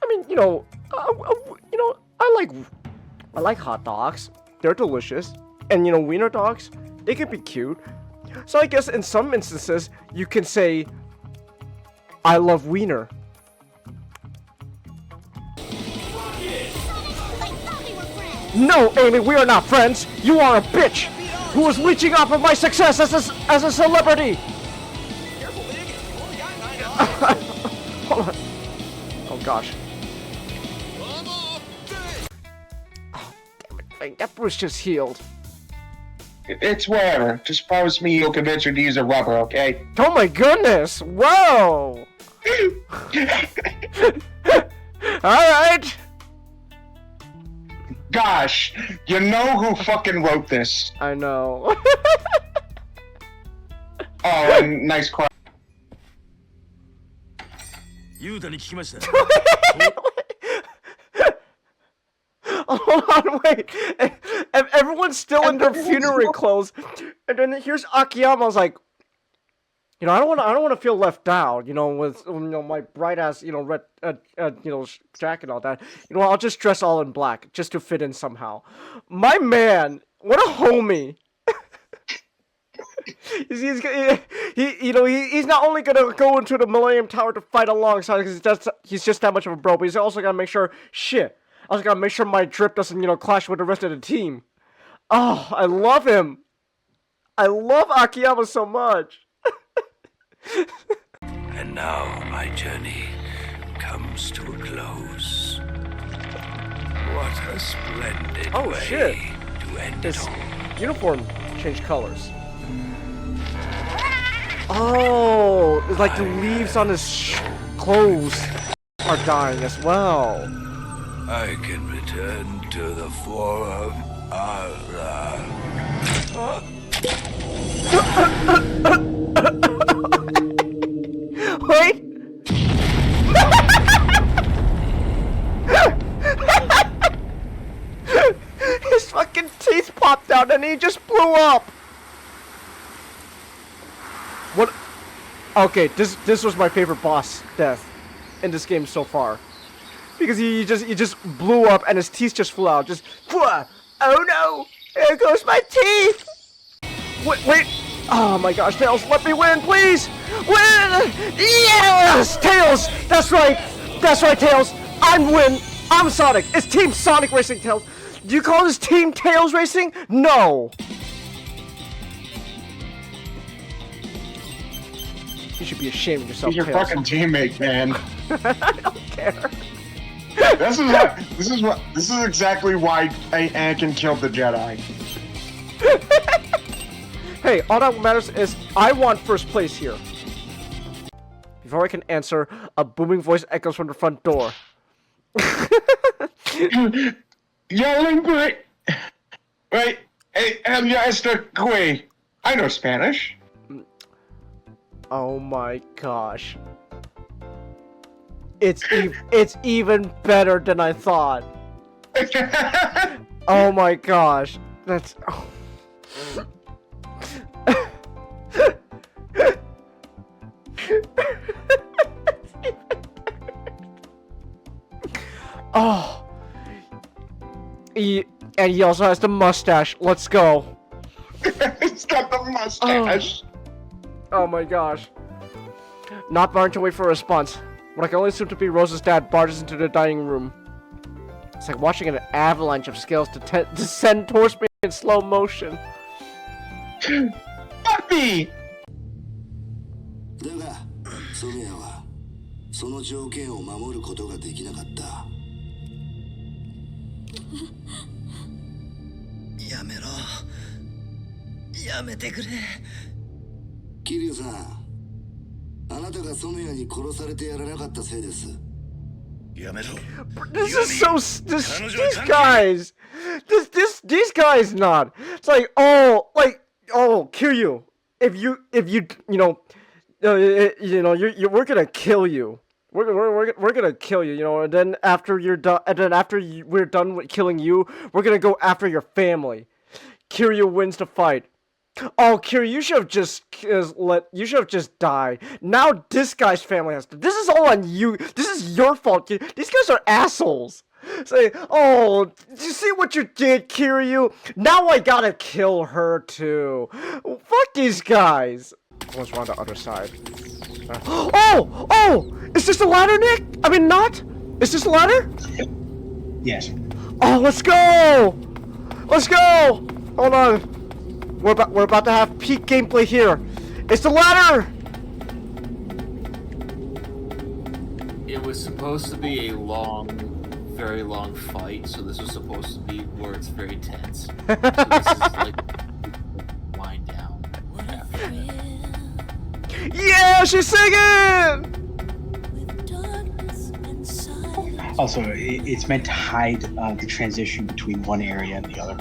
I mean, I like hot dogs. They're delicious. And, wiener dogs, they can be cute. So I guess in some instances, you can say, I love wiener. No, Amy, we are not friends. You are a bitch who is leeching off of my success as a celebrity. Hold on. Oh gosh. Oh, damn it. That bruise just healed. It's whatever. Just promise me you'll convince her to use a rubber, okay? Oh my goodness! Whoa! Alright! Gosh, you know who fucking wrote this? I know. Oh, and nice cry. Hold on, wait. Everyone's still in their funerary clothes, and then here's Akiyama's like, I don't want to feel left out, with my bright ass, red, jacket and all that. I'll just dress all in black just to fit in somehow. My man, what a homie. he's not only gonna go into the Millennium Tower to fight alongside because he's just that much of a bro, but he's also gonna make sure I also gotta make sure my drip doesn't, clash with the rest of the team. Oh, I love him. I love Akiyama so much. And now my journey comes to a close. What a splendid way to end it all. Uniform changed colors. Oh, it's like the leaves on his clothes are dying as well. I can return to the form of Allah. Wait! His fucking teeth popped out and he just blew up! What? Okay, this was my favorite boss death in this game so far. Because he just blew up and his teeth just flew out. Just, oh no! There goes my teeth! Wait! Oh my gosh, Tails, let me win, please! Win! Yes! Tails! That's right, Tails! I'm Sonic! It's Team Sonic Racing, Tails! Do you call this Team Tails Racing? No! You should be ashamed of yourself, He's your Tails. fucking teammate, man. I don't care. This is exactly why Anakin killed the Jedi. Hey, all that matters is I want first place here. Before I can answer, a booming voice echoes from the front door. Yelling great. Wait, hey, esta que? I know Spanish. Oh my gosh. It's even better than I thought. Oh my gosh. That's... Oh. Oh. And he also has the mustache. Let's go. He's got the mustache. Oh my gosh. Not bothering to wait for a response. What I can only assume to be Rose's dad barges into the dining room. It's like watching an avalanche of scales descend towards me in slow motion. Puppy! だが、ソニアはその条件を守ることができなかった。やめろ。やめてくれ。キリュウさん、あなたがソニアに殺されてやらなかったせいです。やめろ。This is so. These guys not. It's like, oh, Kiryu. If you we're gonna kill you. We're gonna kill you, and then after we're done with killing you, we're gonna go after your family. Kiryu wins the fight. Oh, Kira, you should have just you should have just died. Now this guy's family has to. This is all on you. This is your fault, Kira. These guys are assholes. Say, oh, did you see what you did, Kiryu? Now I gotta kill her too. Fuck these guys. Let's run the other side. Oh! Is this the ladder, Nick? I mean, not? Is this the ladder? Yes. Oh, let's go! Let's go! Hold on. We're about to have peak gameplay here. It's the ladder! It was supposed to be a long, very long fight, so this was supposed to be where it's very tense. So this is like wind down after that. Yeah, she's singing! Also, it's meant to hide the transition between one area and the other.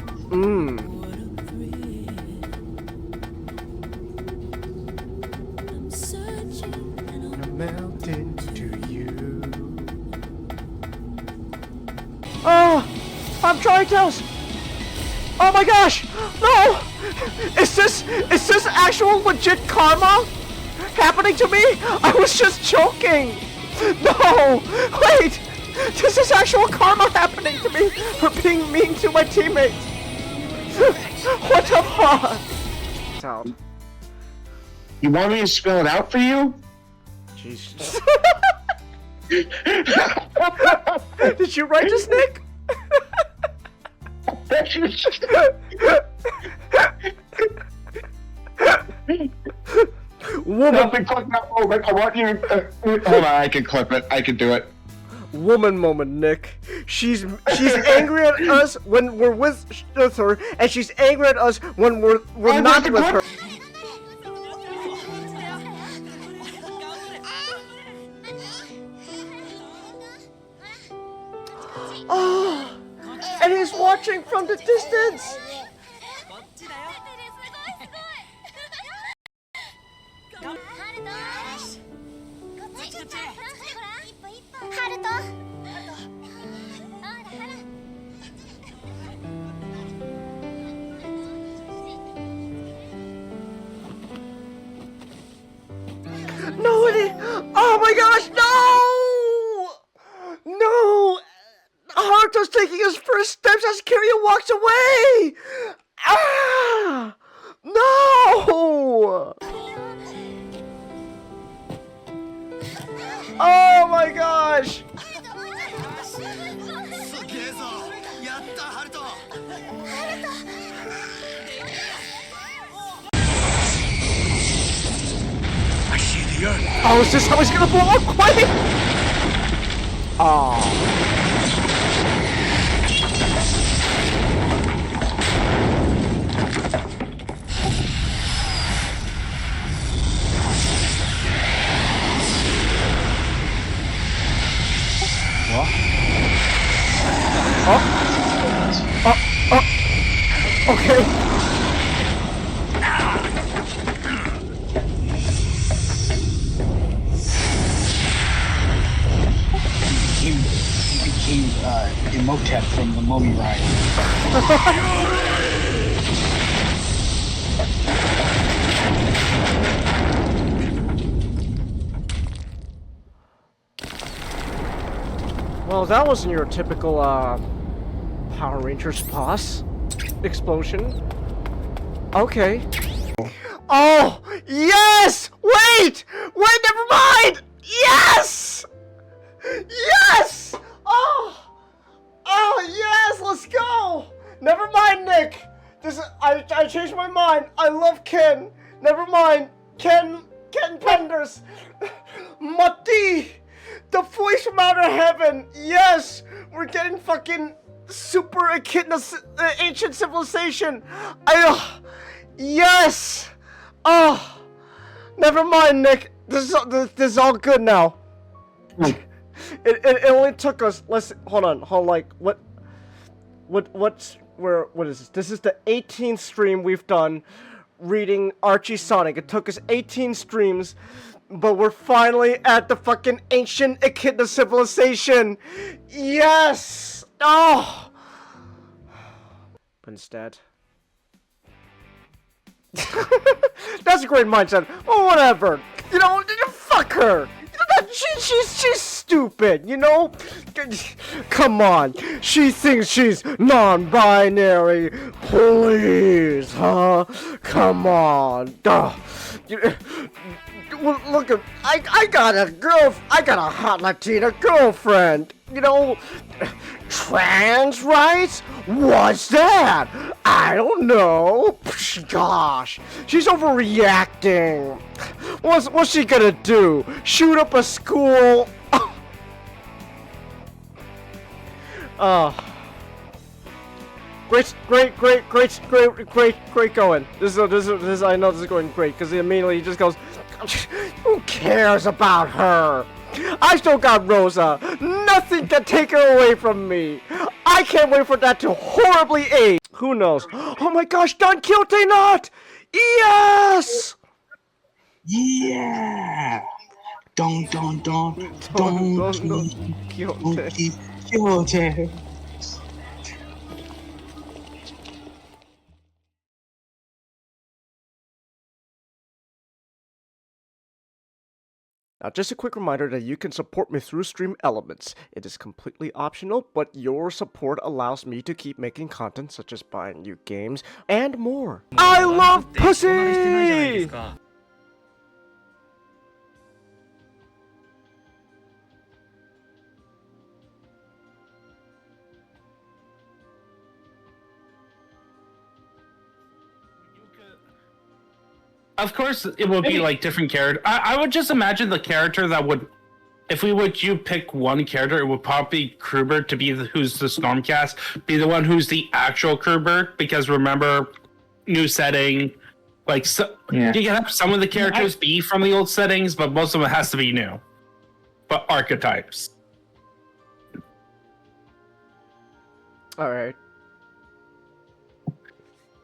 Melt into you. Oh, I'm trying to. Oh my gosh! No! Is this actual legit karma happening to me? I was just joking. No! Wait! This is actual karma happening to me for being mean to my teammates. What the fuck? Out. You want me to spell it out for you? Jesus. Did you write this, Nick? Woman. Nothing clip that moment. I want you. Hold on, I can clip it. I can do it. Woman moment, Nick. She's angry at us when we're with her, and she's angry at us when we're not with her. Oh, and he's watching from the distance. No, oh my gosh, no! No! Haruto's taking his first steps as Kiryu walks away! Ah! No! Oh my gosh! I see the earth. Oh, is this how he's gonna blow up? Quick! Oh. Okay. He became Imhotep from the Mummy Ride. Well, that wasn't your typical Power Rangers boss explosion. Okay. Oh, yes! Wait! Wait, never mind! Yes! Yes! Oh! Oh, yes! Let's go! Never mind, Nick! I changed my mind. I love Ken. Never mind. Ken Penders. Mati! The voice from outer heaven! Yes! We're getting fucking super echidna ancient civilization! Yes! Oh! Never mind, Nick. This is all good now. It only took us. Hold on. Like what is this? This is the 18th stream we've done reading Archie Sonic. It took us 18 streams, but we're finally at the fucking ancient echidna civilization. Yes! Oh! But instead, That's a great mindset. Well, whatever. You know, fuck her. You know that she's stupid. You know, come on. She thinks she's non-binary. Please, huh? Come on. Well, look, I got a hot Latina girlfriend. You know, trans rights? What's that? I don't know. Gosh, she's overreacting. What's she gonna do? Shoot up a school? Great going. This is I know this is going great because immediately he just goes, who cares about her? I still got Rosa. Nothing can take her away from me. I can't wait for that to horribly age. Who knows? Oh my gosh, Don Quixote not! Yes! Yeah. Don Quixote. Now, just a quick reminder that you can support me through Stream Elements. It is completely optional, but your support allows me to keep making content such as buying new games and more. I love pussy! Of course, it would be like different character. I would just imagine the character that would, if you pick one character, it would probably be Kruber to be who's the Stormcast, be the one who's the actual Kruber, because remember, new setting, like you can have some of the characters be from the old settings, but most of it has to be new. But archetypes. All right.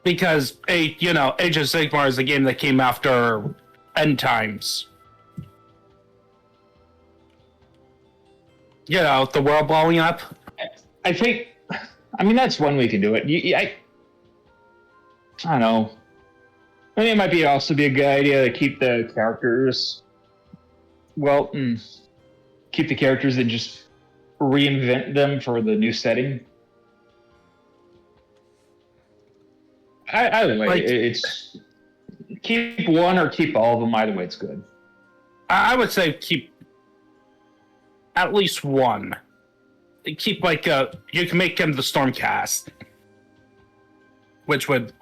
Because Age of Sigmar is a game that came after End Times. You know, the world blowing up. I think, that's one way to do it. I don't know. I think it might also be a good idea to keep the characters. Well, keep the characters and just reinvent them for the new setting. Either way, it's keep one or keep all of them. Either way, it's good. I would say keep at least one. Keep you can make him the Stormcast, which would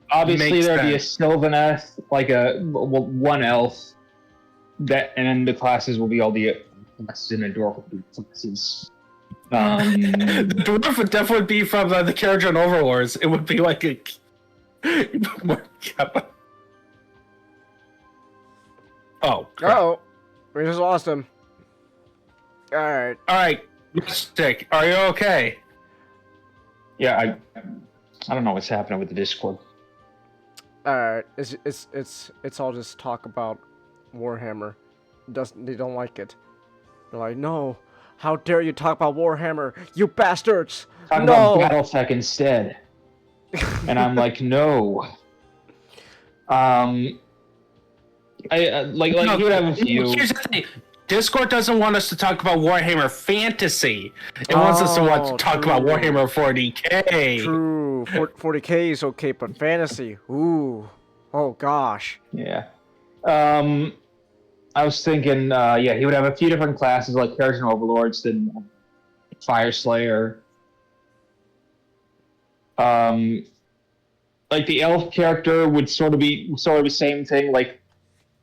obviously there'd be a Sylvaneth, like one elf, and then the classes will be all the classes in the dwarf classes. The dwarf would definitely be from the character in Overlords. It would be like a. Oh. Oh, we just lost him. All right. Stick. Are you okay? Yeah, I don't know what's happening with the Discord. All right. It's all just talk about Warhammer. They don't like it. They're like, no. How dare you talk about Warhammer, you bastards! Talk about Battletech instead. And I'm like, no. You would have a few. Here's the thing. Discord doesn't want us to talk about Warhammer Fantasy. It wants us to talk about Warhammer 40k. True. 40k is okay, but Fantasy, ooh. Oh gosh. Yeah. I was thinking, he would have a few different classes like Character and Overlords, then Fire Slayer. Like the elf character would sort of be the same thing. Like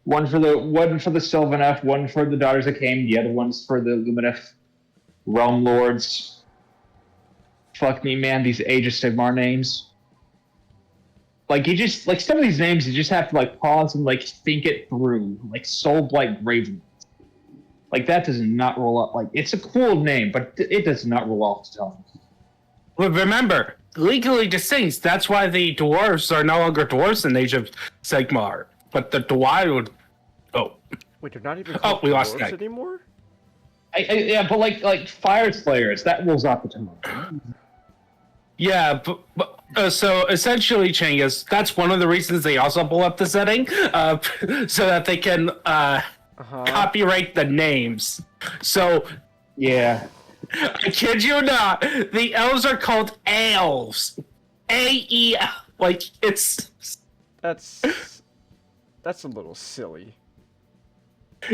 one for the Sylvaneth, one for the Daughters of Cain, the other one's for the Lumineth Realm Lords. Fuck me, man, these Age of Sigmar names. Like some of these names, you just have to pause and think it through. Like Soulblight Raven. Like that does not roll up. It's a cool name, but it does not roll off the tongue. Well, remember, legally distinct. That's why the dwarves are no longer dwarves in Age of Sigmar. But the Dwarf would. Oh. Wait, they're not even called we lost dwarves anymore? Yeah, but like Fire Slayers, that rolls off the tongue. Yeah, but So essentially, Changus, that's one of the reasons they also pull up the setting, so that they can copyright the names. So, Yeah. I kid you not, the elves are called elves. A-E-L. Like, it's... That's a little silly.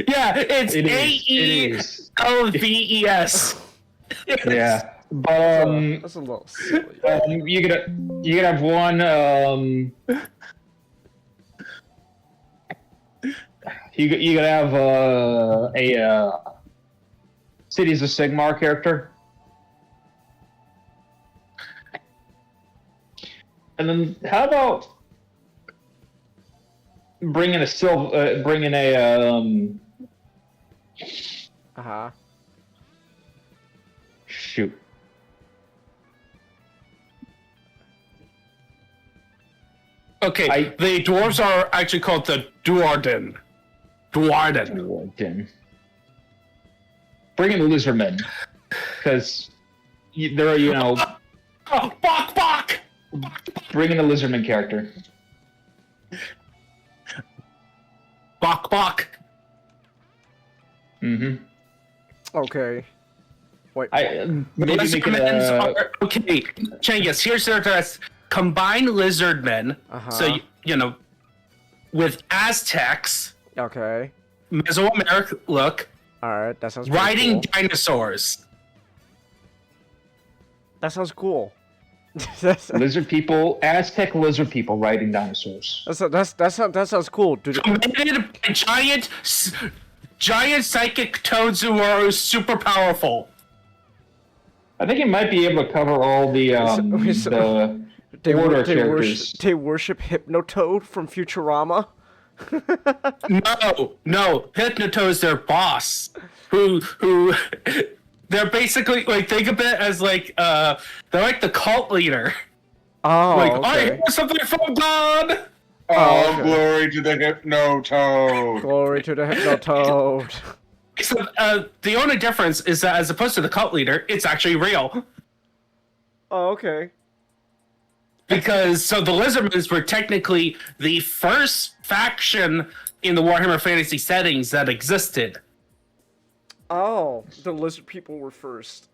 Yeah, it's It is. A-E-L-V-E-S. Yeah. But That's a little silly. you could have one you could have a Cities of Sigmar character. And then how about bringing a shoot. Okay, the dwarves are actually called the Duarden. Bring in the lizardmen, because they're Oh, Bok! bring in the lizardman character. Bok. Mm-hmm. Okay. Wait. Maybe make it okay, Changus, here's their address. Combine lizardmen, so, with Aztecs, Okay. Mesoamerican look, Alright, that sounds pretty riding cool. dinosaurs. That sounds cool. Lizard people, Aztec lizard people riding dinosaurs. That sounds cool, dude. Commanded by giant psychic toads who are super powerful. I think it might be able to cover all the order characters. They worship Hypnotoad from Futurama. No, Hypnotoad's their boss. Who they're basically like, think of it as like they're like the cult leader. Oh, Like, okay. I hear something from God. Oh, okay. glory to the Hypnotoad. Glory to the Hypnotoad. So the only difference is that as opposed to the cult leader, it's actually real. Oh, okay. Because so the Lizardmen were technically the first faction in the Warhammer Fantasy settings that existed. Oh, the lizard people were first.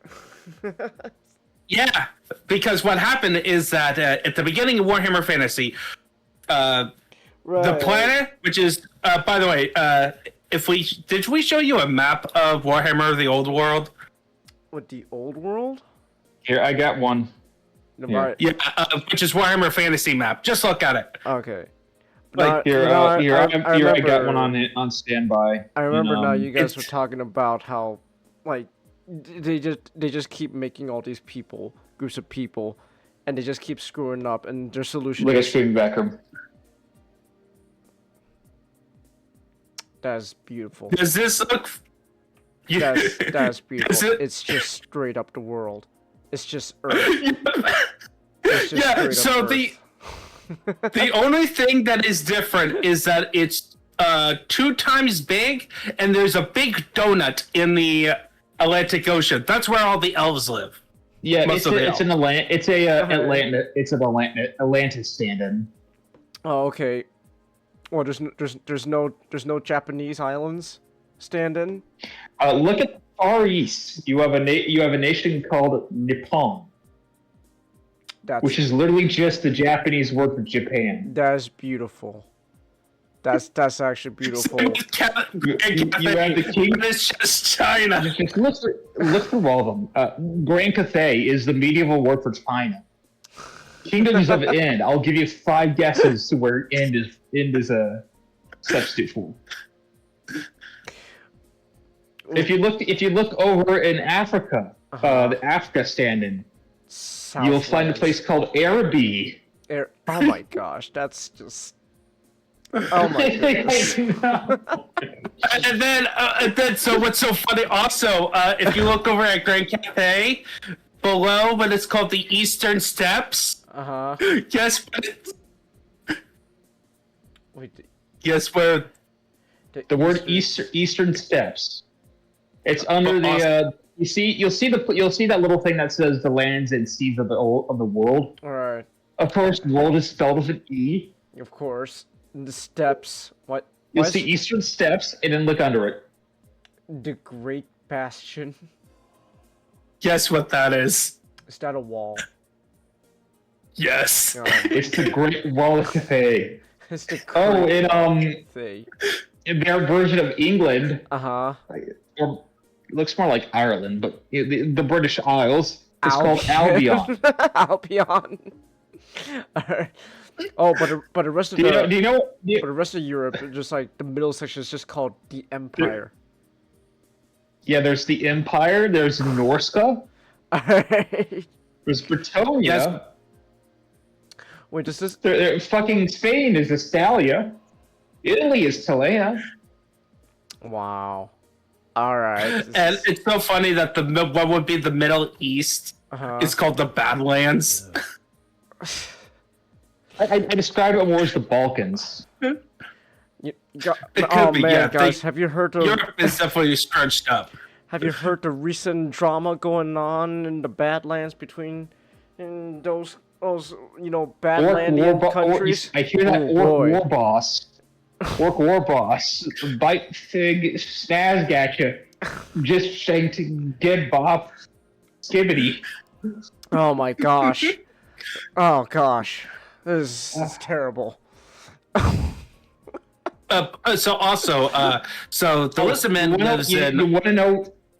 Yeah, because what happened is that at the beginning of Warhammer Fantasy, the planet, which is, by the way, did we show you a map of Warhammer: The Old World? What, the old world? Here, I got one. Right. Yeah, which is Warhammer Fantasy map. Just look at it. Okay. Like I got one on standby. I remember now And, you guys were talking about how, like, they just keep making all these groups of people, and they just keep screwing up, and their solution Look at is... Streaming Backroom. That's beautiful. Does this look... That's beautiful. It's just straight up the world. It's just Earth. It's just Yeah, straight up so Earth. the only thing that is different is that it's 2 times big, and there's a big donut in the Atlantic Ocean. That's where all the elves live. Yeah, Most it's an Atlantis stand-in. Oh, okay. Well, there's no Japanese islands stand-in. Look at the Far East. You have a nation called Nippon, which is literally just the Japanese word for Japan. That's beautiful. That's actually beautiful. You have the king. It's just China. Just look through all of them. Grand Cathay is the medieval word for China. Kingdoms of Ind. I'll give you 5 guesses to where Ind is a substitute for. If you look over in Africa, the Africa stand-in, you'll find a place called Araby. Oh my gosh, that's just... Oh my goodness. And then, so what's so funny also, if you look over at Grand Cathay, below what it's called the Eastern Steppes, guess where the word Eastern Steppes. It's under the you'll see that little thing that says the lands and seas of the world. All right. Of course, world is spelled with an E. Of course. The steps. What? You'll Why see is Eastern Steps, and then look under it. the Great Bastion? Guess what that is? Is that a wall? Yes. No. It's the Great Wall of Cathay. It's the Oh, Great thing. in their version of England, Uh-huh. or it looks more like Ireland, but the British Isles, it's called Albion. Albion. Albion. Alright. Oh, but the rest of Do you know? but the rest of Europe, just like the middle section, is just called the Empire. Yeah, there's the Empire. There's Norska. Alright. There's Bretonia. Yes. Wait, does this? Fucking Spain is Estalia. Italy is Talea. Wow. All right. And it's so funny that what would be the Middle East is called the Badlands. I describe it more as the Balkans. Oh could be, man, yeah. guys, have you heard of Europe is definitely stretched up. have you heard the recent drama going on in the Badlands between those Badlandian countries? I hear that Oh, Orc boy. War Boss. Orc War Boss. Bite Fig Snazgatcha. Just saying to get Bob Skibbity. Oh my gosh. Oh gosh. This is terrible. So the listener lives in.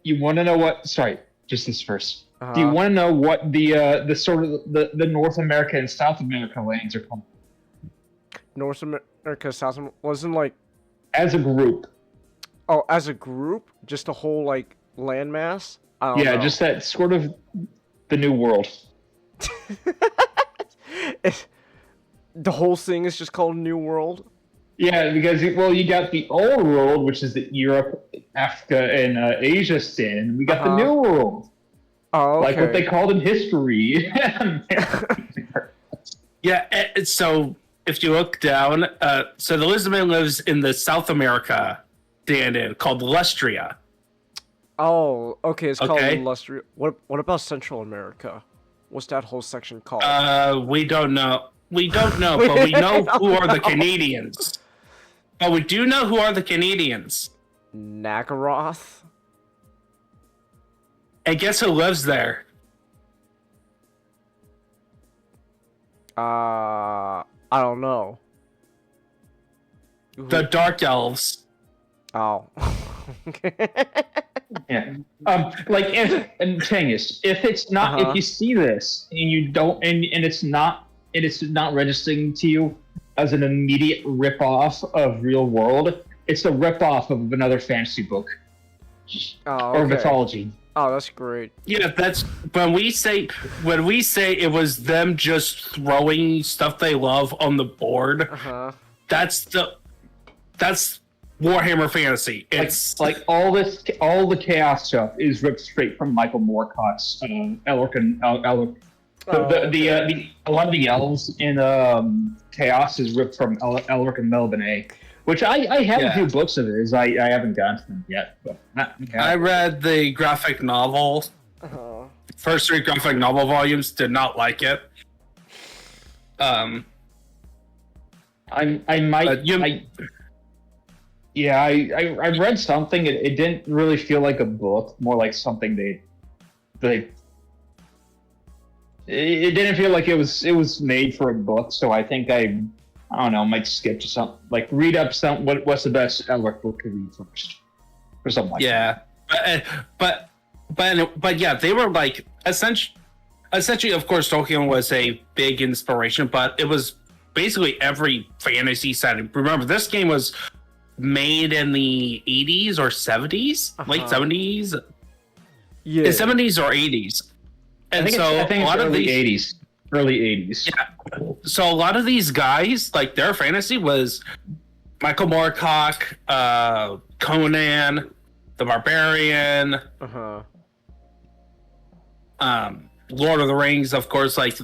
You want to know what? Sorry, just this first. Uh-huh. Do you want to know what the sort of the North America and South America lands are called North America, South America wasn't like as a group? oh, as a group, just a whole like landmass. I don't know. Just that sort of the New World. The whole thing is just called New World. Yeah, because you got the old world, which is the Europe, Africa, and Asia stand. We got the new world, Oh, okay. like what they called in history. Yeah, so if you look down, so the lizardman lives in the South America stand-in called Lustria. Oh, okay. It's called Okay. Illustria. What about Central America? What's that whole section called? We don't know. We don't know, but we know who are the Canadians. But we do know who are the Canadians. Nagaroth? And guess who lives there? I don't know. The Dark Elves. Oh. Yeah. And thing is, if it's not, if you see this and you don't, and it's not registering to you as an immediate rip-off of Real World, it's a rip-off of another fantasy book or mythology. Oh, that's great. Yeah, that's when we say it was them just throwing stuff they love on the board. That's Warhammer Fantasy. It's like all the chaos stuff is ripped straight from Michael Moorcock's Elric and Elric. A lot of the elves in Chaos is ripped from Elric and Melbourne, which I have a few books of his. I haven't gotten to them yet, but I read the graphic novel. First 3 graphic novel volumes, did not like it. I read something. It didn't really feel like a book, more like something it didn't feel like it was made for a book. So I think I don't know, might skip to something like read up what's the best Elric book to read first, or something like that. But yeah, they were like essentially, of course, Tolkien was a big inspiration, but it was basically every fantasy setting. Remember, this game was made in the 80s or 70s, late 70s, Yeah, 70s or 80s, and I think a lot of these early 80s. Yeah. So a lot of these guys, like their fantasy was Michael Moorcock, Conan, the Barbarian, Lord of the Rings, of course. Like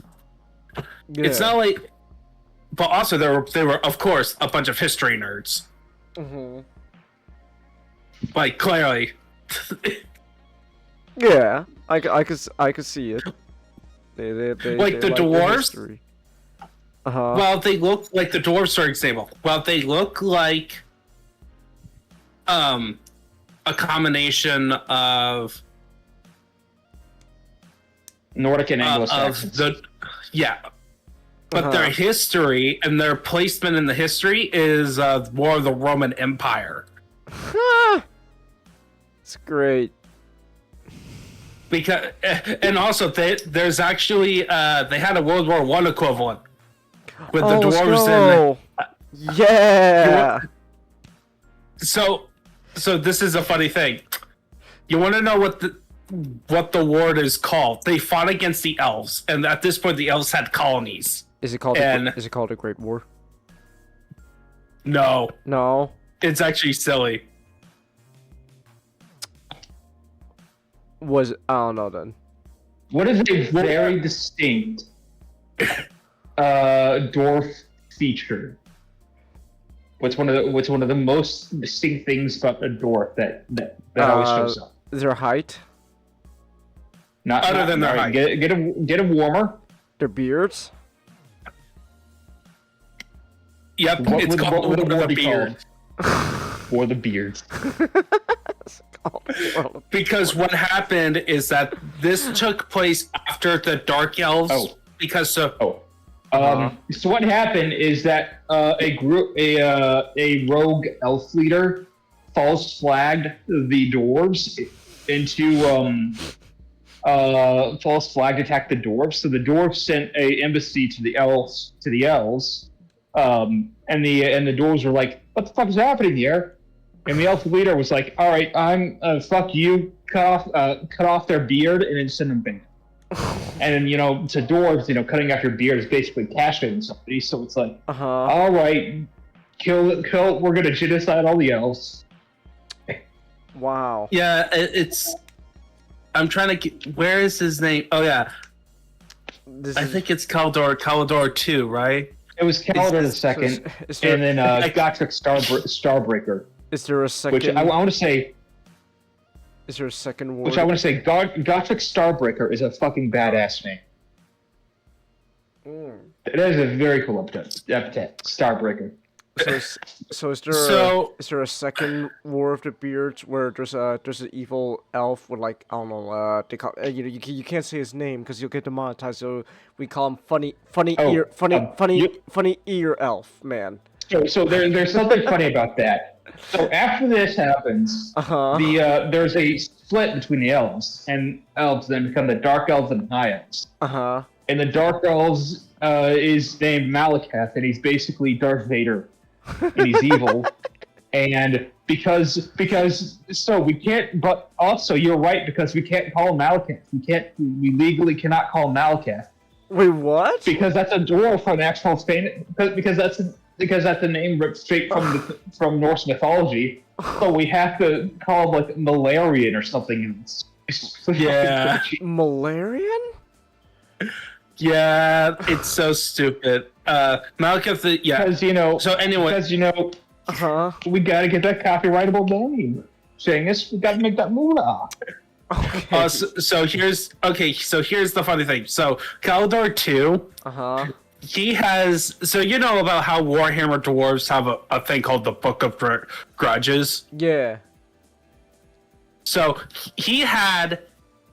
it's not like, but also they were of course a bunch of history nerds. Like clearly. Yeah, I could see it. They Like the like dwarves? history. Well, they look like the dwarves, for example. Well, they look like a combination of Nordic and of Anglo-Saxons. but their history and their placement in the history is more of the Roman Empire. It's great. Because and also there's actually they had a World War I equivalent with the dwarves and yeah. so this is a funny thing. You want to know what the war is called? They fought against the elves, and at this point the elves had colonies. Is it called a Great War? No. No. It's actually silly. I don't know then. What is a very distinct dwarf feature? What's one of the most distinct things about a dwarf that always shows up? Their height. Not Other than their height. Get a warmer. Their beards. Yep, it's called the beard. Or the beards. Because what happened is that this took place after the Dark Elves. So what happened is that a rogue elf leader false flagged the dwarves into false flag attacked the dwarves. So the dwarves sent a embassy to the elves. And the dwarves were like, "What the fuck is happening here?" And the elf leader was like, "All right, I'm fuck you." Cut off their beard and then send them back. And then, to dwarves, cutting off your beard is basically castrating somebody. So it's like, all right, kill. We're gonna genocide all the elves. Wow. Yeah, it's. I'm trying to get. Where is his name? Oh yeah, I think it's Calador 2, right? It was Calador the second, and then Gothic Starbreaker. Is there a second? Which I want to say. Is there a second word? Which I want to say, Gothic Starbreaker is a fucking badass name. That is a very cool epithet, Starbreaker. So is there a second War of the Beards where there's an evil elf with like, I don't know, they call you can't say his name because you'll get demonetized, so we call him funny ear elf man. So there's something funny about that. So after this happens, there's a split between the elves, and elves then become the dark elves and high elves. And the dark elves is named Malakath, and he's basically Darth Vader. And he's evil, and because we can't. But also, you're right, because we can't call him Malakath. We legally cannot call him Malakath. Wait, what? Because that's a dwarf from actual Spain. Because that's a name ripped straight from Norse mythology. So we have to call him like Malarian or something. Yeah, Malarian. Yeah, it's so stupid. Malakath, yeah. Because So anyway, we gotta get that copyrightable name. Shangus, we gotta make that moolah. Okay. So here's the funny thing. So Calador 2, he has. So you know about how Warhammer dwarves have a thing called the Book of Grudges. Yeah. So he had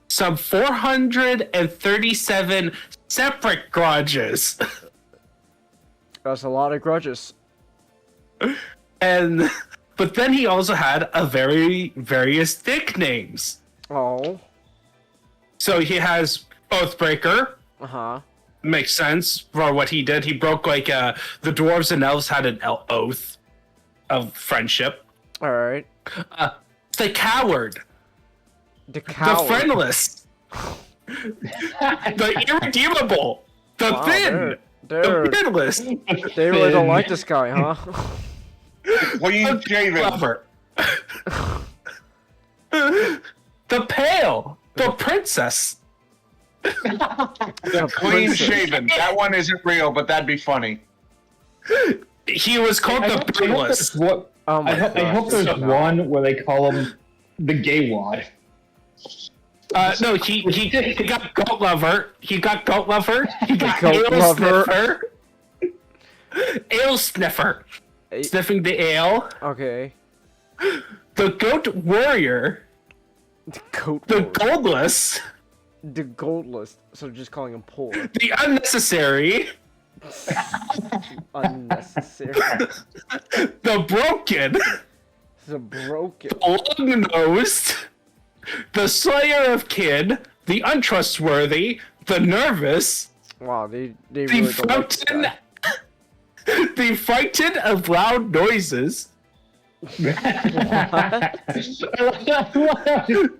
some 437 separate grudges. That's a lot of grudges. But then he also had various nicknames. Oh. So he has Oathbreaker. Makes sense for what he did. He broke the dwarves and elves had an oath of friendship. All right. The Coward. The Friendless. The Irredeemable. The Thin. The Beardless. They really don't like this guy, huh? Clean shaven. The Pale. The Princess. The clean shaven. That one isn't real, but that'd be funny. He was called the Beardless. I hope there's one where they call him the Gay Wad. No, he got Goat Lover. He got Goat Lover. He got Goat Ale Lover. Sniffer. Ale sniffer, sniffing the ale. Okay. The goat warrior. The goat. The warrior. goldless. The goldless. So just calling him poor. The unnecessary. Unnecessary. The broken. The broken. Long-nosed. The slayer of kin. The untrustworthy. The nervous. Wow, they The really don't like this fountain. guy. The fountain of loud noises.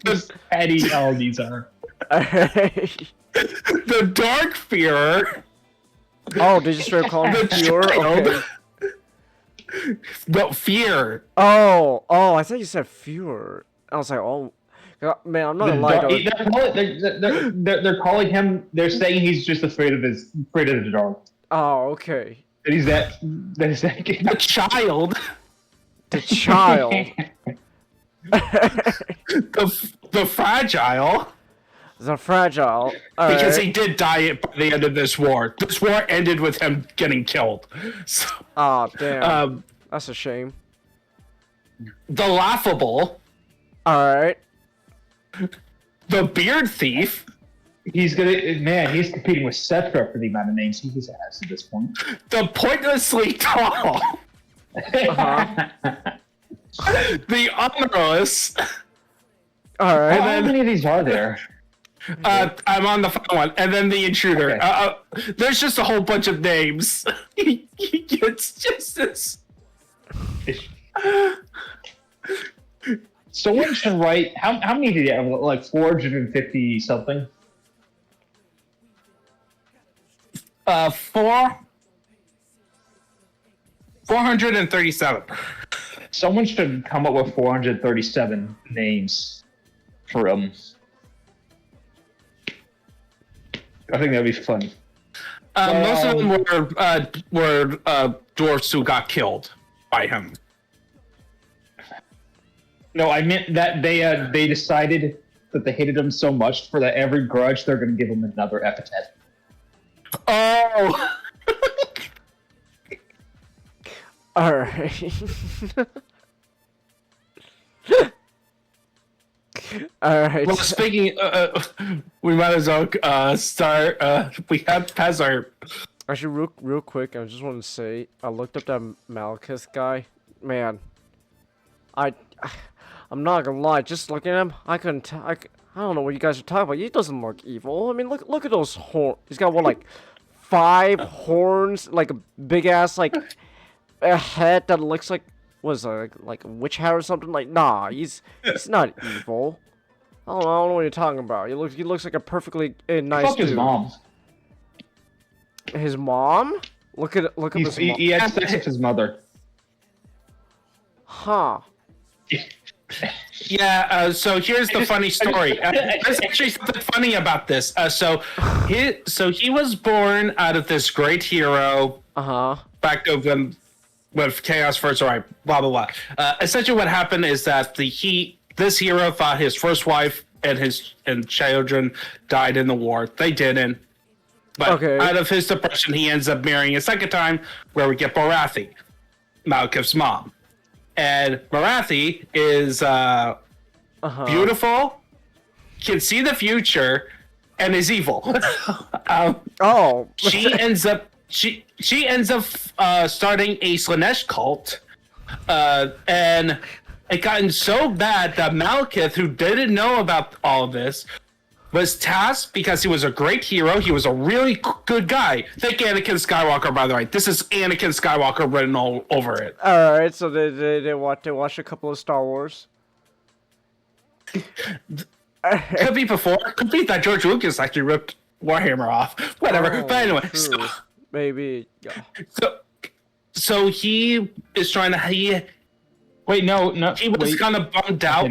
Just petty all these are. The dark fearer. Oh, they just straight call him The pure? child. Okay. The fear. Oh, I thought you said fewer. I was like, oh, man, I'm not gonna lie. They're calling him. They're saying he's just afraid of the dark. Oh, okay. That he's that. That is that. The child. The child. The fragile. The fragile. Because Alright. he did die by the end of this war. This war ended with him getting killed. So, Oh, damn. um, That's a shame. the laughable. Alright. The beard thief. He's he's competing with Setra for the amount of names he has at this point. The pointlessly tall. Uh-huh. The honorless. Alright. How many of these are there? I'm on the final one. And then the intruder. Okay. There's just a whole bunch of names. It's just this. Someone should write. How many did you have? Like 450 something. 437. Someone should come up with 437 names for him. I think that'd be fun. Most of them were dwarfs who got killed by him. No, I meant that they decided that they hated him so much for that every grudge they're going to give him another epithet. Oh. Alright. Alright. Well, speaking, we might as well start. We have Pezzer. Actually, real quick, I just want to say, I looked up that Malekith guy. Man, I'm not gonna lie. Just looking at him, I couldn't. I don't know what you guys are talking about. He doesn't look evil. I mean, look at those horns. He's got what, like 5 horns, like a big ass, like a head that looks like like a witch hat or something. Like, nah, he's not evil. I don't know what you're talking about. He looks like a perfectly nice Fuck dude. his mom. His mom? Look at his mom. He had sex with his mother. Huh. Yeah. So here's the funny story. There's actually something funny about this. So he was born out of this great hero. Back of when Chaos first arrived. Blah blah blah. Essentially, what happened is that this hero thought his first wife and children died in the war. They didn't. But out of his depression, he ends up marrying a second time, where we get Morathi, Malekith's mom. And Morathi is beautiful, can see the future, and is evil. She ends up starting a Slanesh cult, and it gotten so bad that Malekith, who didn't know about all of this, was tasked because he was a great hero. He was a really good guy. Think Anakin Skywalker, by the way. This is Anakin Skywalker written all over it. All right, so they watched a couple of Star Wars. Could be before. Could be that George Lucas actually ripped Warhammer off. Whatever. But anyway, maybe. Yeah. So he is trying to. Wait, no. He was kind of bummed out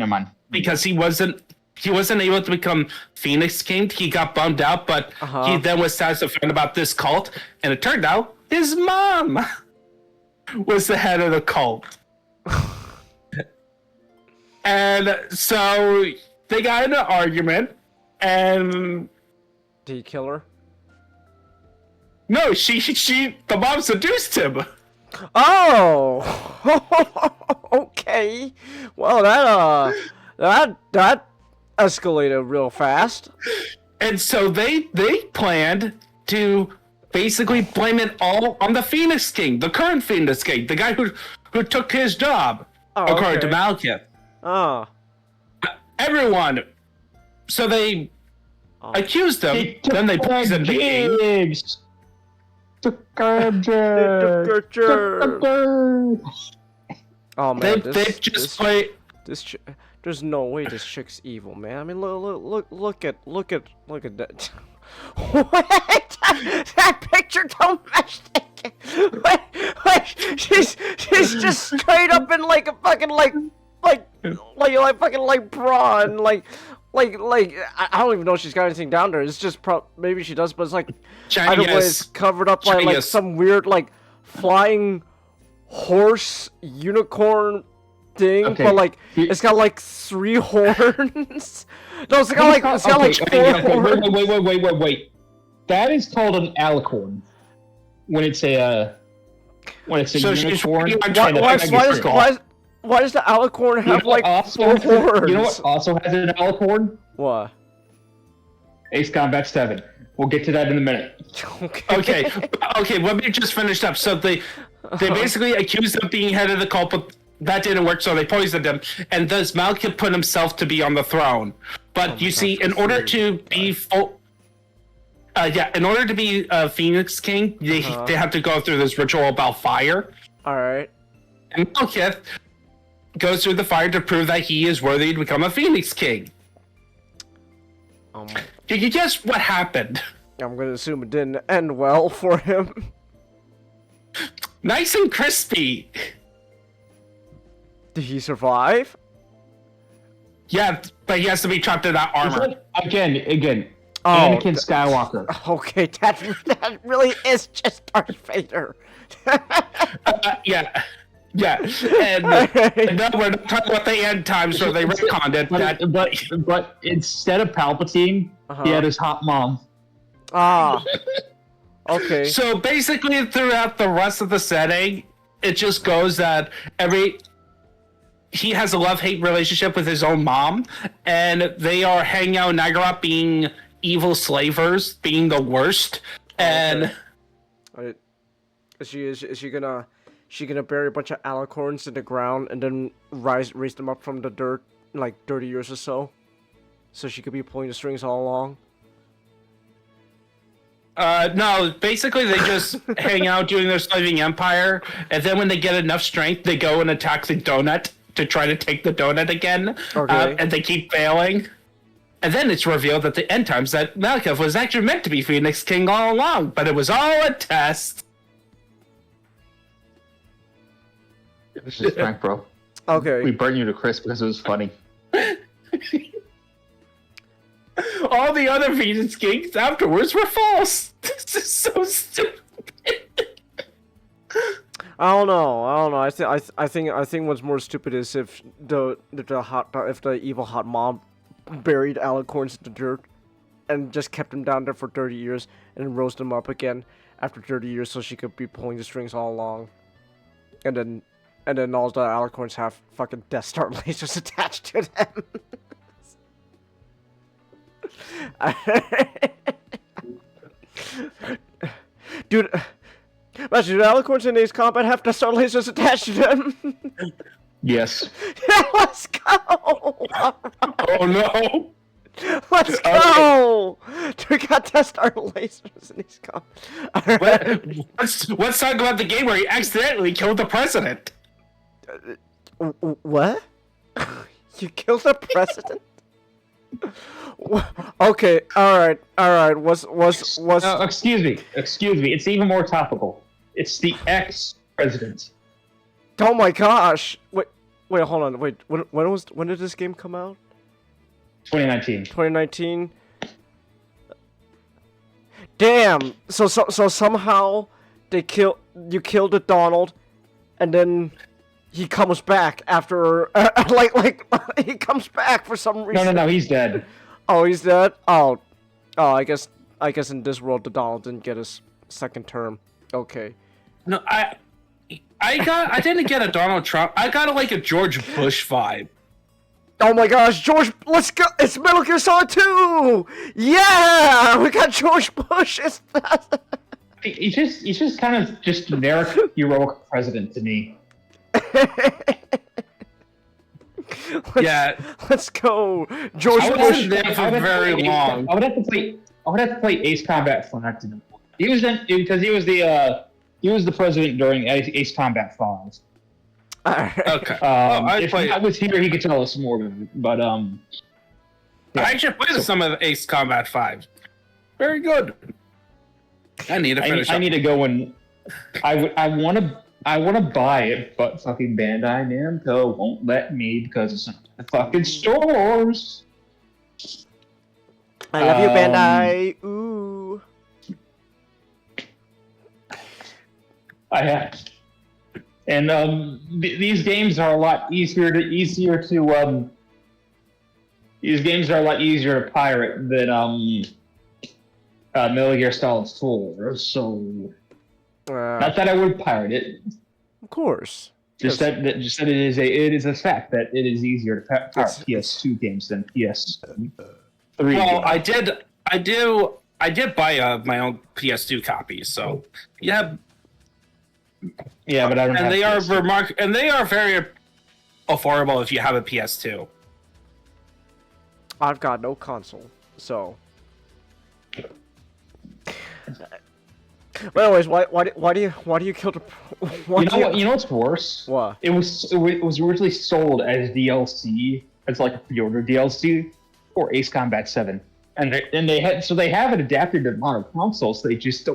because he wasn't able to become Phoenix King. He got bummed out, but he then was sad to find about this cult, and it turned out his mom was the head of the cult. And so they got in an argument, and did he kill her? No, the mom seduced him. Oh, okay. Well, that escalated real fast. And so they planned to basically blame it all on the Phoenix King, the current Phoenix King, the guy who took his job, according to Malekith. Oh. Everyone. So they accused him, then they poisoned the king. Oh man, there's no way this chick's evil, man. I mean, look at that. What? That picture don't match. Wait, she's just straight up in like a fucking like bra and like I don't even know if she's got anything down there. It's just maybe she does, but it's like either way, it's covered up by like some weird like flying horse unicorn thing, but like it's got like 3 horns. No, it's got like 4 horns. Wait. That is called an alicorn. When it's a unicorn. Why does the alicorn have like 4 horns? You know what also has an alicorn? What? Ace Combat 7. We'll get to that in a minute. Okay. Let me just finish up. So they basically accused him of being head of the cult, but that didn't work, so they poisoned him. And thus Malekith put himself to be on the throne. But you see, in order to be Phoenix King, they have to go through this ritual about fire. All right. And Malekith goes through the fire to prove that he is worthy to become a Phoenix King. Can you guess what happened? I'm gonna assume it didn't end well for him. Nice and crispy. Did he survive? Yeah, but he has to be trapped in that armor. Again. Anakin Skywalker. Okay, that really is just Darth Vader. Yeah. And no, we're not talking about the end times where they retconned it. But instead of Palpatine, he had his hot mom. Okay. So basically, throughout the rest of the setting, it just goes that he has a love-hate relationship with his own mom, and they are hanging out in Nagaroth being evil slavers, being the worst. And is she gonna bury a bunch of alicorns in the ground and then raise them up from the dirt like 30 years or so she could be pulling the strings all along? No, basically they just hang out doing their slaving empire, and then when they get enough strength, they go and attack the donut to try to take the donut again. And they keep failing. And then it's revealed at the end times that Malekith was actually meant to be Phoenix King all along, but it was all a test. This is Frank, bro. Okay. We burned you to crisp because it was funny. All the other Phoenix Kings afterwards were false. This is so stupid. I don't know. I think what's more stupid is if the evil hot mom buried alicorns in the dirt and just kept them down there for 30 years and rose them up again after 30 years so she could be pulling the strings all along. And then all the alicorns have fucking Death Star lasers attached to them. Dude, imagine the alicorns in Ace Combat have Death Star lasers attached to them. Yes. Let's go! Oh no! Let's go! We got Death Star lasers in Ace Combat. Right. Let's talk about the game where he accidentally killed the president. What? You killed the president? Okay, alright. Excuse me. It's even more topical. It's the ex-president. Oh my gosh! Wait, hold on. Wait, when did this game come out? 2019. 2019. Damn. So somehow you killed the Donald, and then he comes back after like he comes back for some reason. No, he's dead. Oh, he's dead. Oh, I guess in this world the Donald didn't get his second term. Okay. No, I didn't get a Donald Trump. I got a George Bush vibe. Oh my gosh, George, let's go! It's Metal Gear Solid 2! Yeah! We got George Bush! It's He's just kind of just generic heroic president to me. Let's go, George I Bush. wasn't there for very long. I would have to play Ace Combat Fnac. He was because he was the president during Ace Combat 5. Okay. If I was here, he could tell us more of it. But I actually played some of Ace Combat 5. Very good. I need to finish. I need to go and I want to buy it, but fucking Bandai Namco won't let me because it's not in the fucking stores. I love you, Bandai. Ooh. And these games are a lot easier to pirate than Metal Gear Solid 4. So not that I would pirate it. Of course. Just that it is a fact that it is easier to pirate PS2 games than PS3. Well, games. I did buy my own PS2 copy, so yeah. Yeah, but I don't. And have they PS2. and they are very affordable if you have a PS2. I've got no console, so. But anyways, why do you kill the? You know what's worse? What? It was originally sold as DLC, as like a pre-order DLC for Ace Combat 7, and they have it adapted to modern consoles. They're just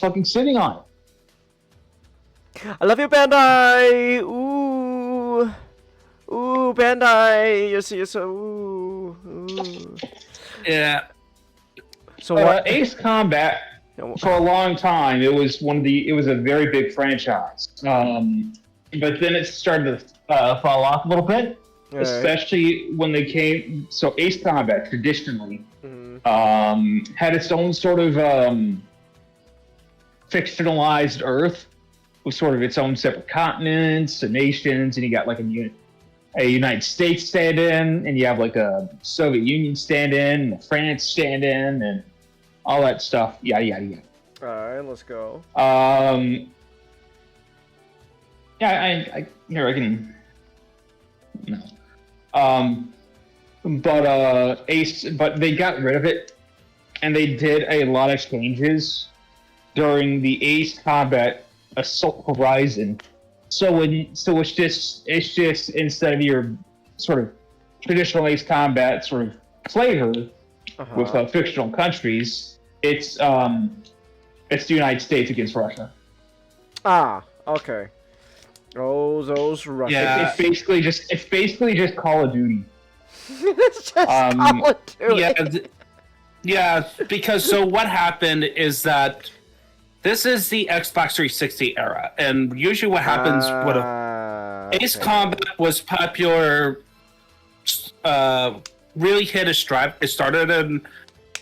fucking sitting on it. I love you, Bandai. Ooh, Bandai. You're so ooh. Yeah. So what? Ace Combat. For a long time, it was a very big franchise. But then it started to fall off a little bit, especially when they came. So Ace Combat traditionally had its own sort of fictionalized Earth with sort of its own separate continents and nations, and you got like a United States stand-in, and you have like a Soviet Union stand-in, and a France stand-in, and all that stuff, yada yada yada. All right, let's go. Yeah, I can. No. But they got rid of it, and they did a lot of changes during the Ace Combat Assault Horizon. So it's just instead of your sort of traditional Ace Combat sort of flavor with fictional countries, it's the United States against Russia. Ah, okay. Oh, those Russians. Yeah. It's basically just Call of Duty. It's just Call of Duty. Yeah, because so what happened is that this is the Xbox 360 era, and usually what happens when Ace Combat was popular, really hit a stride. It started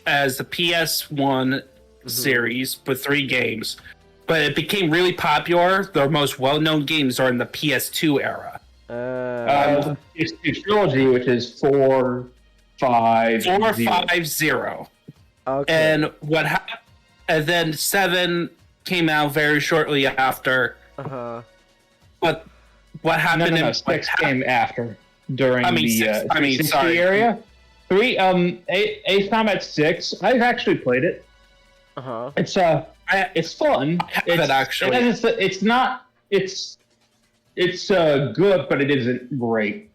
as the PS1 series with 3 games, but it became really popular. The most well-known games are in the PS2 era. It's the trilogy, which is 4, 5, 4-5-0. Okay. And and then 7 came out very shortly after. But what happened? No, 6 came after during the 360 area. 3, Ace Combat 6. I've actually played it. It's fun. It's good, but it isn't great.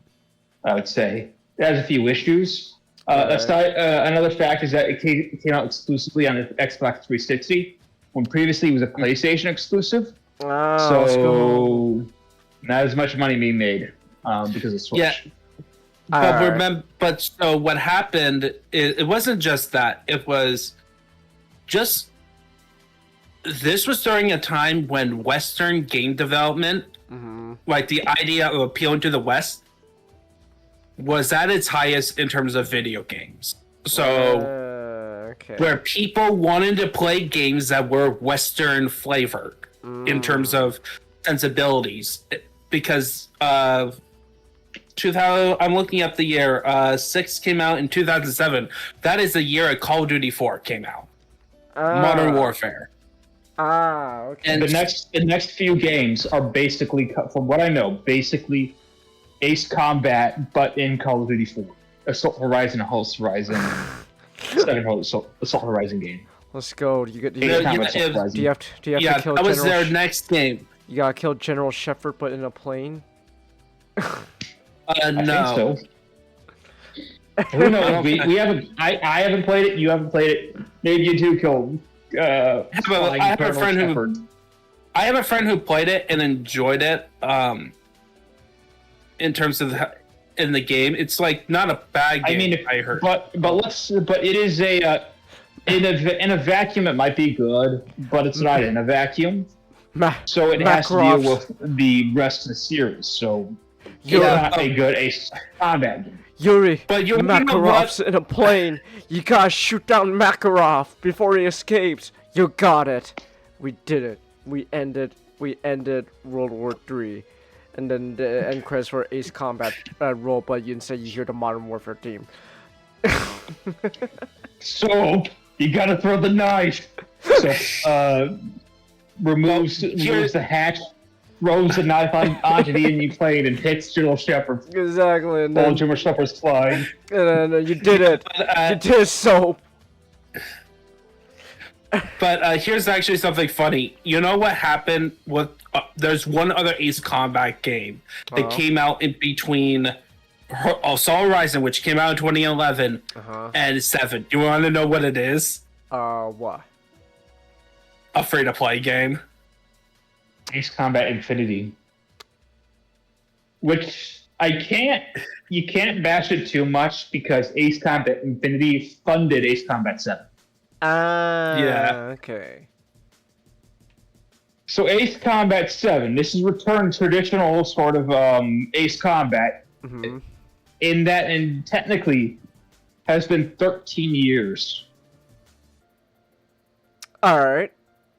I would say it has a few issues. Another fact is that it came out exclusively on the Xbox 360, when previously it was a PlayStation exclusive. So not as much money being made because of Switch. Yeah. But so what happened? It wasn't just that. It was just. This was during a time when Western game development, like the idea of appealing to the West, was at its highest in terms of video games. So Okay. where people wanted to play games that were Western flavored in terms of sensibilities, because 2000. I'm looking up the year. 6 came out in 2007. That is the year a Call of Duty 4 came out. Modern Warfare. Okay. And The next few games are basically, from what I know, basically Ace Combat, but in Call of Duty 4. Assault Horizon, Assault Horizon, Assault Horizon game. Let's go. Do you Ace Combat, Assault Horizon. have to kill that was General their next game. You gotta kill General Shepard, but in a plane. No. I think so. Who knows? We haven't. I haven't played it. You haven't played it. Maybe you two killed. I have a friend who played it and enjoyed it. In terms of in the game, it's like not a bad game. I mean, I heard, but it is in a vacuum. It might be good, but it's not in a vacuum. So it has to deal with the rest of the series. So it's not a good Ace Combat game. Yuri, but Makarov's in a plane. You gotta shoot down Makarov before he escapes. You got it. We did it. We ended World War III. And then the end credits for Ace Combat roll, but instead you hear the Modern Warfare theme. So you gotta throw the knife. So removes the hatch, throws the knife onto the enemy plane, and hits General Shepard. Exactly. And While then, General Shepard's flying. and then you did it. You did so. But here's actually something funny. You know what happened with? There's one other Ace Combat game that came out in between Assault Horizon, which came out in 2011, and 7. You want to know what it is? What? A free-to-play game. Ace Combat Infinity. Which you can't bash it too much because Ace Combat Infinity funded Ace Combat 7. Yeah. Okay. So Ace Combat 7, this is returned traditional sort of Ace Combat. Mm-hmm. And technically has been 13 years. Alright.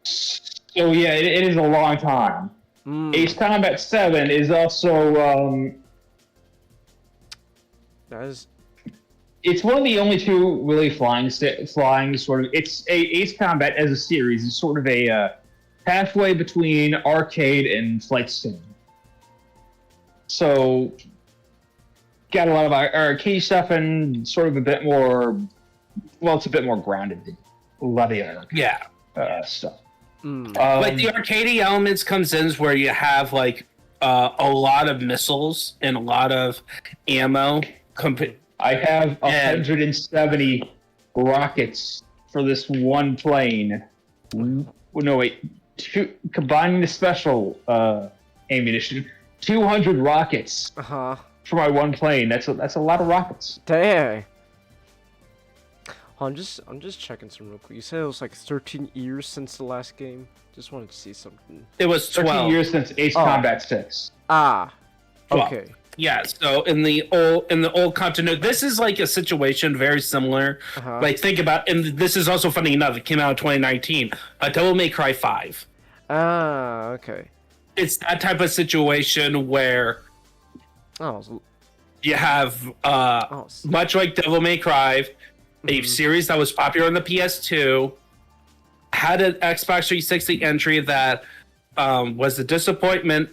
So yeah, it is a long time. Ace Combat 7 is also it's one of the only two really flying sort of. It's Ace Combat as a series is sort of a halfway between arcade and flight sim. So got a lot of arcade stuff and sort of a bit more. Well, it's a bit more grounded than a lot of the other stuff. Like the arcade elements comes in where you have like a lot of missiles and a lot of ammo. I have 170 rockets for this one plane. No, wait. Combining the special ammunition, 200 rockets for my one plane. That's a lot of rockets. Dang. I'm just checking some real quick. You said it was like 13 years since the last game. Just wanted to see something. It was 12 13 years since Ace Combat 6. Ah. 12. Okay. Yeah, so in the old continuity, this is like a situation very similar. Like think about, and this is also funny enough. It came out in 2019. Devil May Cry 5. Ah, okay. It's that type of situation where you have much like Devil May Cry, a series that was popular on the PS2, had an Xbox 360 entry that was a disappointment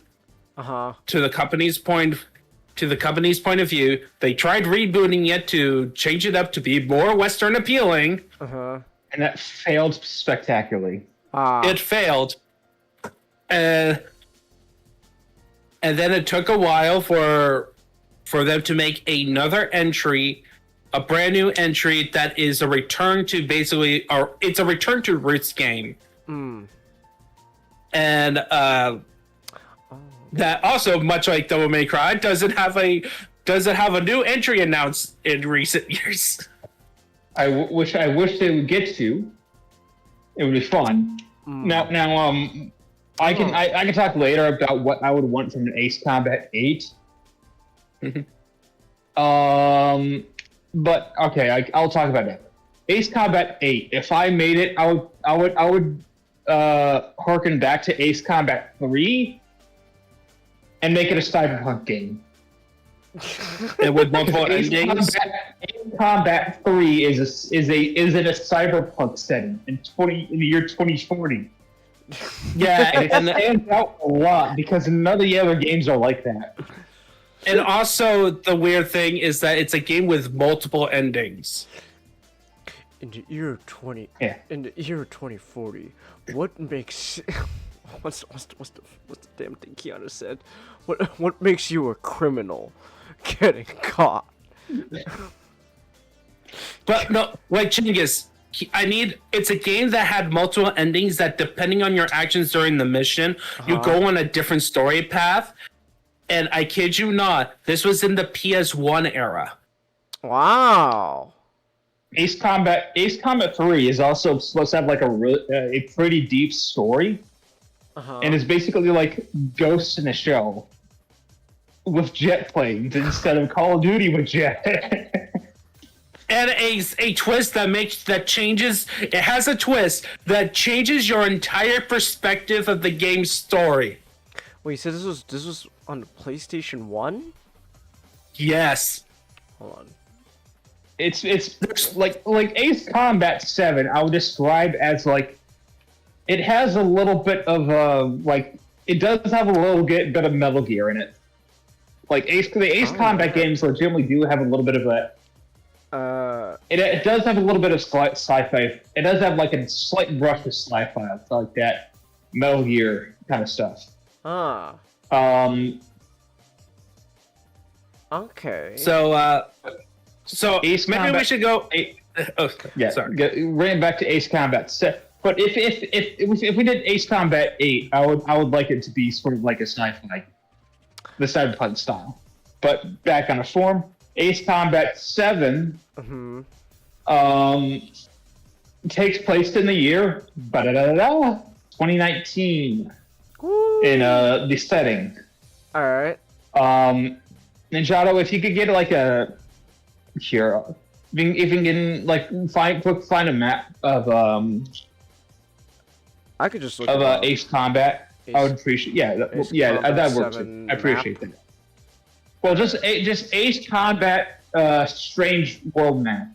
to the company's point of view. They tried rebooting it to change it up to be more Western appealing. And that failed spectacularly. It failed. And then it took a while for them to make another entry, a brand new entry that is a return to it's a return to roots game. And that also, much like Devil May Cry, doesn't have a new entry announced in recent years. I wish they would get to. It would be fun. Now, I can talk later about what I would want from an Ace Combat 8. But okay, I'll talk about that. Ace Combat 8. If I made it, I would harken back to Ace Combat 3 and make it a cyberpunk game. And with multiple Ace endings. Combat 3 is in a cyberpunk setting in the year 2040. Yeah, And it stands out a lot because none of the other games are like that. and also the weird thing is that it's a game with multiple endings. In the year 20, Yeah. in the year 2040, what makes what's the damn thing Keanu said? What makes you a criminal? Getting caught. But no, like Chinggis, it's a game that had multiple endings that depending on your actions during the mission, you go on a different story path. And I kid you not, this was in the PS1 era. Wow. Ace Combat 3 is also supposed to have like a pretty deep story, and it's basically like Ghost in a Shell with jet planes instead of Call of Duty with jet. And a twist that changes. It has a twist that changes your entire perspective of the game's story. Wait, so this was on the PlayStation 1? Yes. Hold on. It's like Ace Combat 7. I would describe as like it has a little bit of like it does have a little bit of Metal Gear in it. Like the Ace Combat games legitimately do have a little bit of that. It does have a little bit of sci-fi. It does have like a slight brush of sci-fi, like that Metal Gear kind of stuff. Okay. So Ace maybe Combat, we should go. Sorry. Ran back to Ace Combat 7. But if we did Ace Combat 8, I would like it to be sort of like a sci-fi, the cyberpunk style. But back on the form, Ace Combat 7 takes place in the year 2019 in the setting. All right. Ninjato, if you could get like a here, if you can like find a map of I could just look at Ace Combat, I would appreciate. Yeah, that works. I appreciate that. Well, just Ace Combat, Strange World map.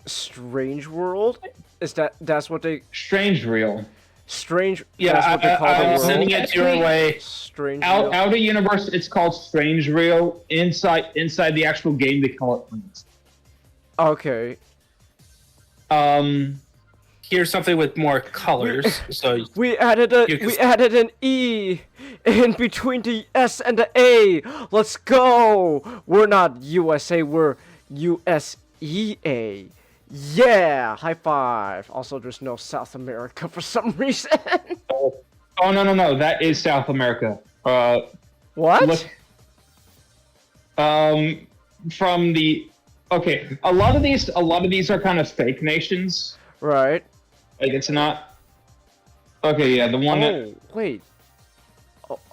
Strange World? That's what they Strange Real. Strange. Yeah, that's what they call the I'm world? sending it your way. Strange. Real? Outer Universe, it's called Strange Real. Inside the actual game, they call it Planes. Okay. Here's something with more colors. So we added an E in between the S and the A. Let's go. We're not USA. We're USEA. Yeah, high five. Also, there's no South America for some reason. Oh no, that is South America. What? Look, from the a lot of these are kind of fake nations. Right. Like it's not. Okay, yeah, the one that. Wait.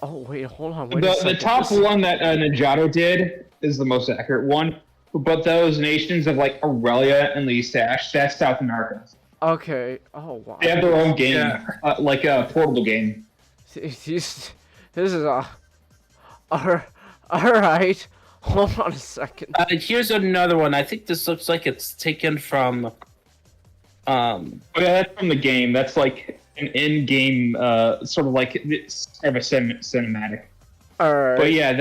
Oh wait, hold on. Wait a second. The top one that Ninjato did is the most accurate one. But those nations of like Aurelia and Lisash, that's South America. Okay. Oh wow. They have their own game, like a portable game. This is all right. Hold on a second. here's another one. I think this looks like it's taken from. Yeah, that's from the game. That's like an in-game, sort of like it's kind of a cinematic. All right. But yeah,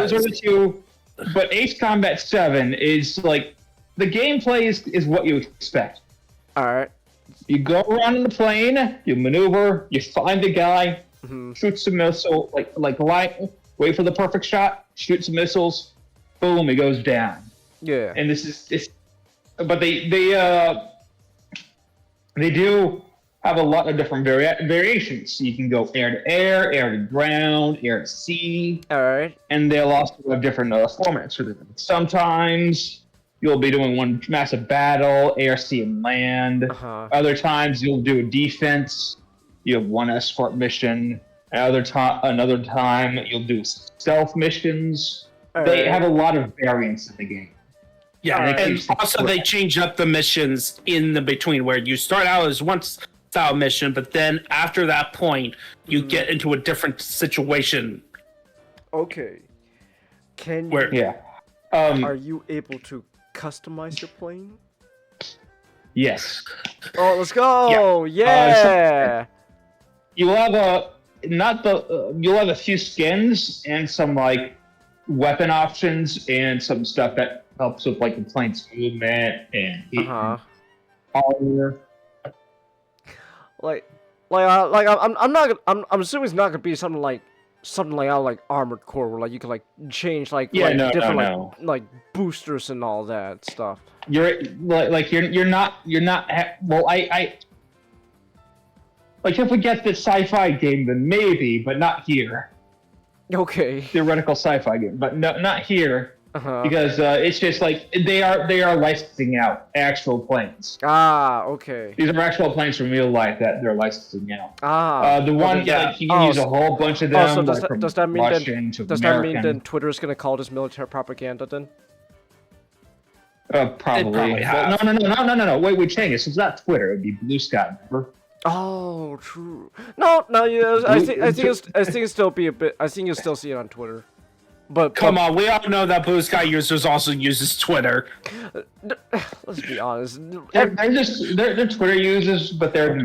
those are the two. But Ace Combat 7 is like the gameplay is what you expect. All right. You go around in the plane, you maneuver, you find the guy, shoot some missile, wait for the perfect shot, shoot some missiles, boom, it goes down. Yeah. And but they do have a lot of different variations. So you can go air to air, air to ground, air to sea. All right. And they'll also have different formats for them. Sometimes you'll be doing one massive battle, air, sea, and land. Other times you'll do a defense. You have one escort mission. Another time you'll do stealth missions. They have a lot of variance in the game. Yeah, Alright. and also they change up the missions in the between where you start out as one style mission, but then after that point, you get into a different situation. Okay. Can Where- you, Yeah. are you able to customize your plane? Yes. Oh, let's go! Yeah! You'll have you'll have a few skins and some like weapon options and some stuff that helps with like the plane's movement and armor. I'm assuming it's not gonna be something like Armored Core, where like you can like change like Yeah, like no, different no. like boosters and all that stuff. You're well, I like if we get this sci-fi game, then maybe, but not here. Okay. Theoretical sci-fi game, but no, not here. Uh-huh. Because it's just like they are licensing out actual planes. Ah, okay. These are actual planes from real life that they're licensing out. Ah. The one like you can use a whole bunch of them. So does like, that, from does that mean Russian to does that mean American. then Twitter is gonna call this military propaganda then? Probably. probably have. No. Wait, Chang, it's not Twitter. It'd be Blue Sky, remember? Oh, true. No, yeah, I think it's still be a bit. I think you'll still see it on Twitter. But Come on, we all know that Blue Sky users also uses Twitter. Let's be honest. They're Twitter users, but they're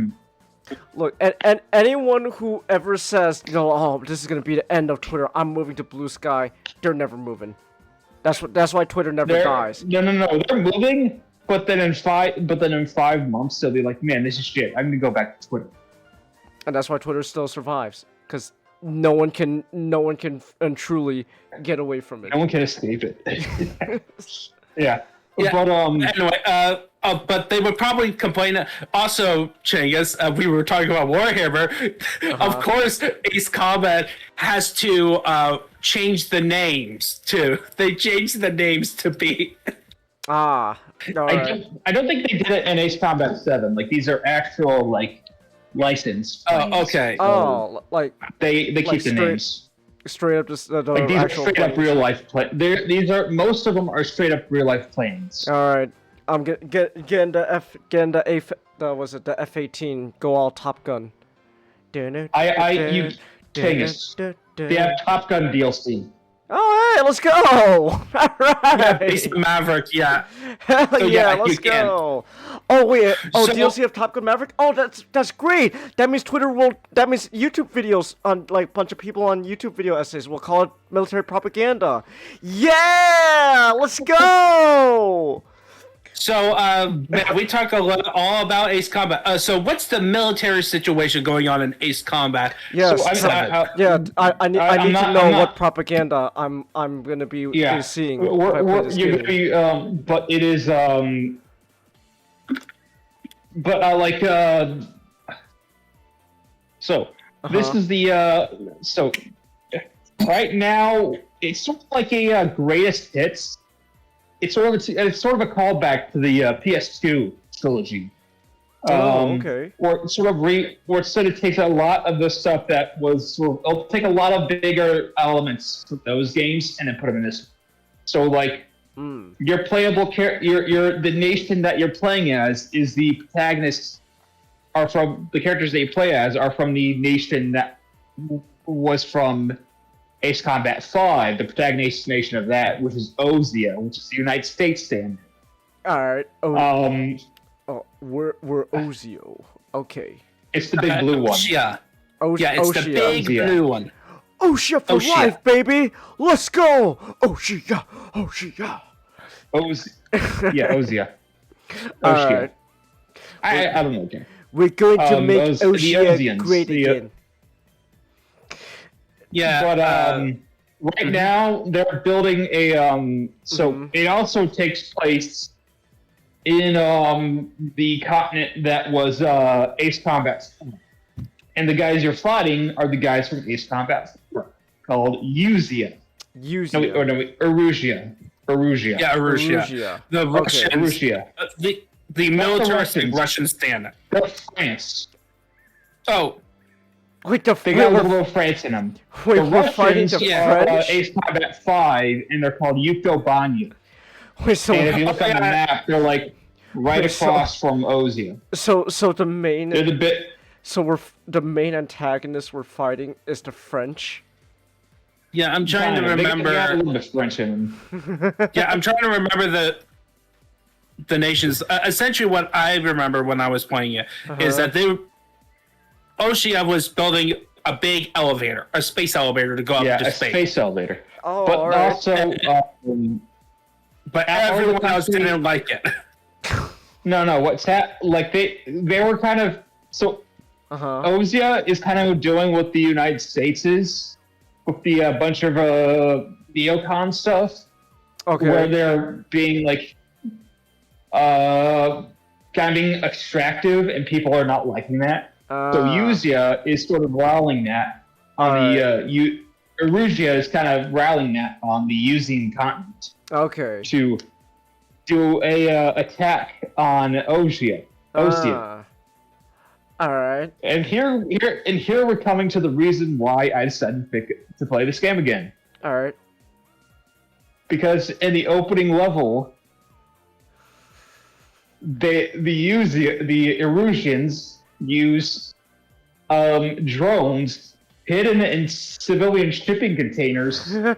Look, and anyone who ever says, you know, oh, this is gonna be the end of Twitter, I'm moving to Blue Sky, they're never moving. That's why Twitter never dies. No, they're moving, but then in 5 months they'll be like, man, this is shit. I'm gonna go back to Twitter. And that's why Twitter still survives, because no one can truly get away from it. No one can escape it. Yeah. Yeah. But Anyway, but they would probably complain. Also, Changus, we were talking about Warhammer. Of course, Ace Combat has to change the names too. They changed the names to be. Ah. Alright. I don't think they did it in Ace Combat 7. Like these are actual like licensed. Oh, okay. Oh, like They like keep the names. straight up just the Like these are actual straight up planes. real life These are most of them are straight up real life planes. All right, I'm getting the F-18. Go all Top Gun. You Tangus. They have Top Gun DLC. All right, let's go. All right. Ace Maverick, yeah. Hell So, yeah, you let's can. go. Oh wait, So- DLC of Top Gun Maverick. Oh, that's great. That means That means YouTube videos on like a bunch of people on YouTube video essays will call it military propaganda. Yeah, let's go. So, man, we talk all about Ace Combat. So, what's the military situation going on in Ace Combat? Yes, So, I need I'm to not- know I'm what not- propaganda I'm gonna be seeing. if I play this You're game. gonna be, but it is so this is the so right now it's sort of like a greatest hits. It's sort of a callback to the PS2 trilogy. Okay. Or it sort of takes a lot of the stuff that was it'll take a lot of bigger elements from those games and then put them in this. So like your playable the nation that you're playing as is the protagonists are from the characters that you play as are from the nation that was from Ace Combat 5, the protagonist nation of that, which is Ozia, which is the United States standard. All right. We're Ozio. Okay. It's the big blue one. Yeah. Yeah, it's the Oshia. big Oshia. blue one. Oshia for Oshia. life, baby. Let's go. Oshia. Yeah, Ozia. All Oshia. right. I don't know. Okay. We're going to make the Oshia Ozians, great again. Yeah. But right now they're building a so it also takes place in the continent that was Ace Combat 4. And the guys you're fighting are the guys from Ace Combat 4 called Erusia. Erusia. Yeah, Russia. Erusia. The Russians. Erusia. The militaristic Russians. Russian stand. They're France. Oh, Wait, the They got a we're, little France in them. wait, The we're fighting Russians the yeah, are French? Ace Combat 5, and they're called Yuktobanya. Wait, so And if you look on the map, they're like right Wait, so- across from Ozia. so the main They're the bit. the main antagonist we're fighting is the French. Yeah, I'm trying to They got a remember. little bit French in them. Yeah, I'm trying to remember the nations. Essentially, what I remember when I was playing it is that Oshia was building a big elevator, a space elevator to go up Yeah, into a space. space elevator. Oh, But alright. also, But all the everyone else countries- didn't like it. no, what's like they were kind of so. Ozia is kind of doing what the United States is with the bunch of neocon stuff, Okay. where they're being like kind of being extractive, and people are not liking that. So Uzia is sort of rallying that on the Erugia is kind of rallying that on the Uzian continent Okay. to do a attack on Osia. Alright. And here we're coming to the reason why I decided to play this game again. Alright. Because in the opening level, the Erusians use drones hidden in civilian shipping containers to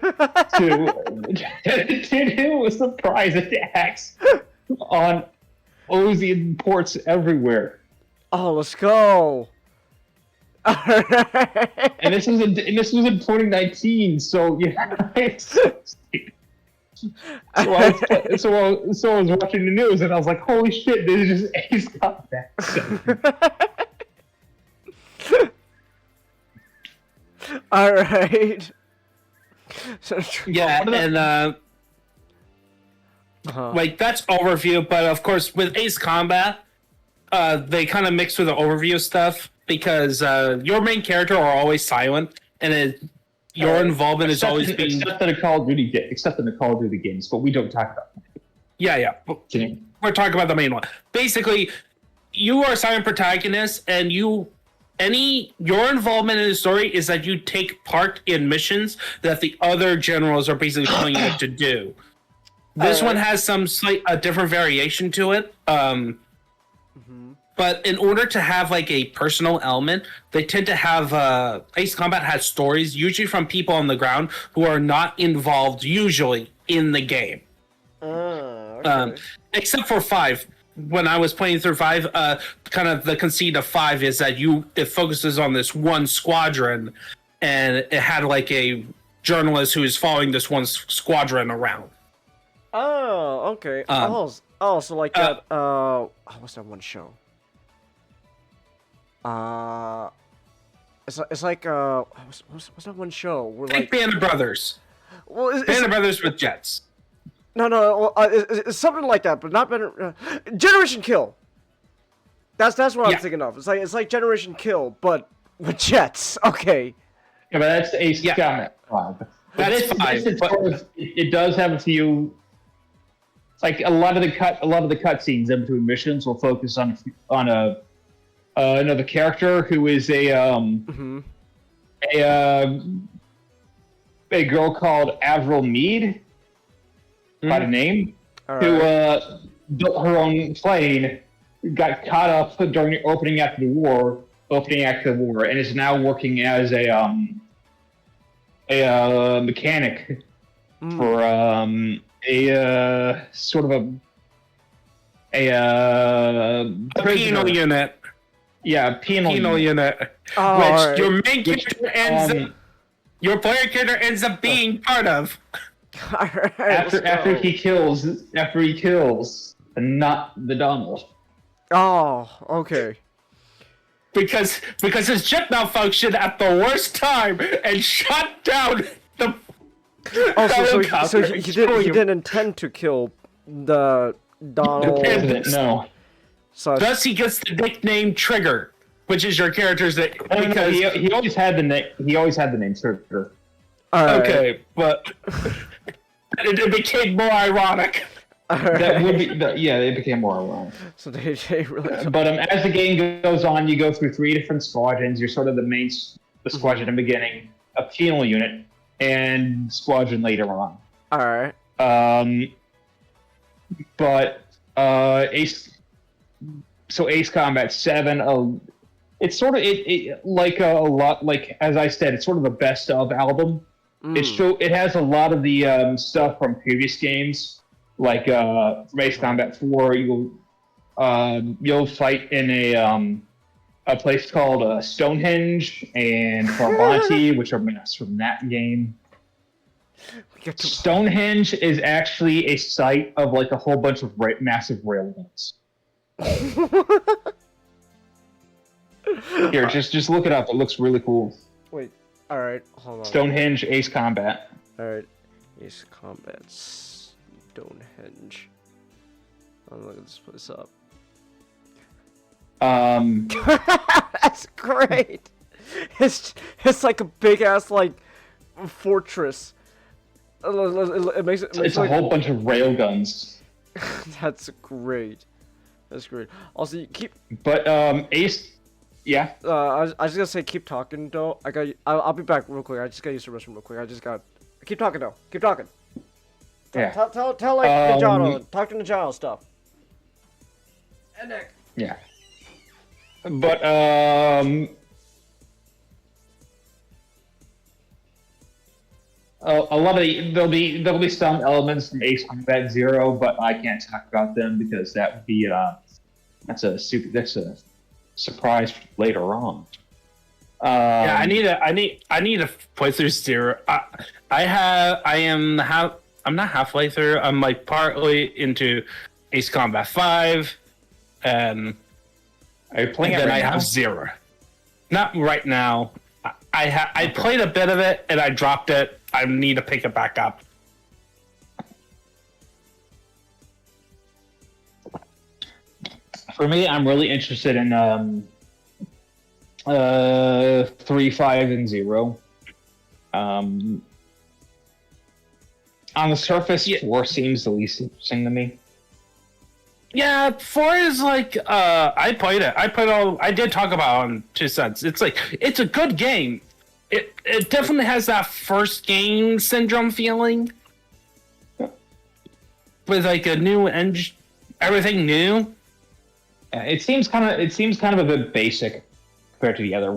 do surprise attacks on Ozian ports everywhere. Oh, let's go. Alright. And this was in 2019, so yeah. So I was watching the news and I was like, "Holy shit! They just Ace Combat." Alright. So, Yeah, and like that's overview, but of course with Ace Combat, they kind of mix with the overview stuff because your main character are always silent, and your involvement is always being except in the Call of Duty games, but we don't talk about that. yeah. We're talking about the main one. Basically, you are a silent protagonist, and your involvement in the story is that you take part in missions that the other generals are basically telling you to do. This one has some a different variation to it. But in order to have like a personal element, they tend to have Ace Combat has stories, usually from people on the ground who are not involved usually in the game. okay. Except for 5. When I was playing through 5, kind of the conceit of 5 is that it focuses on this one squadron, and it had like a journalist who is following this one squadron around. Oh, okay. So like that. What's that one show? It's like what's that one show? We're Think Band of Brothers. Well, Band of Brothers with jets. No. It's something like that, but not better. Generation Kill. That's what I'm thinking of. It's like Generation Kill, but with jets. Okay. Yeah, but that's Ace Combat 5. That's 5. It does have a few. Like a lot of the cutscenes in between missions will focus on another character who is a girl called Avril Mead by the name, who built her own plane, got caught up during the opening act of the war, and is now working as a mechanic for a sort of a penal unit. Yeah, penal unit. Which your main character your player character ends up being part of. After he kills, and not the Donald. Oh, okay. Because his jet malfunctioned at the worst time and shot down the. So he didn't intend to kill the Donald. The president, no. So thus he gets the nickname Trigger, which is your character's name. Because he always had the name. He always had the name Trigger. Okay, but it became more ironic. That would be, it became more ironic. So they really. But as the game goes on, you go through 3 different squadrons. You're sort of the squadron in the beginning, a penal unit, and squadron later on. All right. but Ace Combat 7, it's sort of like a lot like, as I said, it's sort of a best of album. It has a lot of the stuff from previous games, like from Ace Combat 4. You'll fight in a place called Stonehenge and Farbanti, which are maps from that game. Stonehenge is actually a site of like a whole bunch of massive railroads. Here, just look it up. It looks really cool. Wait. All right. Hold on. Stonehenge Ace Combat. All right. Ace Combat Stonehenge. I'm looking this place up. That's great. It's like a big ass like fortress. It makes it's like a whole bunch of railguns. That's great. That's great. Also, you keep. But Ace, yeah. I was just gonna say keep talking though. I'll be back real quick. I just gotta use the restroom real quick. Keep talking though. Keep talking. Yeah. Tell like Ninjato. Talk to Ninjato stuff. And Nick. Yeah. But a lot of there'll be some elements from Ace Combat 0, but I can't talk about them because that would be that's a surprise later on. Yeah, I need to play through 0. I'm not halfway through. I'm like partly into Ace Combat 5, and are you playing then it right I now? have 0. Not right now. I played a bit of it and I dropped it. I need to pick it back up. For me, I'm really interested in 3, 5, and 0. On the surface, 4 seems the least interesting to me. Yeah, 4 is like I played it. I did talk about it on 2 cents. It's like it's a good game. It definitely has that first game syndrome feeling. With like a new engine, everything new. It seems kind of a bit basic compared to the other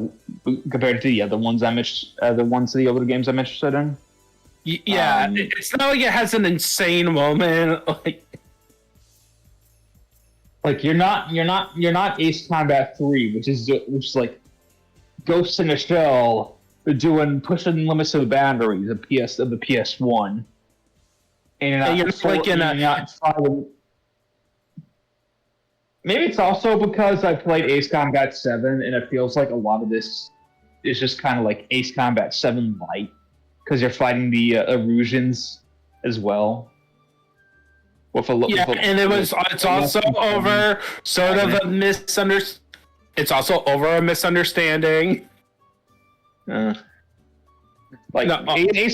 ones the other games I'm interested in. Yeah, it's not like it has an insane moment. Like you're not Ace Combat 3, which is like Ghost in a Shell pushing limits of the boundaries of the PS1. And maybe it's also because I played Ace Combat 7 and it feels like a lot of this is just kind of like Ace Combat 7 light because you're fighting the Erusians as well. It's also over sort of a misunderstanding. It's also over a misunderstanding. Ace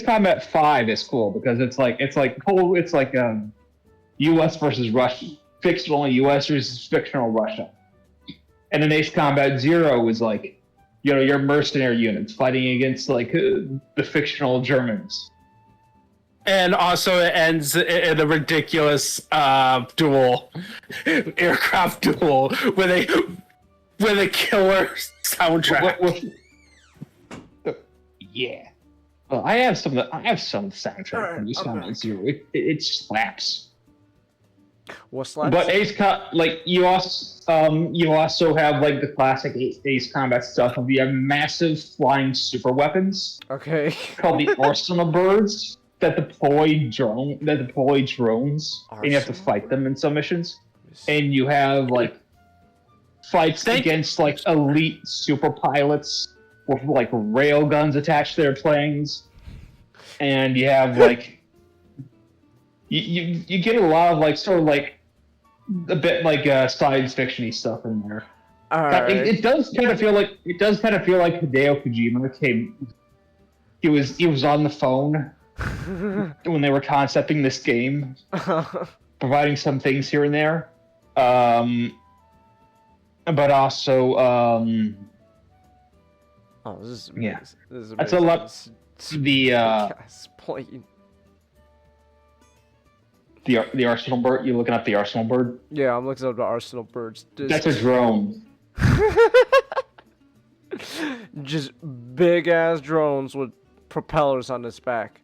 Combat 5 is cool because it's like U.S. versus Russia, fictional U.S. versus fictional Russia, and then Ace Combat 0 is like, your mercenary units fighting against like the fictional Germans. And also it ends in a ridiculous aircraft duel with a killer soundtrack. Yeah. Well, I have some soundtrack from Ace Combat 0. It slaps. What slaps? But you also have like the classic Ace Combat stuff. You have massive flying super weapons. Okay. Called the Arsenal Birds that deploy drones, and you have to fight them in some missions. And you have like fights against like elite super pilots with like rail guns attached to their planes, and you have like you get a lot of like sort of like a bit like science fictiony stuff in there. It does kind of feel like Hideo Kojima came. He was on the phone when they were concepting this game, providing some things here and there, but also this is amazing. yeah. This is amazing. That's a lot. The arsenal bird. You're looking up the arsenal bird. Yeah, I'm looking up the arsenal birds. That's a drone. Just big ass drones with propellers on its back.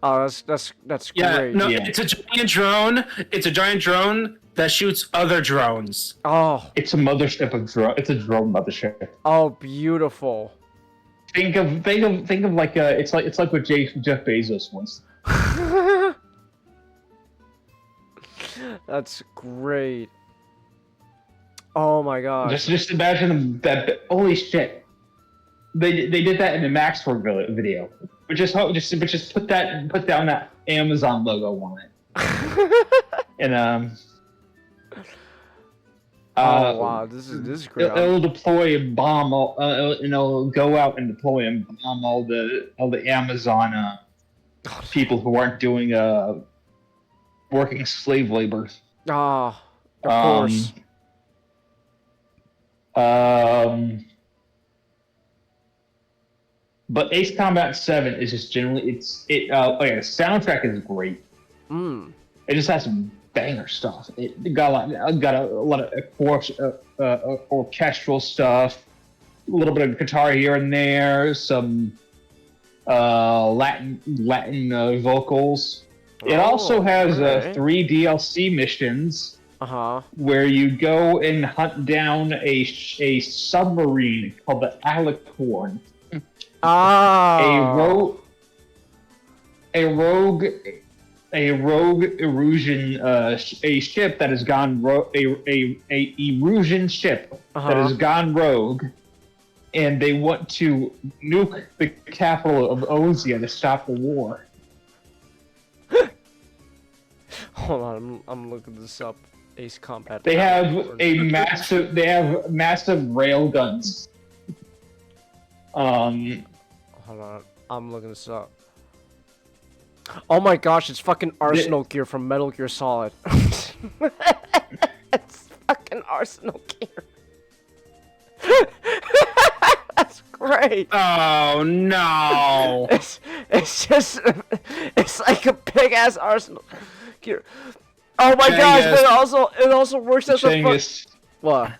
Oh, that's Yeah, great. no, Yeah. it's a giant drone. It's a giant drone that shoots other drones. Oh, It's a mothership of drone. It's a drone mothership. oh, beautiful. Think of like it's like what Jeff Bezos was. That's great. Oh my god. Just imagine that. Holy shit! They did that in the Maxford video. But just put down that Amazon logo on it. And Oh wow, this is great. It'll deploy a bomb. And it'll go out and deploy and bomb all the Amazon people who aren't doing working slave labor. Ah, of course. But Ace Combat 7 is just generally the soundtrack is great. Mm. It just has some banger stuff. It got a lot of orchestral stuff, a little bit of guitar here and there, some Latin vocals. It also has alright. 3 DLC missions Uh-huh. where you go and hunt down a submarine called the Alicorn. Ah. A rogue erosion a ship that has gone a erosion ship that has gone rogue, and they want to nuke the capital of Ozia to stop the war. Hold on, I'm looking this up. Ace Combat. They have massive rail guns. Hold on, I'm looking this up. Oh my gosh, it's fucking Arsenal Gear from Metal Gear Solid. It's fucking Arsenal Gear. That's great. Oh no! It's just it's like a big ass Arsenal Gear. Oh my gosh, but it also works as a fuck. What?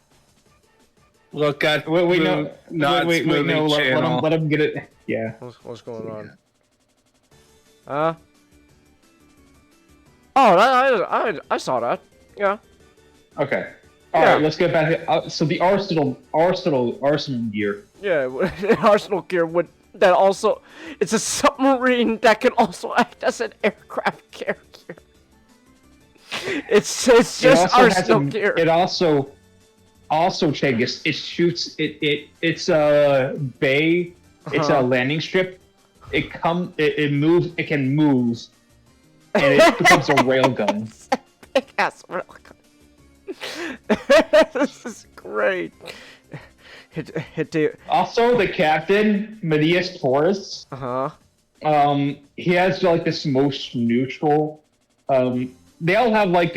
Look at Wait, no, let him get it. Yeah. What's going on? Huh? Oh, I saw that. Yeah. Okay. All Yeah. right, let's get back. So the arsenal gear. Yeah, Arsenal Gear would that also. It's a submarine that can also act as an aircraft carrier. It's just Arsenal Gear. It also Chegis. It shoots. It's a bay. It's a landing strip. It moves. It can move, and it becomes a railgun. Big ass railgun. This is great. Also, the captain, Medias Taurus. He has like this most neutral. They all have like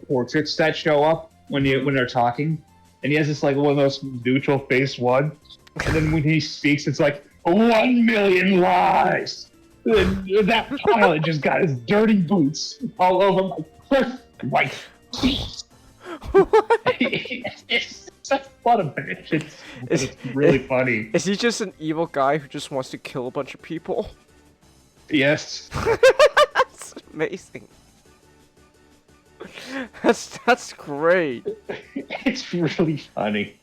portraits that show up when they're talking, and he has this like one of those neutral face one, and then when he speaks, it's like 1 million lies. That pilot just got his dirty boots all over my cliff white feet. It's such a lot of bad shit. It's really funny. Is he just an evil guy who just wants to kill a bunch of people? Yes. That's amazing. That's great. It's really funny.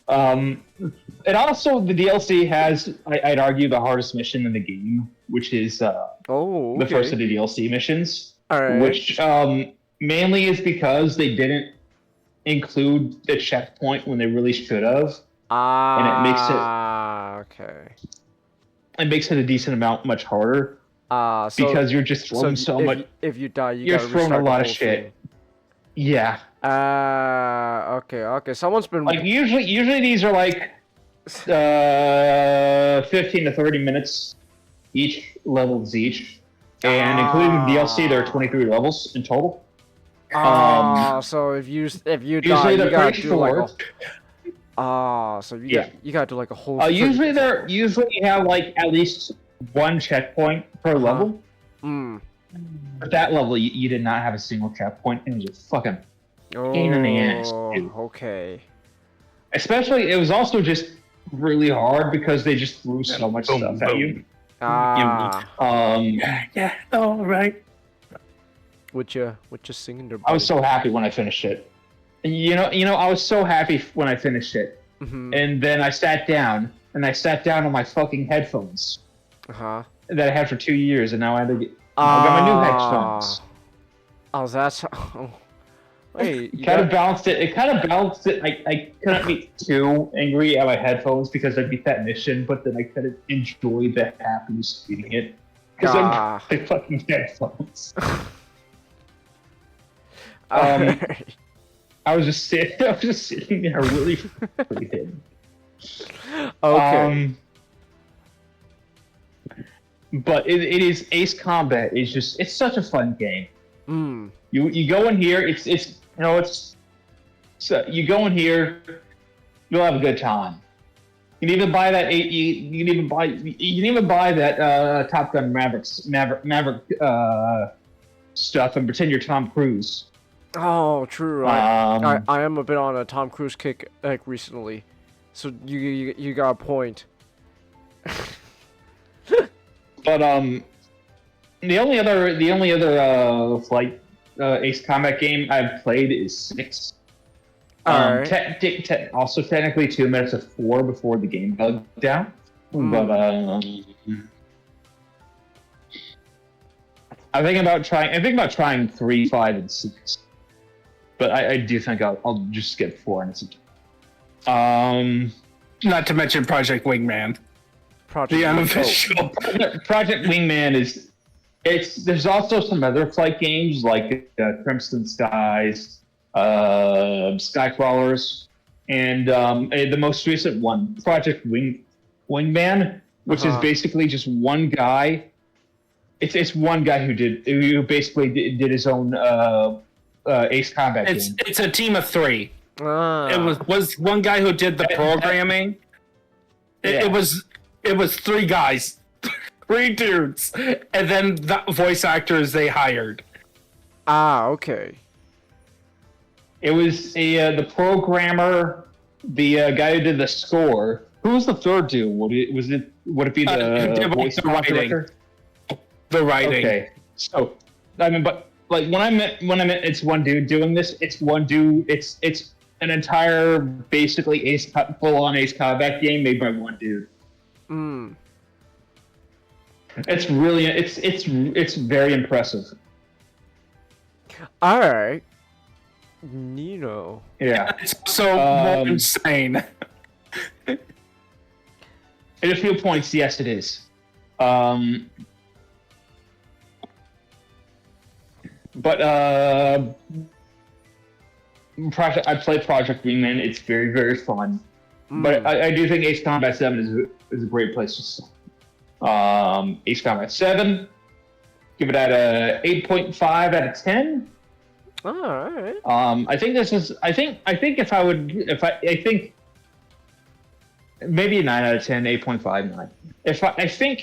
And also the DLC has, I'd argue, the hardest mission in the game, which is the first of the DLC missions. Alright. Which mainly is because they didn't include the checkpoint when they really should have. And it makes it a decent amount much harder. Because you're just throwing much. If you die, you're throwing a lot of shit. Thing. Yeah. Okay. Someone's been like usually these are like 15 to 30 minutes each, levels each, and including the DLC, there are 23 levels in total. So if you die, usually you gotta do like you gotta do like a whole. Usually you have like at least one checkpoint per level. At that level, you did not have a single checkpoint. It was a fucking pain in the ass, dude. Okay. Especially, it was also just really hard because they just threw so much Boom, stuff at you. Ah. Yeah, all right. Would you singing their I was so happy when I finished it. I was so happy when I finished it. And then I sat down on my fucking headphones that I had for 2 years, and now I got my new headphones. Oh, that's. Oh. Wait, It kind of balanced it. I couldn't be too angry at my headphones because I beat that mission, but then I couldn't enjoy the happiness of beating it because I fucking headphones. I was just sitting there really frustrated. Okay. But it is Ace Combat. It's such a fun game. You go in here. You go in here. You'll have a good time. You can even buy that. You can even buy that Top Gun Maverick stuff and pretend you're Tom Cruise. Oh, true. I am a bit on a Tom Cruise kick recently, so you got a point. But the only other flight Ace Combat game I've played is 6. Alright. Also technically 2 minutes of 4 before the game bugged down. But I think about trying 3, 5, and 6. But I do think I'll just skip 4 and it's Not to mention Project Wingman. The unofficial. Project Wingman is. There's also some other flight games like Crimson Skies, Skycrawlers, and the most recent one, Project Wingman, which is basically just one guy. It's one guy who basically did his own Ace Combat game. It's a team of 3. It was one guy who did the programming. It was 3 guys, 3 dudes, and then the voice actors they hired. Okay. It was the programmer, the guy who did the score. Who was the third dude? Would it be the voice director? The writing. Okay. So, I mean, but like when I meant it's one dude doing this, it's one dude. It's an entire basically full-on Ace Combat game made by one dude. It's really it's very impressive. All right. Nino. Yeah. It's so more insane. At a few points, yes, it is. But I played Project Wingman. It's very, very fun. But I do think Ace Combat 7 is a great place to start. Ace Combat 7, give it at a 8.5 out of 10. All right. I think maybe a 9 out of 10, 8.59.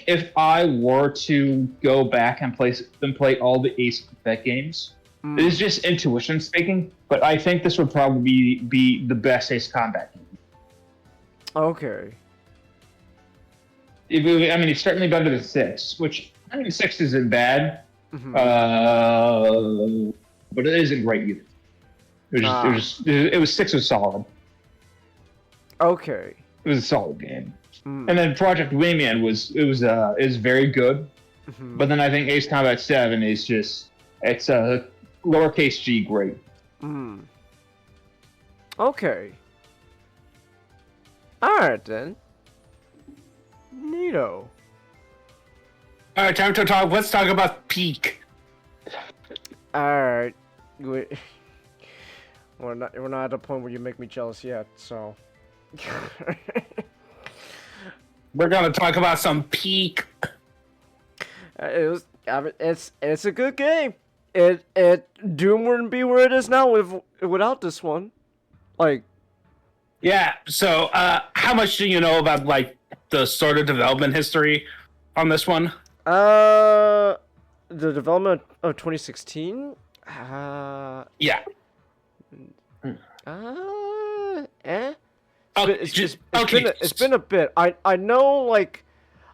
If I were to go back and play all the Ace Combat games, this is just intuition speaking, but I think this would probably be the best Ace Combat game. Okay. It's certainly better than 6, which 6 isn't bad, but it isn't great either. It was 6 was solid. Okay. It was a solid game. And then Project Wingman is very good, but then I think Ace Combat 7 is it's a lowercase g great. Okay. All right then. Neato. All right, time to talk. Let's talk about Peak. All right. We're not at the point where you make me jealous yet, so. We're gonna talk about some Peak. It's a good game. Doom wouldn't be where it is now without this one. Like. Yeah. So, how much do you know about like the sort of development history on this one? the development of 2016. Uh, Yeah. eh. Okay, It's been a bit. I know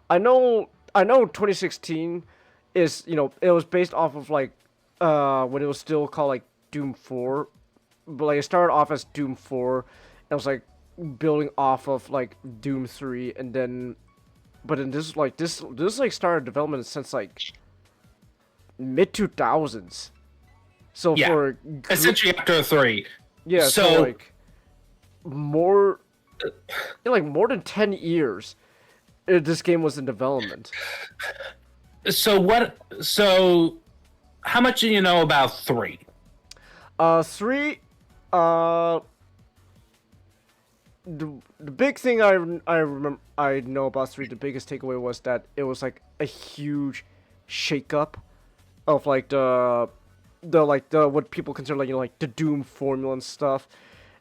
I know 2016 is it was based off of when it was still called like Doom 4, but like it started off as Doom 4, and it was like building off of like Doom 3, and then but in this like started development since like mid 2000s. So Yeah. for Essentially after 3. yeah, so So- like more more than 10 years this game was in development. So what? So how much do you know about 3? 3 the big thing I remember I know about 3, the biggest takeaway was that it was like a huge shakeup of like the what people consider like the Doom formula and stuff.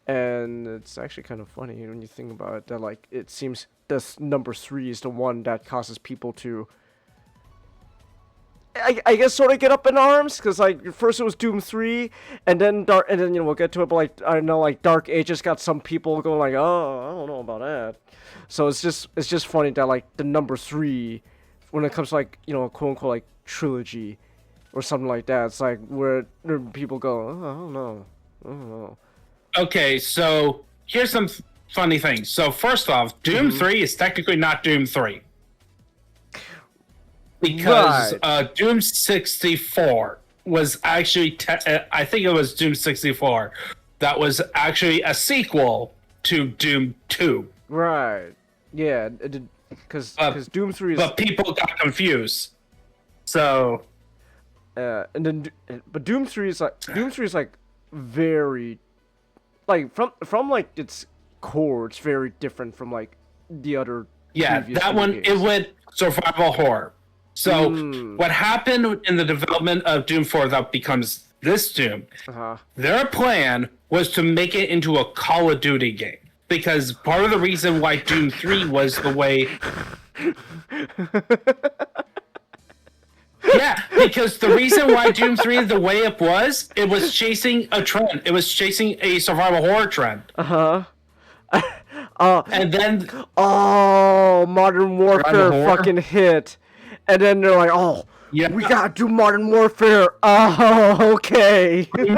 And it's actually kind of funny when you think about it that like it seems this number 3 is the one that causes people to I guess sort of get up in arms, because like first it was Doom 3 and then we'll get to it, but like I know like Dark Ages got some people going like, oh, I don't know about that. So it's just funny that like the number 3 when it comes to like a quote unquote like trilogy or something like that, it's like where people go, oh, I don't know. Okay, so here's some funny things. So first off, Doom 3 is technically not Doom 3. Because Doom 64 was actually, I think it was Doom 64, that was actually a sequel to Doom 2. Right. Yeah, because Doom 3 is... But people got confused. So... and then, but Doom 3 is like very... Like, from like its core, it's very different from like the other. Yeah, that one, games. it went survival horror. So what happened in the development of Doom 4 that becomes this Doom, their plan was to make it into a Call of Duty game. Because part of the reason why Doom 3 was the way... Yeah, because the reason why Doom 3 the way it was chasing a trend. It was chasing a survival horror trend. And then... Oh, Modern Warfare fucking hit. And then they're like, oh, yeah, we gotta do Modern Warfare. Oh, okay. Wait,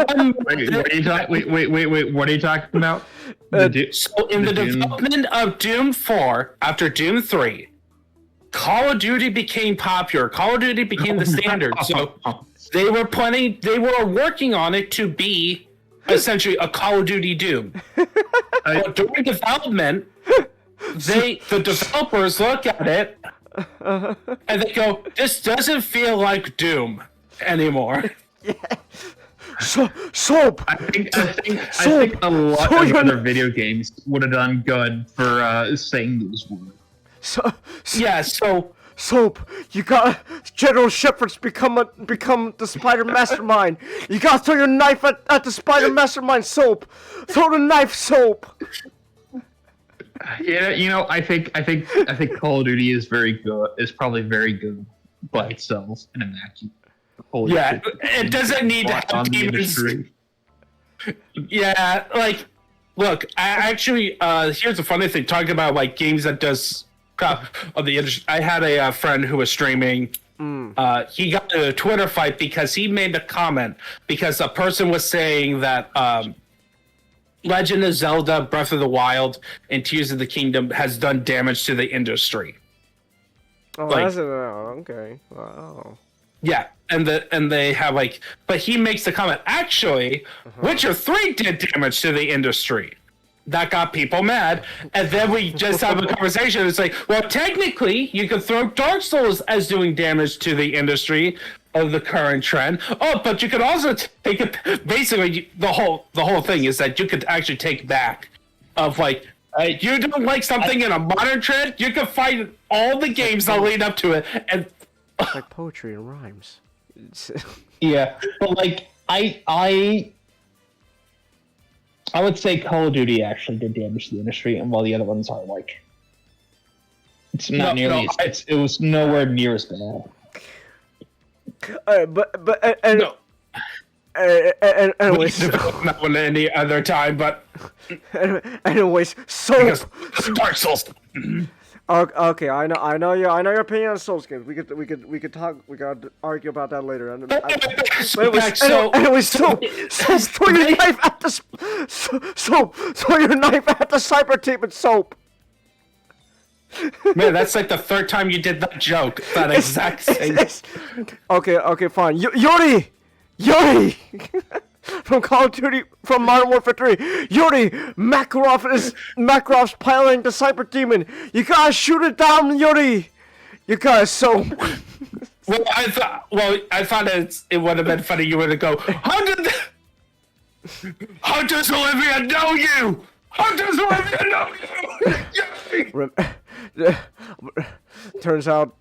what are you talking about? So in the development of Doom 4, after Doom 3, Call of Duty became popular. Call of Duty became the standard. So they were working on it to be essentially a Call of Duty Doom. But during development, the developers look at it and they go, "This doesn't feel like Doom anymore." Yeah. Soap. I think a lot of other video games would have done good for saying those words. Soap, you got General Shepherd's become the Spider Mastermind. You gotta throw your knife at the Spider Mastermind. Soap, throw the knife, Soap. Yeah, I think Call of Duty is very good. Is probably very good by itself in a vacuum. Yeah, it doesn't need to have demons. Yeah, like, look, actually, here's the funny thing. Talking about like games that does crap of the industry. I had a friend who was streaming. He got in a Twitter fight because he made a comment because a person was saying that Legend of Zelda: Breath of the Wild and Tears of the Kingdom has done damage to the industry. Oh, that's okay. Wow. Yeah, and they have like, but he makes the comment, actually, Witcher 3 did damage to the industry. That got people mad, and then we just have a conversation. It's like, well, technically, you could throw Dark Souls as doing damage to the industry of the current trend. Oh, but you could also take it. Basically, the whole thing is that you could actually take back of like, you don't like something in a modern trend, you can find all the games that lead up to it, and it's like poetry and rhymes. Yeah, but like I would say Call of Duty actually did damage to the industry, and while the other ones are like, it's not nearly. It was nowhere near as bad. No, we anyways, can develop that one any other time, but anyways, so because Dark Souls. okay, I know your opinion on Souls games. We could talk. We could argue about that later. Anyways, so throw your knife at the throw your knife at the cyber team and soap. Man, that's like the third time you did that joke. That exact same. Okay, fine. Yuri, from Call of Duty, from Modern Warfare 3. Yuri, Makarov's piloting the cyber demon. You gotta shoot it down, Yuri. You gotta so. Well, I thought it would have been funny. You would go, how does Olivia know you? How does Olivia know you? Turns out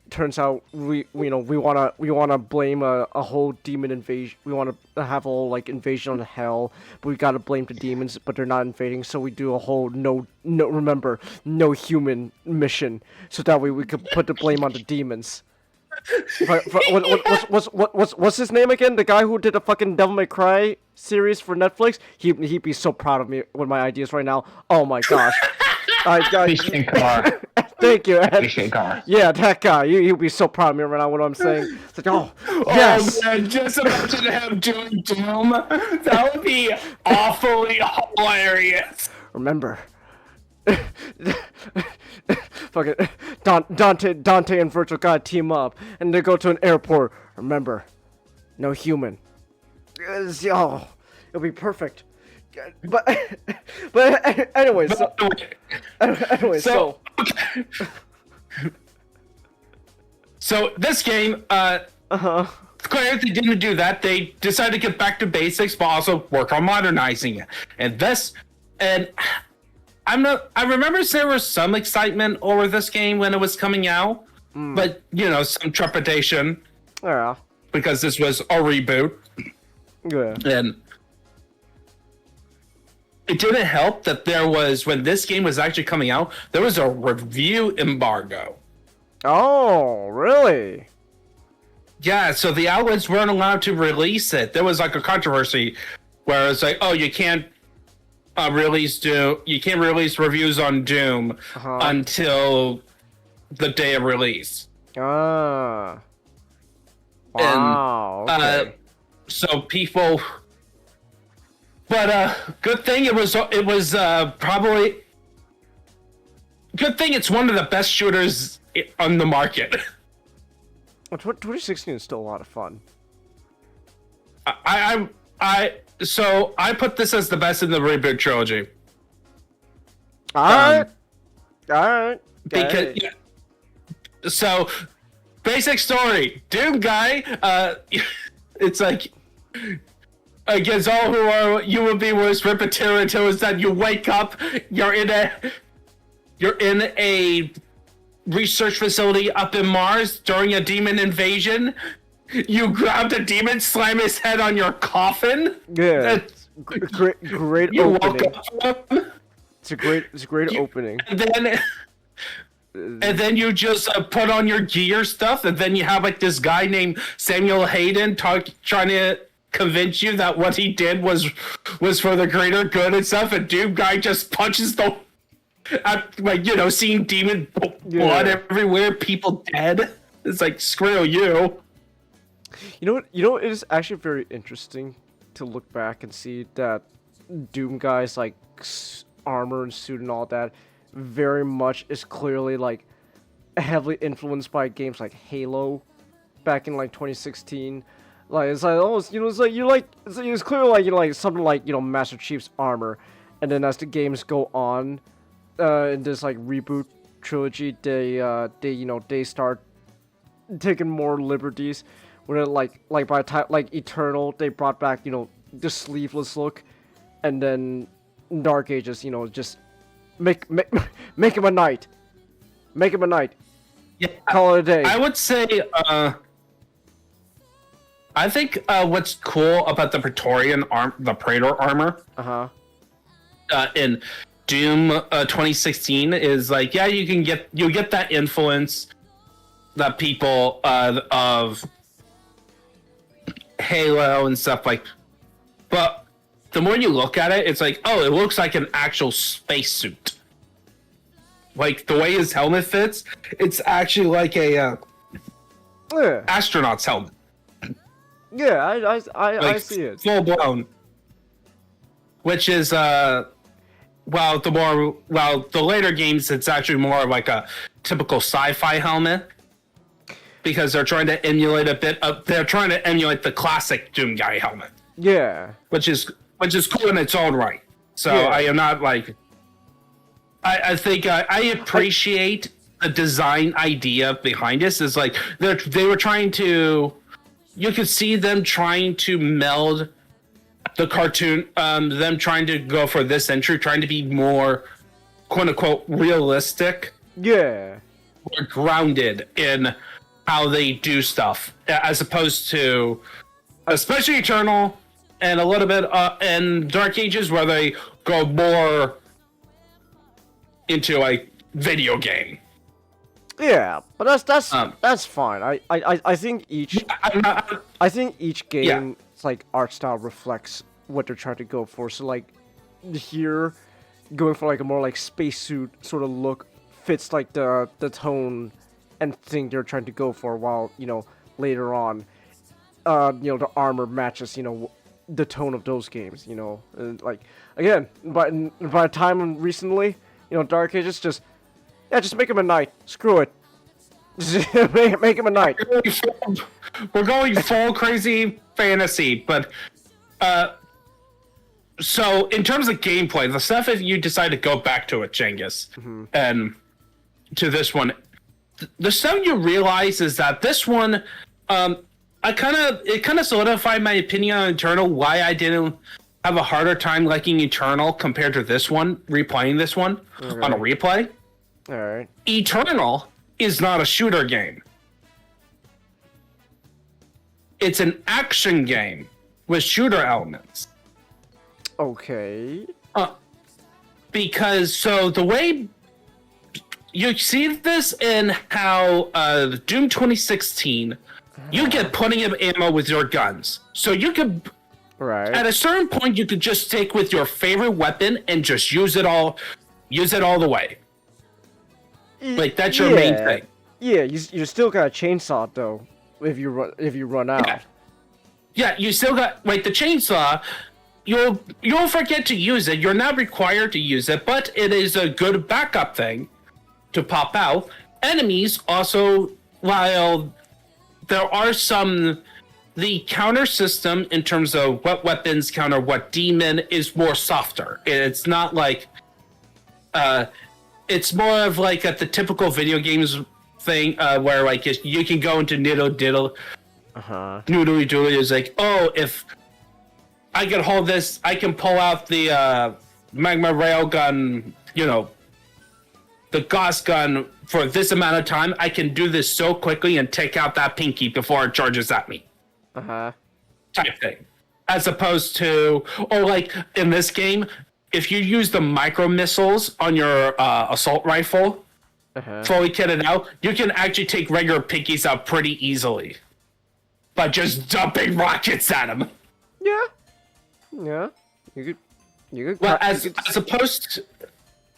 we wanna blame a whole demon invasion. We wanna have a whole like invasion on hell, but we gotta blame the demons, but they're not invading. So we do a whole no human mission, so that way we could put the blame on the demons. What's his name again? The guy who did the fucking Devil May Cry series for Netflix. He'd be so proud of me with my ideas right now. Oh my gosh. Thank you, Ed. Yeah, that guy. He'll be so proud of me right now. What I'm saying. It's like, oh, yes. Oh man, just imagine him doing Doom. That would be awfully hilarious. Remember. Fuck it. Dante and Virgil gotta team up, and they go to an airport. Remember, no human. Oh, it'll be perfect. But anyways, so this game, clearly they didn't do that. They decided to get back to basics, but also work on modernizing it. I remember there was some excitement over this game when it was coming out, but some trepidation. Yeah. Because this was a reboot. Yeah. And it didn't help that when this game was actually coming out, there was a review embargo. Oh, really? Yeah, so the outlets weren't allowed to release it. There was like a controversy where it's like, oh, you can't release Doom. You can't release reviews on Doom until the day of release. Ah. Wow. And, okay. So people. But good thing it was probably. Good thing it's one of the best shooters on the market. Well, 2016 is still a lot of fun. So I put this as the best in the reboot trilogy. All right. Because so basic story, Doom guy. It's like against all who are human being worst repetitive until is that you wake up, you're in a research facility up in Mars during a demon invasion. You grab the demon, slam his head on your coffin. Yeah, great you opening. Woke up. It's a great opening. And then you just put on your gear stuff, and then you have like this guy named Samuel Hayden trying to convince you that what he did was for the greater good and stuff. And Doom guy just punches seeing demon blood everywhere, people dead. It's like, screw you. You know what? It is actually very interesting to look back and see that Doom guy's like armor and suit and all that very much is clearly like heavily influenced by games like Halo back in like 2016. Like it's like it's clearly like something like Master Chief's armor, and then as the games go on in this like reboot trilogy, they start taking more liberties. Where like by the time like Eternal, they brought back the sleeveless look, and then Dark Ages just make him a knight, Yeah, call it a day. I would say I think what's cool about the Praetor armor in Doom 2016 is like, yeah, you'll get that influence that people of Halo and stuff like. But the more you look at it, it's like, oh, it looks like an actual spacesuit. Like the way his helmet fits, it's actually like a astronaut's helmet. Yeah, I see it. Full blown. Which is the later games, it's actually more like a typical sci-fi helmet. Because they're trying to emulate the classic Doom guy helmet. Yeah. Which is cool in its own right. So yeah. I am not like I think I appreciate the design idea behind this. Is like they were trying to, you could see them trying to meld the cartoon, them trying to go for this entry, trying to be more quote unquote realistic. Yeah. Or grounded in how they do stuff, as opposed to especially Eternal and a little bit in Dark Ages, where they go more into like video game. Yeah, but that's fine. I think each game's yeah. like art style reflects what they're trying to go for. So like here, going for like a more like spacesuit sort of look fits like the tone and thing they're trying to go for. While later on, the armor matches the tone of those games. And like again, by the time recently, Dark Ages just make him a knight. Screw it. Just make him a knight. We're going full crazy fantasy, but so in terms of gameplay, the stuff if you decide to go back to it, Genghis, and to this one, the stuff you realize is that this one, it kind of solidified my opinion on Eternal. Why I didn't have a harder time liking Eternal compared to this one, replaying this one on a replay. All right. Eternal is not a shooter game. It's an action game with shooter elements. Okay. Because so the way you see this in how Doom 2016, you get plenty of ammo with your guns. So you could, at a certain point, you could just stick with your favorite weapon and just use it all the way. Like that's your main thing. Yeah, you still got a chainsaw though. If you run out. Yeah, you still got like the chainsaw. You'll forget to use it. You're not required to use it, but it is a good backup thing to pop out. Enemies also, while there are some, the counter system in terms of what weapons counter what demon is more softer. It's not like it's more of like the typical video games thing where like you can go into niddle diddle, noodly doodly is like, oh, if I can hold this, I can pull out the magma railgun, the Gauss gun for this amount of time. I can do this so quickly and take out that pinky before it charges at me. Type thing. As opposed to, or like in this game, if you use the micro missiles on your assault rifle, fully kitted out, you can actually take regular pinkies out pretty easily by just dumping rockets at them. Yeah. Yeah. You could. Well, as opposed to,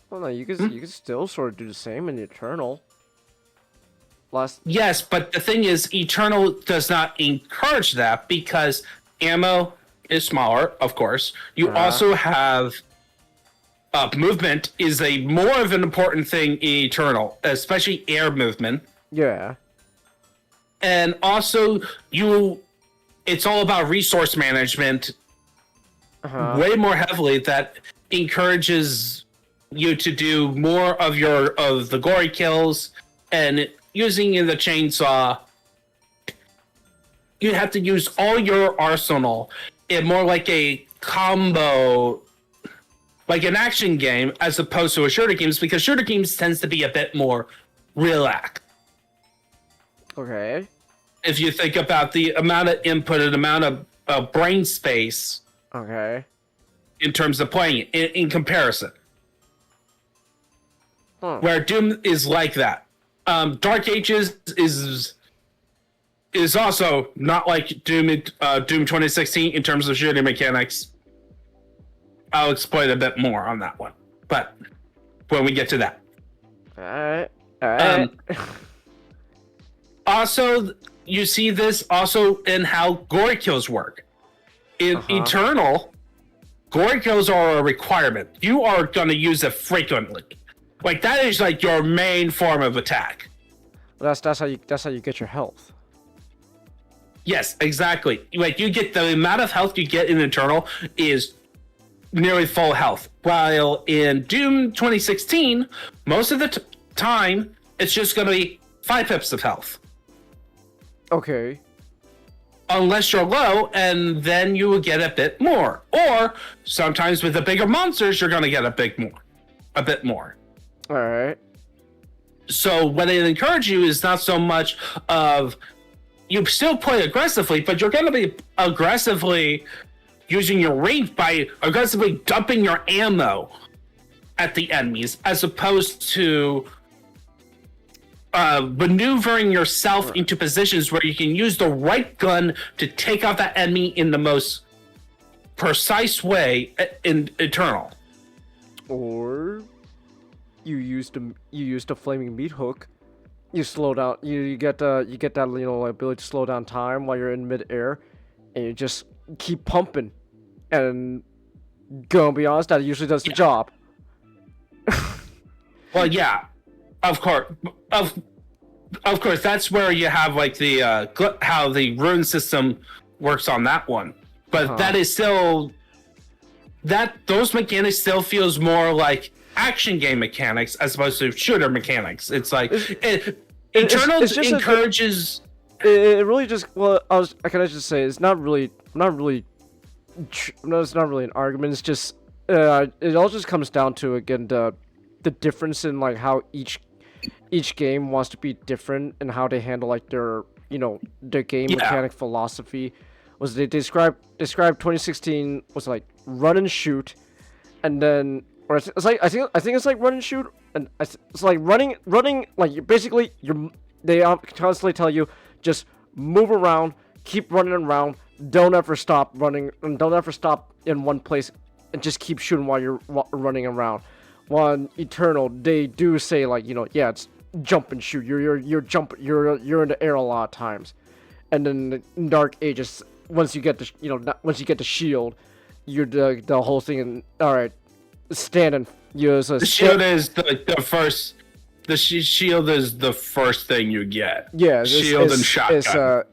well, no, you could still sort of do the same in Eternal. Yes, but the thing is, Eternal does not encourage that because ammo is smaller, of course. You also have movement is a more of an important thing in Eternal, especially air movement. Yeah. And also, it's all about resource management way more heavily that encourages you to do more of the gory kills and using the chainsaw. You have to use all your arsenal in more like a combo, like an action game, as opposed to a shooter games, because shooter games tends to be a bit more relaxed. Okay. If you think about the amount of input and amount of brain space. Okay. In terms of playing it, in comparison. Where Doom is like that. Dark Ages is is also not like Doom 2016 in terms of shooting mechanics. I'll explain a bit more on that one, but when we get to that. Alright. Also, you see this also in how gory kills work. In Eternal, gory kills are a requirement. You are going to use it frequently. Like, that is like your main form of attack. That's how you get your health. Yes, exactly. Like, you get the amount of health you get in Eternal is nearly full health. While in Doom 2016, most of the time, it's just going to be 5 pips of health. Okay. Unless you're low, and then you will get a bit more. Or sometimes with the bigger monsters, you're going to get a bit more. All right. So what I encourage you is not so much of you still play aggressively, but you're going to be aggressively using your range by aggressively dumping your ammo at the enemies, as opposed to maneuvering yourself into positions where you can use the right gun to take out that enemy in the most precise way in Eternal. Or you used a flaming meat hook. You slow down. You get that ability to slow down time while you're in midair, and you just keep pumping. And gonna be honest, that usually does the job. Well, yeah, of course, of course, that's where you have like the how the rune system works on that one. But that is still those mechanics still feels more like action game mechanics as opposed to shooter mechanics. It's like Eternal encourages. It really just can I just say it's not really it's not really an argument. It's just it all just comes down to again the difference in like how each game wants to be different and how they handle like their game mechanic philosophy. Was they described 2016 was like run and shoot, and then or it's like I think it's like run and shoot, and it's like running like basically they constantly tell you just move around, keep running around, don't ever stop running, and don't ever stop in one place, and just keep shooting while you're running around. While in Eternal, they do say like it's jump and shoot. You're in the air a lot of times, and then in Dark Ages, once you get the shield, you're the whole thing. And all right, stand and the shield is the first. The shield is the first thing you get. Yeah, shield and shotgun.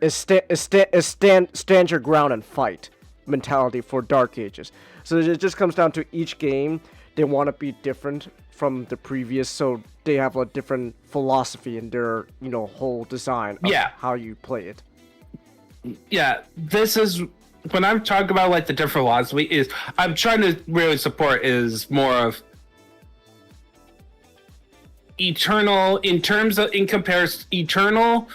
Stand your ground and fight mentality for Dark Ages. So it just comes down to each game. They want to be different from the previous, so they have a different philosophy in their whole design of how you play it. Yeah, this is when I'm talking about like the different philosophy is I'm trying to really support is more of Eternal in comparison. Eternal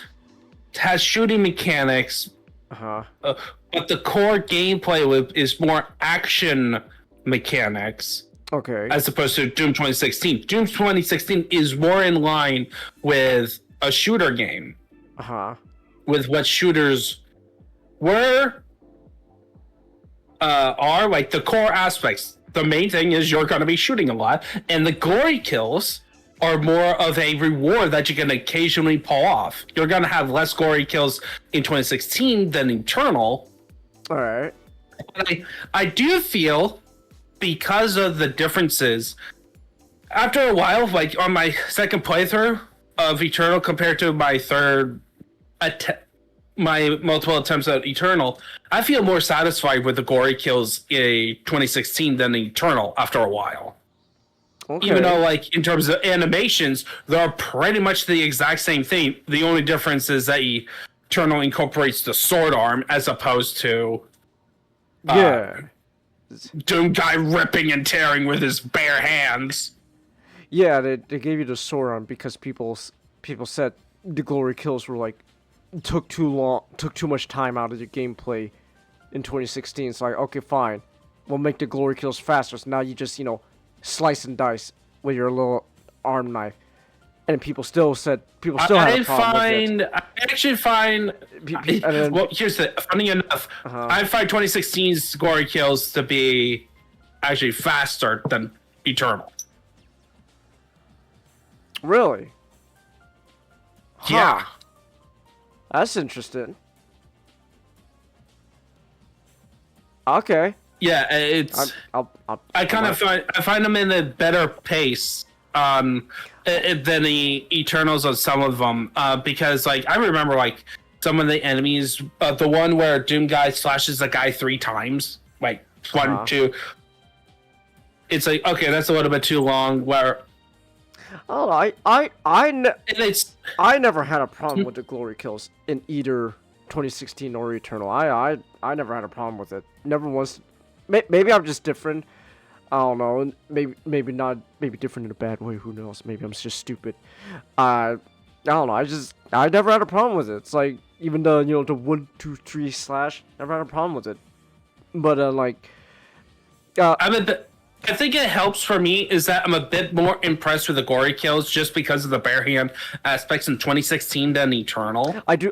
has shooting mechanics, but the core gameplay is more action mechanics. Okay. As opposed to Doom 2016. Doom 2016 is more in line with a shooter game. With what shooters are like the core aspects. The main thing is you're going to be shooting a lot, and the glory kills are more of a reward that you can occasionally pull off. You're going to have less gory kills in 2016 than Eternal. All right. But I do feel, because of the differences, after a while, like on my second playthrough of Eternal compared to my third my multiple attempts at Eternal, I feel more satisfied with the gory kills in 2016 than Eternal after a while. Okay. Even though, like, in terms of animations, they're pretty much the exact same thing. The only difference is that Eternal incorporates the sword arm as opposed to Doom guy ripping and tearing with his bare hands. Yeah, they gave you the sword arm because people said the glory kills were like took too much time out of the gameplay in 2016. It's like, okay, fine, we'll make the glory kills faster. So now you just slice and dice with your little arm knife. and people still had a problem with it. I actually find. And then- Well, here's the funny enough. I find 2016's gory kills to be actually faster than Eternal. Really? Yeah. Huh. That's interesting. Okay. Yeah, it's. I find them in a better pace than the Eternals on some of them because like I remember like some of the enemies, the one where Doom guy slashes a guy 3 times, like 1, 2. It's like okay, that's a little bit too long. Where I don't know. I never had a problem with the glory kills in either 2016 or Eternal. I never had a problem with it. Never once. Maybe I'm just different. I don't know. Maybe not. Maybe different in a bad way. Who knows? Maybe I'm just stupid. I don't know. I never had a problem with it. It's like even the the 1, 2, 3 slash. Never had a problem with it. But I think it helps for me is that I'm a bit more impressed with the gory kills just because of the bare hand aspects in 2016 than Eternal. I do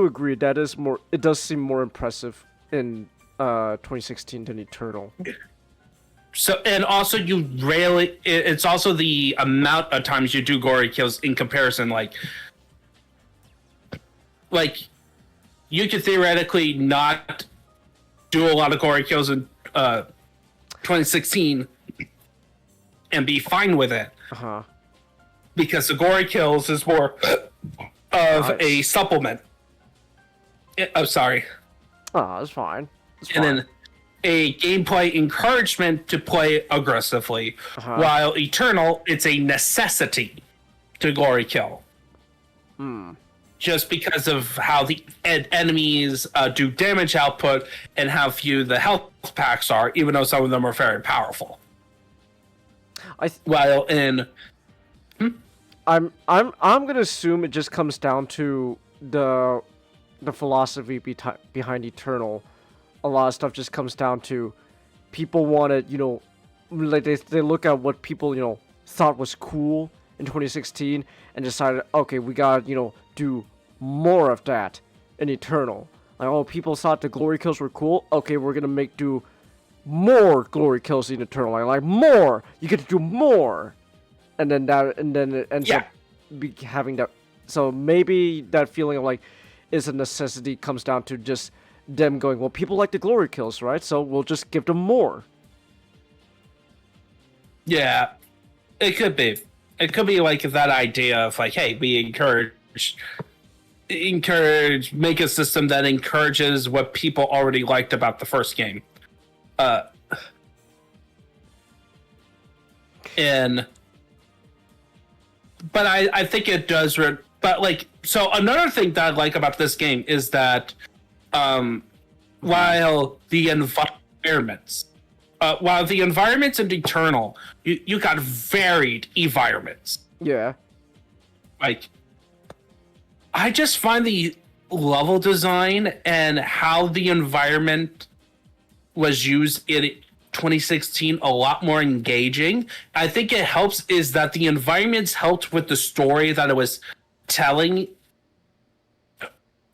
agree. That is more. It does seem more impressive in 2016 than Eternal. So and also you rarely. It's also the amount of times you do gory kills in comparison. Like you could theoretically not do a lot of gory kills in 2016 and be fine with it because the gory kills is more of a supplement. I'm sorry. Oh, that's fine. And then a gameplay encouragement to play aggressively, while Eternal, it's a necessity to gory kill. Just because of how the enemies do damage output and how few the health packs are, even though some of them are very powerful. While in, I'm gonna assume it just comes down to the philosophy behind Eternal. A lot of stuff just comes down to people wanted, like they look at what people thought was cool in 2016 and decided, okay, we gotta do more of that in Eternal. Like, oh, people thought the glory kills were cool. Okay, we're gonna do more glory kills in Eternal. Like more. You get to do more, and then it ends up having that. So maybe that feeling of like is a necessity comes down to just them going, well, people like the glory kills, right? So we'll just give them more. Yeah, it could be. It could be like that idea of like, hey, we encourage, make a system that encourages what people already liked about the first game. But I think it does. But like, so another thing that I like about this game is that, while the environments in Eternal, you got varied environments. Yeah. Like, I just find the level design and how the environment was used in 2016 a lot more engaging. I think it helps is that the environments helped with the story that it was telling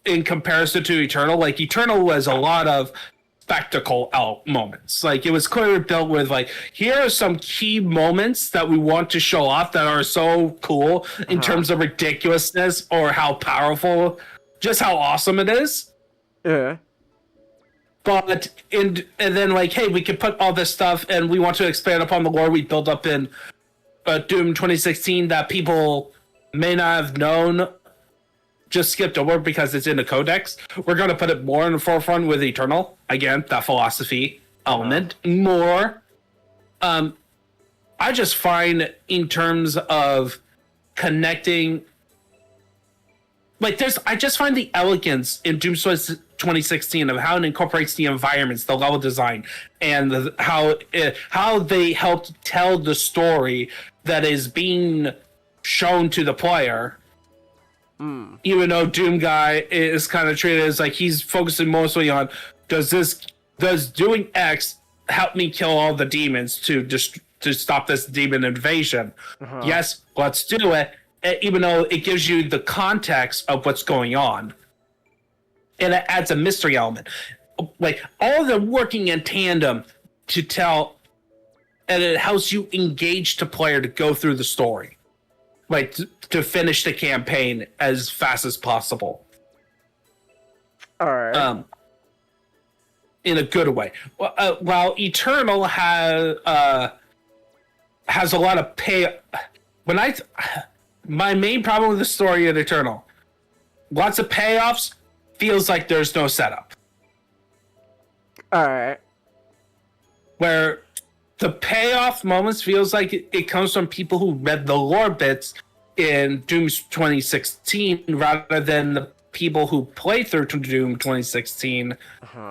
in comparison to Eternal. Like, Eternal was a lot of spectacle out moments. Like, it was clearly built with like, here are some key moments that we want to show off that are so cool in terms of ridiculousness or how powerful, just how awesome it is. Yeah. But and then like, hey, we can put all this stuff and we want to expand upon the lore we built up in Doom 2016 that people may not have known, just skipped over because it's in the codex. We're going to put it more in the forefront with Eternal. Again, that philosophy element. More. I just find in terms of connecting, like I just find the elegance in Doom 2016 of how it incorporates the environments, the level design, and how they helped tell the story that is being shown to the player. Even though Doom Guy is kind of treated as like he's focusing mostly on does doing X help me kill all the demons to stop this demon invasion? Yes, let's do it. even though it gives you the context of what's going on, and it adds a mystery element. Like all of them working in tandem to tell, and it helps you engage the player to go through the story, like to finish the campaign as fast as possible. All right. In a good way. While Eternal has a lot of pay. My main problem with the story of Eternal, lots of payoffs, feels like there's no setup. All right. Where the payoff moments feels like it comes from people who read the lore bits in Doom 2016 rather than the people who play through Doom 2016,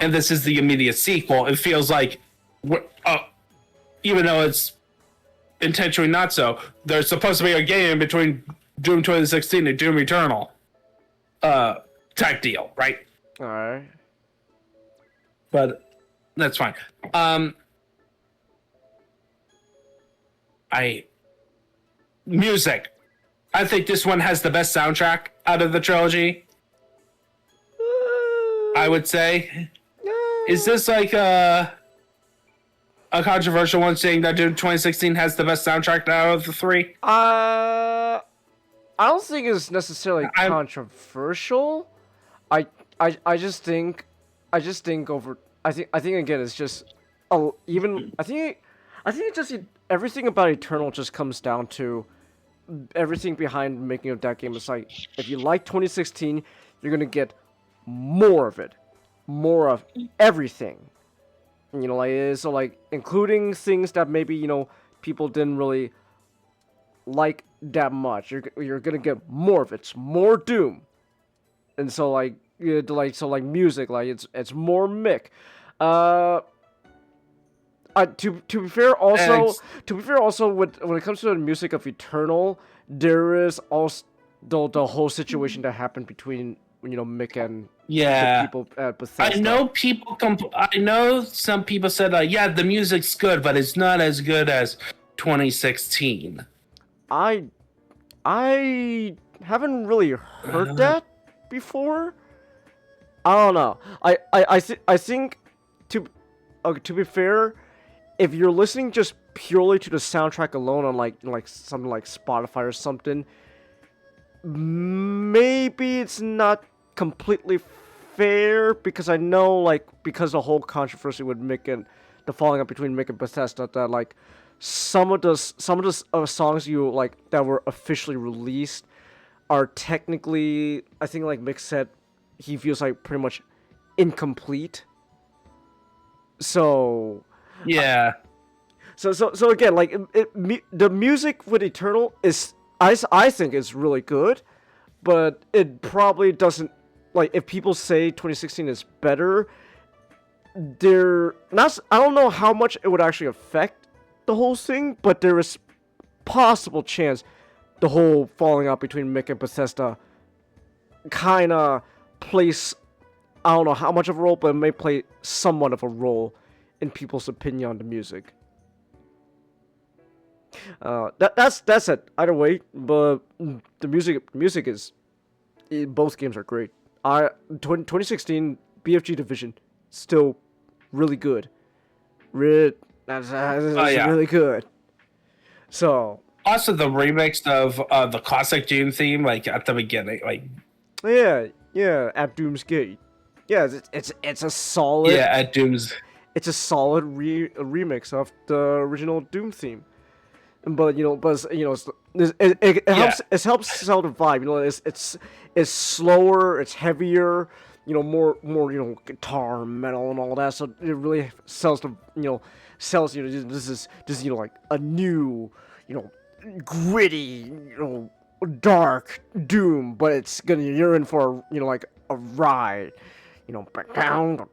and this is the immediate sequel. It feels like, even though it's intentionally not so, there's supposed to be a game between Doom 2016 and Doom Eternal type deal, right? All right. But that's fine. Music. I think this one has the best soundtrack out of the trilogy. I would say. Is this like a controversial one saying that Doom 2016 has the best soundtrack out of the three? I don't think it's necessarily controversial. I just think again it's just I think it just everything about Eternal just comes down to everything behind making of that game. It's like if you like 2016, you're gonna get more of it, more of everything. You know, like including things that maybe people didn't really like that much. You're gonna get more of it. It's more Doom, and so like music, like it's more Mick. To be fair, also when it comes to the music of Eternal, there is also the whole situation that happened between Mick and the people at Bethesda. I know some people said the music's good, but it's not as good as 2016. I haven't really heard that before. I don't know. I think to be fair, if you're listening just purely to the soundtrack alone on like something like Spotify or something, maybe it's not completely fair, because I know because the whole controversy with Mick and the falling out between Mick and Bethesda, that some of the songs that were officially released are technically, I think like Mick said, he feels like pretty much incomplete. So yeah. So again, the music with Eternal is I think is really good, but it probably doesn't, if people say 2016 is better, they're not. I don't know how much it would actually affect the whole thing, but there is possible chance the whole falling out between Mick and Bethesda kind of plays, I don't know how much of a role, but it may play somewhat of a role in people's opinion on the music. That's it. Either way, but the music is, both games are great. 2016 BFG Division still really good. That's really good. So also the remix of the classic Doom theme, at the beginning, yeah, at Doom's Gate. Yeah, it's a solid. Yeah, at Doom's. It's a solid remix of the original Doom theme. But it helps. It helps sell the vibe. It's slower. It's heavier. More guitar, metal, and all that. So it really sells the this is a new gritty dark Doom, but you're in for a ride. Down.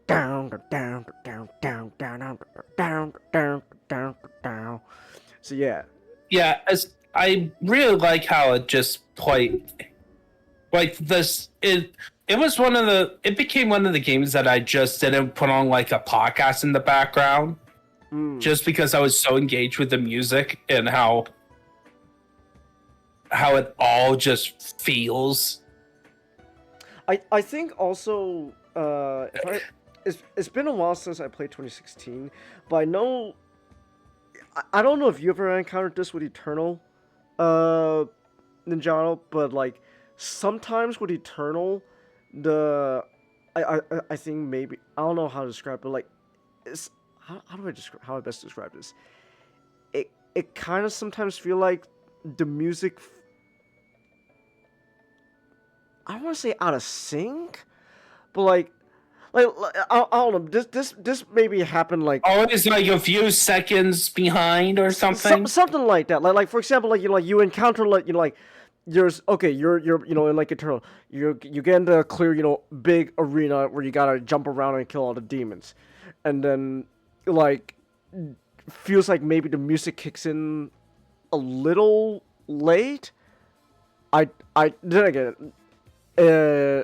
So yeah. Yeah, as I really like how it just played this. It became one of the games that I just didn't put on a podcast in the background, just because I was so engaged with the music and how how it all just feels. I think also it's been a while since I played 2016, but I know I don't know if you ever encountered this with Eternal, Ninjato, but like sometimes with Eternal, I think maybe I don't know how to describe it, but like it's how do I describe how I best describe this? It kind of sometimes feel like the music. I don't want to say out of sync, but like I don't know. This maybe happened like Always like a few seconds behind or something. something like that. Like for example, like you encounter like there's you're in like Eternal, you get into a clear big arena where you gotta jump around and kill all the demons, and then like feels like maybe the music kicks in a little late. I then again. Then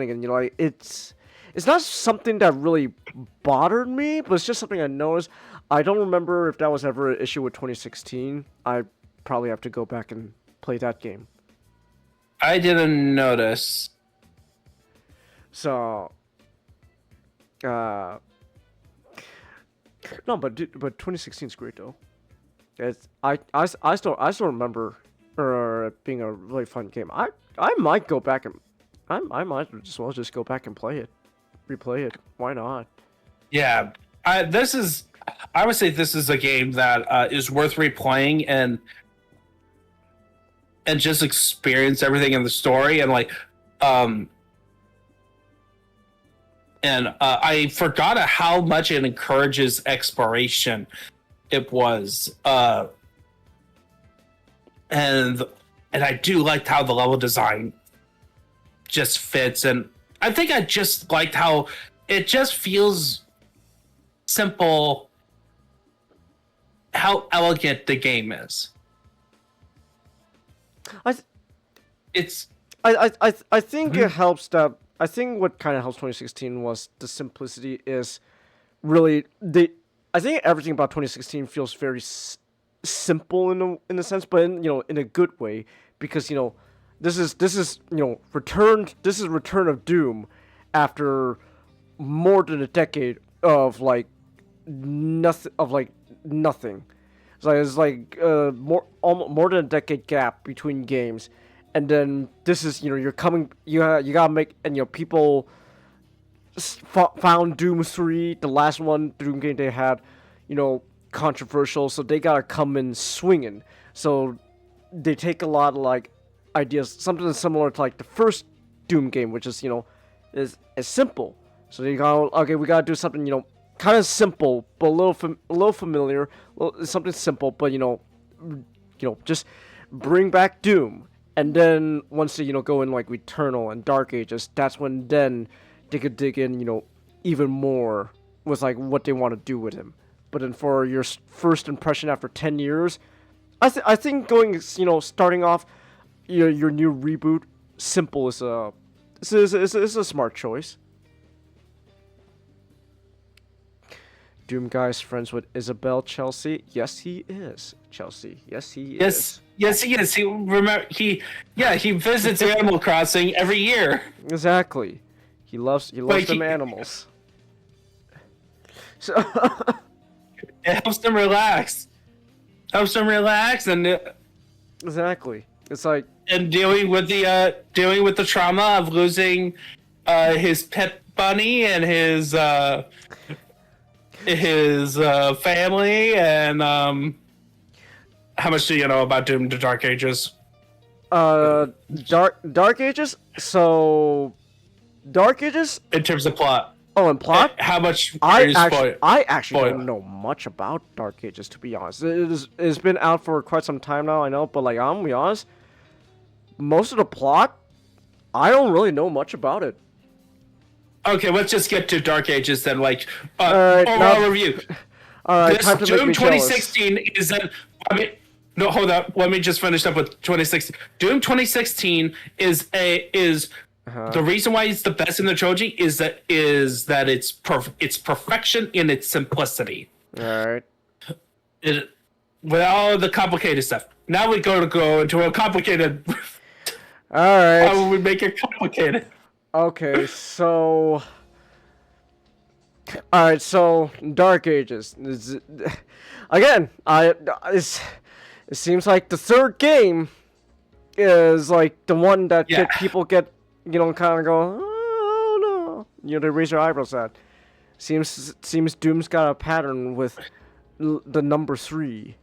again, like it's not something that really bothered me, but it's just something I noticed. I don't remember if that was ever an issue with 2016. I probably have to go back and play that game. I didn't notice. So, no, but 2016 is great though. I still remember it being a really fun game. I might go back and I might as well just go back and replay it. Why not? Yeah, I would say this is a game that is worth replaying and just experience everything in the story and like I forgot how much it encourages exploration. It was and I do like how the level design just fits, and I think I just liked how it just feels simple, how elegant the game is. I think it helps that I think what kind of helps 2016 was the simplicity is really I think everything about 2016 feels very simple in a sense, but in a good way, because this is Return of Doom after more than a decade of nothing. It's like more than a decade gap between games, and then this is you gotta make, and people found Doom 3, the last one Doom game they had, controversial, so they gotta come in swinging. So they take a lot of ideas, something similar to the first Doom game, which is is simple. So they go, okay, we gotta do something kind of simple but a little familiar, something simple, but just bring back Doom. And then once they go in Eternal and Dark Ages, that's when then they could dig in even more with what they want to do with him. But then for your first impression after 10 years, I think going starting off your new reboot simple is a smart choice. Doom Guy's friends with Isabel Chelsea. Yes, he is. Chelsea. Yes, he is. Yes, he is. He visits Animal Crossing every year. Exactly. He loves them animals. So it helps them relax. And exactly. It's like and dealing with the trauma of losing his pet bunny and his family, and how much do you know about Doom to Dark Ages? Dark Ages. So Dark Ages in terms of plot. Oh, and plot? How much? I actually don't know much about Dark Ages, to be honest. It's been out for quite some time now, I know, but I'm gonna be honest, most of the plot, I don't really know much about it. Okay, let's just get to Dark Ages then. Overall review. Time to Doom make me 2016 is no, hold up. Let me just finish up with 2016. Doom 2016 is the reason why it's the best in the trilogy is that it's perfection in its simplicity. All right. with all the complicated stuff. Now we go into a complicated. All right. How would we make it complicated? Okay, so. All right, so Dark Ages. Again, it seems like the third game is like the one that people get, kind of go, oh no, they raise their eyebrows at. Seems Doom's got a pattern with the number 3.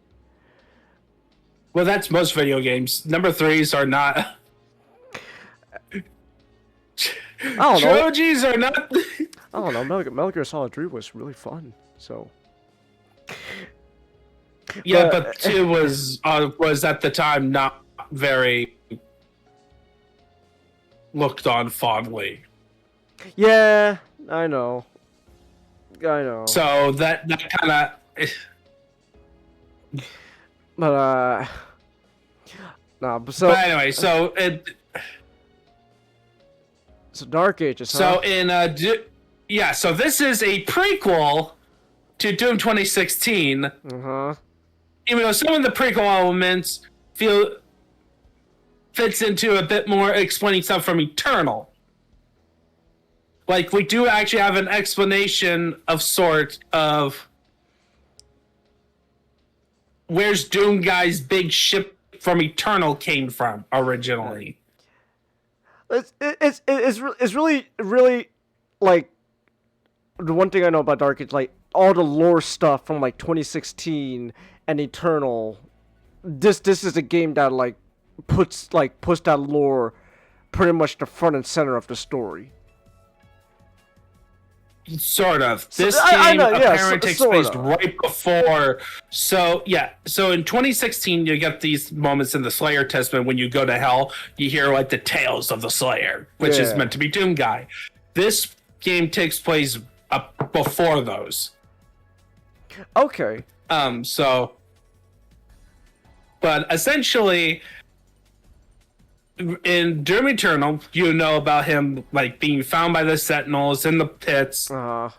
Well, that's most video games. Number 3s are not. I don't know. Trilogies are not. I don't know. Metal Gear Solid 3 was really fun, so. Yeah, but 2 was at the time not very looked on fondly. Yeah, I know. So that kind of. But But anyway, so Dark Ages. So so this is a prequel to Doom 2016. Uh-huh. Even though some of the prequel elements fits into a bit more explaining stuff from Eternal. Like, we do actually have an explanation of sort of where's Doom Guy's big ship from Eternal came from originally. It's really like the one thing I know about Dark is like all the lore stuff from like 2016 and Eternal. This is a game that like puts that lore pretty much the front and center of the story. Sort of. So, This I game know, yeah, apparently takes sort place of. right before. So in 2016, you get these moments in the Slayer Testament when you go to hell. You hear like the tales of the Slayer, which is meant to be Doom Guy. This game takes place before those. Okay. But essentially, in Doom Eternal, you know about him like being found by the Sentinels in the pits, And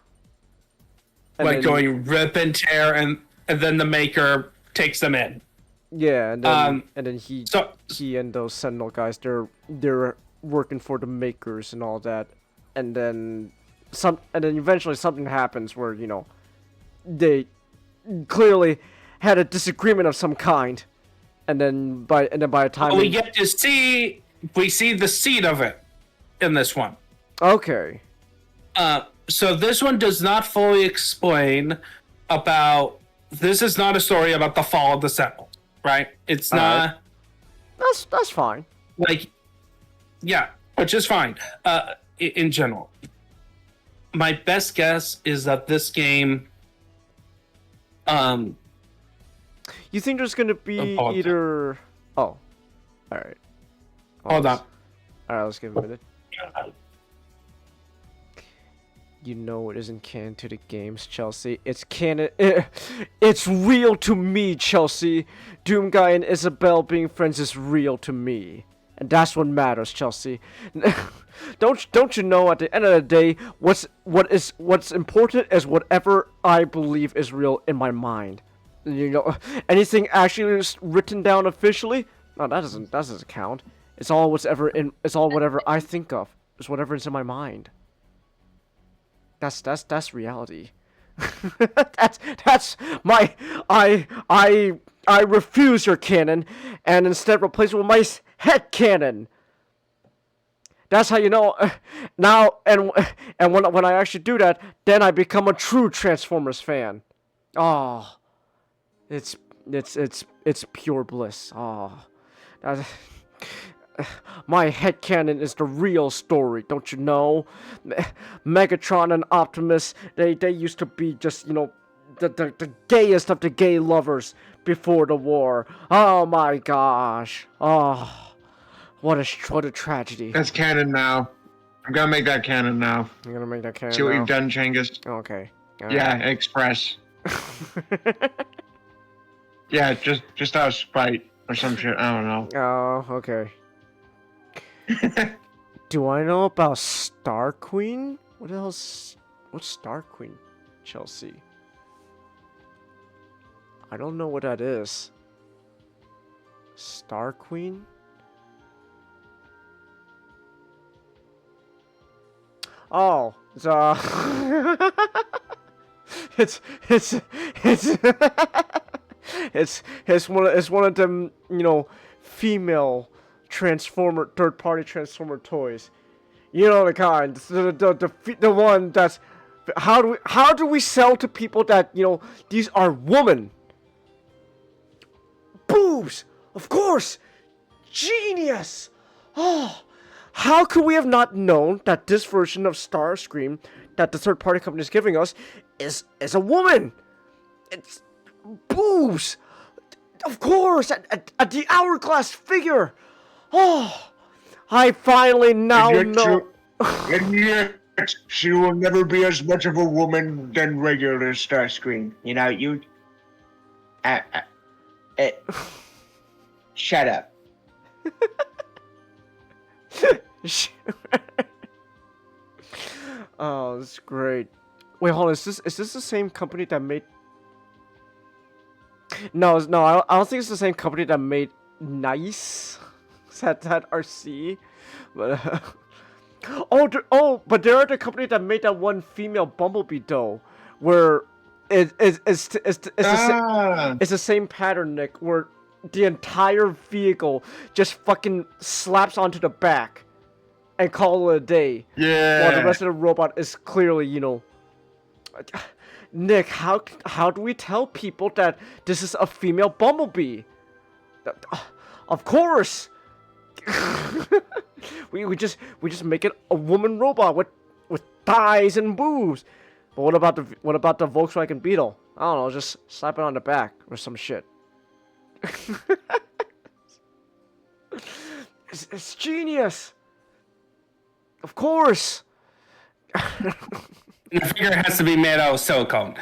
going rip and tear, and then the Maker takes them in. Yeah, and then he and those Sentinel guys, they're working for the Makers and all that, and then eventually something happens where they clearly had a disagreement of some kind. And then by the time we get to see the seed of it in this one. Okay. So this one does not fully explain about. This is not a story about the fall of the Sentinels, right? It's not. That's fine. Like, yeah, which is fine. In general, my best guess is that this game. You think there's gonna be either? Oh, all right. Hold on. All right, let's give it a minute. You know it isn't canon to the games, Chelsea. It's canon. It's real to me, Chelsea. Doom Guy and Isabel being friends is real to me, and that's what matters, Chelsea. Don't you know? At the end of the day, what's important is whatever I believe is real in my mind. Anything actually written down officially? No, that doesn't count. It's all whatever I think of. It's whatever is in my mind. That's reality. that's my I refuse your canon and instead replace it with my head canon. That's how you know now and when I actually do that, then I become a true Transformers fan. Oh. It's pure bliss. Oh, my headcanon is the real story, don't you know? Megatron and Optimus, they used to be just, the gayest of the gay lovers before the war. Oh my gosh. Oh, what a tragedy. That's canon now. I'm gonna make that canon now. I'm gonna make that canon See what now. you've done, Chingus. Okay. Yeah, Express. Yeah, just out of spite or some shit. I don't know. Oh, okay. Do I know about Star Queen? What's Star Queen, Chelsea? I don't know what that is. Star Queen? Oh, it's it's one of them, you know, female third-party transformer toys. You know the kind, the one that's how do we sell to people that, you know, these are women? Boobs, of course, genius. Oh, how could we have not known that this version of Starscream that the third-party company is giving us is a woman? It's boobs, of course, at the hourglass figure. Oh, I finally now know. And yet, she will never be as much of a woman than regular Starscream. You know, you. Shut up. Oh, that's great. Wait, hold on. Is this the same company that made? No, I don't think it's the same company that made Nice. That RC, but but they're the company that made that one female Bumblebee doll, where it's the same pattern, Nick, where the entire vehicle just fucking slaps onto the back and call it a day. Yeah. While the rest of the robot is clearly, you know. Nick, how do we tell people that this is a female Bumblebee? Of course. we just make it a woman robot with thighs and boobs. But what about the Volkswagen Beetle? I don't know, just slap it on the back or some shit. It's genius. Of course. The figure has to be made out of silicone.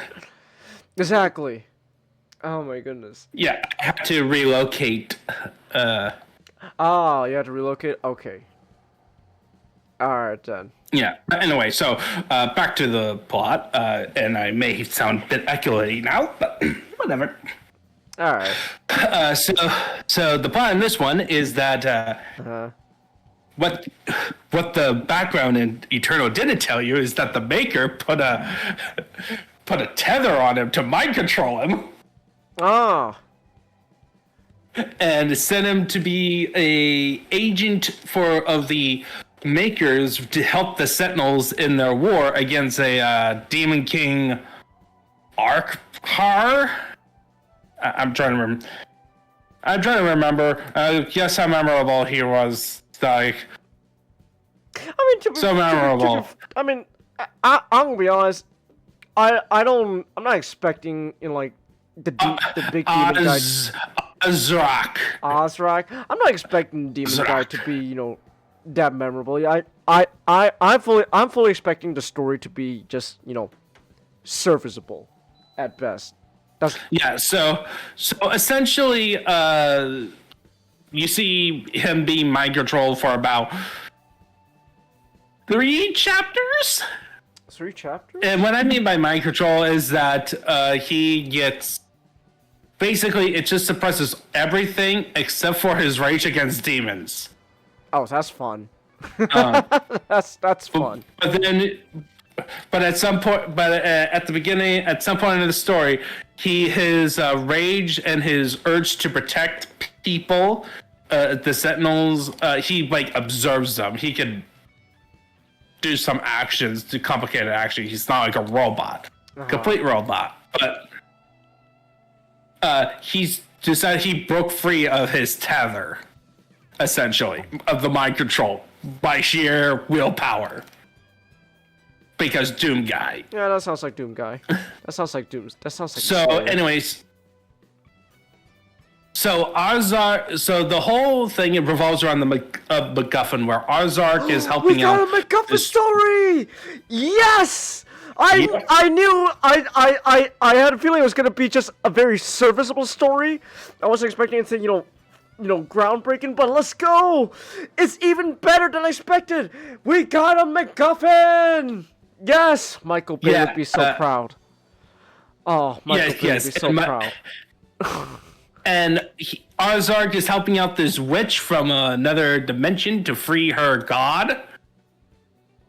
Exactly. Oh my goodness. Yeah, I have to relocate. Oh, you have to relocate? Okay. Alright then. Yeah, anyway, so back to the plot, and I may sound a bit echoey now, but whatever. Alright. So the plot in this one is that what the background in Eternal didn't tell you is that the maker put a tether on him to mind control him. Ah. And sent him to be a agent of the makers to help the Sentinels in their war against a Demon King Arkhar. I'm trying to remember. Guess how memorable he was. Like, I mean, so memorable. I mean, I'm gonna be honest. I'm not expecting, you know, like the big demon guy. Azrak. I'm not expecting the demon guy to be, you know, that memorable. I'm fully expecting the story to be just, you know, serviceable at best. So essentially, you see him being mind controlled for about 3 chapters. 3 chapters? And what I mean by mind control is that he gets. Basically, it just suppresses everything except for his rage against demons. Oh, that's fun. That's fun. But at some point, at the beginning, at some point in the story, his rage and his urge to protect people, the Sentinels, he like observes them. He can do some actions, do complicated actions. He's not like a robot, complete robot, but. He's decided he broke free of his tether, essentially, of the mind control by sheer willpower. Because Doom Guy. Yeah, that sounds like Doom Guy. That sounds like Doom. That sounds like. So, anyways. So the whole thing it revolves around the MacGuffin, where Arzark is helping out. We got a MacGuffin story. Yes. I knew I had a feeling it was gonna be just a very serviceable story. I wasn't expecting anything, you know, groundbreaking, but let's go! It's even better than I expected! We got a MacGuffin! Yes! Michael Bay would be so proud. Oh, Michael Bay would be so proud. And Ozark is helping out this witch from another dimension to free her god.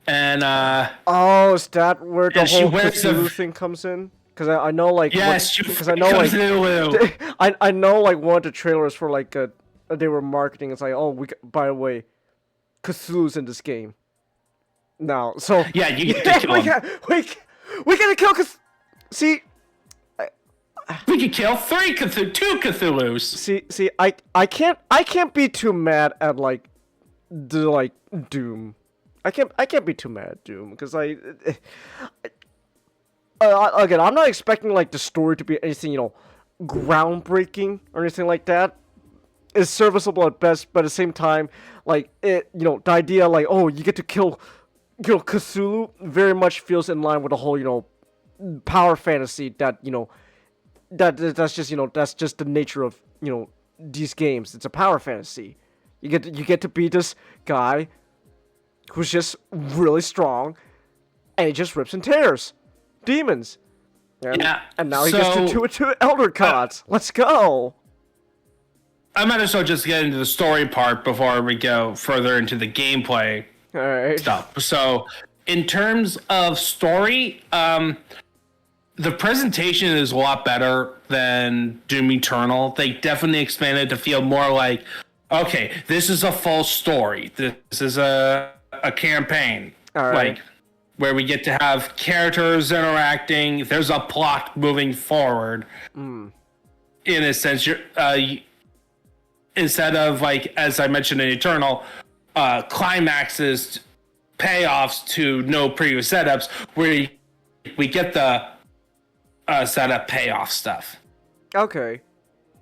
And Oh, is that where the and she whole wears Cthulhu a- thing comes in? Because I know like yes, because I know like Cthulhu. I know like one of the trailers for like they were marketing. It's like, oh, by the way, Cthulhu's in this game now. So Yeah, you get to kill him. We gotta kill See, We could kill two Cthulhus. see, I can't be too mad at like Doom. I can't be too mad at Doom because again, I'm not expecting like the story to be anything, groundbreaking or anything like that. It's serviceable at best, but at the same time, like the idea like, oh, you get to kill, Cthulhu very much feels in line with the whole, power fantasy that, that's just the nature of, these games. It's a power fantasy. You get to be this guy who's just really strong, and he just rips and tears demons. And now he gets to do it to elder gods. Let's go. I might as well just get into the story part before we go further into the gameplay All right. stuff. So, in terms of story, the presentation is a lot better than Doom Eternal. They definitely expanded to feel more like, okay, this is a full story. This is a campaign. All right. Like, where we get to have characters interacting. There's a plot moving forward. In a sense, instead of, like, as I mentioned in Eternal, climaxes, payoffs to no previous setups, where we get the setup payoff stuff. Okay.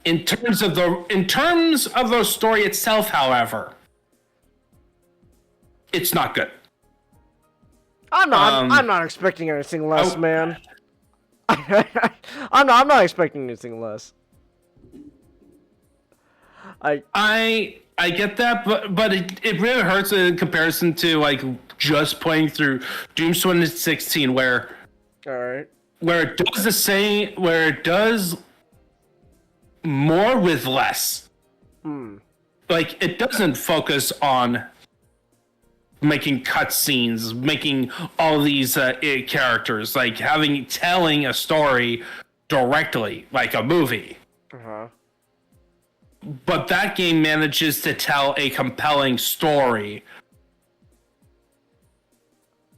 In terms of the story itself, however, it's not good. I'm not expecting anything less, man. I'm not expecting anything less. I get that, but it really hurts in comparison to like just playing through Doom 2016, where All right. where it does the same, where it does more with less. Like, it doesn't focus on making cutscenes, making all these characters, like telling a story directly, like a movie. But that game manages to tell a compelling story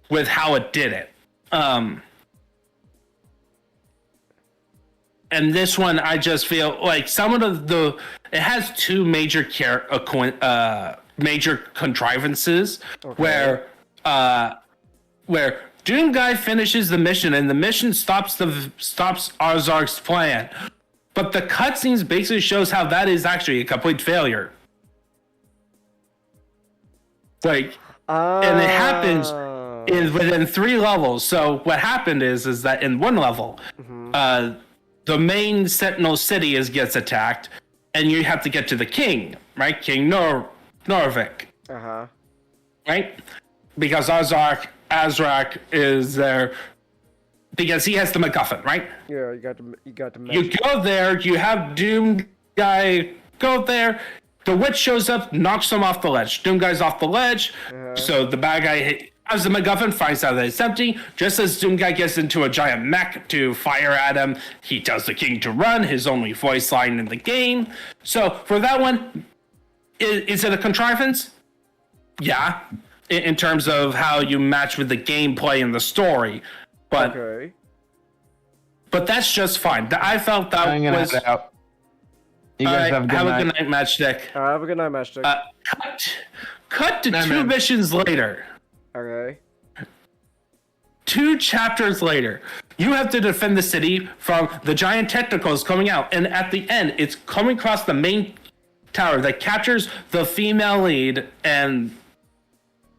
with how it did it. And this one, I just feel like some of it has two major major contrivances where Doom Guy finishes the mission and the mission stops Ozark's plan. But the cutscenes basically shows how that is actually a complete failure. Like, and it happens within 3 levels. So what happened is that in one level, the main Sentinel city gets attacked, and you have to get to the king, right? King Norvik. Right? Because Azrak is there. Because he has the MacGuffin, right? Yeah, you got to. You go there, you have Doom Guy go there. The witch shows up, knocks him off the ledge. Doom Guy's off the ledge, so the bad guy has the MacGuffin, finds out that it's empty. Just as Doom Guy gets into a giant mech to fire at him, he tells the king to run, his only voice line in the game. So for that one, is it a contrivance? Yeah, in terms of how you match with the gameplay and the story. But that's just fine. I felt that was. Out. You guys have a good night. Matchstick. Have a good night, Matchstick. Cut to 2 missions later. Okay. 2 chapters later, you have to defend the city from the giant tentacles coming out, and at the end, it's coming across the main tower that captures the female lead and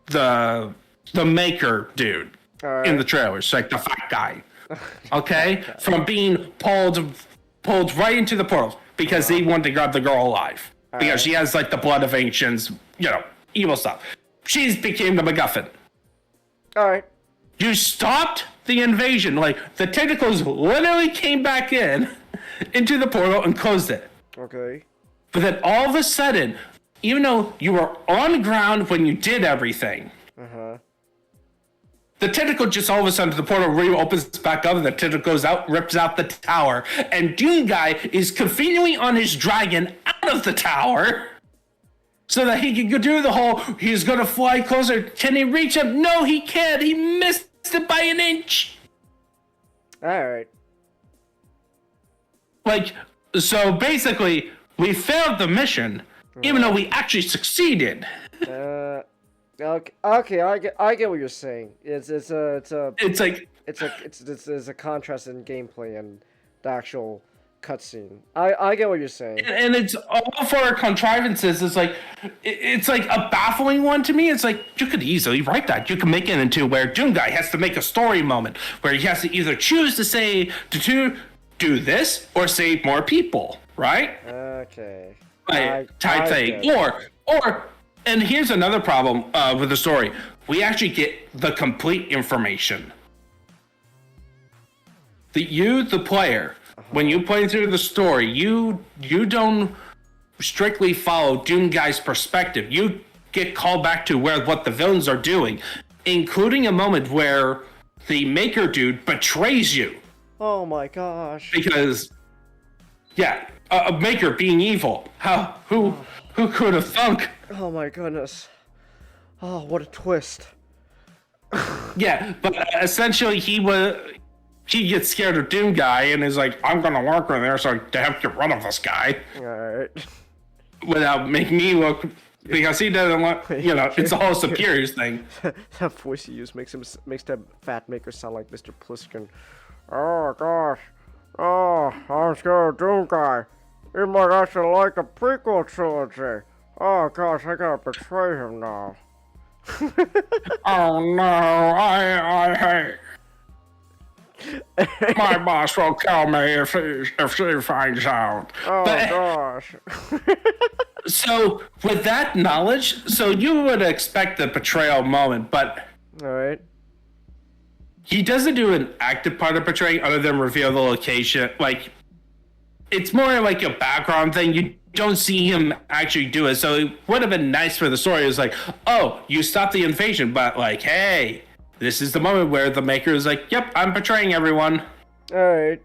the maker dude. In the trailers, like the fat guy, okay? From being pulled right into the portal because he wanted to grab the girl alive because she has like the blood of ancients, evil stuff. She's became the MacGuffin. All right. You stopped the invasion, like the tentacles literally came back in, into the portal and closed it. Okay. But then all of a sudden, even though you were on the ground when you did everything, the tentacle just all of a sudden the portal reopens back up and the tentacle goes out, rips out the tower, and Doom Guy is conveniently on his dragon out of the tower so that he can go do the whole, he's gonna fly closer. Can he reach him? No, he can't. He missed it by an inch. Alright. Like, so basically, we failed the mission, even though we actually succeeded. Okay, I get what you're saying. It's a contrast in gameplay and the actual cutscene. I get what you're saying. And it's all for contrivances. It's like a baffling one to me. It's like, you could easily write that. You can make it into where Doom Guy has to make a story moment where he has to either choose to say to do this or save more people, right? Okay. Type thing. Or and here's another problem with the story. We actually get the complete information. The player, when you play through the story, you don't strictly follow Doom Guy's perspective. You get called back to what the villains are doing, including a moment where the Maker dude betrays you. Oh my gosh. Because, yeah, a Maker being evil. Who could have thunk? Oh my goodness. Oh, what a twist. Yeah, but essentially he gets scared of Doom Guy and is like, I'm gonna work with her so to help get rid of this guy. Alright. Without making me look, because he doesn't want, it's the whole superiors thing. That voice he used makes that fat Maker sound like Mr. Pliskin. Oh gosh. Oh, I'm scared of Doom Guy. He might actually like the prequel trilogy. Oh gosh, I gotta betray him now. Oh no, I hate. My boss will kill me if she finds out. Oh gosh. So with that knowledge, so you would expect the betrayal moment, but Alright. he doesn't do an active part of betraying other than reveal the location. Like, it's more like a background thing. You don't see him actually do it. So it would have been nice for the story. It's like, oh, you stopped the invasion, but like, hey, this is the moment where the Maker is like, yep, I'm betraying everyone. Alright.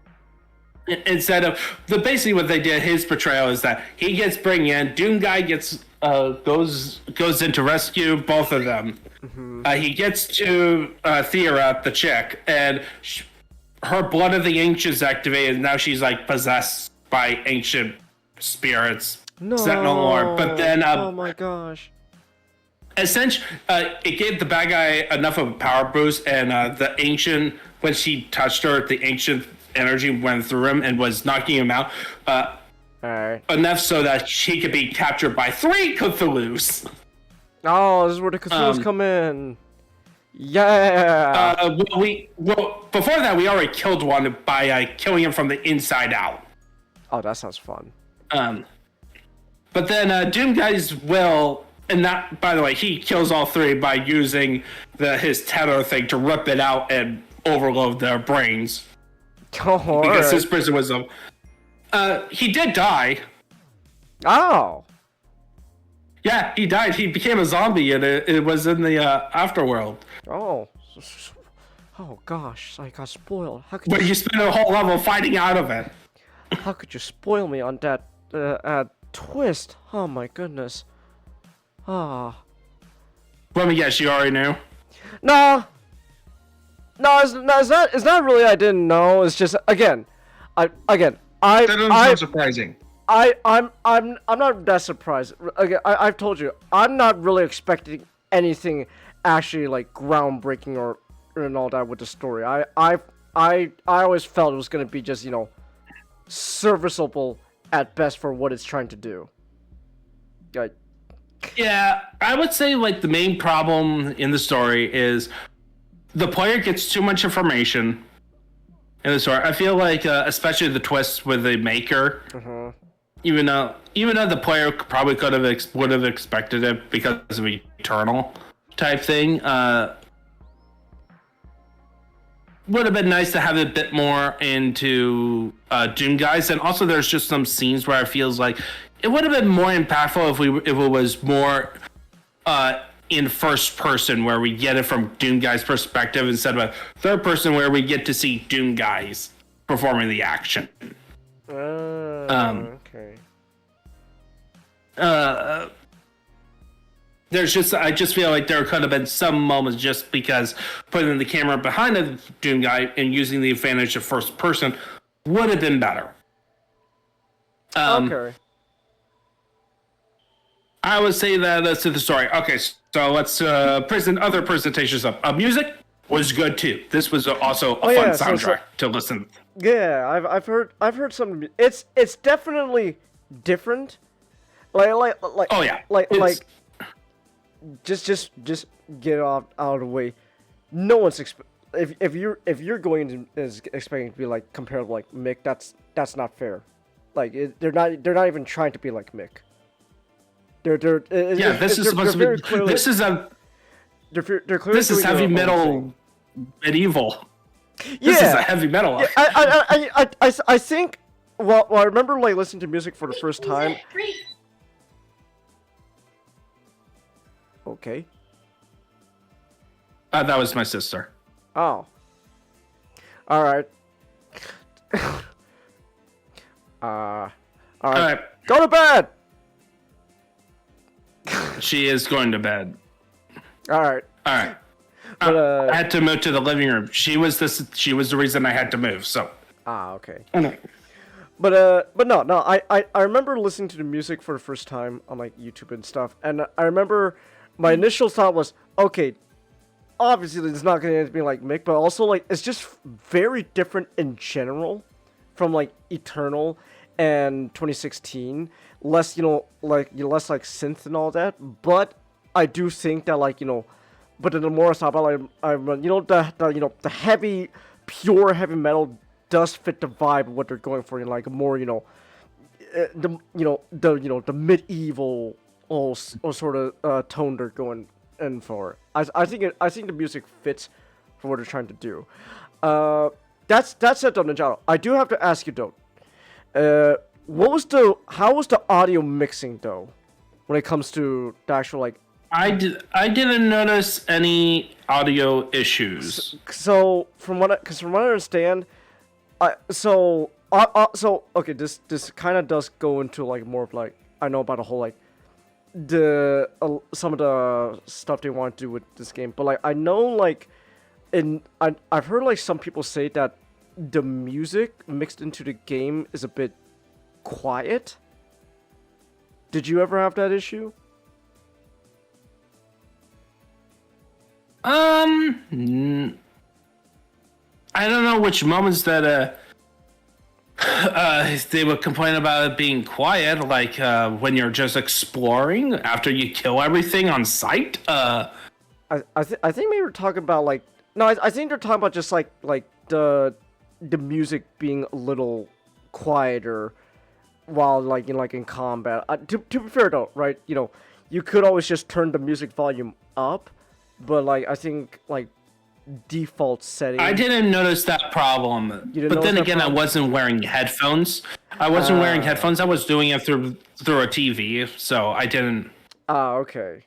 Instead of basically what they did, his betrayal is that he gets bring in, Doom Guy goes in to rescue both of them. He gets to Thera, the chick, and her blood of the ancients activated, and now she's like possessed by ancient spirits. No. Sentinel Lord. But then oh my gosh. essentially, it gave the bad guy enough of a power boost, and the ancient, when she touched her, the ancient energy went through him and was knocking him out. Alright. Enough so that she could be captured by 3 Cthulhus. Oh, this is where the Cthulhus come in. Yeah. Well, before that, we already killed one by killing him from the inside out. Oh, that sounds fun. But then Doom Guy's will, and that, by the way, he kills all 3 by using his tether thing to rip it out and overload their brains. Oh, because his prison was he did die. Oh. Yeah, he died. He became a zombie, and it was in the afterworld. Oh. Oh gosh, I got spoiled. How could But you spent a whole level fighting out of it. How could you spoil me on that twist? Oh my goodness. Ah. Let me guess, you already knew. No, it's not really I didn't know. It's just that doesn't sound surprising. I'm not that surprised. Again, I've told you, I'm not really expecting anything actually like groundbreaking or and all that with the story. I always felt it was gonna be just, serviceable at best for what it's trying to do. Like, yeah, I would say like the main problem in the story is the player gets too much information in the story. I feel like especially the twists with the Maker. Even though the player probably would have expected it because of Eternal type thing, would have been nice to have a bit more into Doom guys, and also there's just some scenes where it feels like it would have been more impactful if it was more in first person, where we get it from Doom guys' perspective instead of a third person, where we get to see Doom guys performing the action. Okay. I just feel like there could have been some moments just because putting the camera behind the Doom guy and using the advantage of first person would have been better. Okay. I would say that that's to the story. Okay, so let's present other presentations up. Music was good too. This was also a fun soundtrack to listen. Yeah, I've heard some. It's definitely different. Like oh yeah. Like just get it out of the way. No one's if you're going to is expecting to be like compared to like Mick, that's not fair. Like they're not even trying to be like Mick. This is supposed to be. Clearly, this is heavy metal medieval. This is a heavy metal. Yeah, I think. Well, I remember like listening to music for the first time. Okay. That was my sister. Oh. All right. All right. Go to bed. She is going to bed. All right. But, I had to move to the living room. She was the reason I had to move. So. Okay. But no. I remember listening to the music for the first time on like YouTube and stuff, and I remember my initial thought was, okay, obviously it's not going to be like Mick, but also like it's just very different in general from like Eternal and 2016. Less like synth and all that. But I do think that like but in the more stuff about like the heavy, pure heavy metal does fit the vibe of what they're going for, like more the medieval or sort of tone they're going in for. I think the music fits for what they're trying to do. That's it though, Ninjato. I do have to ask you though. How was the audio mixing though, when it comes to the actual like? I didn't notice any audio issues. So from what I understand, okay, this kind of does go into like more of like I know about the whole like the some of the stuff they want to do with this game, but like I know like I've heard like some people say that the music mixed into the game is a bit quiet. Did you ever have that issue? I don't know which moments that they would complain about it being quiet, like when you're just exploring after you kill everything on sight. I think maybe we're talking about like I think they're talking about just like the music being a little quieter while like in combat. To be fair though, right? You could always just turn the music volume up, but like I think like default setting. I didn't notice that problem. But then again, I wasn't wearing headphones. I was doing it through a TV, so I didn't. Okay.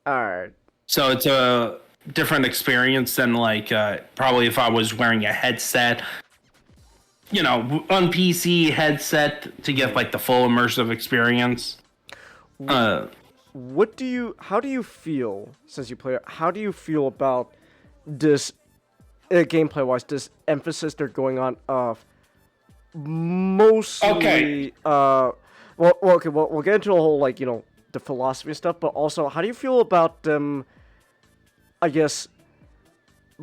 All right. So it's a different experience than like probably if I was wearing a headset. On PC headset to get like the full immersive experience. How do you feel since you played it? How do you feel about this gameplay wise? This emphasis they're going on of mostly. Okay. We'll get into a whole like the philosophy and stuff, but also how do you feel about them? I guess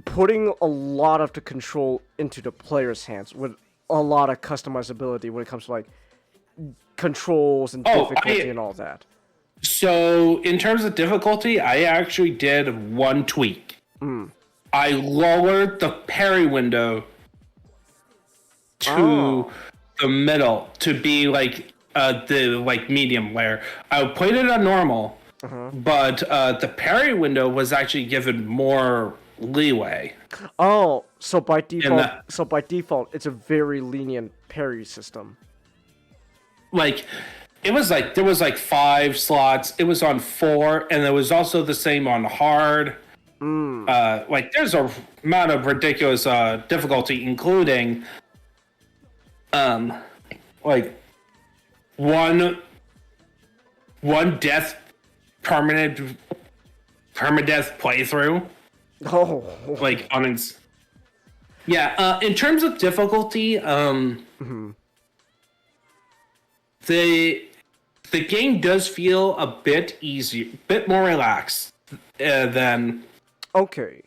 putting a lot of the control into the player's hands with a lot of customizability when it comes to like controls and difficulty and all that. So in terms of difficulty, I actually did one tweak. I lowered the parry window to the middle to be like the like medium layer. I played it on normal, but the parry window was actually given more leeway. Oh, so by default, that- it's a very lenient parry system. Like, it was like there was like 5 slots. It was on 4, and it was also the same on hard. Like, there's a amount of ridiculous difficulty, including like one death permadeath playthrough. Oh, Like on its in terms of difficulty, the game does feel a bit easier, bit more relaxed than okay.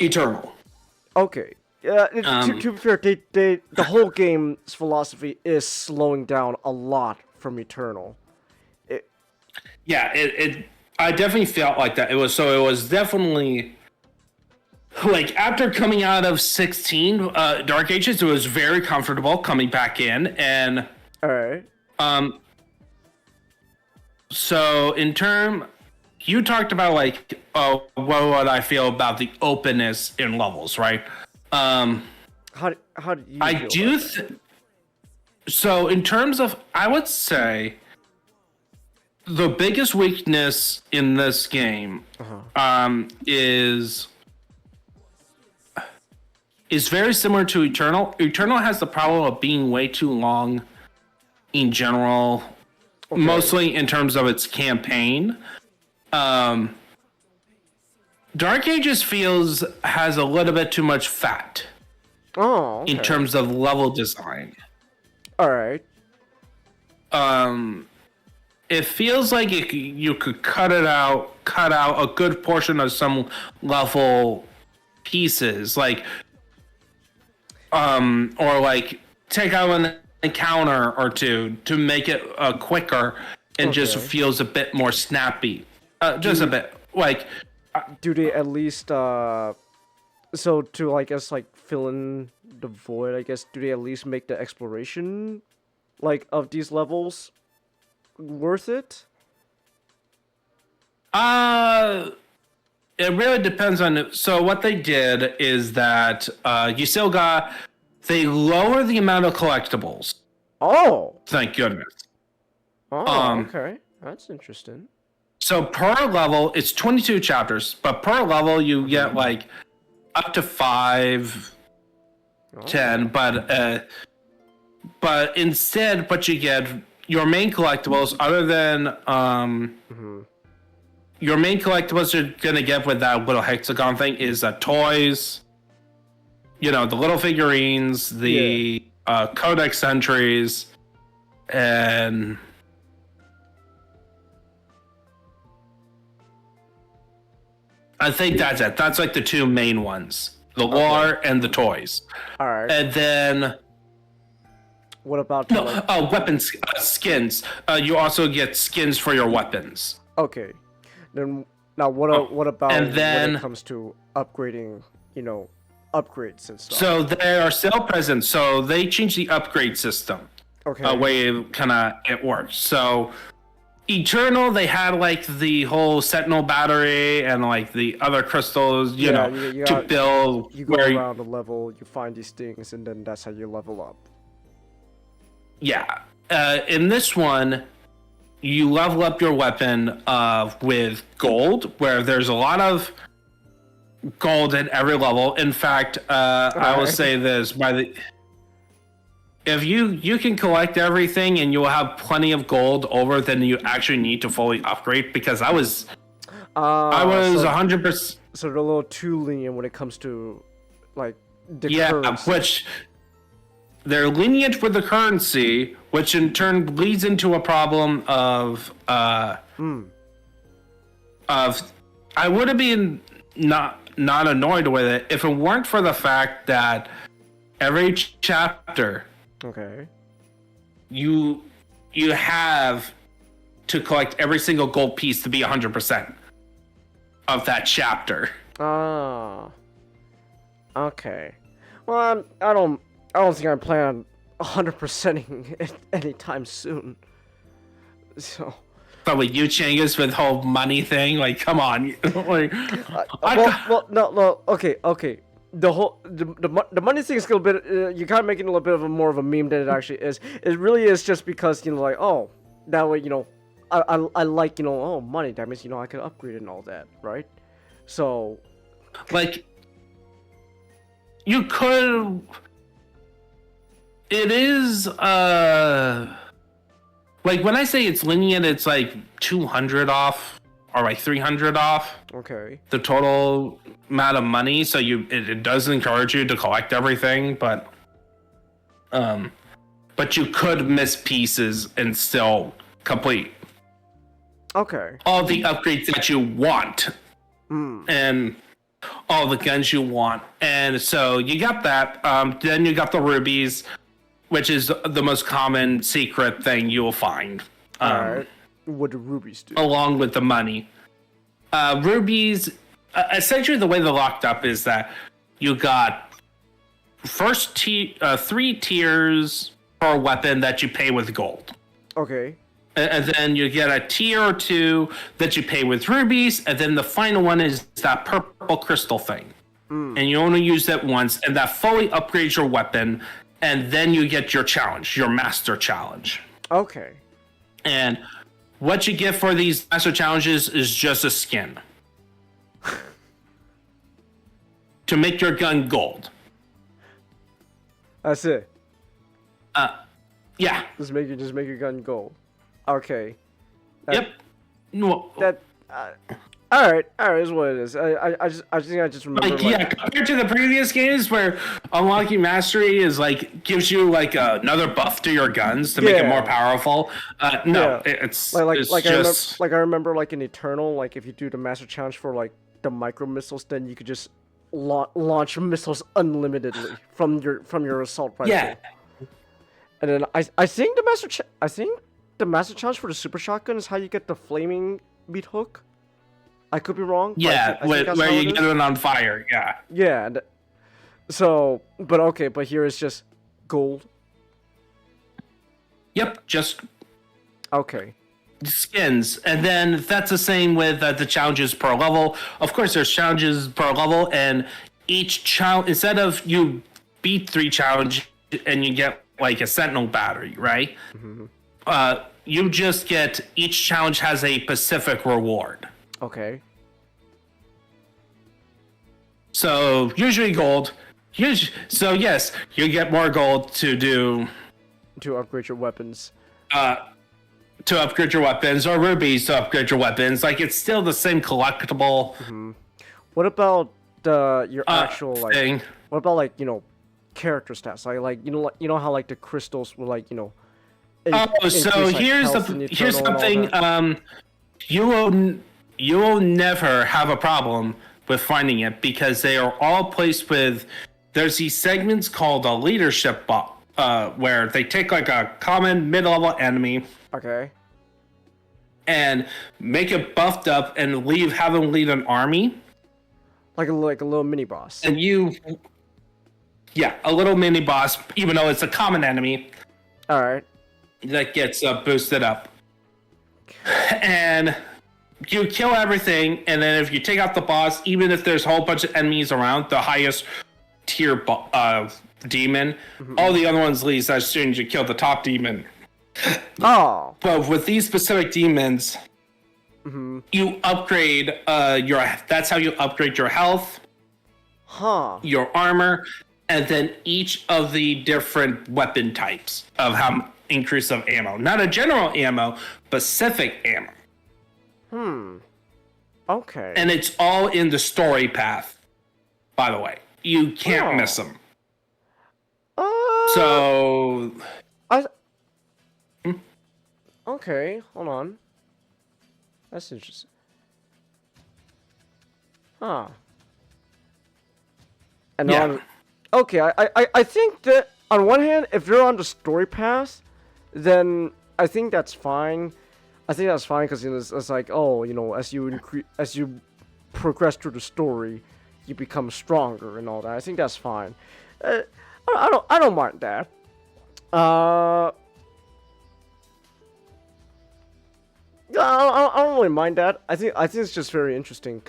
Eternal. Okay. To be fair, the whole game's philosophy is slowing down a lot from Eternal. I definitely felt like that. It was definitely like after coming out of 16 Dark Ages, it was very comfortable coming back in, and all right. So you talked about like, what would I feel about the openness in levels, right? How do you? I do. So in terms of, I would say the biggest weakness in this game is very similar to Eternal. Eternal has the problem of being way too long in general, mostly in terms of its campaign. Dark Ages has a little bit too much fat. Oh, okay. In terms of level design. All right. It feels like you could cut out a good portion of some level pieces, like or like take out an encounter or two to make it quicker and just feels a bit more snappy. Just a bit like. Do they at least so to, I guess, like fill in the void, I guess, do they at least make the exploration like of these levels worth it? It really depends on it. So what they did is that they lower the amount of collectibles. Oh, Thank goodness. oh, okay, that's interesting. So per level, it's 22 chapters, but per level you get like up to 5, 10, but instead what you get, your main collectibles, other than your main collectibles you're gonna get with that little hexagon thing is toys, the little figurines, the codex entries, and I think that's it. That's like the 2 main ones. The lore and the toys. All right. And then What about weapons, skins. You also get skins for your weapons. Okay. Then now what about and then, when it comes to upgrading, upgrades and stuff? So they are still present. So they changed the upgrade system. Okay. Way it works. So Eternal, they had like the whole Sentinel battery and like the other crystals, you to build. You go around a level, you find these things, and then that's how you level up. Yeah. In this one, you level up your weapon with gold, where there's a lot of gold at every level. In fact, I will say this: if you can collect everything and you will have plenty of gold over than you actually need to fully upgrade, because I was 100%. So they're a little too lenient when it comes to like the currency. Which they're lenient with the currency, which in turn leads into a problem of I would have been not annoyed with it if it weren't for the fact that every chapter. Okay. You have to collect every single gold piece to be 100% of that chapter. Ah. Okay. Well, I don't think I plan on 100%ing it anytime soon. So, But with Yu Changus with the whole money thing, like, come on. Like, no, okay. The money thing is a little bit. You're kind of making it a little bit of a more of a meme than it actually is. It really is just because like, oh, that way I like oh, money. That means I can upgrade and all that, right? So, like, you could. It is like when I say it's lenient, it's like 200 off or like 300 off. Okay. The total amount of money, so it does encourage you to collect everything, but you could miss pieces and still complete. Okay. All the upgrades that you want, and all the guns you want, and so you got that. Then you got the rubies, which is the most common secret thing you will find. Alright. What do rubies do? Along with the money. Rubies, essentially the way they're locked up is that you got first 3 tiers per weapon that you pay with gold. Okay. And then you get a tier or 2 that you pay with rubies, and then the final one is that purple crystal thing. And you only use that once, and that fully upgrades your weapon, and then you get your challenge, your master challenge. Okay. And what you get for these master challenges is just a skin. To make your gun gold. That's it. Yeah. Just make your gun gold. Okay. Yep. No. That. All right, is what it is. I just remember. Like, yeah, compared to the previous games where unlocking mastery is like gives you like another buff to your guns to make it more powerful. No, it's just I remember like in Eternal, like if you do the master challenge for like the micro missiles, then you could just launch missiles unlimitedly from your assault rifle. Yeah. And then I think the master challenge for the super shotgun is how you get the flaming meat hook. I could be wrong. Yeah, where you get it on fire. Yeah. Yeah. So, but here it's just gold. Yep, just okay. Skins, and then that's the same with the challenges per level. Of course, there's challenges per level, and each challenge, instead of you beat 3 challenges and you get like a sentinel battery, right? Mm-hmm. You just get each challenge has a specific reward. Okay. So usually gold. So yes, you get more gold to upgrade your weapons. To upgrade your weapons, or rubies to upgrade your weapons. Like it's still the same collectible. Mm-hmm. What about your actual thing? What about like character stats? Like you know how like the crystals will like so here's something. You will never have a problem with finding it because they are all placed with. There's these segments called a leadership where they take like a common mid-level enemy, okay, and make it buffed up and have them lead an army, like a little mini boss. And a little mini boss, even though it's a common enemy. All right, that gets boosted up, and you kill everything, and then if you take out the boss, even if there's a whole bunch of enemies around, the highest tier demon, all the other ones leave as soon as you kill the top demon. Oh. But with these specific demons, you upgrade that's how you upgrade your health, your armor, and then each of the different weapon types of how increase of ammo. Not a general ammo, specific ammo. Okay. And it's all in the story path, by the way. You can't miss them. So... Okay, hold on. That's interesting. Huh. And okay, I think that on one hand, if you're on the story path, then I think that's fine. I think that's fine because it's like, as you progress through the story, you become stronger and all that. I think that's fine. I don't mind that. I don't really mind that. I think it's just very interesting.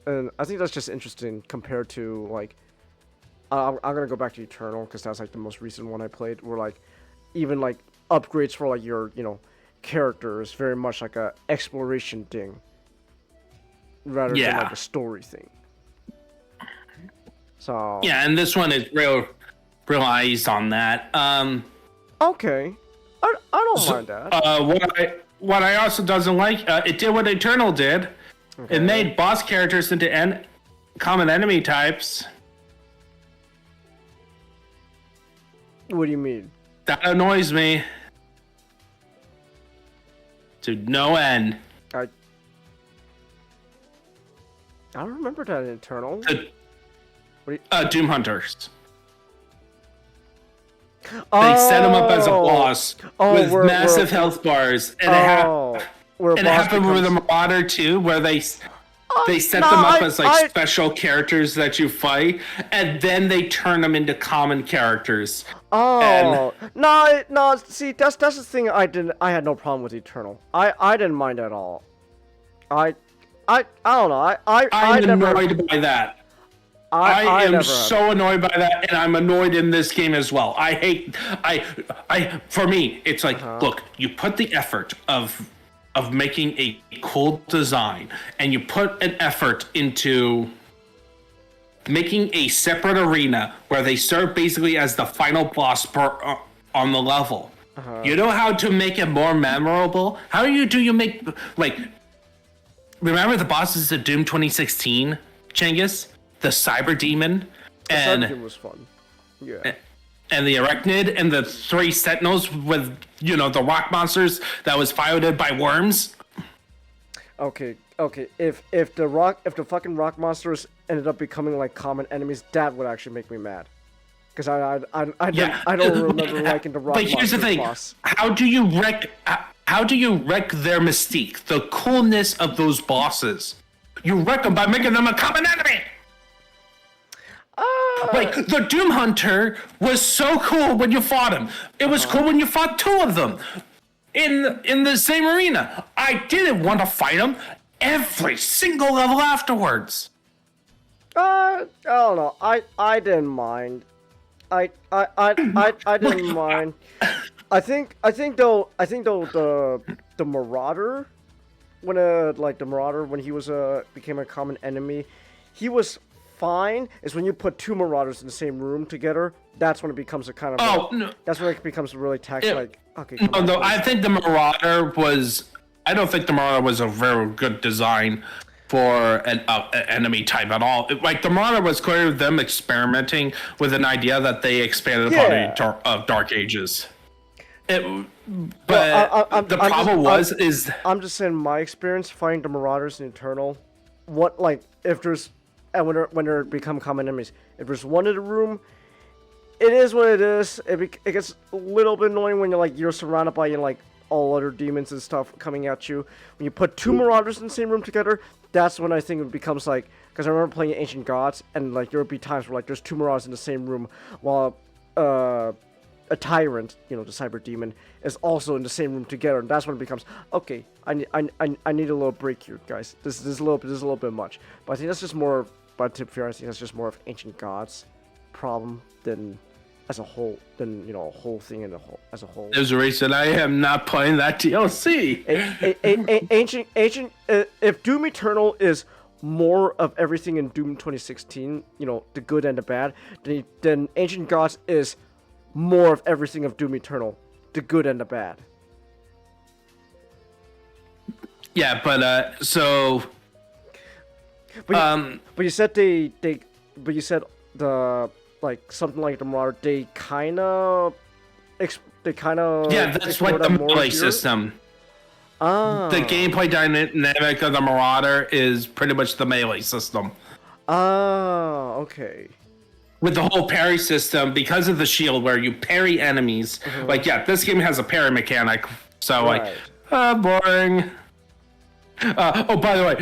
And I think that's just interesting compared to like. I'm gonna go back to Eternal because that's like the most recent one I played. Where like, even like upgrades for like your character is very much like a exploration thing, rather than like a story thing. So yeah, and this one is relies on that. Okay, I don't mind that. What I also doesn't like, it did what Eternal did. Okay. It made boss characters into common enemy types. What do you mean? That annoys me. To no end. I don't remember that in Eternal. Doom Hunters. Oh, They set him up as a boss with massive health bars, and it happened with the Marauder too, where they set them up as like special characters that you fight, and then they turn them into common characters. Oh no! See, that's the thing. I had no problem with Eternal. I didn't mind at all. I don't know. I'm annoyed by that. I am so annoyed by that, and I'm annoyed in this game as well. For me, it's like, look, you put the effort of making a cool design, and you put an effort into making a separate arena where they serve basically as the final boss on the level. You know how to make it more memorable? How do you make, like, remember the bosses of Doom 2016, Cengiz? The Cyber Demon, and Cyber was fun. Yeah. And the Arachnid, and the 3 Sentinels with, the rock monsters that was piloted by worms. Okay. If the fucking rock monsters ended up becoming like common enemies, that would actually make me mad. Because I don't remember liking the rock monsters. But here's the thing: boss. How do you wreck their mystique, the coolness of those bosses? You wreck them by making them a common enemy. Like, the Doom Hunter was so cool when you fought him. It was cool when you fought 2 of them in the same arena. I didn't want to fight him every single level afterwards. I don't know. I didn't mind. I didn't mind. I think though the Marauder, when he was became a common enemy, he was fine. Is when you put 2 Marauders in the same room together, that's when it becomes a kind of that's when it becomes really okay. I think the Marauder was. I don't think the Marauder was a very good design for an enemy type at all. Like, the Marauder was clearly them experimenting with an idea that they expanded upon of Dark Ages. The problem is I'm just saying my experience fighting the Marauders in Eternal. What, like, if there's and when they become common enemies, if there's one in the room, it is what it is. It gets a little bit annoying when you're surrounded by all other demons and stuff coming at you. When you put 2 Marauders in the same room together, that's when I think it becomes because I remember playing Ancient Gods, and there would be times where there's 2 Marauders in the same room while a Tyrant, the Cyber Demon, is also in the same room together, and that's when it becomes okay. I need a little break here, guys. This is a little bit much. But I think that's just more. But to be fair, I think that's just more of Ancient Gods problem than as a whole, a whole thing as a whole. There's a reason I am not playing that DLC. Ancient. If Doom Eternal is more of everything in Doom 2016, the good and the bad, then Ancient Gods is more of everything of Doom Eternal, the good and the bad. Yeah, but so. But you said but you said something like the Marauder, they kind of yeah, that's like the melee system. The gameplay dynamic of the Marauder is pretty much the melee system. Okay. With the whole parry system, because of the shield where you parry enemies, this game has a parry mechanic, so boring. By the way,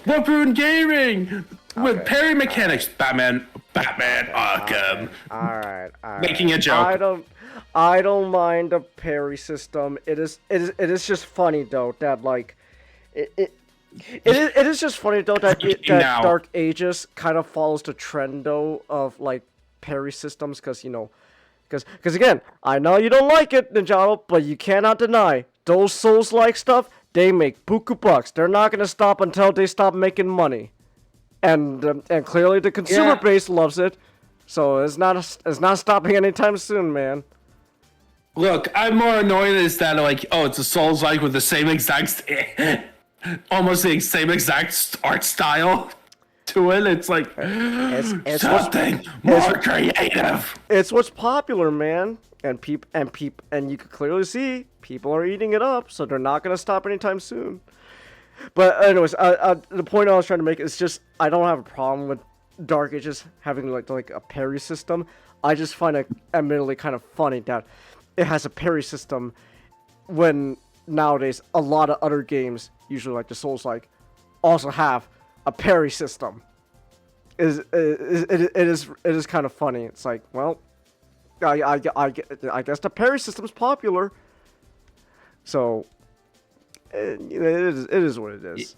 Warp Rune Gaming with parry mechanics, Batman Arkham. All right. Making a joke. I don't mind the parry system. It is just funny though that like it is just funny though that Now. Dark Ages kind of follows the trend though of like parry systems because because again, I know you don't like it, Ninjato, but you cannot deny those Souls-like stuff. They make buku bucks. They're not gonna stop until they stop making money, and clearly the consumer base loves it. So it's not stopping anytime soon, man. Look, I'm more annoyed is that like, oh, it's a Souls like with the same exact, almost the same exact art style to it. It's like It's something more creative. It's what's popular, man. And you can clearly see people are eating it up, so they're not gonna stop anytime soon. But anyways, the point I was trying to make is just I don't have a problem with Dark Ages having like a parry system. I just find it admittedly kind of funny that it has a parry system when nowadays a lot of other games, usually like the Souls-like, also have a parry system. It is kind of funny. It's like, well, I guess the parry system's popular, so it is what it is.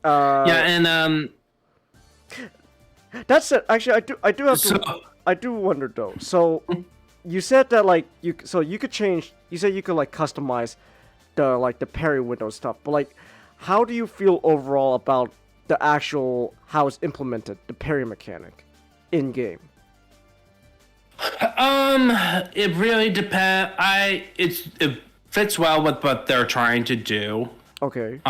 Yeah, and That's it. Actually, I do have to. I do wonder though. So, you said that like you could change. You said you could like customize the parry window stuff. But like, how do you feel overall about the actual how it's implemented, the parry mechanic, in game? It really depends. It fits well with what they're trying to do. Okay.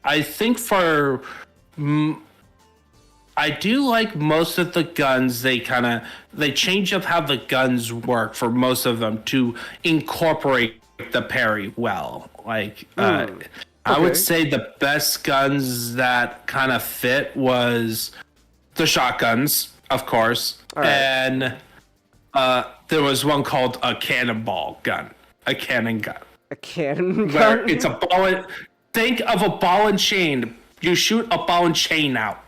I think I do like most of the guns. They change up how the guns work for most of them to incorporate the parry well. Like, I would say the best guns that kind of fit was the shotguns, of course, and there was one called a cannonball gun, a cannon gun. A cannon gun? Where it's a ball. Think of a ball and chain. You shoot a ball and chain out.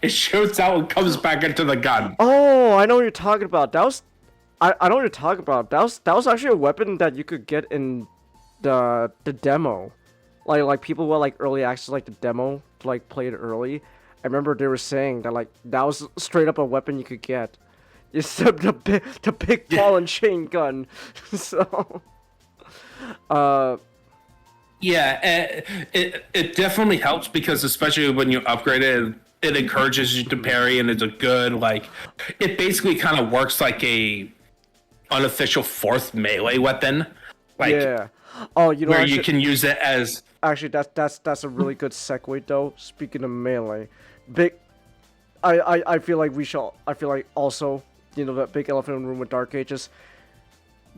It shoots out and comes back into the gun. Oh, I know what you're talking about. I know what you're talking about. That was actually a weapon that you could get in the demo. Like people who had like early access like the demo to like play it early. I remember they were saying that like that was straight up a weapon you could get. Except the big ball and chain gun. So yeah, it definitely helps because especially when you upgrade it, it encourages you to parry, and it's a good like. It basically kind of works like a unofficial fourth melee weapon. Like, yeah. Oh, you know, where actually, you can use it as. Actually, that's a really good segue though. Speaking of melee, I feel like I feel like also, you know, that big elephant in the room with Dark Ages.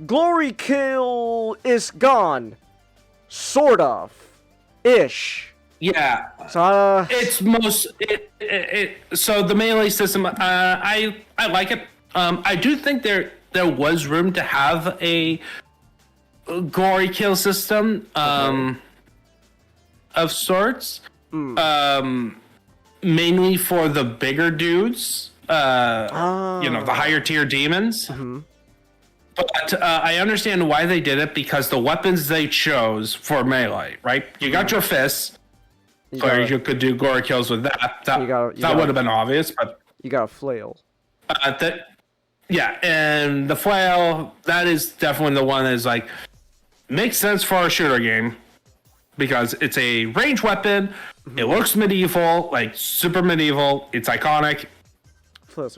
Glory kill is gone. Sort of. Ish. Yeah. So, it's so the melee system, I like it. I do think there was room to have a glory kill system of sorts. Mainly for the bigger dudes, you know, the higher tier demons. But I understand why they did it because the weapons they chose for melee, right? You got your fists, so you could do glory kills with that. That would have been obvious, but you got a flail. Yeah, and the flail, that is definitely the one that is like makes sense for a shooter game because it's a ranged weapon. It looks medieval, like super medieval. It's iconic.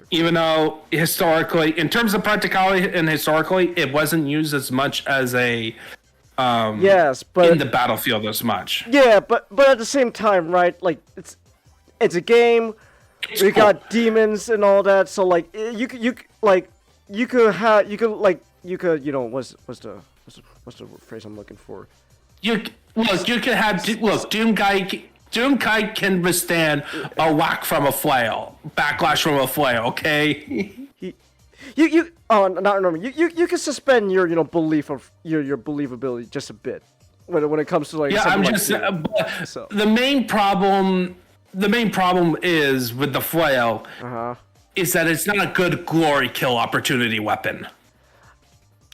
Even though historically, in terms of practicality and historically, it wasn't used as much as a yes, but in the battlefield as much. Yeah, but at the same time, right? Like it's a game. We got demons and all that, so like you could you know what's the phrase I'm looking for? You could have Doomguy can withstand a whack from a flail, backlash from a flail. Okay. You can suspend your belief of your believability just a bit when it comes to like I'm like just the main problem is with the flail. is that it's not a good glory kill opportunity weapon.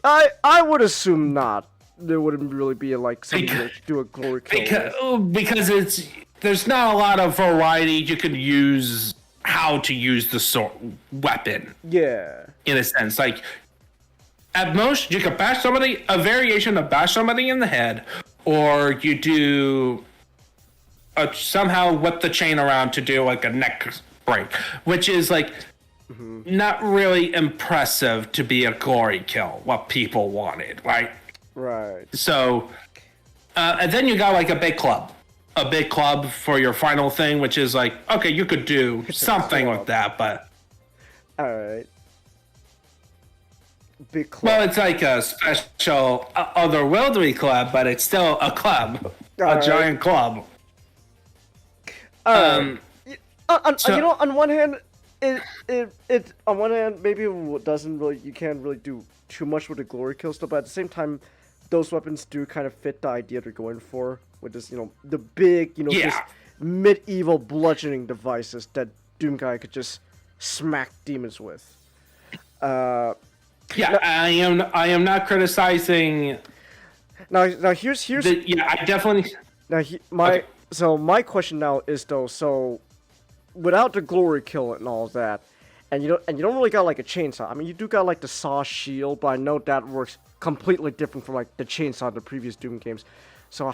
I would assume not. There wouldn't really be like something to do a glory kill. Because there's not a lot of variety you could use how to use the weapon. Yeah. In a sense, like at most you could bash somebody, a variation of bash somebody in the head, or you do somehow whip the chain around to do like a neck break, which is like not really impressive to be a glory kill. What people wanted, right? Right. So, and then you got like a big club for your final thing, which is like, okay, you could do something with that, but all right. Big club. Well, it's like a special otherworldly club, but it's still a club, giant club. You know, on one hand, it on one hand maybe it doesn't really, you can't really do too much with the glory kill stuff, but at the same time, those weapons do kind of fit the idea they're going for, with this, you know, the big, you know, just medieval bludgeoning devices that Doomguy could just smack demons with. I am not criticizing. Now here's I definitely. So my question now is though, so without the glory kill and all that, and you don't really got like a chainsaw. I mean, you do got like the saw shield, but I know that works completely different from like the chainsaw in the previous Doom games. So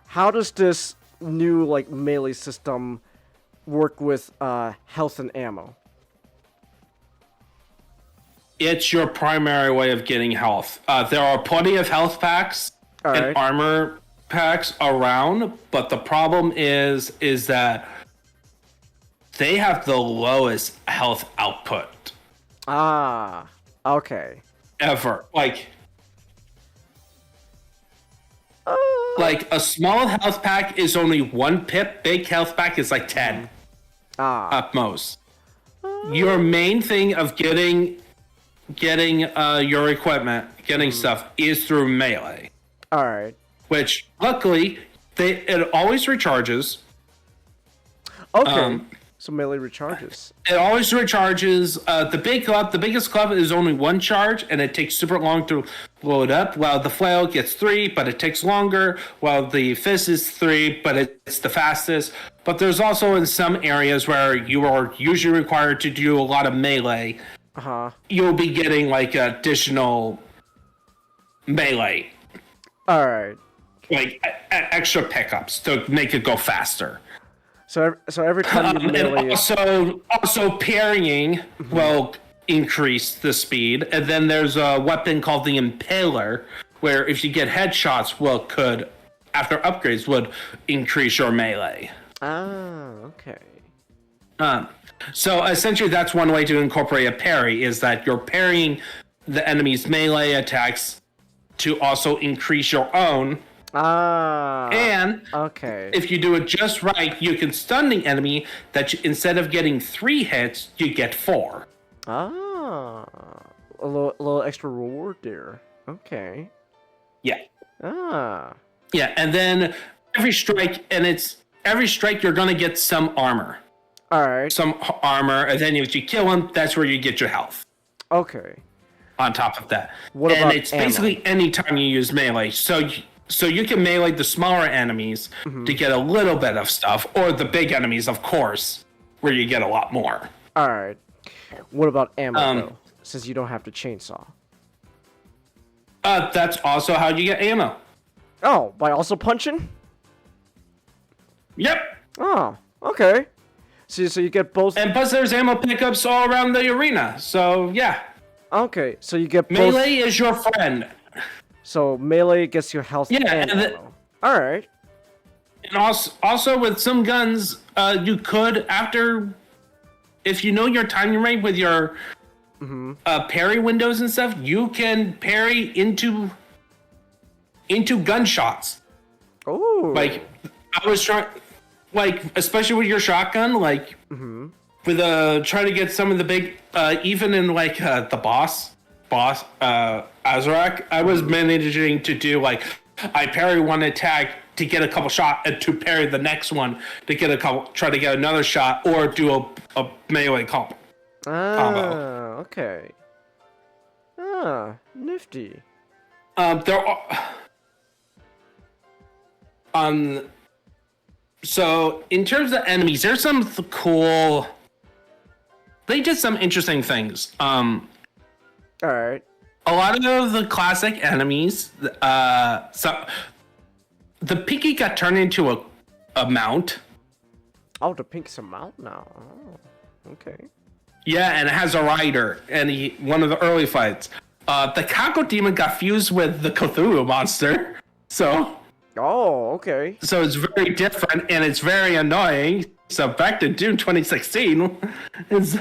how does this new like melee system work with health and ammo? It's your primary way of getting health. There are plenty of health packs and armor packs around, but the problem is that they have the lowest health output. Ah, okay. Ever. Like a small health pack is only 1 pip. Big health pack is like 10. At most. Your main thing of getting your equipment, getting stuff is through melee. All right. Which luckily it always recharges. Okay. So melee recharges. It always recharges. The biggest club is only 1 charge, and it takes super long to load up. While the flail gets 3, but it takes longer. While the fist is 3, but it's the fastest. But there's also in some areas where you are usually required to do a lot of melee. You'll be getting like additional melee. All right. Like extra pickups to make it go faster. So every time you melee, also parrying will increase the speed, and then there's a weapon called the Impaler, where if you get headshots, could after upgrades would increase your melee. Ah, okay. So essentially, that's one way to incorporate a parry, is that you're parrying the enemy's melee attacks to also increase your own. And if you do it just right, you can stun the enemy that instead of getting 3 hits, you get 4. A little extra reward there. Okay. Yeah. Yeah, and then every strike you're gonna get some armor. All right. Some armor, and then if you kill him, that's where you get your health. Okay. On top of that, what about it's ammo? Basically any time you use melee. So you can melee the smaller enemies to get a little bit of stuff, or the big enemies, of course, where you get a lot more. All right. What about ammo, though? Since you don't have the chainsaw. That's also how you get ammo. Oh, by also punching? Yep. Oh, okay. So you get both. And plus, there's ammo pickups all around the arena. So yeah. Okay, so you get both. Melee is your friend. So melee gets your health and ammo. All right. And also with some guns, you could if you know your timing rate with your parry windows and stuff, you can parry into gunshots. Oh. Like I was trying, like especially with your shotgun, like with trying to get some of the big, even in like the boss Azarak, I was managing to do like I parry one attack to get a couple shot and to parry the next one to get a couple, try to get another shot or do a melee combo. Okay. Nifty. There are so in terms of enemies, there's some cool. They did some interesting things. All right. A lot of the classic enemies, so the Pinky got turned into a mount. Oh, the pink's a mount now. Oh, okay. Yeah, and it has a rider, and one of the early fights. The Kako Demon got fused with the Cthulhu monster, so. Oh, okay. So it's very different, and it's very annoying. So back to Doom 2016, it's.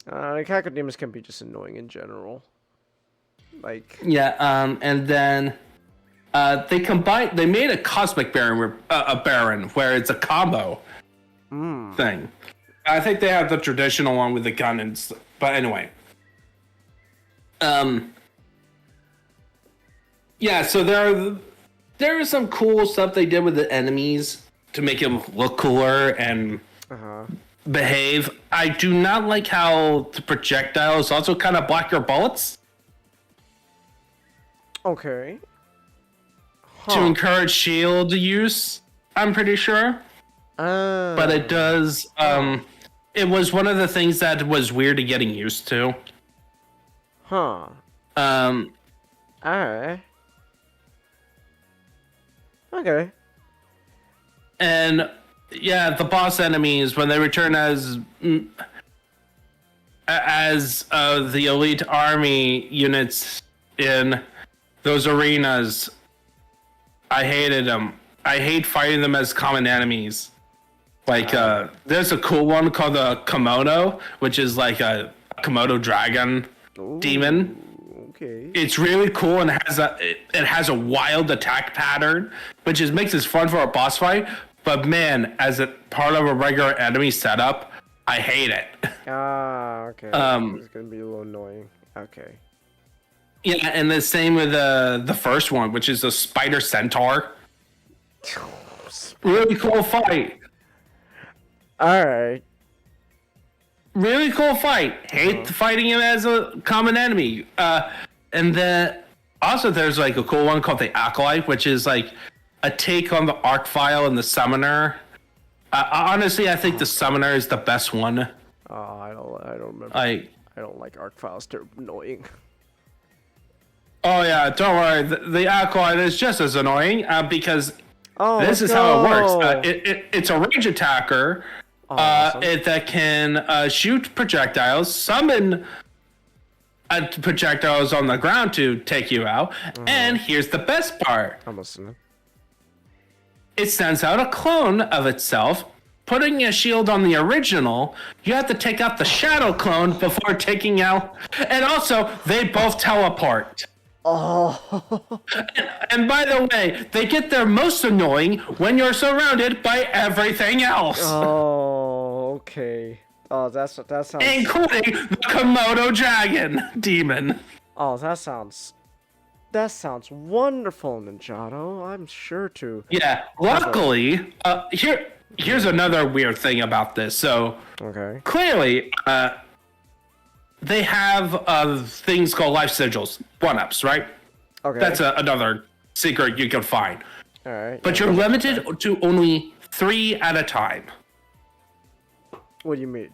The Cacodemons can be just annoying in general. Like. Yeah, and then they made a Cosmic Baron, a Baron, where it's a combo thing. I think they have the traditional one with the gun and stuff, but anyway. Yeah, so there is some cool stuff they did with the enemies to make them look cooler and behave. I do not like how the projectiles also kind of block your bullets. Okay. To encourage shield use, I'm pretty sure. But it does. It was one of the things that was weird to getting used to. Huh. Alright. Okay. And yeah, the boss enemies when they return as the elite army units in those arenas, I hated them. I hate fighting them as common enemies. Like, there's a cool one called the Komodo, which is like a Komodo dragon demon. Okay. It's really cool and it has a wild attack pattern, which makes it fun for a boss fight. But man, as a part of a regular enemy setup, I hate it. Okay. It's gonna be a little annoying. Okay. Yeah, and the same with the first one, which is a spider centaur. Really cool fight. Alright. Really cool fight. Hate fighting him as a common enemy. And then also there's like a cool one called the Acolyte, which is like a take on the Arcvile and the Summoner. Honestly, I think the Summoner is the best one. I don't remember. I don't like Arcviles. They're annoying. Oh yeah, don't worry. The Acolyte is just as annoying because this is how it works. It's a range attacker. Awesome. That can shoot projectiles, summon projectiles on the ground to take you out. And here's the best part. I'm listening. It sends out a clone of itself. Putting a shield on the original, you have to take out the shadow clone before taking out. And also, they both teleport. Oh. And by the way, they get their most annoying when you're surrounded by everything else. Oh, okay. Oh, that sounds. Including the Komodo dragon demon. Oh, that sounds wonderful, Ninjato. I'm sure to. Yeah. Luckily, here's another weird thing about this. So, clearly, they have things called life sigils, 1-ups, right? Okay. That's another secret you can find. All right. But you're limited to only 3 at a time. What do you mean?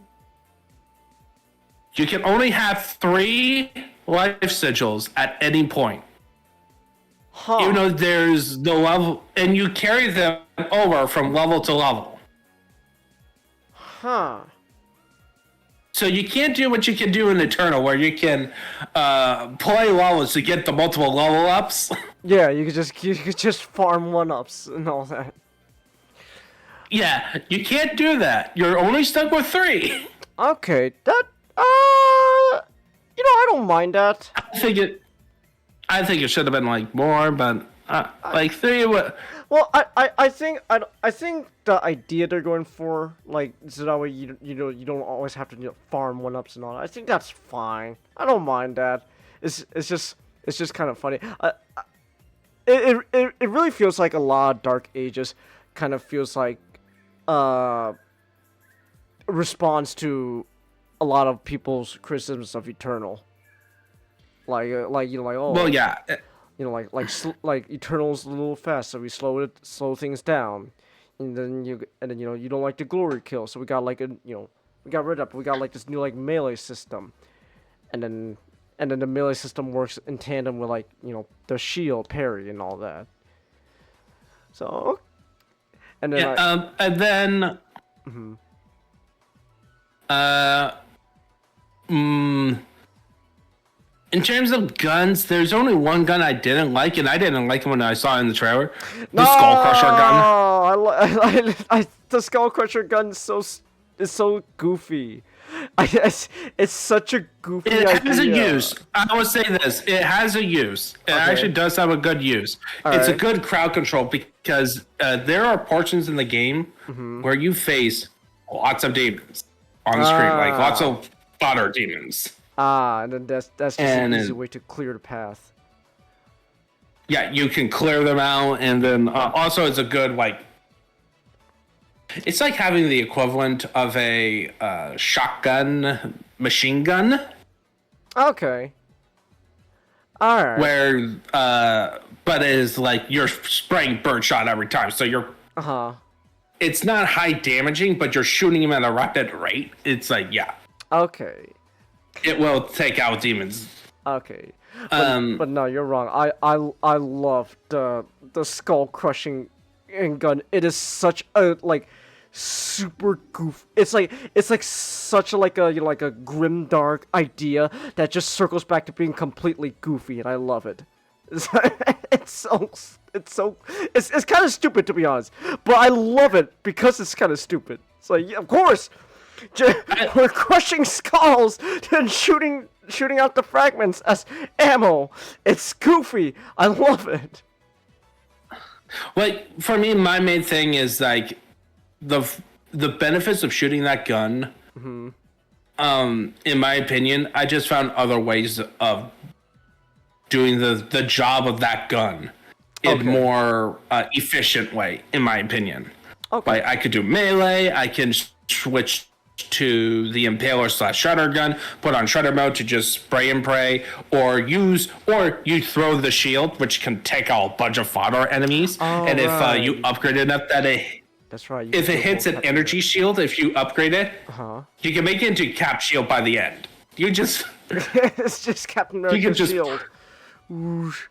You can only have 3 life sigils at any point. Huh. Even though there's no level, and you carry them over from level to level. Huh. So you can't do what you can do in Eternal, where you can play levels to get the multiple level ups. Yeah, you could just farm 1-ups and all that. Yeah, you can't do that. You're only stuck with 3. Okay, that I don't mind that. I think it should have been like more, but like 3 would. Well, I think the idea they're going for, like, so that way you don't always have to farm 1-ups and all that. I think that's fine. I don't mind that. It's just kind of funny. it really feels like a lot of Dark Ages kind of feels like a response to a lot of people's criticisms of Eternal. Like oh. Well, yeah. Like Eternal's a little fast, so we slow things down, and then you don't like the glory kill, so we got we got rid of it. We got like this new like melee system, and then the melee system works in tandem with the shield parry and all that. So, and then and then in terms of guns, there's only one gun I didn't like, and I didn't like it when I saw it in the trailer. The Skull Crusher gun. The Skull Crusher gun is so goofy. It's such a goofy idea. It has a use. I will say this. It has a use. It actually does have a good use. It's a good crowd control because there are portions in the game where you face lots of demons on the screen, like lots of fodder demons. And then that's just an easy way to clear the path. Yeah, you can clear them out, and then also it's a good it's like having the equivalent of a shotgun machine gun. Okay. All right. Where, but it is like you're spraying birdshot every time, so you're. It's not high damaging, but you're shooting them at a rapid rate. It's like Okay. It will take out demons. Okay. But no, you're wrong. I love the skull crushing gun. It is such a super goof. It's like such a a grim dark idea that just circles back to being completely goofy, and I love it. It's kind of stupid, to be honest, but I love it because it's kind of stupid. It's like, yeah, of course. We're crushing skulls and shooting out the fragments as ammo. It's goofy. I love it. For me, my main thing is the benefits of shooting that gun. In my opinion, I just found other ways of doing the job of that gun in a more efficient way, in my opinion. Okay. I could do melee. I can switch to the Impaler / Shredder gun, put on Shredder mode to just spray and pray, or you throw the shield, which can take out a bunch of fodder enemies. And if you upgrade enough that's right. If it hits an energy shield, if you upgrade it, you can make it into Cap Shield by the end. It's just Captain America's shield. Whoosh.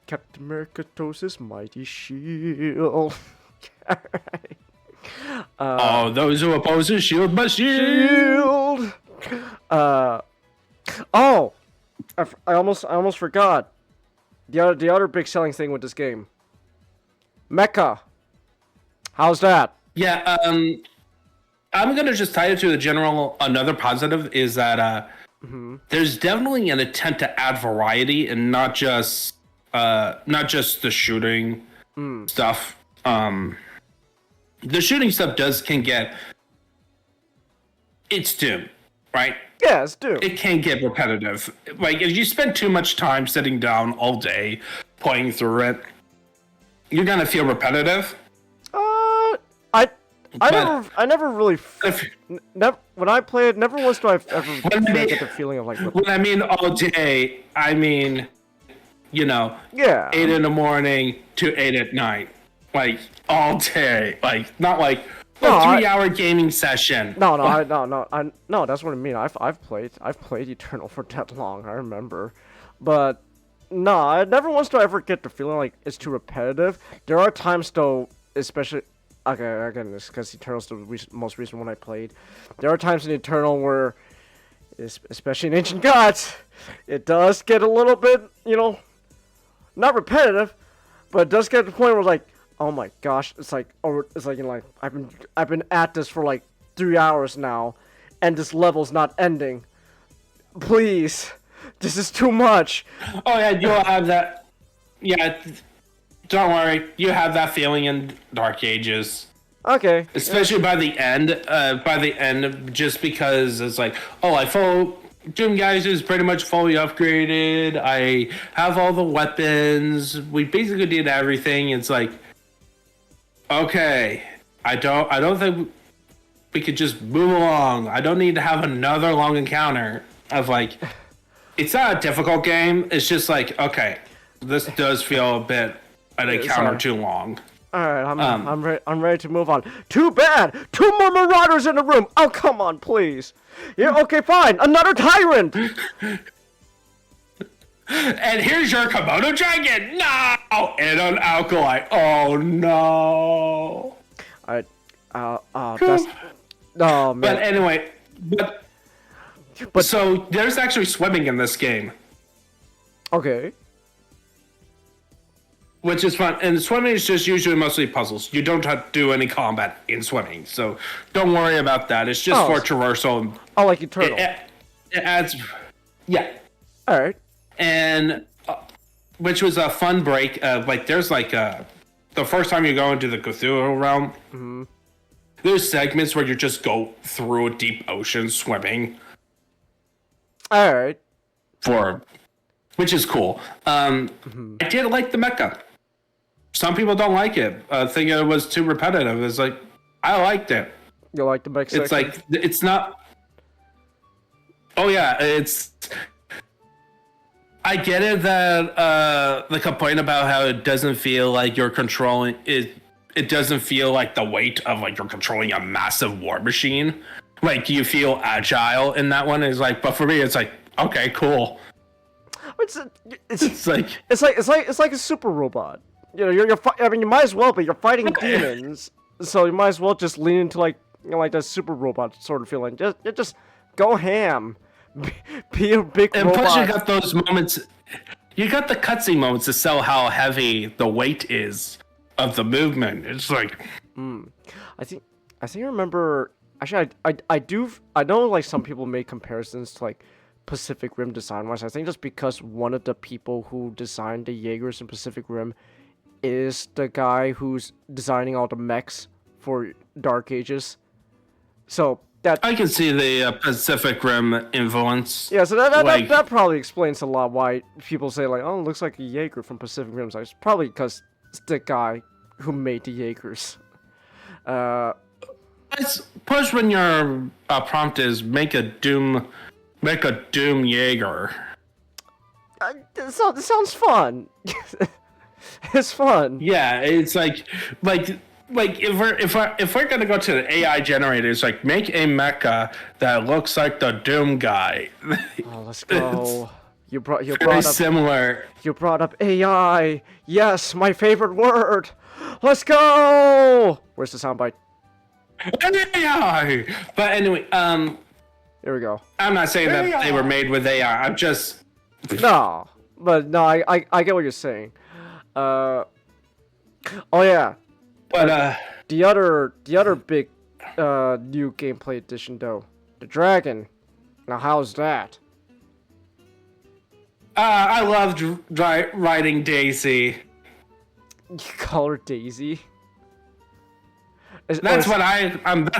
Captain America throws his mighty shield. Those who oppose his shield must shield. I almost forgot the other big selling thing with this game. Mecha. How's that? Yeah, I'm gonna just tie it to the general. Another positive is that there's definitely an attempt to add variety and not just the shooting stuff. The shooting stuff can get it's Doom, right? Yeah, it's Doom. It can get repetitive. If you spend too much time sitting down all day playing through it, you're gonna feel repetitive. I never really when I play it, never once do I ever get the feeling of when I mean all day, I mean 8 in the morning to 8 at night, all day, not a 3-hour gaming session. No, that's what I mean. I've played Eternal for that long. I remember, but no, I never once do I ever get the feeling like it's too repetitive. There are times though, especially. Okay, again, this because Eternal's the most recent one I played. There are times in Eternal where, especially in Ancient Gods, it does get a little bit, not repetitive, but it does get to the point where oh my gosh, I've been at this for 3 hours now, and this level's not ending. Please, this is too much. Oh yeah, you'll have that. Yeah. Don't worry, you have that feeling in Dark Ages. Okay. Especially by the end, just because it's I Doom Guys is pretty much fully upgraded. I have all the weapons. We basically did everything. It's like, okay, I don't think we could just move along. I don't need to have another long encounter of like, it's not a difficult game. It's just like, okay, this does feel a bit an encounter too long. All right, I'm ready to move on. Too bad, 2 more marauders in the room. Oh, come on, please. Yeah, okay, fine. Another tyrant. And here's your Komodo dragon. No, and an alkali. Oh no. Alright, that's... Oh, man. But anyway, but so there's actually swimming in this game, Okay. which is fun. And swimming is just usually mostly puzzles. You don't have to do any combat in swimming, so don't worry about that. It's just for traversal. Oh, like Eternal. It adds, yeah. Alright. And which was a fun break. Like there's like the first time you go into the Cthulhu realm, there's segments where you just go through a deep ocean swimming. Alright. Which is cool. I did like the mecha. Some people don't like it. Think it was too repetitive. It's like, I liked it. You like the mech section? It's like, it's not... Oh yeah, I get it that the complaint about how it doesn't feel like you're controlling... It doesn't feel like the weight of like you're controlling a massive war machine. Like you feel agile in that one. Is like, but for me, it's like, okay, cool. It's like a super robot. You know, I mean, you might as well, but you're fighting demons, so you might as well just lean into like, you know, like that super robot sort of feeling. Just go ham, be a big and robot. plus, you got those moments. You got the cutscene moments to sell how heavy the weight is of the movement. It's like, I think I remember. Actually, I know like some people make comparisons to like Pacific Rim design-wise. I think just because one of the people who designed the Jaegers in Pacific Rim is the guy who's designing all the mechs for Dark Ages. So that I can see the Pacific Rim influence. yeah, so that probably explains a lot why people say like, oh, it looks like a Jaeger from Pacific Rim. So it's probably because it's the guy who made the Jaegers. Plus, when your prompt is make a Doom Jaeger. This sounds fun. It's fun. Yeah, it's like if we're gonna go to the AI generator, it's like make a mecha that looks like the Doom guy. Oh, let's go. You brought Very up similar. You brought up AI. Yes, my favorite word. Let's go. Where's the soundbite? AI. But anyway, Here we go. I'm not saying that they were made with AI. I'm just No, but no, I get what you're saying. Oh yeah. But The other big new gameplay addition though, the dragon. Now how's that? I loved riding Daisy. You call her Daisy? That's that's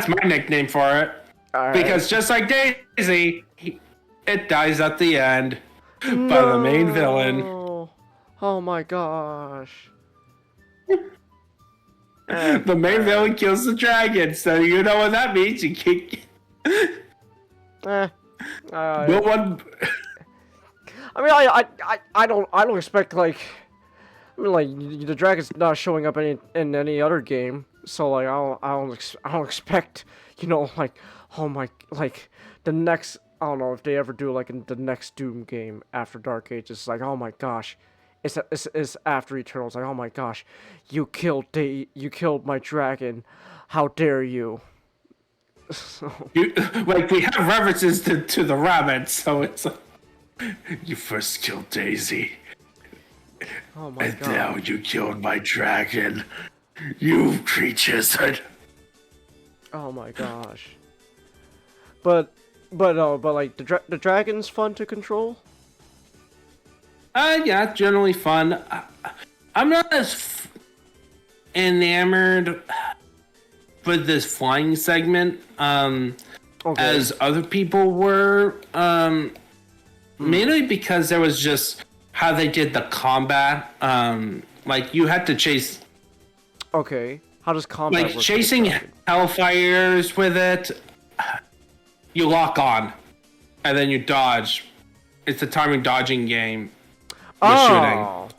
my nickname for it. Right. Because just like Daisy, it dies at the end by the main villain. Oh my gosh. The main villain kills the dragon, so you know what that means. You kick. No one. I mean, I don't expect like. I mean, like the dragon's not showing up in any other game, so like I don't expect, you know, like, oh my, like the next, I don't know if they ever do like in the next Doom game after Dark Ages. It's like, oh my gosh, it's after Eternal. It's like, oh my gosh, you killed my dragon, how dare you? So. Like we have references to the rabbit, so it's like, you first killed Daisy. Oh my god. And now you killed my dragon. You creatures. Oh my gosh. But like the dragon's fun to control? Yeah, generally fun. I'm not as enamored with this flying segment. as other people were. Mainly because there was just how they did the combat. Like you had to chase. Okay. How does combat Like work? chasing hellfires with it, you lock on, and then you dodge. It's a timing dodging game. With shooting.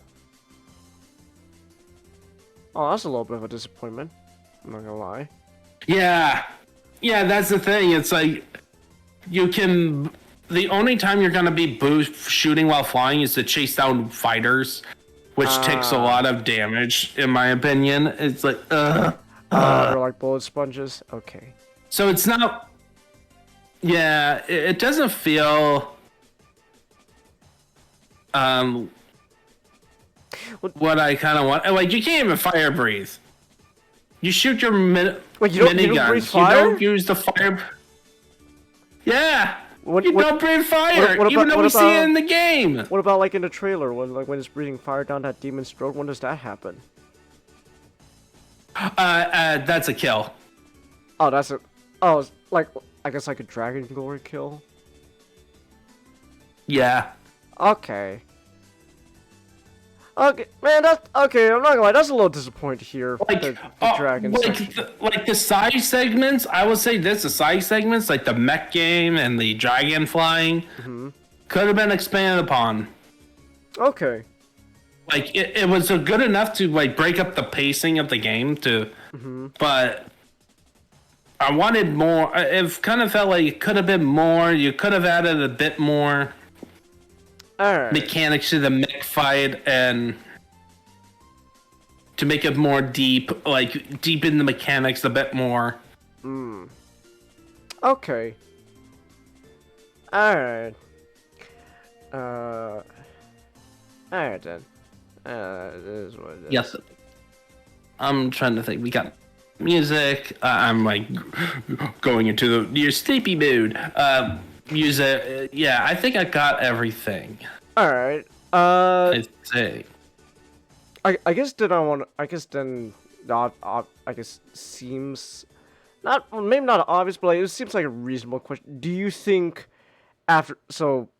Oh, that's a little bit of a disappointment. I'm not gonna lie. Yeah, that's the thing. It's like you can. The only time you're gonna be shooting while flying is to chase down fighters, which takes a lot of damage, in my opinion. It's like, Or like bullet sponges. Okay. So it's not. Yeah, it doesn't feel. What I kind of want. Like, you can't even fire breathe. You shoot your Wait, you don't miniguns. breathe fire? You don't use the fire. Yeah. You don't breathe fire, what even about- though what we see about- it in the game. What about like in the trailer when it's breathing fire down that demon's throat? When does that happen? That's a kill. Oh, that's a. Oh, it's like I guess like a dragon glory kill. Yeah. Okay. Okay, man, that's okay. I'm not gonna lie, that's a little disappointing here. Like, the dragon section. like the side segments, I would say the side segments, like the mech game and the dragon flying, could have been expanded upon. Okay. Like, it was good enough to, like, break up the pacing of the game, but I wanted more. It kind of felt like it could have been more. You could have added a bit more mechanics to the mech fight and to make it more deep, like deep in the mechanics a bit more. Okay. Alright. Alright then. It is what it is. Yes. I'm trying to think. We got music. I'm like going into your sleepy mood. Music. Yeah, I think I got everything. Alright. I'd say. I guess then I want. I guess then not. I guess seems not maybe not obvious, but like, it seems like a reasonable question. Do you think after so?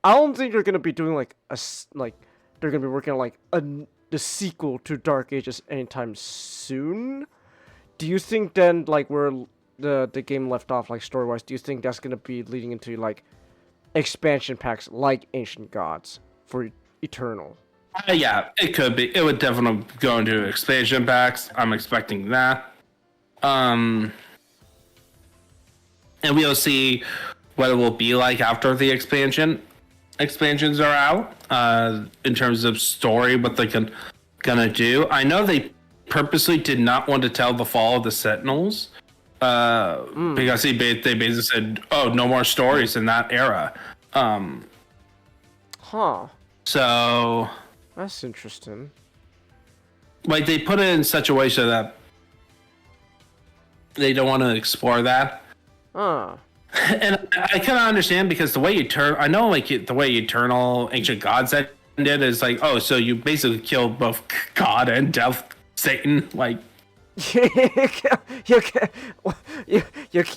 I don't think they're gonna be doing like they're gonna be working on like the sequel to Dark Ages anytime soon. Do you think then like where the game left off like story wise? Do you think that's gonna be leading into like expansion packs like Ancient Gods for Eternal? Yeah, it could be. It would definitely go into expansion packs. I'm expecting that. And we'll see what it will be like after the expansions are out. In terms of story, what they gonna do. I know they purposely did not want to tell the fall of the Sentinels. Because they basically said, "Oh, no more stories in that era." So that's interesting. Like they put it in such a way so that they don't want to explore that. And I kind of understand because the way I know like the way Eternal Ancient Gods ended is like, oh, so you basically killed both God and Death Satan, like.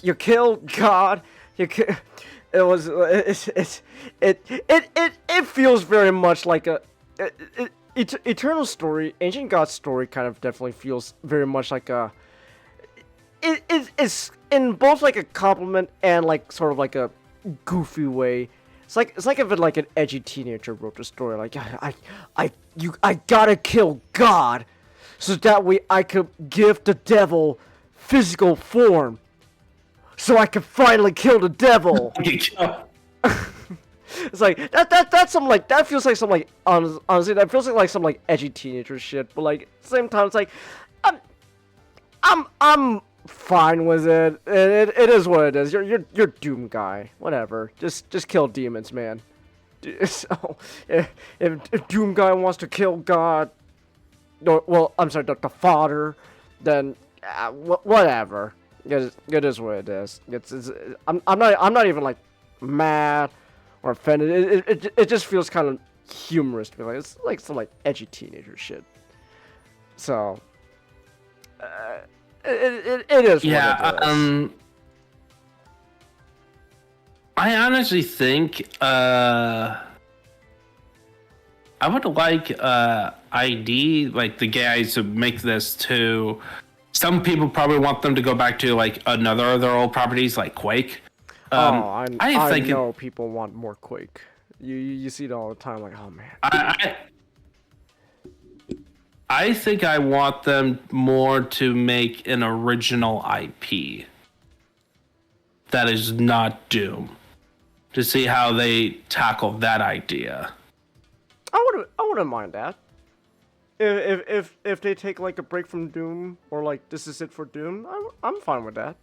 you killed God. It feels very much like a Eternal story. Ancient God story kind of definitely feels very much like a. It's in both like a compliment and like sort of like a goofy way. It's like if like an edgy teenager wrote the story. Like I gotta kill God. So that way I could give the devil physical form. So I can finally kill the devil. It's like that's some like that feels like some like honestly that feels like some like edgy teenager shit. But like at the same time it's like I'm fine with it. It is what it is. You're Doom guy. Whatever. Just kill demons, man. So if Doom guy wants to kill God. No, well, I'm sorry, the father, then whatever. It is what it is. I'm not even like mad or offended. It just feels kind of humorous to me. Like it's like some like edgy teenager shit. So it is. Yeah. What it is. I honestly think I would like ID, like the guys who make this to. Some people probably want them to go back to like another of their old properties, like Quake. I think know people want more Quake. You see it all the time. Like, oh man. I think I want them more to make an original IP that is not Doom, to see how they tackle that idea. I wouldn't mind that. If they take like a break from Doom, or like this is it for Doom, I'm fine with that.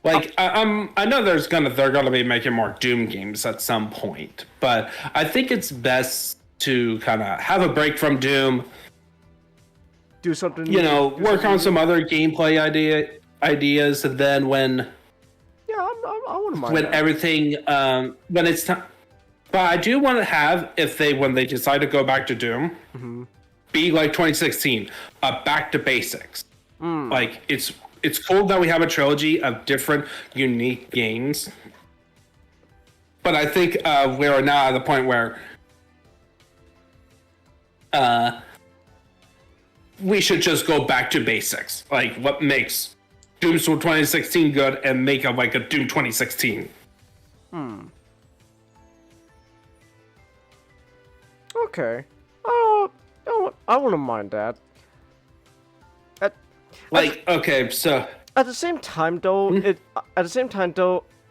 Like I know they're gonna be making more Doom games at some point, but I think it's best to kind of have a break from Doom. Do something. Work on some other gameplay ideas, and then when I wouldn't mind when that. everything when it's time. But I do want to have, when they decide to go back to Doom, be like 2016, back to basics. Like it's cool that we have a trilogy of different unique games, but I think we are now at the point where we should just go back to basics, like what makes Doom 2016 good, and make like a Doom 2016. Okay. Oh, I wouldn't mind that. Okay, so At the same time, though,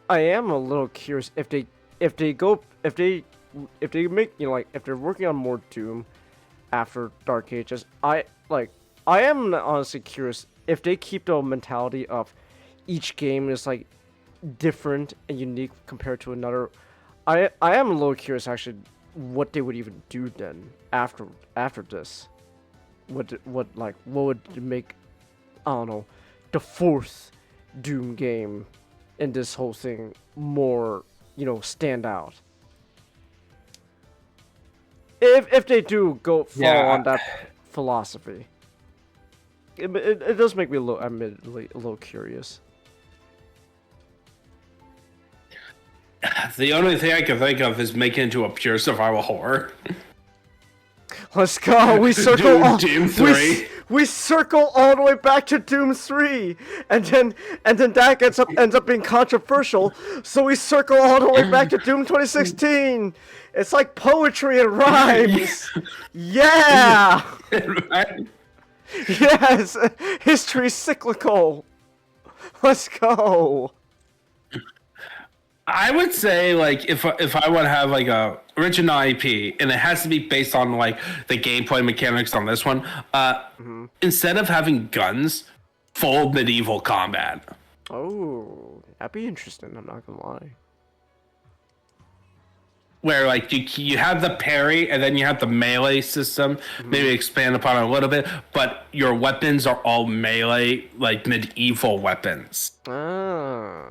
I am a little curious if they make, if they're working on more Doom after Dark Ages. I am honestly curious if they keep the mentality of each game is like different and unique compared to another. I am a little curious actually what they would even do then after this. What would make, I don't know, the fourth Doom game in this whole thing more, stand out. If they do go follow on that philosophy, it does make me admittedly a little curious. The only thing I can think of is make it into a pure survival horror. Let's go. We circle Doom 3. We circle all the way back to Doom 3, and then that ends up being controversial. So we circle all the way back to Doom 2016. It's like poetry and rhymes. Yeah. Yes. History's cyclical. Let's go. I would say, like, if I want to have like a original IP, and it has to be based on like the gameplay mechanics on this one, instead of having guns, full medieval combat. Oh, that'd be interesting. I'm not gonna lie. Where like you have the parry, and then you have the melee system. Maybe expand upon it a little bit, but your weapons are all melee, like medieval weapons. Ah.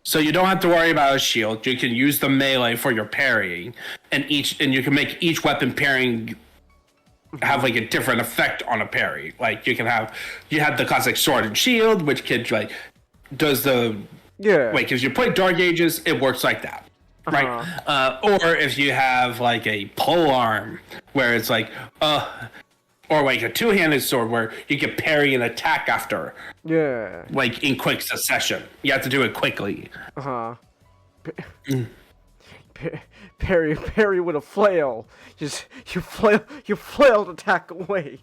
So you don't have to worry about a shield. You can use the melee for your parrying, and you can make each weapon parrying have like a different effect on a parry. Like you have the classic sword and shield, which like does the Wait, because you play Dark Ages, it works like that, right? Or if you have like a pole arm, where it's like or like a two-handed sword where you can parry and attack after. Yeah. Like in quick succession. You have to do it quickly. Parry with a flail. Just you flail to attack away.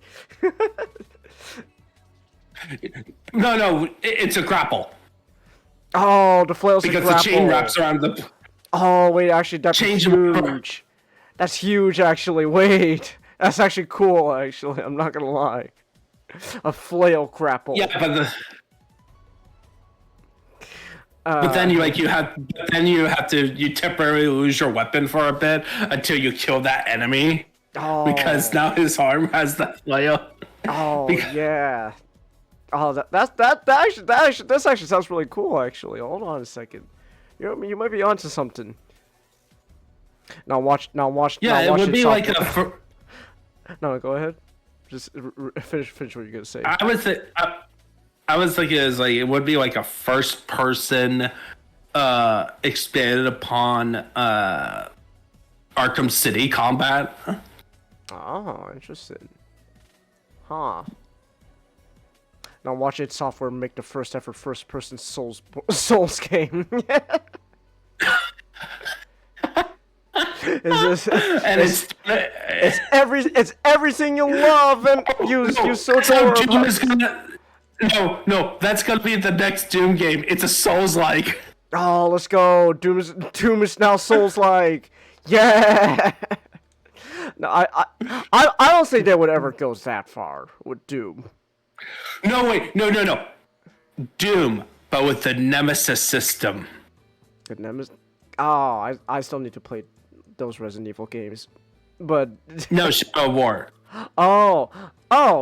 No, it's a grapple. Oh, the flail's because a grapple. the chain wraps around the. Oh wait, actually that's Change huge. That's huge, actually. Wait. That's actually cool, actually. I'm not gonna lie. A flail grapple. Yeah, but then you temporarily lose your weapon for a bit until you kill that enemy. Oh. Because now his arm has the flail. Oh yeah. Oh, this actually sounds really cool. Actually, hold on a second. You might be onto something. Now watch. Yeah, it would be like a. No, go ahead. Just finish what you're gonna say. I would say I was thinking is like it would be like a first person expanded upon Arkham City combat. Oh, interesting. Huh. Now watch id Software make the first ever first person Souls game. Is this, And it's everything you love and you so so adore Doom about- is gonna no, that's gonna be the next Doom game. It's a Souls like. Oh, let's go. Doom is now Souls-like. Yeah. No, I don't think they would ever go that far with Doom. No wait, no. Doom, but with the Nemesis system. Good Nemesis. Oh, I still need to play those Resident Evil games, but No, Shadow of War. oh,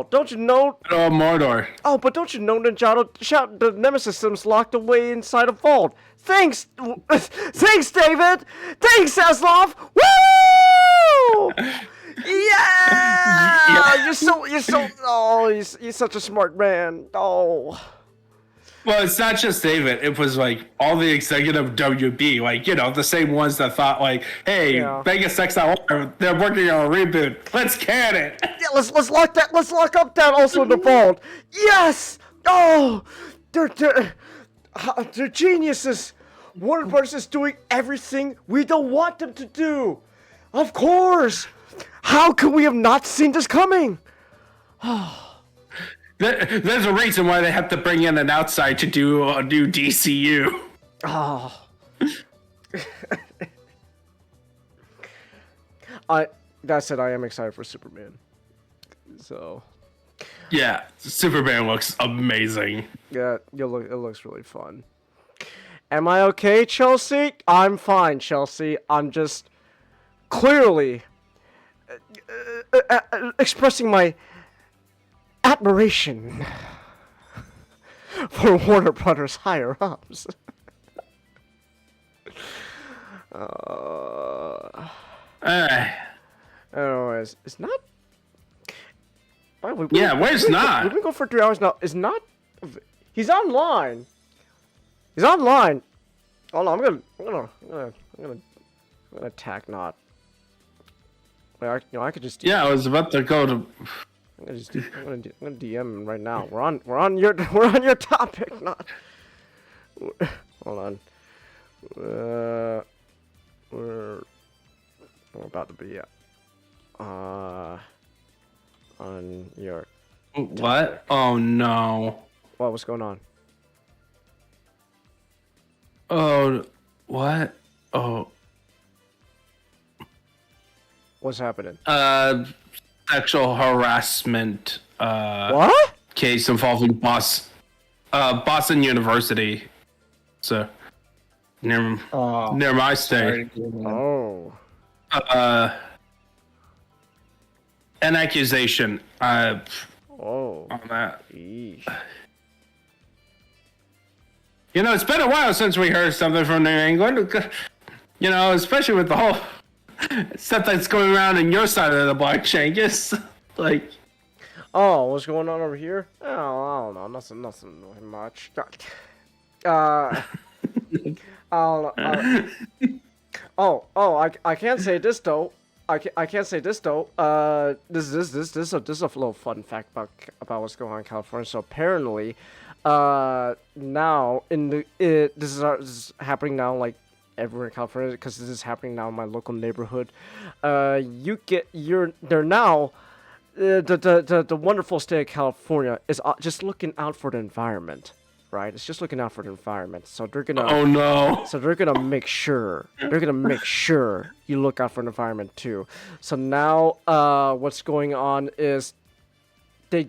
don't you know? Shadow of Mordor. Oh, but don't you know, Ninjato? The Nemesis system's locked away inside a vault. Thanks, David. Thanks, Zaslav. Woo! Yeah! You're so. Oh, he's such a smart man. Oh. Well, it's not just David. It was like all the executive WB, like the same ones that thought like, "Hey, Yeah. Vegas XL, they're working on a reboot. Let's can it." Yeah, let's lock that. Let's lock up that also in the vault. Yes. Oh, they're geniuses. Warner Bros. Is doing everything we don't want them to do. Of course. How could we have not seen this coming? There's a reason why they have to bring in an outside to do a new DCU. Oh. That said, I am excited for Superman. So. Yeah, Superman looks amazing. Yeah, it looks really fun. Am I okay, Chelsea? I'm fine, Chelsea. I'm just clearly expressing my admiration for Warner Brothers higher ups. Anyways, it's not. Where's not? We've been going for 3 hours now. It's not. He's online. He's online. Hold on, I'm gonna attack not. Like, I could just. Yeah, I was about to go to. I'm gonna DM him right now. We're on your topic, not. Hold on. We're about to be on your. What? Oh no. What's going on? Oh, what? Oh. What's happening? Sexual harassment. What? Case involving Boston University. So near my state. Oh. An accusation. Oh. On that. Eesh. It's been a while since we heard something from New England. Especially with the whole stuff that's going around in your side of the blockchain. Just like. Oh, what's going on over here? Oh, I don't know. Nothing much. I can't say this though. I can't say this though. This is a little fun fact about what's going on in California. So apparently, now this is happening now like everywhere in California because this is happening now in my local neighborhood. They're now. The wonderful state of California is just looking out for the environment, right? It's just looking out for the environment. So they're gonna. Oh no! So they're gonna make sure. They're gonna make sure you look out for the environment too. So now, what's going on is they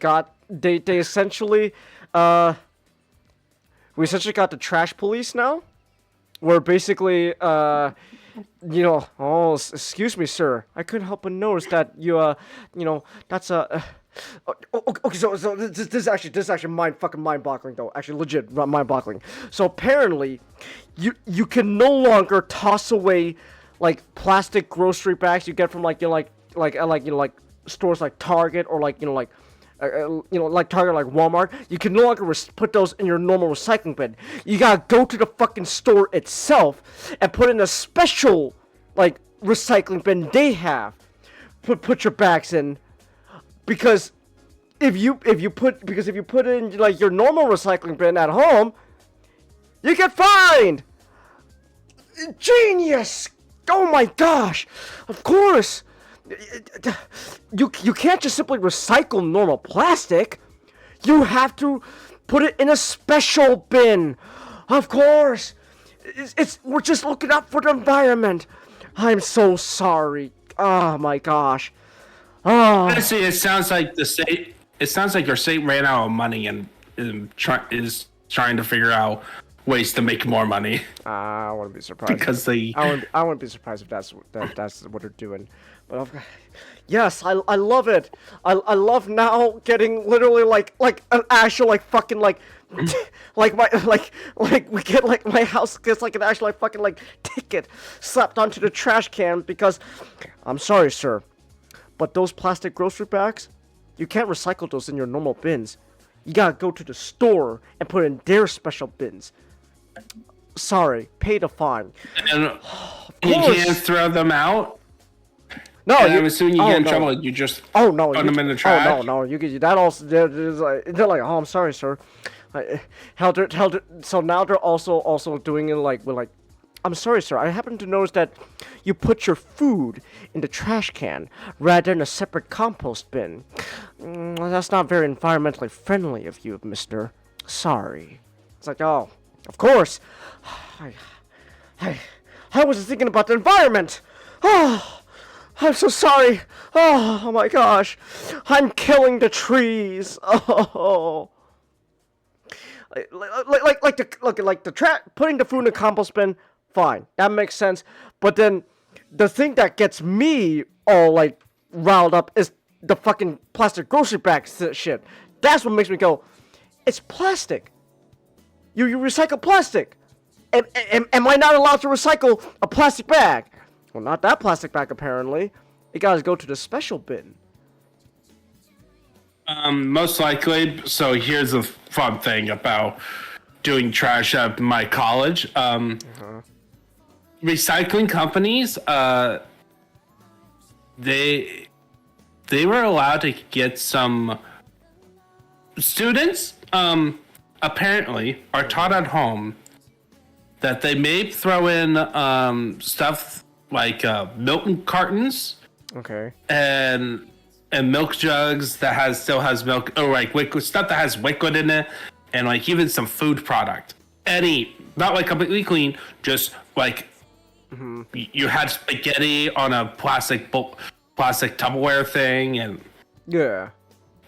essentially, we essentially got the trash police now, where basically, oh, excuse me, sir. I couldn't help but notice that that's a. Okay, so this is actually mind-boggling though. Actually, legit mind-boggling. So apparently, you can no longer toss away like plastic grocery bags you get from like stores like Target or like Target, like Walmart, you can no longer put those in your normal recycling bin. You gotta go to the fucking store itself and put in a special, like, recycling bin they have. Put your bags in, because if you put in like your normal recycling bin at home, you get fined. Genius! Oh my gosh! Of course. You can't just simply recycle normal plastic. You have to put it in a special bin. Of course. We're just looking out for the environment. I'm so sorry. Oh my gosh. Oh. Honestly, it sounds like the state. It sounds like your state ran out of money and is trying to figure out ways to make more money. I wouldn't be surprised. Because they. I wouldn't be surprised if that's what they're doing. But yes, I love it. I love now getting literally like an actual like fucking like like we get like my house gets like an actual like fucking like ticket slapped onto the trash can because I'm sorry, sir, but those plastic grocery bags, you can't recycle those in your normal bins. You gotta go to the store and put in their special bins. Sorry, pay the fine. And you can't throw them out. No, I'm assuming you get in trouble. You just put them in the trash. Oh no, you get that also. They're like, oh, I'm sorry, sir. So now they're also doing it like with like, I'm sorry, sir. I happen to notice that you put your food in the trash can rather than a separate compost bin. That's not very environmentally friendly of you, mister. Sorry. It's like, oh, of course. I was thinking about the environment. Oh. I'm so sorry. Oh my gosh. I'm killing the trees. Oh. Putting the food in the compost bin, fine. That makes sense. But then the thing that gets me all like riled up is the fucking plastic grocery bag shit. That's what makes me go, it's plastic. You recycle plastic. Am I not allowed to recycle a plastic bag? Well, not that plastic bag, apparently. It gotta go to the special bin. Most likely. So here's the fun thing about doing trash at my college. Recycling companies, they were allowed to get some students, apparently, are taught at home that they may throw in stuff like milk cartons, okay, and milk jugs that still has milk, or like liquid stuff that has liquid in it, and like even some food product. Not like completely clean, just like you had spaghetti on a plastic Tupperware thing, and yeah,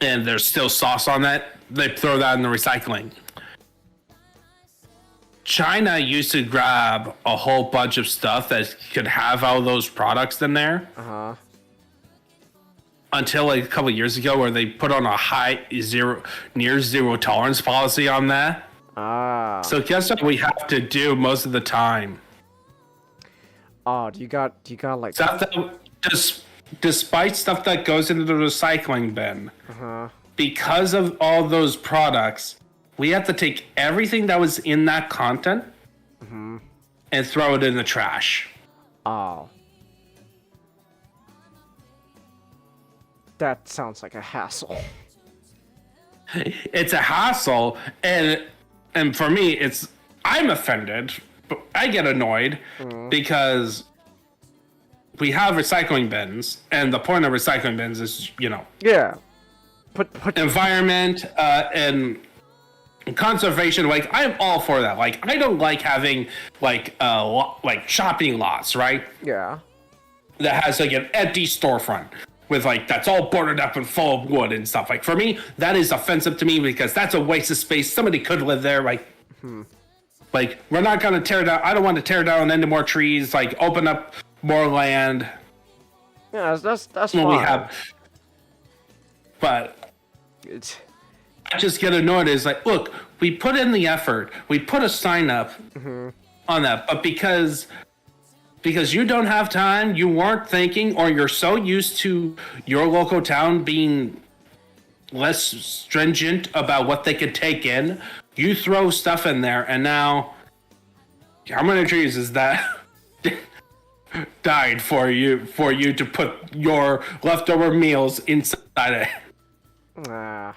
and there's still sauce on that. They throw that in the recycling. China used to grab a whole bunch of stuff that could have all those products in there. Until like a couple of years ago, where they put on a near zero tolerance policy on that. So guess what we have to do most of the time? Oh, do you got like stuff that despite stuff that goes into the recycling bin, because of all those products, we have to take everything that was in that content and throw it in the trash. Oh. That sounds like a hassle. It's a hassle, and for me, I'm offended, but I get annoyed because we have recycling bins, and the point of recycling bins is, yeah, put environment and conservation. Like, I'm all for that. Like, I don't like having like shopping lots, right? Yeah. That has like an empty storefront with like that's all boarded up and full of wood and stuff. Like, for me, that is offensive to me because that's a waste of space. Somebody could live there. Like, like we're not gonna tear down. I don't want to tear down any more trees. Like, open up more land. Yeah, that's what fine. we have. But I just get annoyed. Is like, look, we put in the effort. We put a sign up on that, but because you don't have time, you weren't thinking, or you're so used to your local town being less stringent about what they could take in. You throw stuff in there, and now how many trees is that died for you to put your leftover meals inside it? Ah.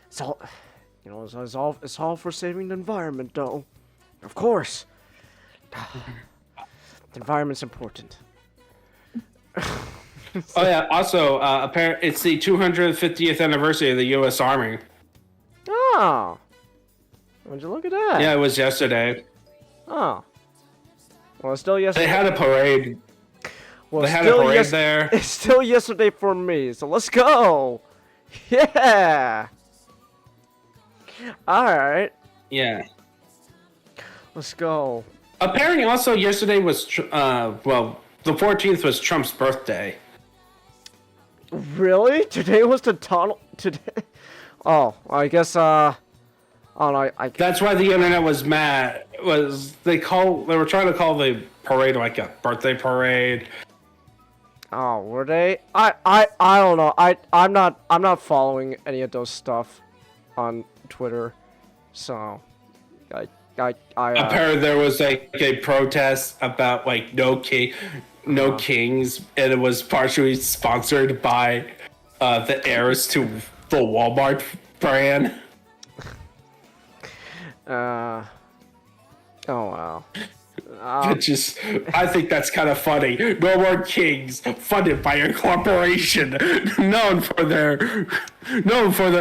It's all, it's all for saving the environment, though. Of course. The environment's important. Oh yeah. Also, apparently, it's the 250th anniversary of the U.S. Army. Oh. Would you look at that? Yeah, it was yesterday. Oh. Well, it's still yesterday. They had a parade. Well, They had a parade there. It's still yesterday for me, so let's go. Yeah. All right. Yeah. Let's go. Apparently, also yesterday was the 14th was Trump's birthday. Really? Today was the tunnel. Today. Oh, I guess. Oh no, I. That's why the internet was mad. They were trying to call the parade like a birthday parade. Oh, were they? I don't know. I'm not following any of those stuff on Twitter, so I Apparently, there was like a protest about like no kings, and it was partially sponsored by the heirs to the Walmart brand. Oh wow. I think that's kind of funny. No more kings, funded by a corporation known for their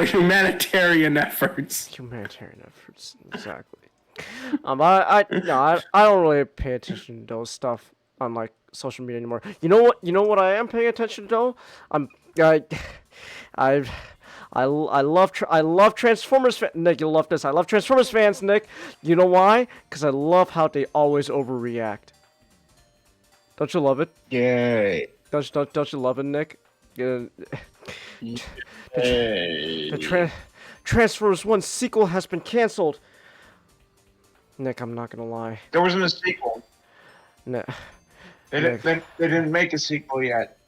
humanitarian efforts. Humanitarian efforts, exactly. I don't really pay attention to those stuff on like social media anymore. You know what I am paying attention to? I love Transformers Nick, you'll love this. I love Transformers fans, Nick. You know why? Because I love how they always overreact. Don't you love it? Yay. Don't you love it, Nick? The Transformers 1 sequel has been cancelled. Nick, I'm not gonna lie. There wasn't a sequel. No. They didn't make a sequel yet.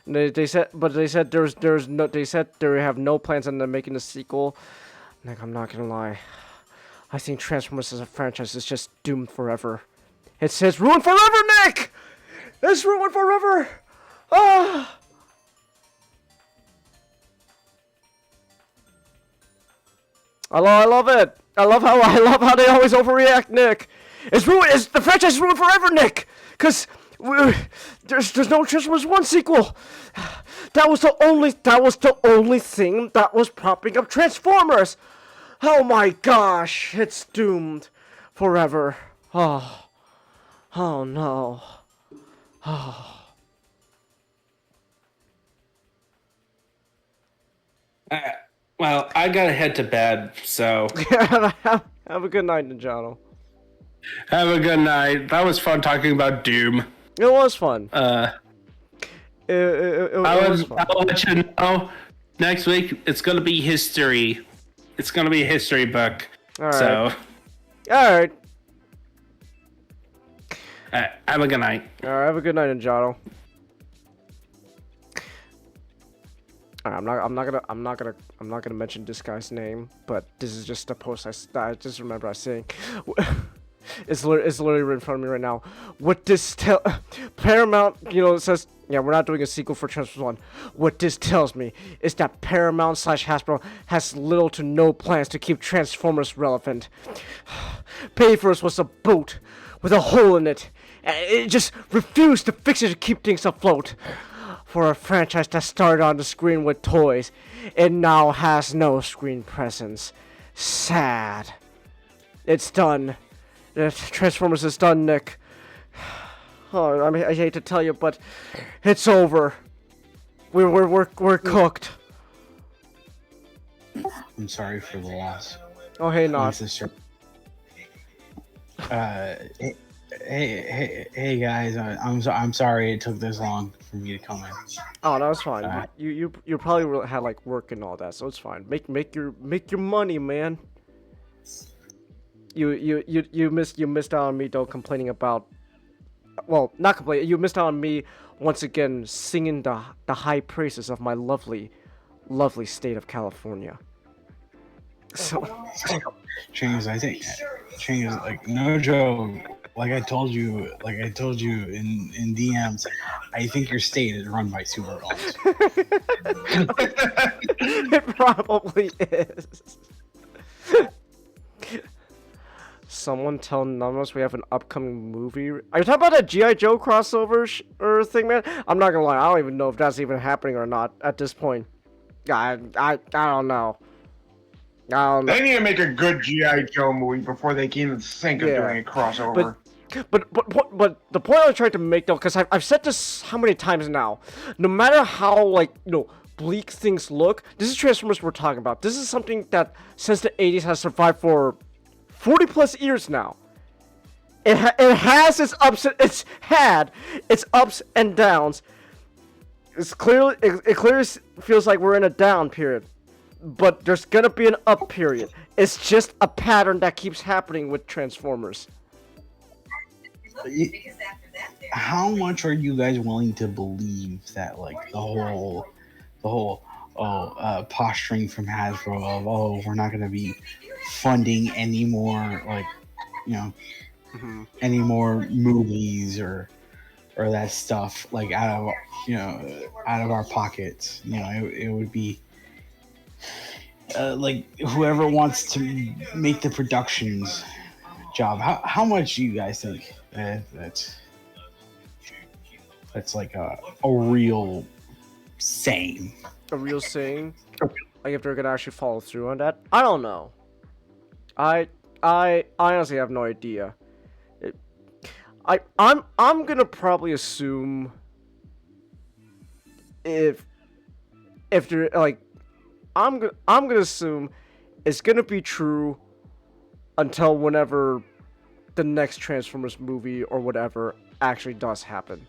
They said there's no. They said they have no plans on them making a sequel. Nick, I'm not gonna lie. I think Transformers as a franchise is just doomed forever. It's ruined forever, Nick. It's ruined forever. Ah. I love it. I love how they always overreact, Nick. It's ruined. The franchise is ruined forever, Nick. Cause there's no Transformers 1 sequel. That was the only thing that was propping up Transformers. Oh my gosh, it's doomed forever. Oh no. Oh. Well, I gotta head to bed, so Have a good night, Ninjato. have a good night. That was fun talking about Doom. It was fun. I'll let you know next week. It's gonna be history. It's gonna be a history book. All right. So, All right. have a good night. All right. Have a good night, Ninjato. I'm not gonna mention this guy's name, but this is just a post I just remember I seeing. It's literally right in front of me right now. What this Paramount, says, yeah, we're not doing a sequel for Transformers 1. What this tells me is that Paramount / Hasbro has little to no plans to keep Transformers relevant. Payverse was a boat with a hole in it, and it just refused to fix it to keep things afloat. For a franchise that started on the screen with toys, it now has no screen presence. Sad. It's done. Transformers is done, Nick. Oh, I hate to tell you, but it's over. We're cooked. I'm sorry for the loss. Oh, hey, My Not. sister. Hey guys, I'm sorry it took this long for me to come in. Oh, that was fine. You probably had like work and all that, so it's fine. Make your money, man. You missed out on me though complaining about well, not completely. You missed out on me once again singing the high praises of my lovely, lovely state of California. So, Change, I think, change like no joke. Like I told you in DMs, I think your state is run by supervillains. it probably is. Someone tell none of us we have an upcoming movie. Are you talking about that G.I. Joe crossover or thing, man? I'm not gonna lie, I don't even know if that's even happening or not at this point. I don't know. They need to make a good G.I. Joe movie before they can even think of doing a crossover. But the point I was trying to make though, because I've said this how many times now, no matter how like bleak things look, this is Transformers we're talking about. This is something that since the 80s has survived for 40 plus years now. It has its ups. It's had its ups and downs. It's clearly it clearly feels like we're in a down period, but there's gonna be an up period. It's just a pattern that keeps happening with Transformers. How much are you guys willing to believe that like the whole posturing from Hasbro of we're not going to be funding any more like any more movies or that stuff like out of our pockets, it would be like whoever wants to make the productions job. How much do you guys think that's like a real saying? A real saying? Like if they're gonna actually follow through on that? I don't know. I honestly have no idea. I'm gonna probably assume if they're like I'm gonna assume it's gonna be true until whenever the next Transformers movie or whatever actually does happen.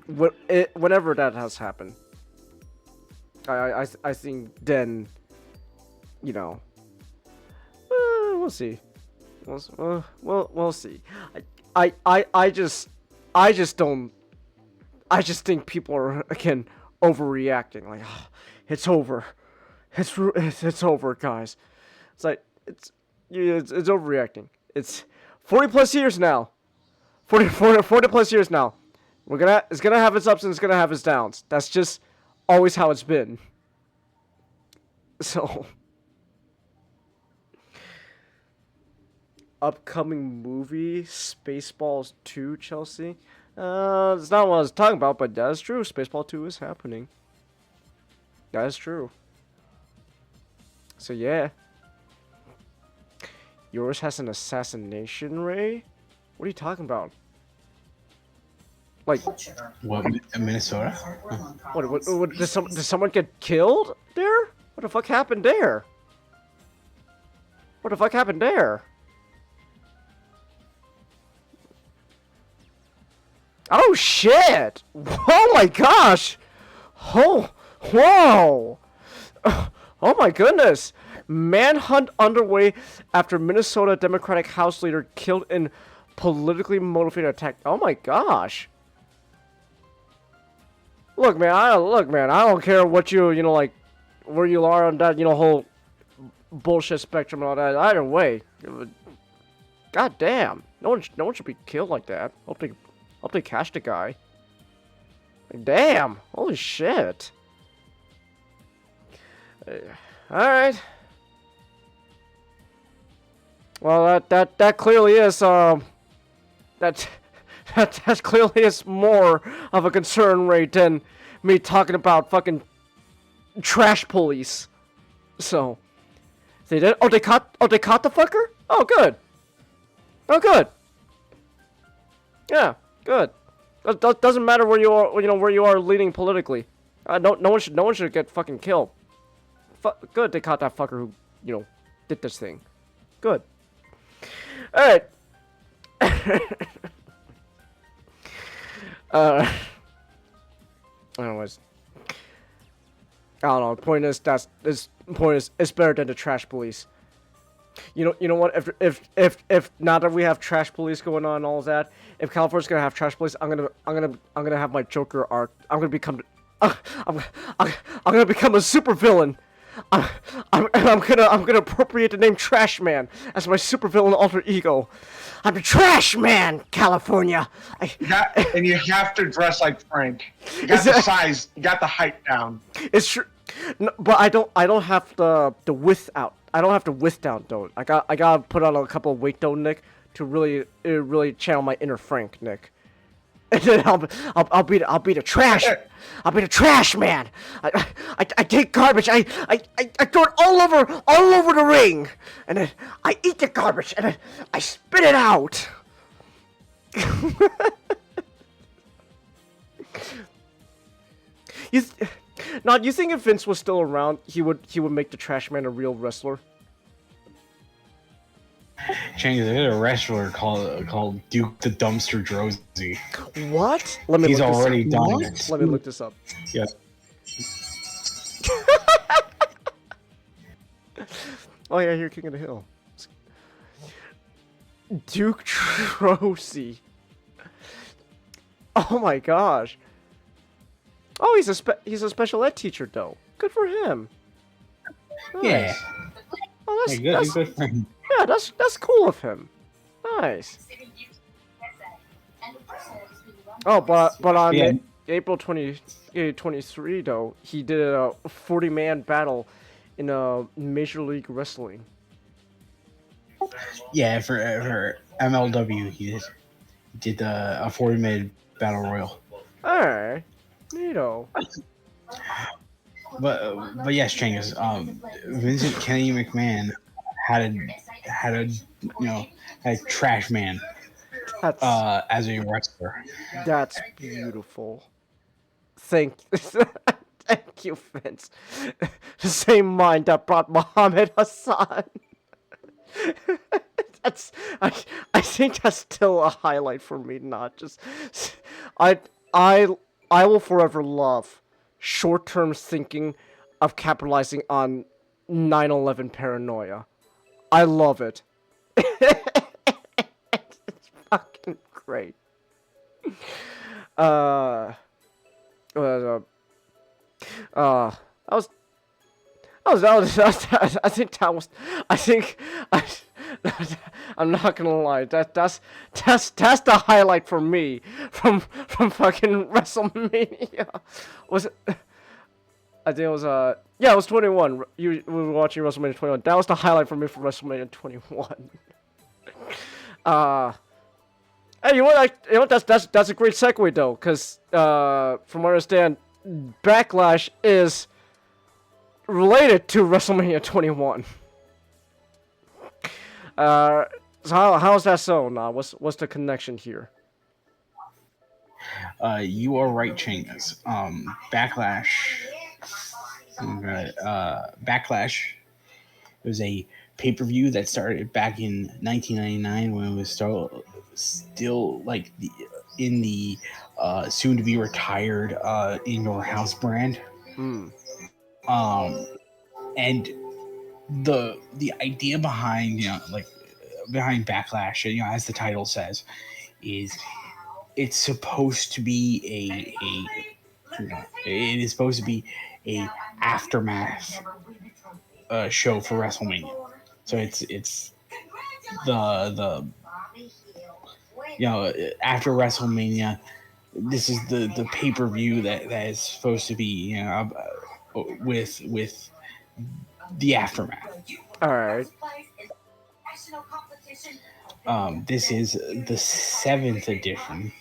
Whenever that has happened, I think then, we'll see. We'll see. I just think people are again overreacting. Like, oh, it's over. It's over, guys. It's like it's overreacting. It's 40 plus years now. 40 plus years now. It's gonna have its ups and it's gonna have its downs. That's just always how it's been. So, upcoming movie Spaceballs 2, Chelsea. It's not what I was talking about, but that is true. Spaceball 2 is happening. That is true. So yeah. Yours has an assassination ray? What are you talking about? Like what? Minnesota? What did someone get killed there? What the fuck happened there? What the fuck happened there? Oh shit! Oh my gosh! Oh, whoa! Oh my goodness! Manhunt underway after Minnesota Democratic House leader killed in politically motivated attack. Oh my gosh! Look, man. I don't care what like, where you are on that, whole bullshit spectrum and all that. Either way, god damn, no one should be killed like that. Hope they catch the guy. Like, damn, holy shit. All right. Well, that clearly is that clearly is more of a concern rate than me talking about fucking trash police. So they did. Oh, they caught the fucker. Oh, good. Oh, good. Yeah, good. That doesn't matter where you are. Where you are leaning politically. No one should get fucking killed. Good, they caught that fucker who did this thing. Good. All right. Anyways, I don't know. The point is it's better than the trash police. You know what? If now that we have trash police going on and all of that, if California's gonna have trash police, I'm gonna have my Joker arc. I'm, I'm gonna become a super villain. I'm gonna appropriate the name Trash Man as my supervillain alter ego. I'm the Trash Man, California. And you have to dress like Frank. You got the size, you got the height down. It's true, no, but I don't have the width out. I don't have the width down though. I gotta put on a couple of weight though, Nick, to really channel my inner Frank, Nick. And then I'll be the trash. I'll be the trash man. I take garbage. I throw it all over the ring, and then I eat the garbage and then I spit it out. You think if Vince was still around, he would make the trash man a real wrestler? Chang, there's a wrestler called Duke the Dumpster Drosy. What? He's already done it. Let me look this up. Yeah. Oh yeah, you're King of the Hill. Duke Drosy. Oh my gosh. Oh, he's a special ed teacher though. Good for him. Nice. Yeah. Oh, Good for him. Yeah, that's cool of him. Nice. Oh, but on April 2023 though, he did a 40-man battle in a Major League Wrestling. Yeah, for MLW, he did a 40-man battle royal. All right, neato. But yes, Changus, Vincent Kennedy McMahon had a trash man as a wrestler. That's beautiful. Thank you, Vince. The same mind that brought Muhammad Hassan. I think that's still a highlight for me. Not just I will forever love short-term thinking of capitalizing on 9/11 paranoia. I love it. It's fucking great. I I'm not gonna lie. That's the highlight for me from fucking WrestleMania. Was it? I think it was yeah, it was 21. We were watching WrestleMania 21. That was the highlight for me from WrestleMania 21. Hey, you know what? That's a great segue though, because from what I understand, Backlash is related to WrestleMania 21. So how's that so? Now, what's the connection here? You are right, Chingus. Backlash. Backlash was a pay-per-view that started back in 1999 when it was still like in the soon-to-be retired In Your House brand. And the idea behind behind Backlash, as the title says, is it's supposed to be it is supposed to be a aftermath show for WrestleMania. So it's the after WrestleMania, this is the pay-per-view that is supposed to be with the aftermath. All right. This is the 7th edition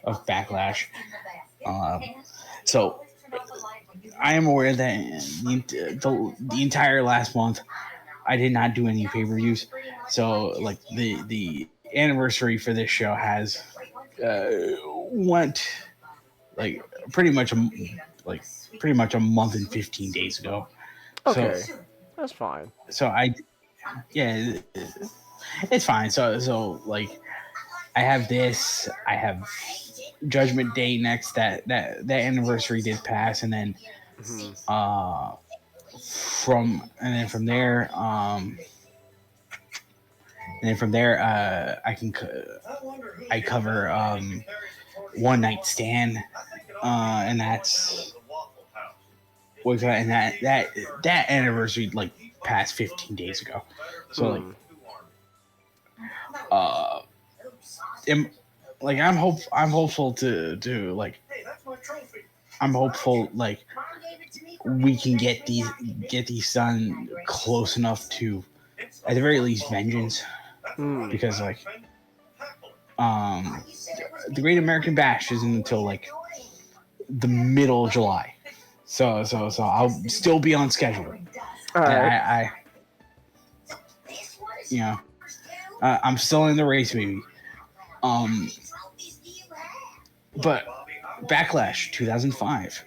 of Backlash. So I am aware that the entire last month I did not do any pay-per-views. So like the anniversary for this show has went like pretty much a month and 15 days ago. Okay, so, that's fine. So it's fine. So like I have this. I have Judgment Day next. That anniversary did pass, and then from there, I cover One Night Stand, and that's and that anniversary like passed 15 days ago. So uh, am, I'm hopeful to like I'm hopeful like we can get these done close enough to at the very least vengeance, because like the Great American Bash isn't until like the middle of July, so I'll still be on schedule. All right. I you know I'm still in the race, baby. But Backlash 2005,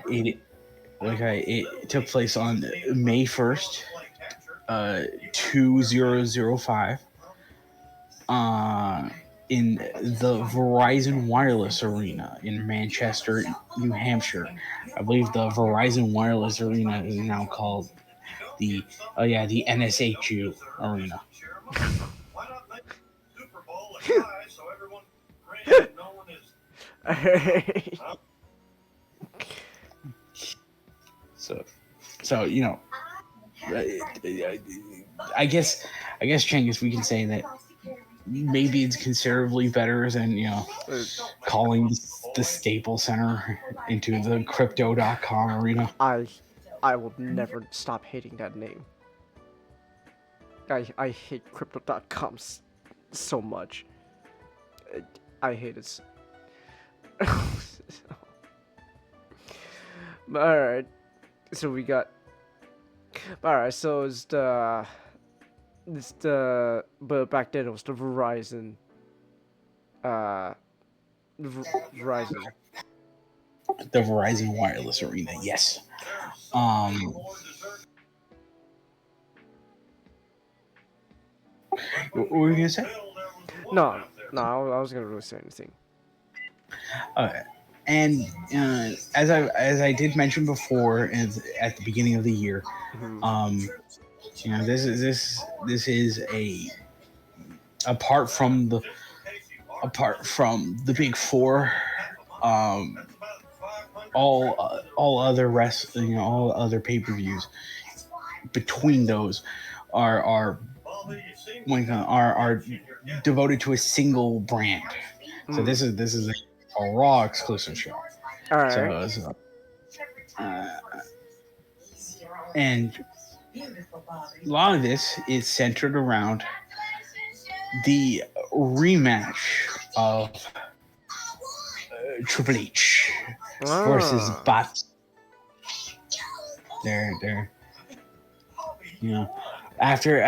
it took place on May 1st, 2005, in the Verizon Wireless Arena in Manchester, New Hampshire. I believe the Verizon Wireless Arena is now called the NSHU Arena. So you know, I guess Changus, we can say that maybe it's considerably better than calling the Staples Center into the Crypto.com arena. I will never stop hating that name. I hate Crypto.com so much. I hate it. Alright. So we got. Alright, so but back then it was the Verizon. Verizon. The Verizon Wireless Arena, yes. What were you gonna say? No, I was gonna really say anything. And as I did mention before, at the beginning of the year, this is a apart from the big four, all other pay-per-views between those are devoted to a single brand. So this is a Raw exclusive show. All right. So and a lot of this is centered around the rematch of Triple H versus Bot. They're after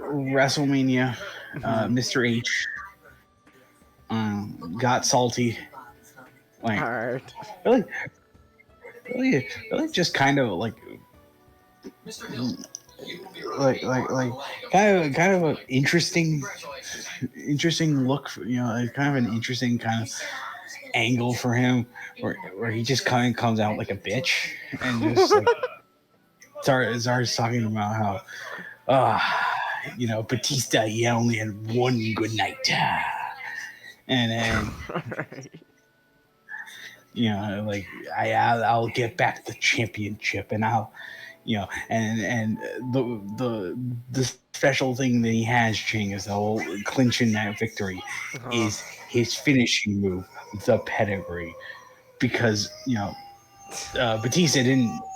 WrestleMania, Mr. H got salty, like really just kind of like kind of an interesting look, kind of an interesting kind of angle for him, where he just kind of comes out like a bitch and just like starts talking about how Batista, he only had one good night, and then like I'll get back the championship, and I'll and the special thing that he has, Ching, is the whole clinching that victory is his finishing move, the pedigree, because Batista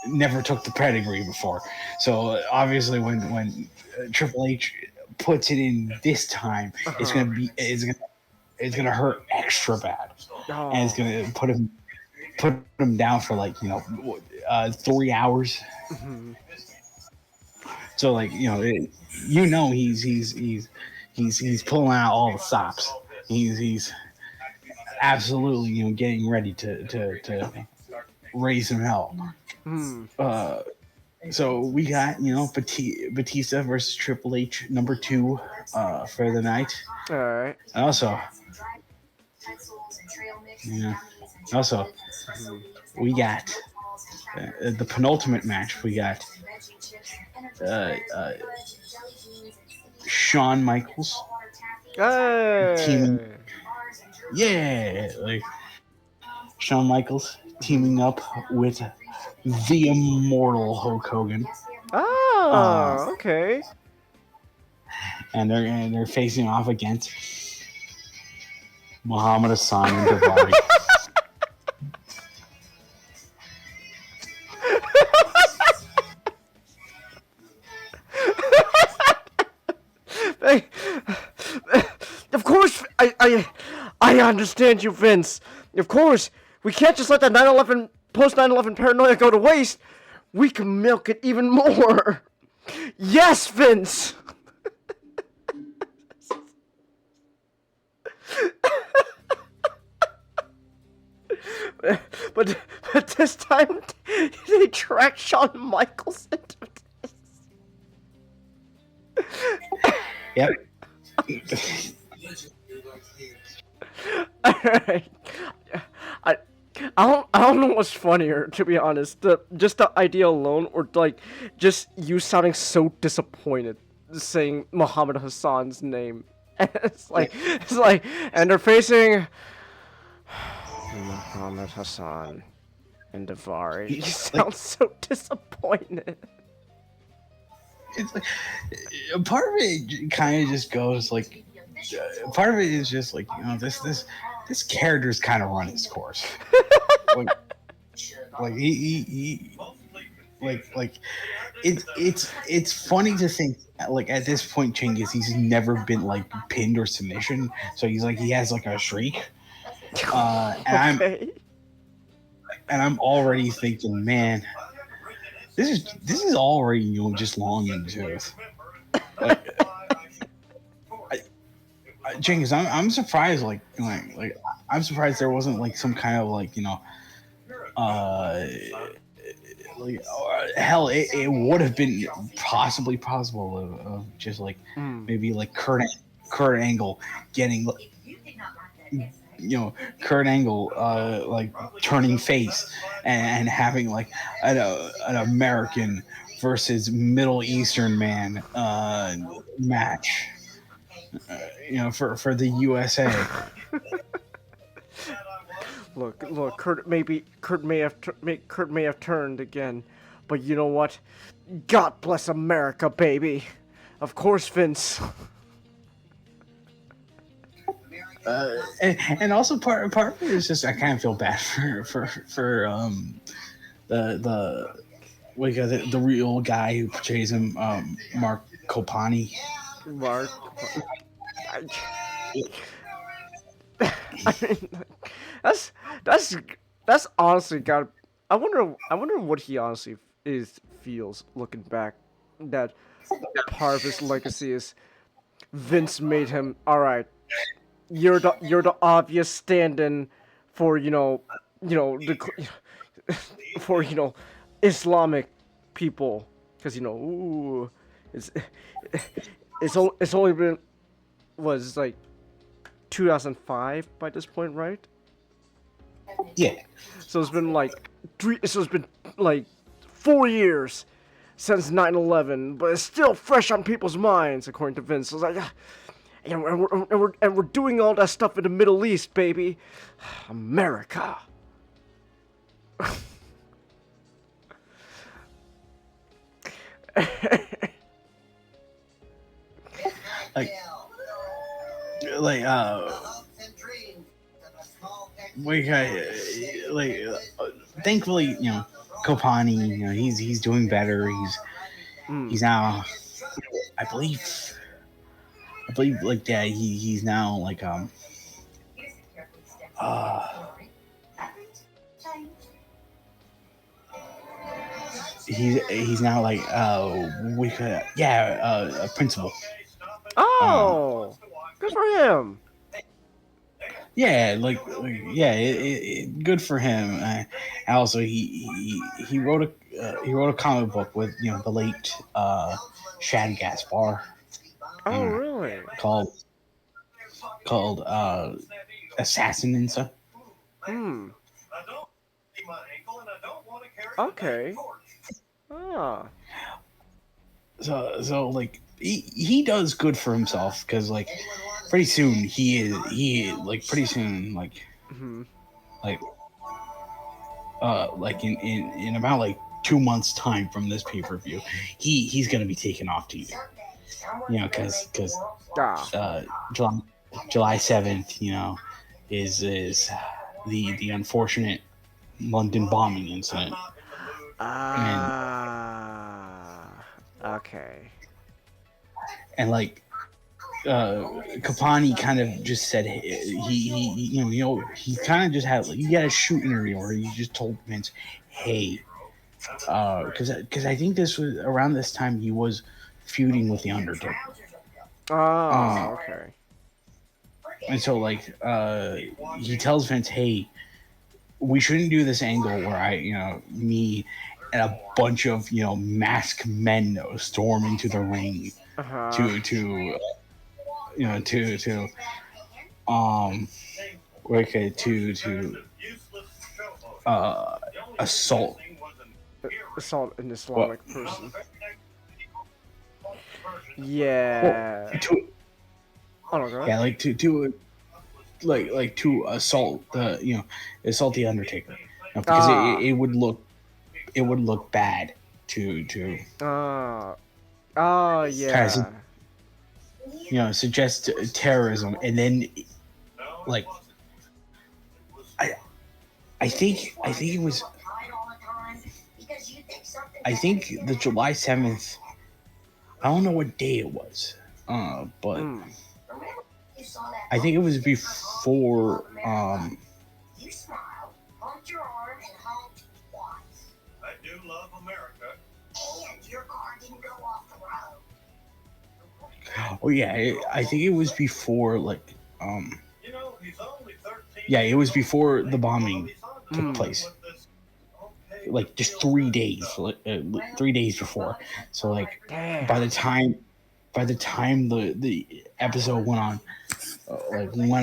never took the pedigree before, so obviously when Triple H puts it in this time, it's gonna hurt extra bad, and it's gonna put him down for 3 hours. So he's pulling out all the stops. He's absolutely getting ready to raise some hell. So we got Batista versus Triple H number 2 for the night. All right. And also we got the penultimate match, we got Shawn Michaels teaming. Hey. Yeah, like Shawn Michaels teaming up with the immortal Hulk Hogan. Oh, okay. And they're facing off against Muhammad Hassan and Davari. Hey, of course, I understand you, Vince. Of course, we can't just let that 9/11 post 9/11 paranoia go to waste. We can milk it even more. Yes, Vince. but this time they tracked Shawn Michaels into this. Yep. Alright. I don't know what's funnier, to be honest. Just the idea alone, or like just you sounding so disappointed saying Muhammad Hassan's name. It's like and they're facing Muhammad Hassan and Davari. You sound so disappointed. It's like part of it kind of just goes like part of it is just like, you know, this character's kind of run its course. like he it's funny to think like at this point Chinggis, he's never been like pinned or submission, so he's like he has like a streak. And Okay. I'm already thinking, man, this is already, you know, just long in the tooth. Like, Jenkins, I'm surprised. Like I'm surprised there wasn't like some kind of like, you know, like hell, it would have been possibly possible of just like maybe like Kurt Angle getting, you know, Kurt Angle like turning face and having like an American versus Middle Eastern man match, you know, for the USA. Look, Kurt may have turned again, but you know what? God bless America, baby. Of course, Vince. And also part of it is just I kind of feel bad for the what you got, the real guy who portrays him, Mark Kopani. Mark. I mean, that's honestly got. I wonder what he honestly feels looking back. That part of his legacy is Vince made him. All right, you're the obvious stand-in for the for Islamic people, because it's only been was like 2005 by this point, right? Yeah. So it's been like 4 years since 9/11, but it's still fresh on people's minds, according to Vince. So it's like, and we're doing all that stuff in the Middle East, baby. America. Thankfully, you know, Kopani, you know, he's doing better. He's now, I believe like, yeah, he's now like he's now like a principal. Oh, good for him. Yeah, good for him. Also, he wrote a comic book with, you know, the late Shad Gaspar. Oh, really? Called Assassin and stuff. Okay. Ah. So like he does good for himself because like pretty soon pretty soon Hmm. like like in about like 2 months time from this pay-per-view he's gonna be taken off TV, you know, because Ah. July July 7th, you know, is the unfortunate London bombing incident. and Ah. Okay. and like Kapani kind of just said he kind of just had he had a shoot interview where he just told Vince, hey, because I think this was around this time he was feuding with the Undertaker. Oh, um okay. and so like he tells Vince, hey, we shouldn't do this angle where me and a bunch of masked men storm into the ring Uh-huh. to um okay to uh assault Assault an what Islamic person. well Yeah. to Oh no, go ahead. yeah like to assault assault the Undertaker, because Ah. it would look bad to Ah. Oh, kind of yeah. suggest terrorism. And then like I I think it was I think the July 7th. I don't know what day it was, but Mm. I think it was before. Oh yeah, I think it was before yeah, it was before the bombing took Mm. place. Like just 3 days, 3 days before. So like by the Damn. time the episode went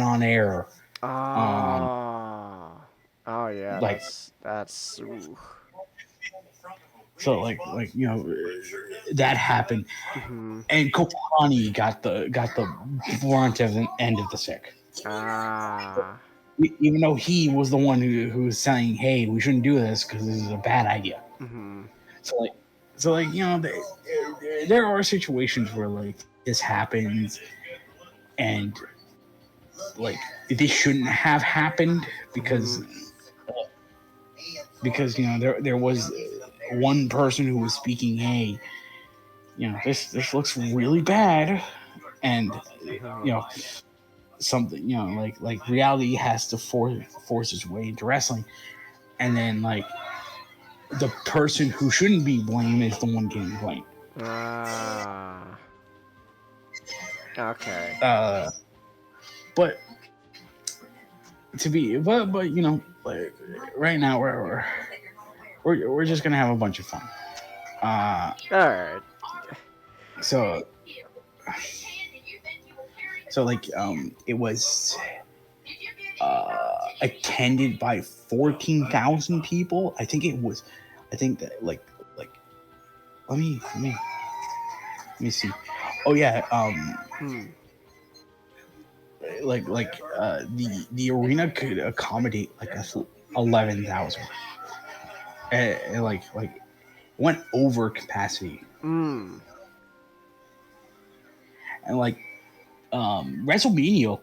on air, um, Ah. Oh yeah, like that's ooh. so that happened, Mm-hmm. and Kopani got the brunt of the end of the stick. Ah. Even though he was the one who was saying, "Hey, we shouldn't do this because this is a bad idea." Mm-hmm. So there are situations where like this happens, and like this shouldn't have happened Mm-hmm. because there was one person who was speaking, hey, this looks really bad, and Mm-hmm. you know something, like reality has to force its way into wrestling, and then like the person who shouldn't be blamed is the one getting blamed. Ah. Okay. But like, right now we're just gonna have a bunch of fun. All right. So like it was attended by 14,000 people. I think that let me see. Oh yeah, Hmm. the arena could accommodate like 11,000, and went over capacity. Hmm. And like WrestleMania,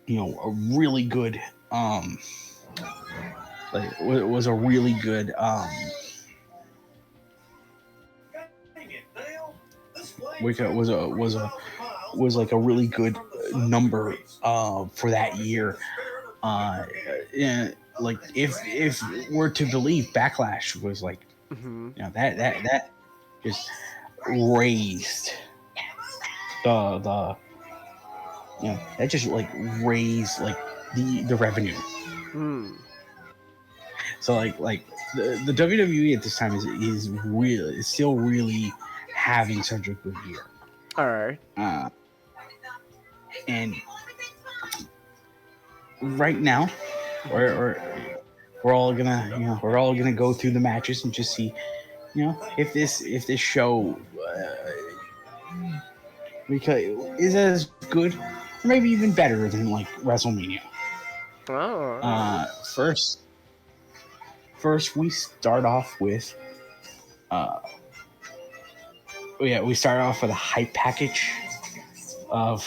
a really good was a really good was like a really good number for that year. Yeah, like if we're to believe, Backlash was like Mm-hmm. that just raised the that just like raised like the revenue. Hmm. So like the WWE at this time is still really having such a good year. All right. And right now, or we're all gonna go through the matches and just see, if this show because is as good, or maybe even better than like WrestleMania. Oh. First, we start off with, uh, we start off with a hype package of,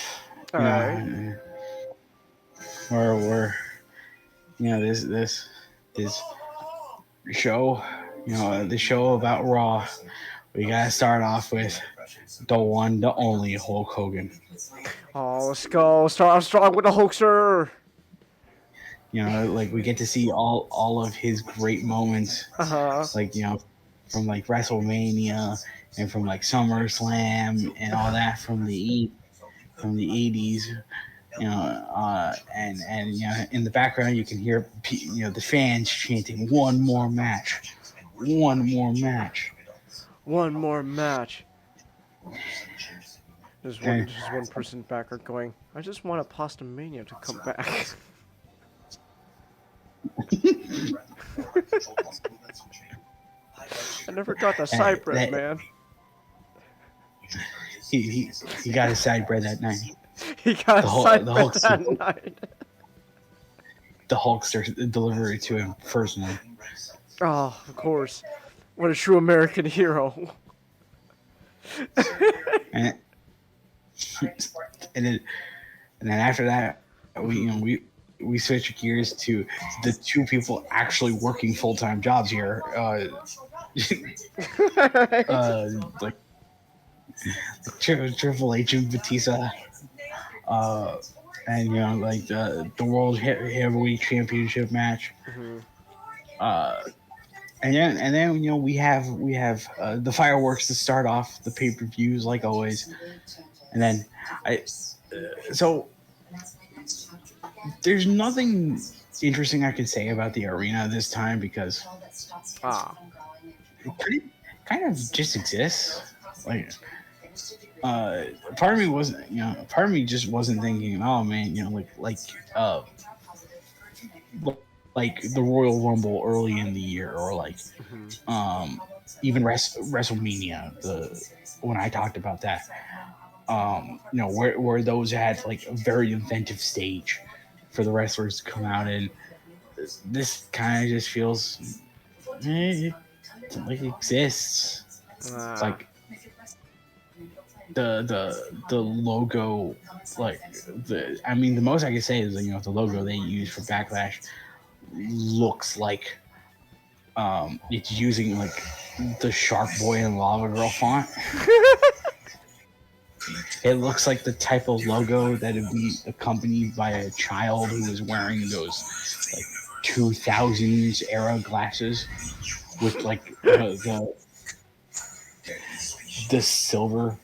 All right. where this show, the show about Raw. We gotta start off with the one, the only Hulk Hogan. Oh, let's go. Start off strong with the Hulkster. Like we get to see all of his great moments, Uh-huh. like from like WrestleMania and from like SummerSlam and all that from the 80s. And in the background you can hear the fans chanting one more match, one more match. One more match. And There's one person backer going, I just want a Pasta Mania to come back. I never got the side bread, man. He got his side bread that night. He got side bread Hulkster, that night. The Hulkster delivered it to him personally. Oh, of course. What a true American hero. and then after that, we switch gears to the two people actually working full-time jobs here. Like Triple H and Batista, and like the World Heavyweight Championship match. Mm-hmm. And then we have the fireworks to start off the pay-per-views like always, and then so there's nothing interesting I can say about the arena this time because it kind of just exists. Like part of me just wasn't thinking, oh man, like the Royal Rumble early in the year, or like even WrestleMania, when I talked about that, where those had like a very inventive stage for the wrestlers to come out in. This kind of just feels like it exists. It's like the logo, like the most I can say is the logo they use for Backlash looks like it's using like the Shark Boy and Lava Girl font. It looks like the type of logo that would be accompanied by a child who is wearing those like 2000s era glasses with like the silver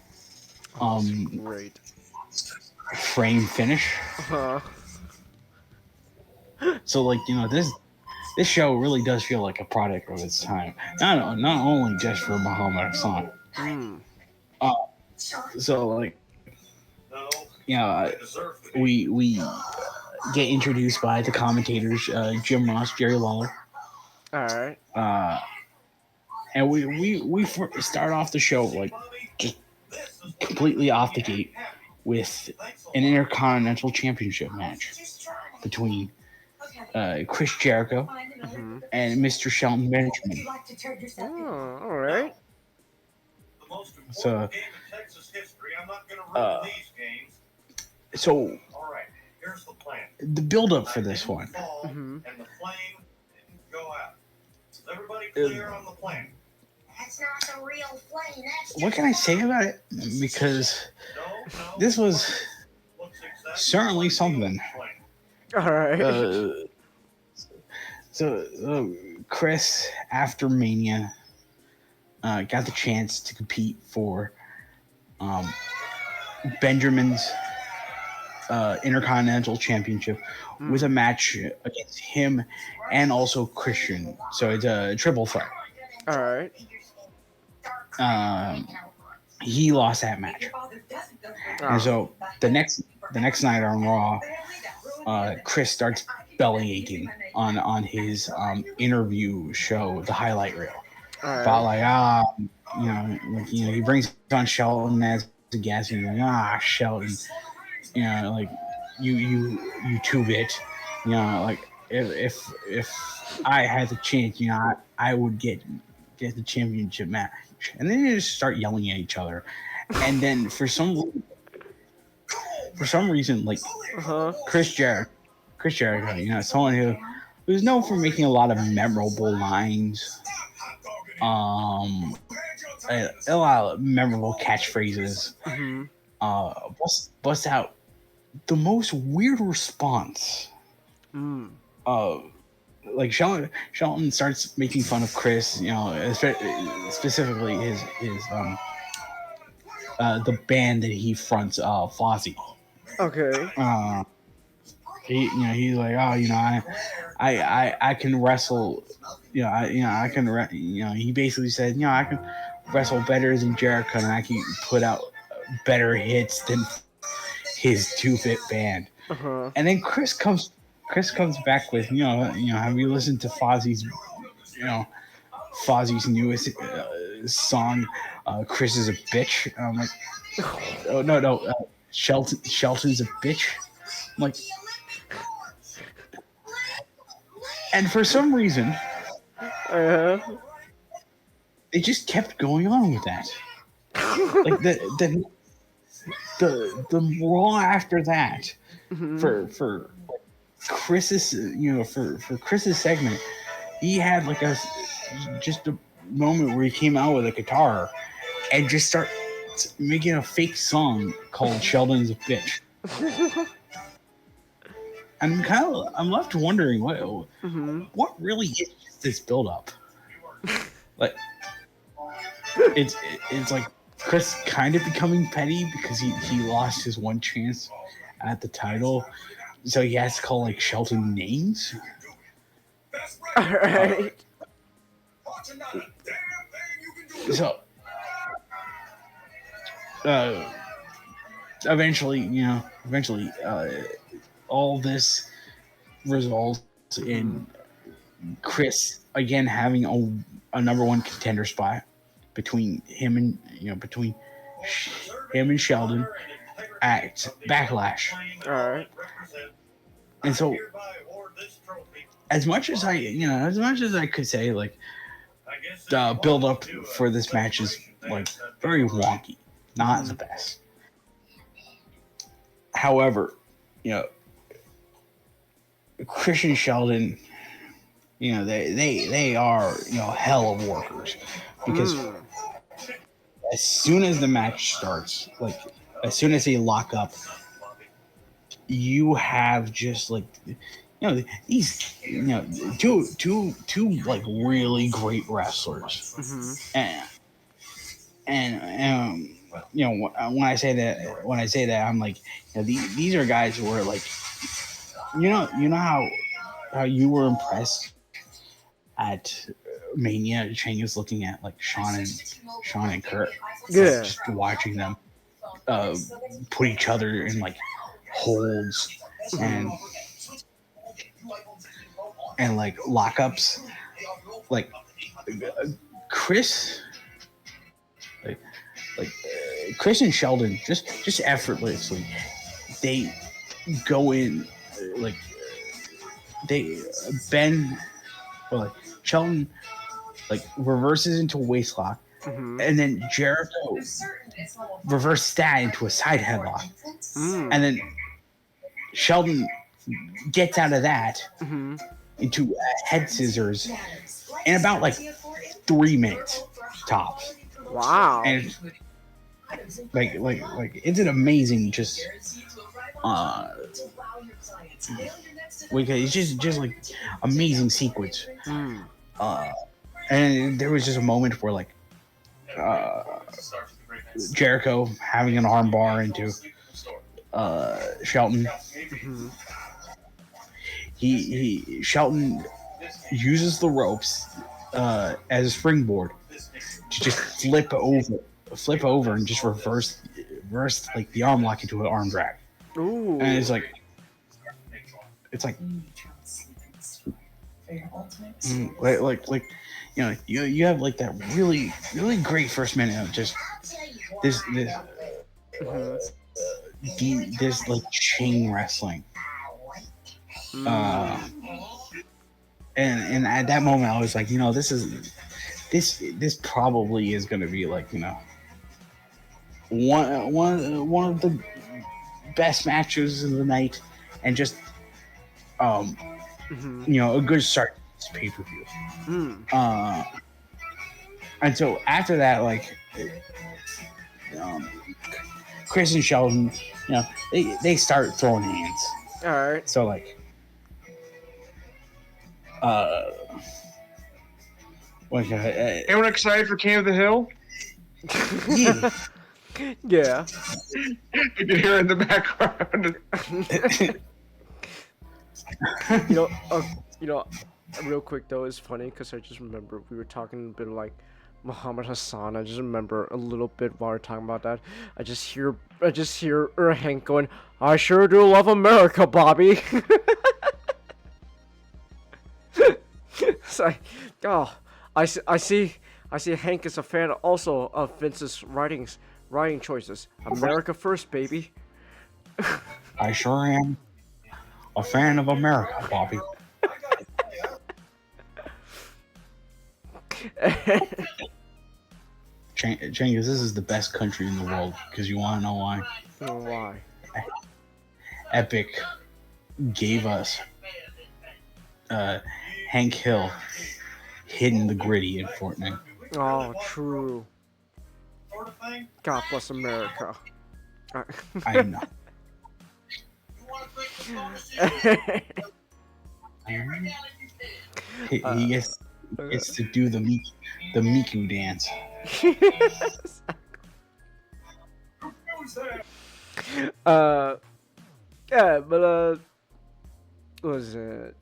Great. frame finish. Uh-huh. So like this show really does feel like a product of its time. Not only just for Muhammad Hassan. So like we get introduced by the commentators, Jim Ross, Jerry Lawler. All right. And we start off the show like just completely off the gate with an Intercontinental Championship match between Chris Jericho and Mr. Shelton Benjamin. Oh, all right. So, the build-up for this one. What can I say about it? Because this was certainly something. All right. So Chris, after Mania, got the chance to compete for Benjamin's Intercontinental Championship with a match against him and also Christian. So it's a triple threat. All right. He lost that match, and so the next night on Raw, Chris starts belly aching on his interview show, the highlight reel. All About right. he brings on Shelton as a guest, and he's like, Shelton, like you 2-bit, like if I had the chance, I would get the championship match, and then they just start yelling at each other, and then for some reason, like Chris Jericho, someone who's known for making a lot of memorable lines, a lot of memorable catchphrases, busts out the most weird response. Like Shelton starts making fun of Chris, specifically his the band that he fronts, Fozzy. Okay. He's like, I can wrestle, I can, he basically said, I can wrestle better than Jericho, and I can put out better hits than his 2-bit band. And then Chris comes back with, have you listened to Fozzy's newest song, Chris is a bitch? And I'm like, oh no, Shelton's a bitch. I'm like, and for some reason, they just kept going on with that. Like the Raw after that, for Chris's, for Chris's segment, he had like just a moment where he came out with a guitar and just start making a fake song called Sheldon's a Bitch. I'm left wondering what really is this build up. Like it's like Chris kind of becoming petty because he lost his one chance at the title, so he has to call like Shelton names. All right. So eventually, all this results in Chris again having a number one contender spot between him and Sheldon at Backlash. All right. And so, as much as I could say, like, the build up for this match is like very wonky, not the best. However, Chris and Sheldon, they are hell of workers, because as soon as the match starts, like as soon as they lock up, you have just like these two like really great wrestlers, and when I say that I'm like, these are guys who are like, how you were impressed at Mania, Chang looking at like Sean and Kurt, Yeah, just watching them put each other in like holds and like lockups, like Chris, Chris and Sheldon just effortlessly, they go in, like they bend, or like Sheldon like reverses into a waist lock, and then Jericho reverses that into a side headlock, and then Sheldon gets out of that into head scissors in about like 3 minutes tops. wow. And like it's an amazing just it's just like amazing sequence. And there was just a moment where like Jericho having an armbar into Shelton. Shelton uses the ropes as a springboard to just flip over and just reverse like the arm lock into an arm drag. Ooh. And it's like like you have like that really really great first minute of just this Mhm. this like chain wrestling. Uh, and at that moment, I was like, this probably is going to be like, one of the best matches of the night, and just Mhm. a good start to this pay per view. Mm. And so after that, like, um, Chris and Sheldon, they start throwing hands. All right. So like, like Anyone excited for King of the Hill? yeah. Yeah. You can hear it in the background. You know, real quick though, it's funny because I just remember we were talking a bit like Muhammad Hassan. I just remember a little bit while we are talking about that. I just hear Hank going, "I sure do love America, Bobby." It's like, oh, I see Hank is a fan also of Vince's writing choices. America first, baby. I sure am a fan of America, Bobby. Changus, this is the best country in the world because you want to know why? Why? Epic gave us Hank Hill hitting the gritty in Fortnite. Oh, true. God bless America. I know. He gets to do the Miku dance. Yeah, but what was it?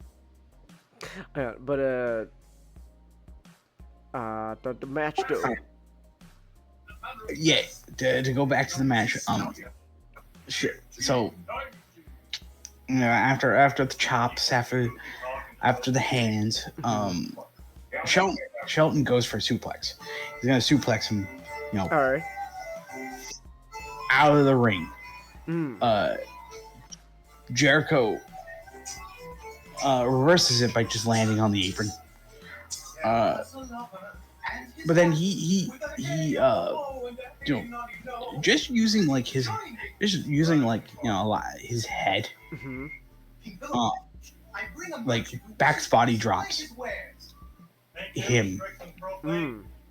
Yeah, but the match though. Yeah, to go back to the match. So after the chops, after the hands, Shelton goes for a suplex. He's gonna suplex him, All right. out of the ring. Mm. Jericho reverses it by just landing on the apron. But then he just using like his a lot his head, Mm-hmm. like back body drops him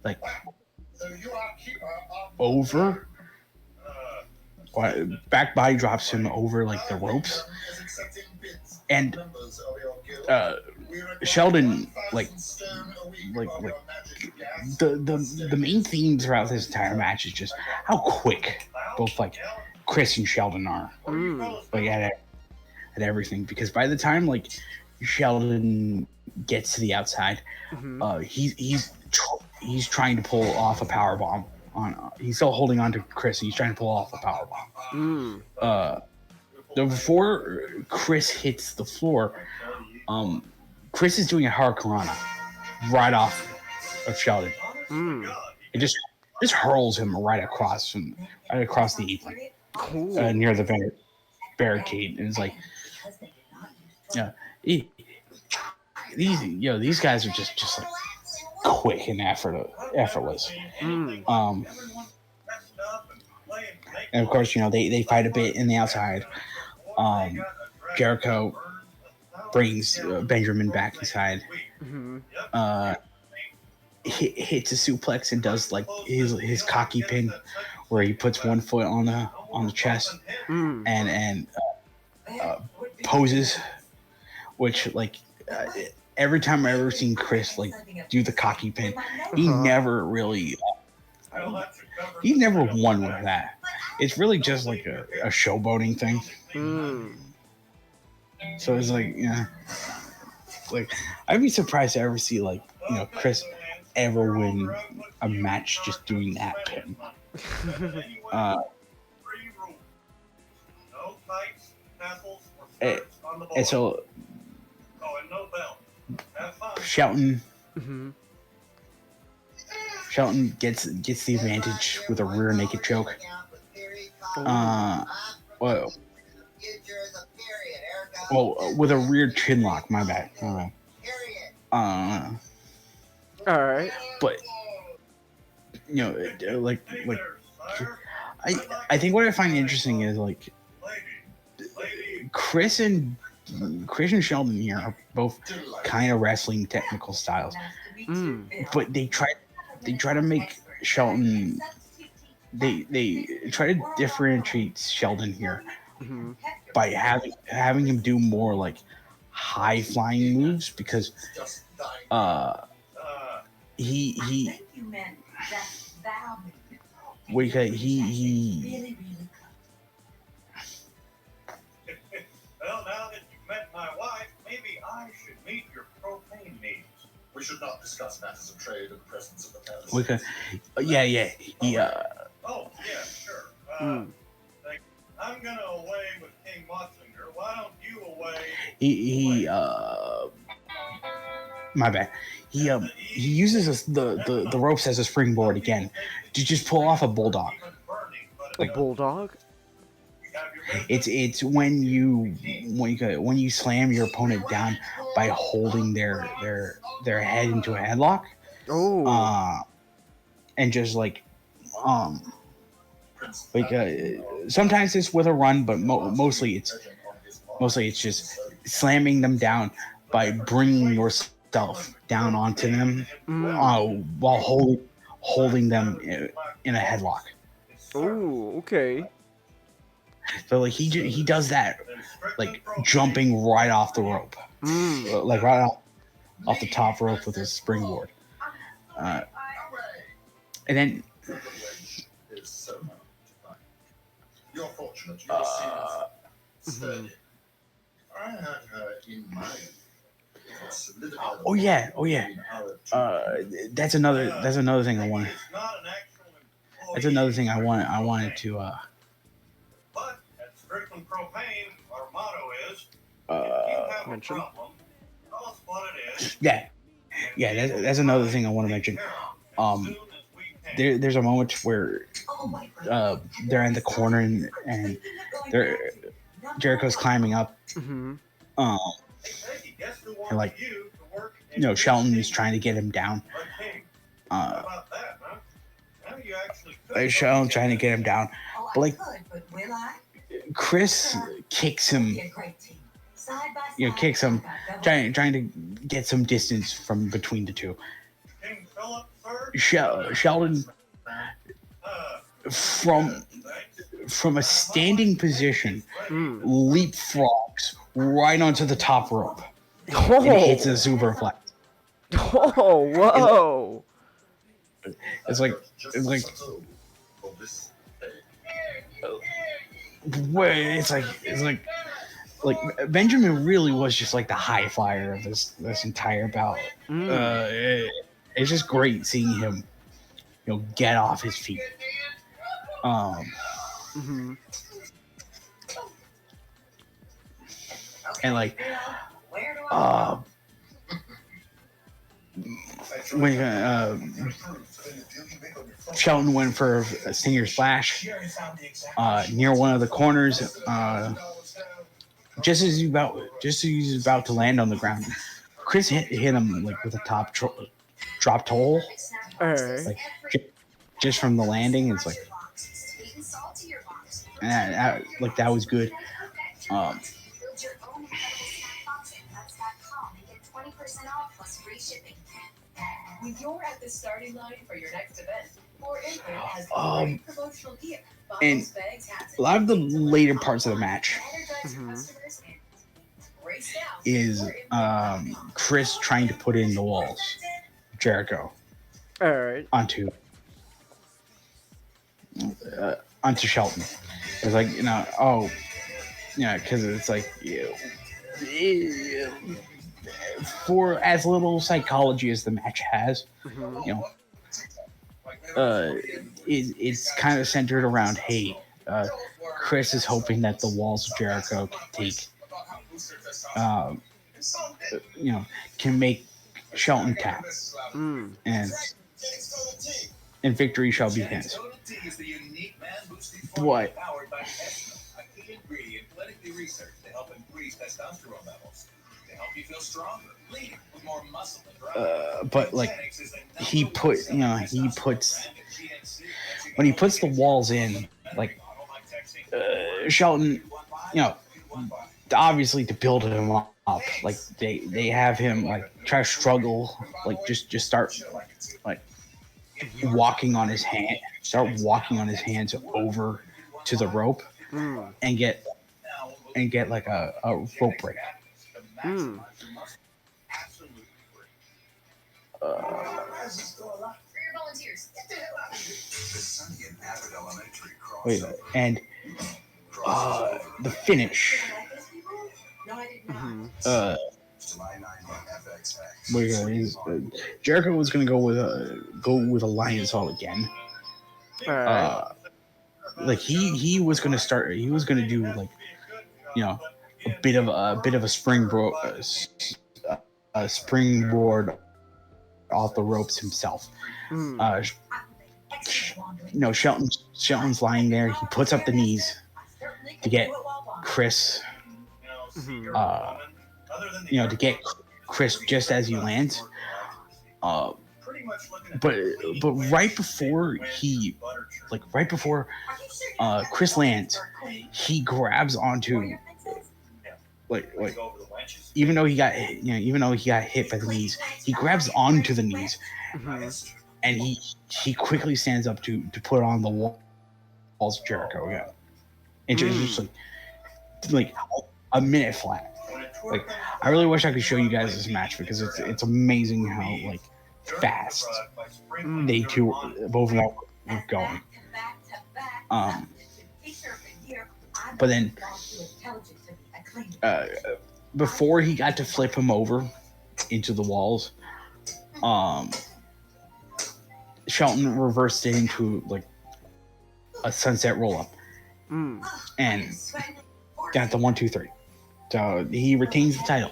like over. Back body drops him over like the ropes, and Sheldon like the main theme throughout this entire match is just how quick both like Chris and Sheldon are like at everything, because by the time like Sheldon gets to the outside, he's trying to pull off a power bomb. He's still holding on to Chris. He's trying to pull off a power bomb. Before Chris hits the floor, Chris is doing a hurricanrana right off of Sheldon. It just hurls him right across the apron, Cool. near the barricade, and it's like, these guys are just like quick and effortless. And of course, they fight a bit in the outside. Jericho brings Benjamin back inside. Hits a suplex and does like his cocky pin, where he puts one foot on the chest and poses, which like every time I've ever seen Chris like do the cocky pin, he never really he never won with that. It's really just like a showboating thing. So it's like, like I'd be surprised to ever see like Chris ever win a match just doing that pin. And so Shelton Mm-hmm. Shelton gets the advantage with a rear naked choke. Well, with a rear chin lock. My bad. All right. But like I think what I find interesting is like Chris and Sheldon here are both kind of wrestling technical styles, but they try to make Shelton. They try to differentiate Sheldon here Mm-hmm. by having him do more like high flying moves because he Well, now that you've met my wife, maybe I should meet your propane needs. We should not discuss matters of trade in the presence of the palace. Oh, yeah, sure. I'm gonna away with King Motsinger. Why don't you away? My bad. He uses the ropes as a springboard again to just pull off a bulldog. A bulldog? It's when you slam your opponent down by holding their head into a headlock. Oh. And just sometimes it's with a run, but mostly it's just slamming them down by bringing yourself down onto them while holding them in a headlock. Oh, okay. So like he does that, like jumping right off the rope, like right off the top rope with his springboard, and then You're fortunate you received I had her in mind. oh yeah. That's another thing I wanted. That's another thing I wanted to. But at Strickland Propane, our motto is: mention. Tell us what it is. Yeah. That's another thing I want to mention. There's a moment where they're in the corner and Jericho's climbing up. Mm-hmm. And like Shelton is trying to get him down. Shelton trying to get him down, but like Chris kicks him. Trying to get some distance from between the two. Sheldon from a standing position leapfrogs right onto the top rope and hits a superplex. Oh, whoa! It's like Benjamin really was just like the high flyer of this entire bout. It's just great seeing him, get off his feet. And like, when Shelton went for a Stinger Splash near one of the corners, just as he's about to land on the ground, Chris hit him like with a drop toe, like just from the landing. It's like, that was good. When you're at the starting line for your next event, or Imprint has great promotional gear. And a lot of the later parts of the match is Chris trying to put in the walls, Jericho, onto Shelton. It's like, because it's like, for as little psychology as the match has, it's kind of centered around, hey, Chris is hoping that the walls of Jericho can take, can make Shelton tap, and victory shall be his. But but like he puts when he puts the walls in, like Shelton, obviously to build him up, like they have him like try to struggle, like just start like walking on his hands over to the rope and get like a rope break. Wait, and the finish. Jericho was gonna go with a Lion's Hall again. Like he was gonna start. He was gonna do like a bit of a springboard off the ropes himself. Shelton's lying there. He puts up the knees to get Chris. To get Chris just as he lands. But right before Chris lands, he grabs onto like even though he got hit by the knees, he grabs onto the knees, and he quickly stands up to put on the walls of Jericho again, and just like a minute flat. Like I really wish I could show you guys this match because it's amazing how like fast they two both of them were going. But then before he got to flip him over into the walls, Shelton reversed it into like a sunset roll up and got the 1, 2, 3. So he retains the title,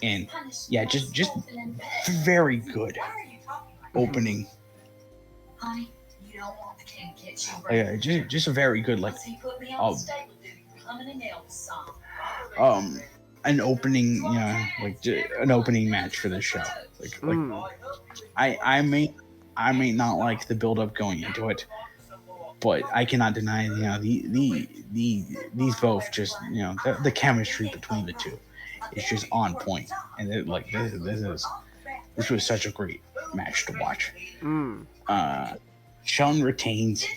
and just very good opening. Just a very good an opening, an opening match for this show. I may not like the build up going into it, but I cannot deny these both just the chemistry between the two is just on point, and this was such a great match to watch. Shelton retains.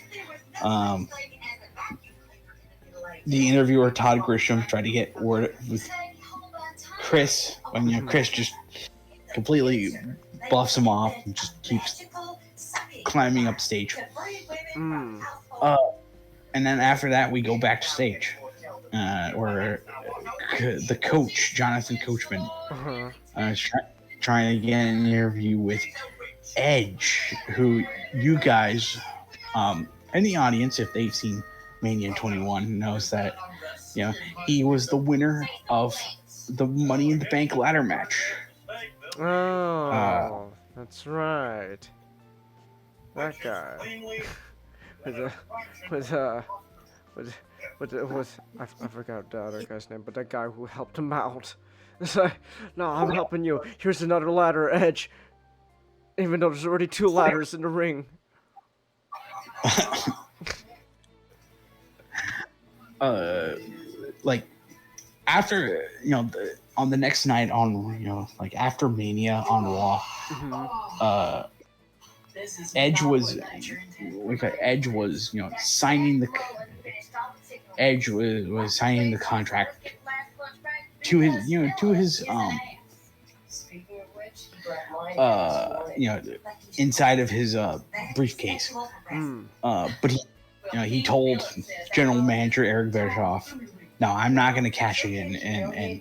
The interviewer Todd Grisham tried to get word with Chris when Chris just completely buffs him off and just keeps climbing up stage. And then after that, we go back to stage, where the coach, Jonathan Coachman, is trying to get an interview with Edge, who you guys in the audience, if they've seen Mania 21, knows that he was the winner of the Money in the Bank ladder match. That's right. That guy was I forgot the other guy's name, but that guy who helped him out. It's like, no, I'm helping you. Here's another ladder, Edge. Even though there's already 2 ladders in the ring. Like after on the next night on after Mania on Raw, Edge was signing the signing the contract to his inside of his briefcase. But he told General Manager Eric Bischoff, "No, I'm not going to cash it in, and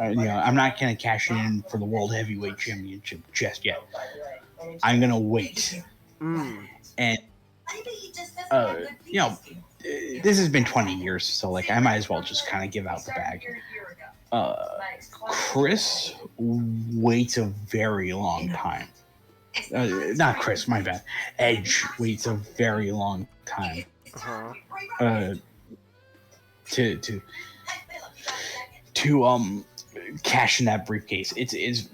I'm not going to cash it in for the World Heavyweight Championship just yet. I'm going to wait." And this has been 20 years, so I might as well just kind of give out the bag. Chris waits a very long time. Not Chris, my bad. Edge waits a very long time Uh-huh. to cash in that briefcase. It's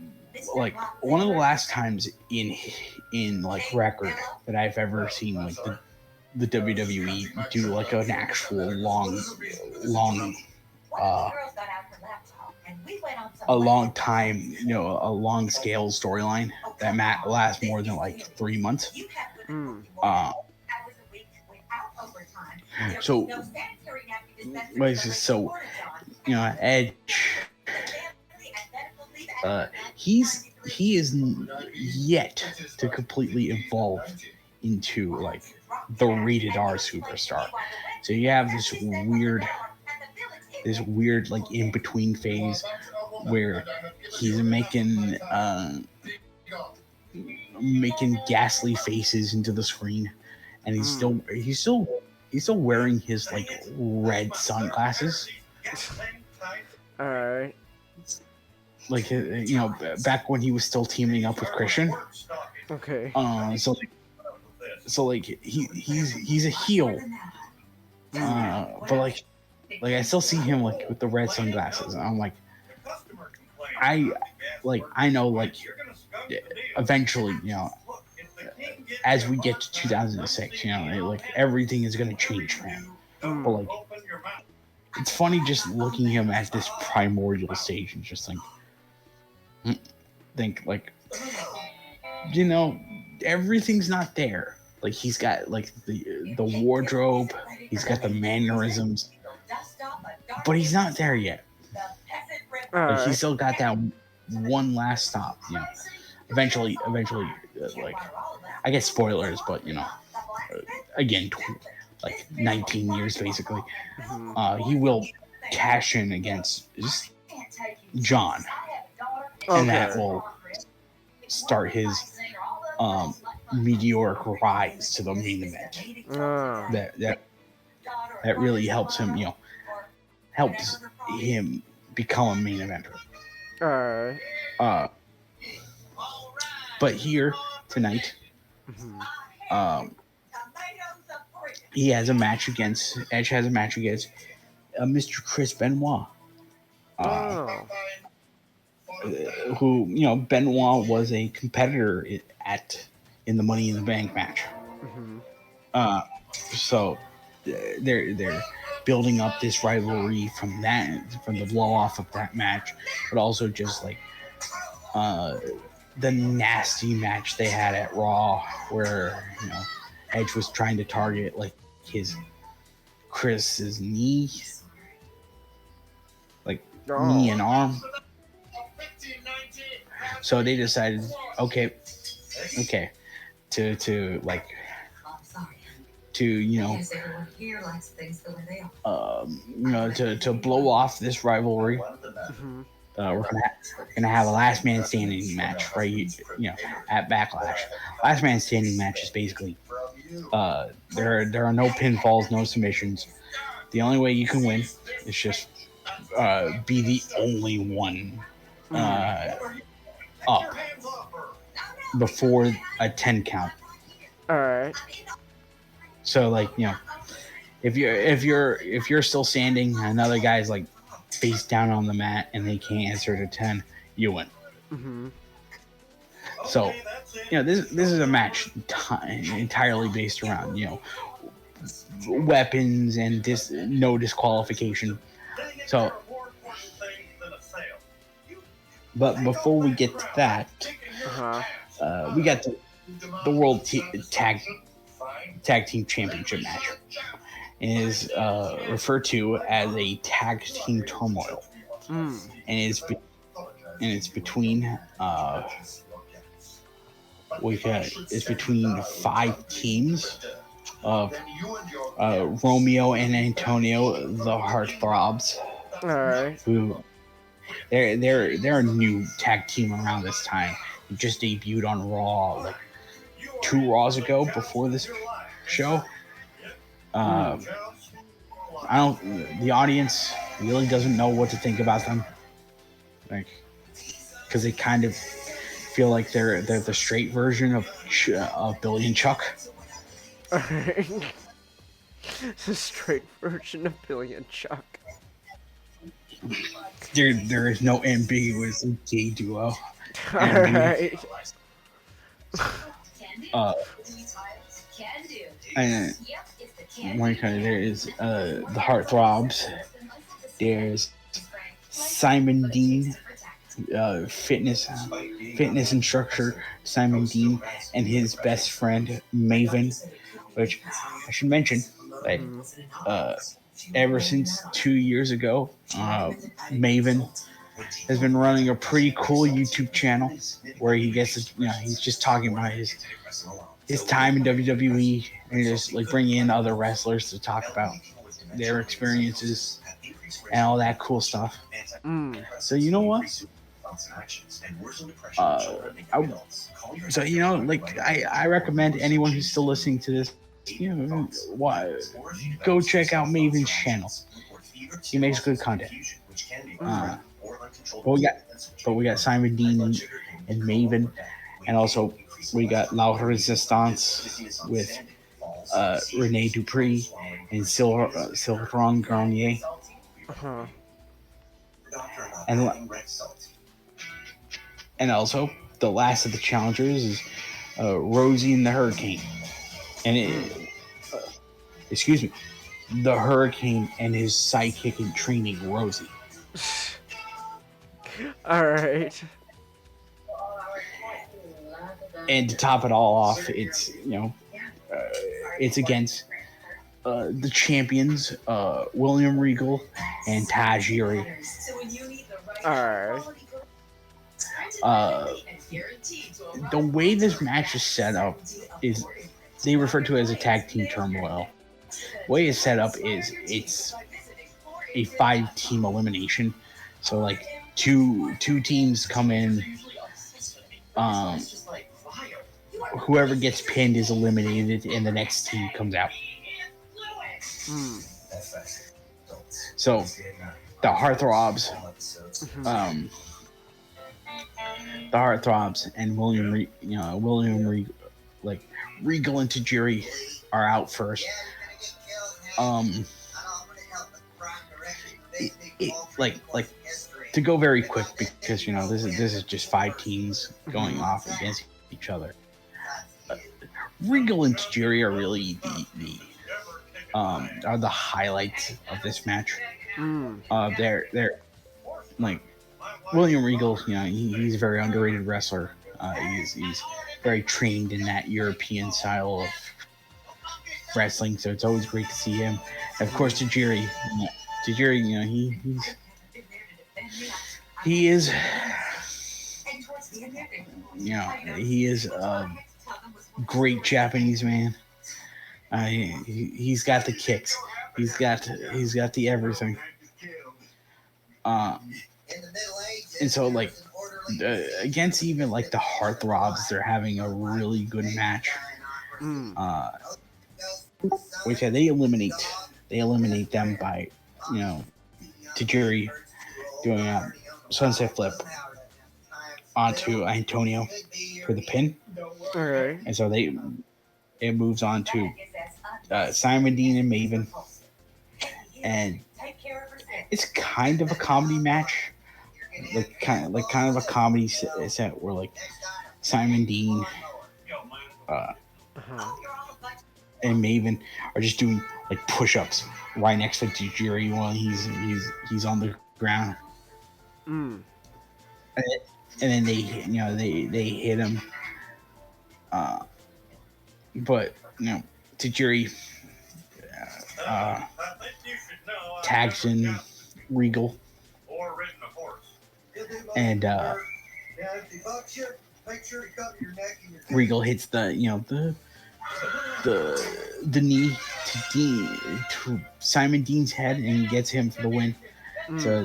like one of the last times in like record that I've ever seen like the WWE do like an actual long uh a long time, a long scale storyline that lasts more than like 3 months. Mm. So, Edge, he is yet to completely evolve into like the rated R superstar. So you have this weird like in between phase where he's making ghastly faces into the screen, and he's still wearing his like red sunglasses. All right. Like back when he was still teaming up with Christian. Okay. So he's a heel, but like I still see him like with the red sunglasses, and I'm like, I know like eventually, as we get to 2006, like everything is gonna change for him. But like, it's funny just looking at him at this primordial stage and just think like, everything's not there. Like he's got like the wardrobe, he's got the mannerisms, but he's not there yet. Like he's still got that one last stop. Eventually, like I guess spoilers, but again, like 19 years basically, he will cash in against John, and that will start his meteoric rise to the main event. That really helps him, helps him become a main eventer. Alright. But here tonight, Edge has a match against Mr. Chris Benoit. Who, Benoit was a competitor in the Money in the Bank match. So they're building up this rivalry from the blow off of that match, but also just like the nasty match they had at Raw, where Edge was trying to target like Chris's knee, knee and arm. So they decided, okay, to blow off this rivalry. We're gonna have a last man standing match, right? At Backlash. Last man standing match is basically there are no pinfalls, no submissions. The only way you can win is just be the only one up before a 10 count. All right. So if you're still standing, another guy's like face down on the mat and they can't answer to 10, you win. So this is a match entirely based around weapons and no disqualification. So, but before we get to that, we got the World Tag Team Championship match. It is referred to as a tag team turmoil, and it's between it's between 5 teams of Romeo and Antonio, the Heartthrobs. All right. Who they're a new tag team around this time. They just debuted on Raw like 2 Raws ago before this show. The audience really doesn't know what to think about them. like because they kind of feel like they're the straight version of Billy and Chuck. Alright. The straight version of Billy and Chuck. There is no ambiguous gay duo. Alright. And one kind of there is the Heartthrobs. There's Simon Dean, fitness instructor Simon Dean, and his best friend Maven, which I should mention that ever since 2 years ago, Maven has been running a pretty cool YouTube channel where he gets to, he's just talking about his time in WWE and just like bringing in other wrestlers to talk about their experiences and all that cool stuff. So you know what? I recommend anyone who's still listening to this, go check out Maven's channel. He makes good content. But we got Simon Dean and Maven, and also we got La Resistance with Rene Dupree and Sylvain Grenier. And also the last of the challengers is Rosie and the Hurricane, and the Hurricane and his sidekick in training, Rosie. Alright. And to top it all off, it's it's against the champions, William Regal and Tajiri. Alright. The way this match is set up is they refer to it as a tag team turmoil. The way it's set up is it's a 5-team elimination. So like two teams come in. Whoever gets pinned is eliminated, and the next team comes out. So the Heartthrobs, and Regal and Tajiri are out first. To go very quick, because this is just 5 teams going off against each other. Regal and Tajiri are really the highlights of this match. They're like William Regal. He's a very underrated wrestler. He's very trained in that European style of wrestling, so it's always great to see him. And of course, Tajiri, he is a great Japanese man. He's got the kicks. He's got the everything. And so against even like the Heartthrobs, they're having a really good match. Which they eliminate them by Tajiri doing a sunset flip onto Antonio for the pin. Alright. And so it moves on to Simon Dean and Maven, and it's kind of a comedy match, kind of a comedy set where like Simon Dean and Maven are just doing like push-ups right next to Tajiri while he's on the ground. And then they hit him. But Tajiri tags in Regal, and Regal hits the knee to Simon Dean's head and gets him for the win. So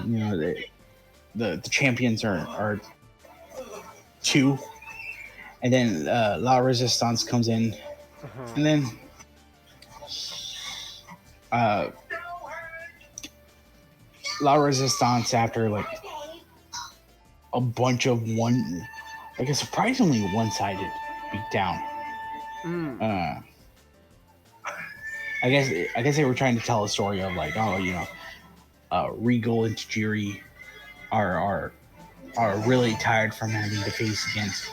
the champions are 2, and then La Resistance comes in, and then La Resistance, after like a bunch of like a surprisingly one-sided beatdown. I guess they were trying to tell a story of like, oh, Regal and Tajiri are really tired from having to face against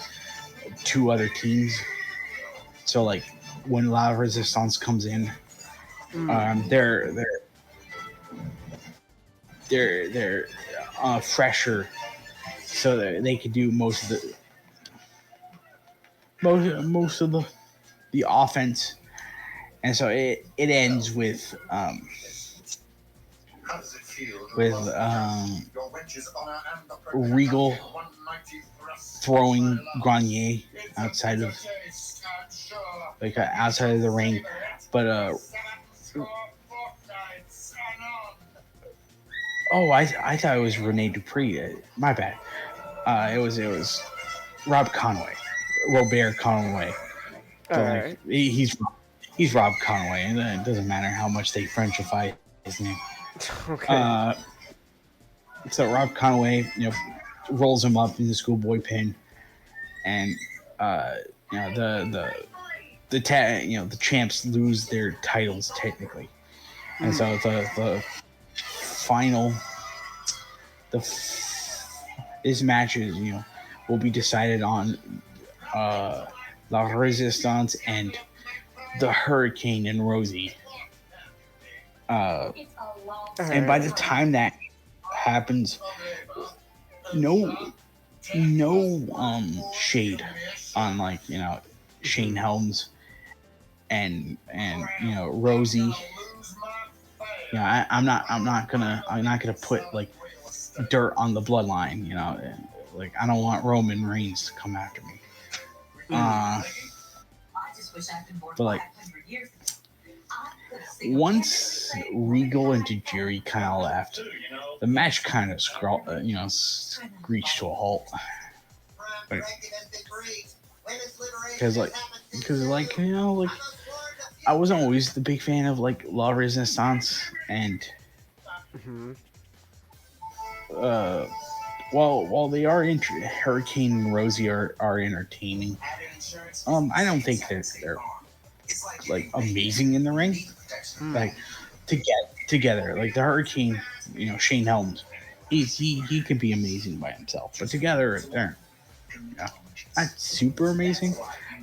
two other teams. So like when La Resistance comes in, they're fresher, so that they could do most of the offense, and so it ends with Regal throwing Grenier outside of the ring, but I thought it was Rene Dupree. My bad. It was Rob Conway, Robert Conway. So, Alright. he's Rob Conway, and it doesn't matter how much they Frenchify his name. Okay. So Rob Conway, rolls him up in the schoolboy pin, and the champs lose their titles technically, and so the final this match is will be decided on La Resistance and the Hurricane and Rosie. And by the time that happens, no shade on Shane Helms and Rosie. I'm not gonna put like dirt on the bloodline. Like I don't want Roman Reigns to come after me. But like once Regal and Tajiri kind of left, the match kind of screeched to a halt. Because I wasn't always the big fan of like La Resistance, and while they are Hurricane and Rosie are entertaining, I don't think they're like amazing in the ring. Like to get together, like the Hurricane, Shane Helms, he can be amazing by himself, but together they're not super amazing.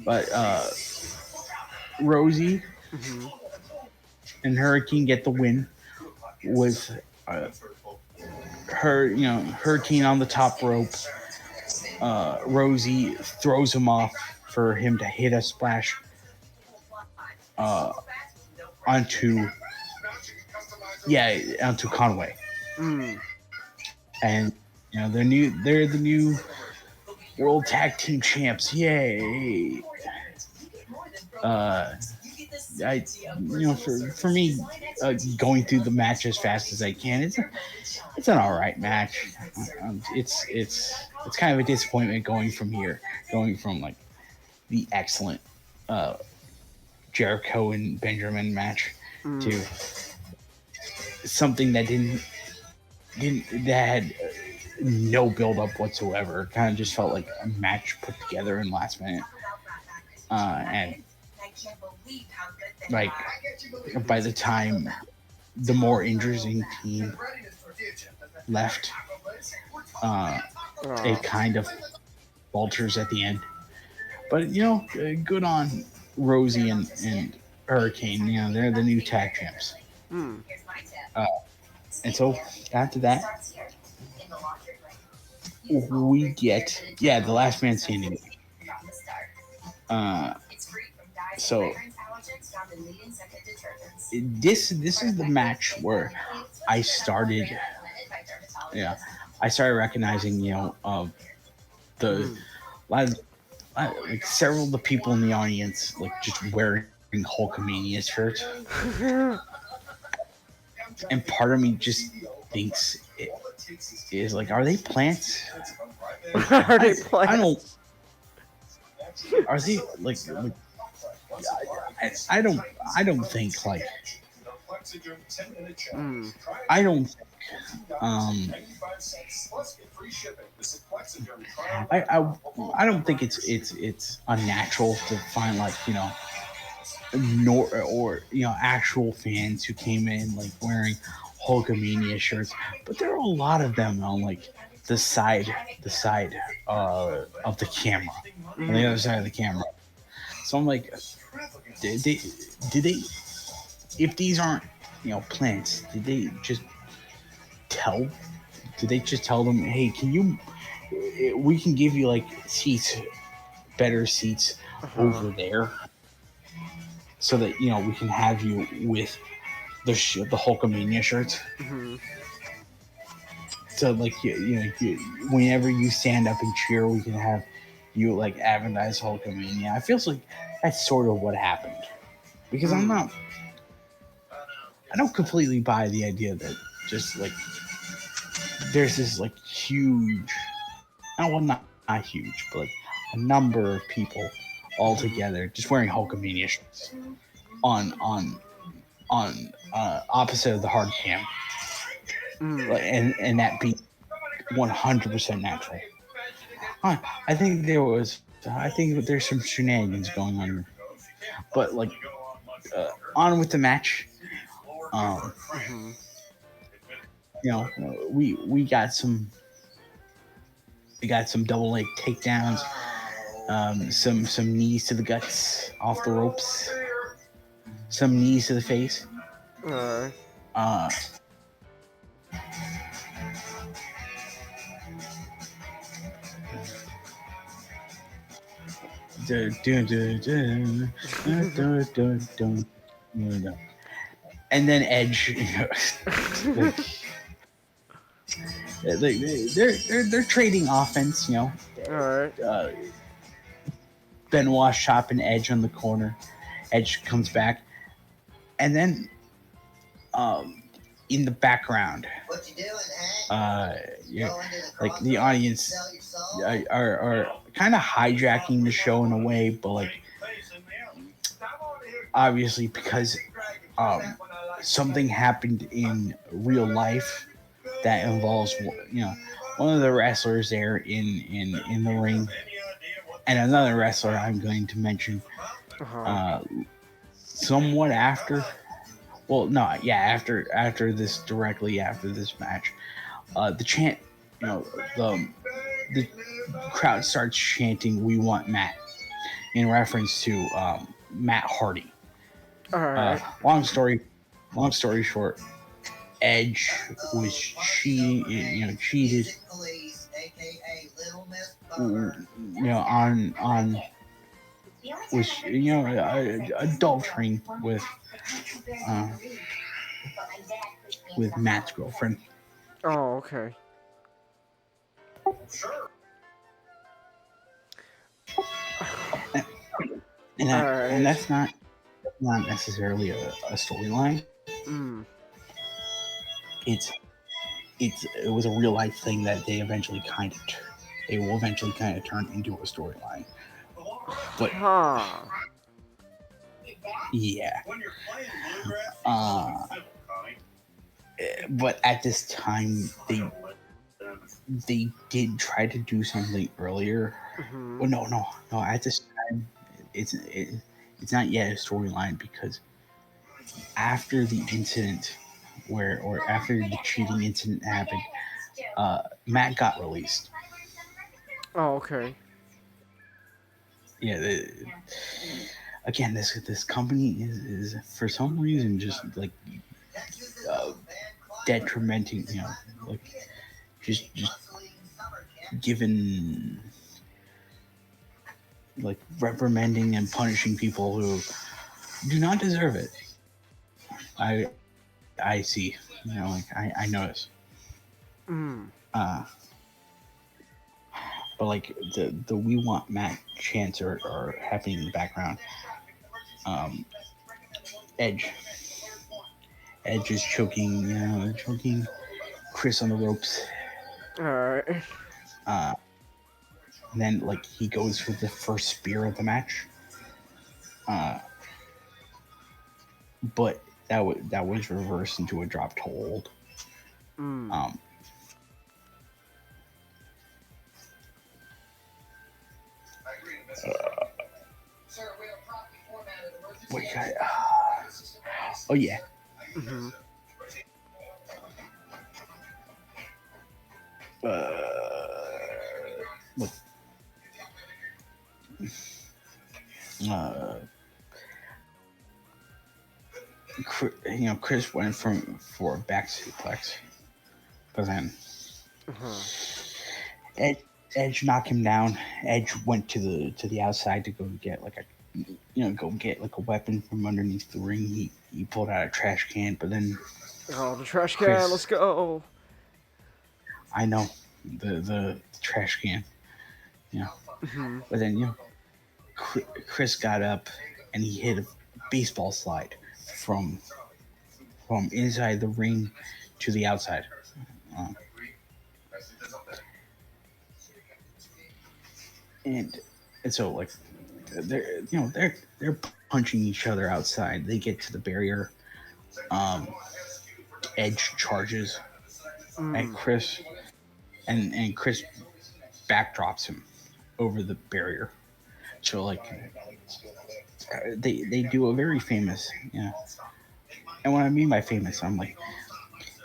But Rosie and Hurricane get the win with Hurricane on the top rope. Rosie throws him off for him to hit a splash onto Conway. And they're the new World Tag Team Champs. Yay! For me, going through the match as fast as I can, it's an all right match. It's kind of a disappointment going from like the excellent Jericho and Benjamin match to something that had no build up whatsoever. It kind of just felt like a match put together in last minute, and like by the time the more interesting team left, it kind of falters at the end. But good on Rosie and Hurricane. They're the new tag champs. And so after that, we get the last man standing. So this is the match where I started recognizing like several of the people in the audience like just wearing Hulkamania shirts. And part of me just thinks it is like, are they plants? Are they plants? Are they like I don't think like I don't think I don't think it's unnatural to find like nor or actual fans who came in like wearing Hulkamania shirts, but there are a lot of them on like the side of the camera, on the other side of the camera. So I'm like, did they if these aren't plants, did they just tell? Did they just tell them, hey, can you? We can give you like seats, better seats over there, so that we can have you with the Hulkamania shirts. Mm-hmm. So like whenever you stand up and cheer, we can have you like advertise Hulkamania. I feels like that's sort of what happened, because I don't completely buy the idea that just like there's this like huge, well not huge, but like a number of people all together just wearing Hulkamania shirts on opposite of the hard cam, and that be 100% natural. I think there's some shenanigans going on here, but like on with the match. We got some double leg takedowns, some knees to the guts off the ropes, some knees to the face. And then Edge, they're trading offense, All right. Benoit chopping Edge on the corner. Edge comes back, and then in the background, like the audience are kind of hijacking the show in a way, but like obviously because something happened in real life that involves one of the wrestlers there in the ring, and another wrestler I'm going to mention somewhat after. Well, no, yeah, after this, directly after this match, the chant, the crowd starts chanting, "We want Matt," in reference to Matt Hardy. All right. Long story short, Edge was cheated, on was adultering with Matt's girlfriend. Oh, okay. And that's not necessarily a storyline. It was a real life thing that they will eventually kind of turn into a storyline. But yeah. But at this time, they did try to do something earlier. Well, no. At this time, it's not yet a storyline, because after the incident after the cheating incident happened, Matt got released. Oh, okay. Yeah. Again, this company is for some reason just like detrimenting, like just given, like reprimanding and punishing people who do not deserve it. I see, like I notice. But like the "We Want Matt" chants are happening in the background. Edge is choking Chris on the ropes. All right. And then like he goes for the first spear of the match. But that was reversed into a drop to hold. Um, what guy? Oh yeah. Mm-hmm. What? Uh, Chris went for a back suplex, but then Uh-huh. Edge knocked him down. Edge went to the outside to go get like a weapon from underneath the ring. He pulled out a trash can, but then Oh, the trash can. Let's Chris, go. I know the trash can, you know, Mm-hmm. but then Chris got up and he hit a baseball slide from inside the ring to the outside. Um, and and so like they're punching each other outside. They get to the barrier. Edge charges at Chris, and Chris backdrops him over the barrier. So like they do a very famous, and what I mean by famous, I'm like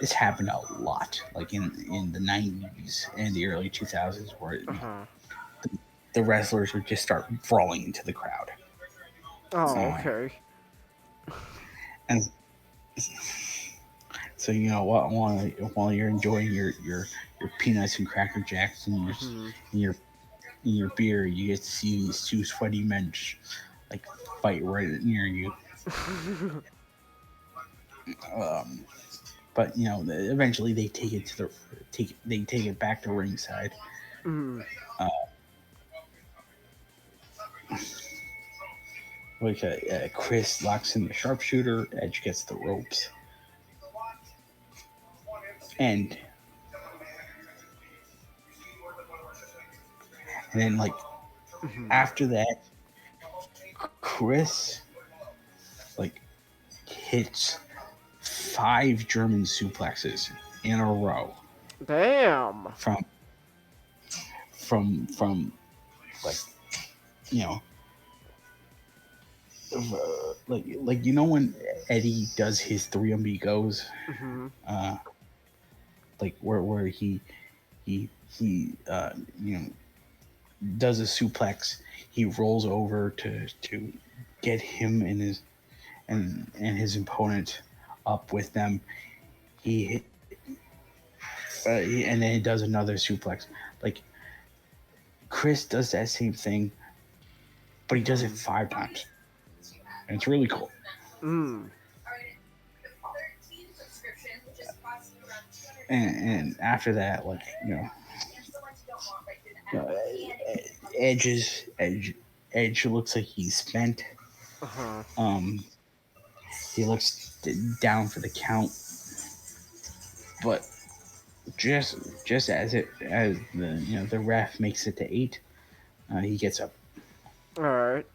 this happened a lot, like in the '90s and the early 2000s, where Uh-huh. the wrestlers would just start brawling into the crowd. Oh, okay. And so while you're enjoying your peanuts and cracker jacks and Mm-hmm. your beer, you get to see these two sweaty men like fight right near you. Um, but eventually they take it take it back to ringside. Mm. Uh, Chris locks in the sharpshooter. Edge gets the ropes, and then after that, Chris like hits 5 German suplexes in a row Damn. from like you know when Eddie does his 3 amigos, Mm-hmm. where he does a suplex, he rolls over to get him and his opponent up with them. And then he does another suplex. Like Chris does that same thing, but he does it 5 times, and it's really cool. Mm. And after that, Edge looks like he's spent. Uh-huh. He looks down for the count, but just as the ref makes it to 8, he gets up. All right.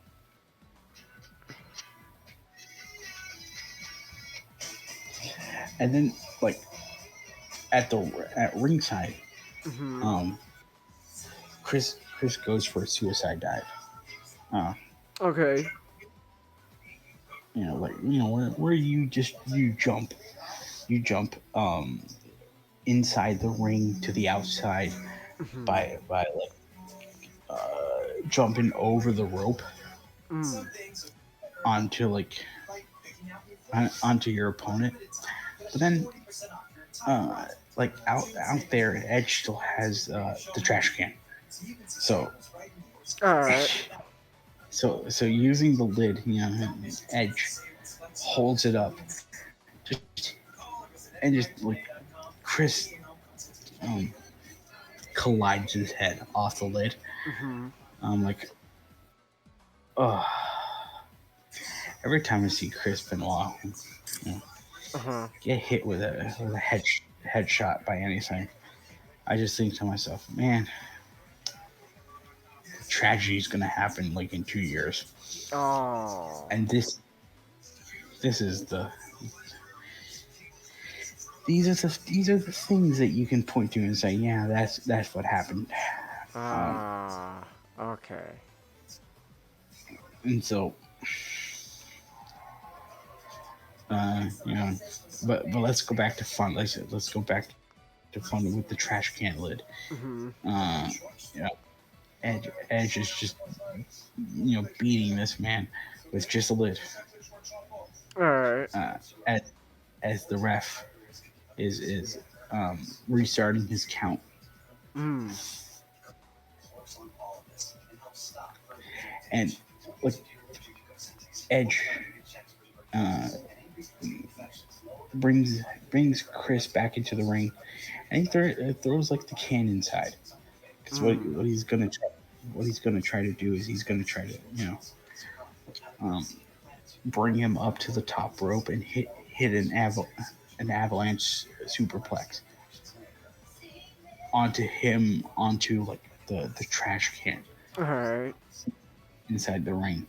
And then at ringside, Mm-hmm. Chris goes for a suicide dive. Okay. Where you jump inside the ring to the outside Mm-hmm. by jumping over the rope Mm. onto your opponent. But then out there, Edge still has the trash can. So All right. so using the lid, Edge holds it up, Chris collides his head off the lid. Mm-hmm. I'm like, oh. Every time I see Chris Benoit Uh-huh. get hit with a headshot by anything, I just think to myself, man, tragedy is gonna happen in 2 years. Oh. And this is these are the things that you can point to and say, yeah, that's what happened. Okay. And so, you know, but let's go back to fun. Let's go back to fun with the trash can lid. Mm-hmm. You know, Edge is just, you know, beating this man with just a lid. All right. As the ref is restarting his count. Mm. And like Edge uh, brings Chris back into the ring, and he throws like the can inside. Because what he's gonna try to do is he's gonna try to, you know, bring him up to the top rope and hit an avalanche superplex onto like the trash can All right. inside the ring.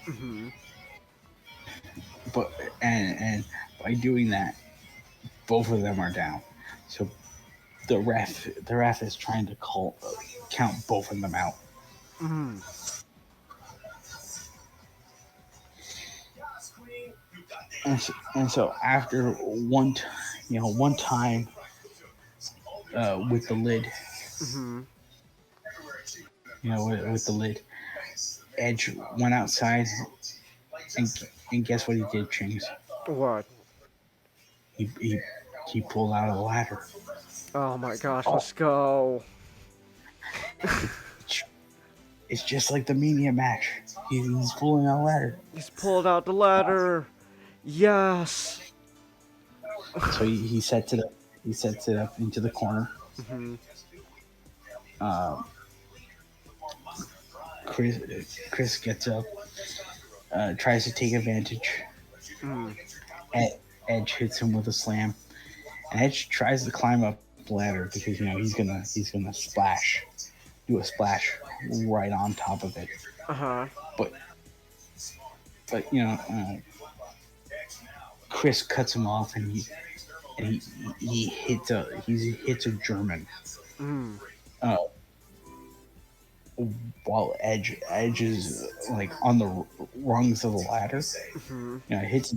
Mm-hmm. But and by doing that, both of them are down. So the ref is trying to count both of them out. Mm. And so after one time with the lid, Mm-hmm. with the lid, Edge went outside and and guess what he did, Chings? What? He he pulled out a ladder. Oh my gosh, Oh, let's go. it's just like the Mania match. He's pulling out a ladder. He's pulled out the ladder. Yes. So he sets it up. He sets it up into the corner. Mm-hmm. Chris gets up, tries to take advantage. Mm. Edge hits him with a slam, and Edge tries to climb up the ladder because he's gonna do a splash right on top of it. Uh-huh. But Chris cuts him off, and he hits a German. Mm. Uh, while Edge is like on the rungs of the ladder, Mm-hmm. hits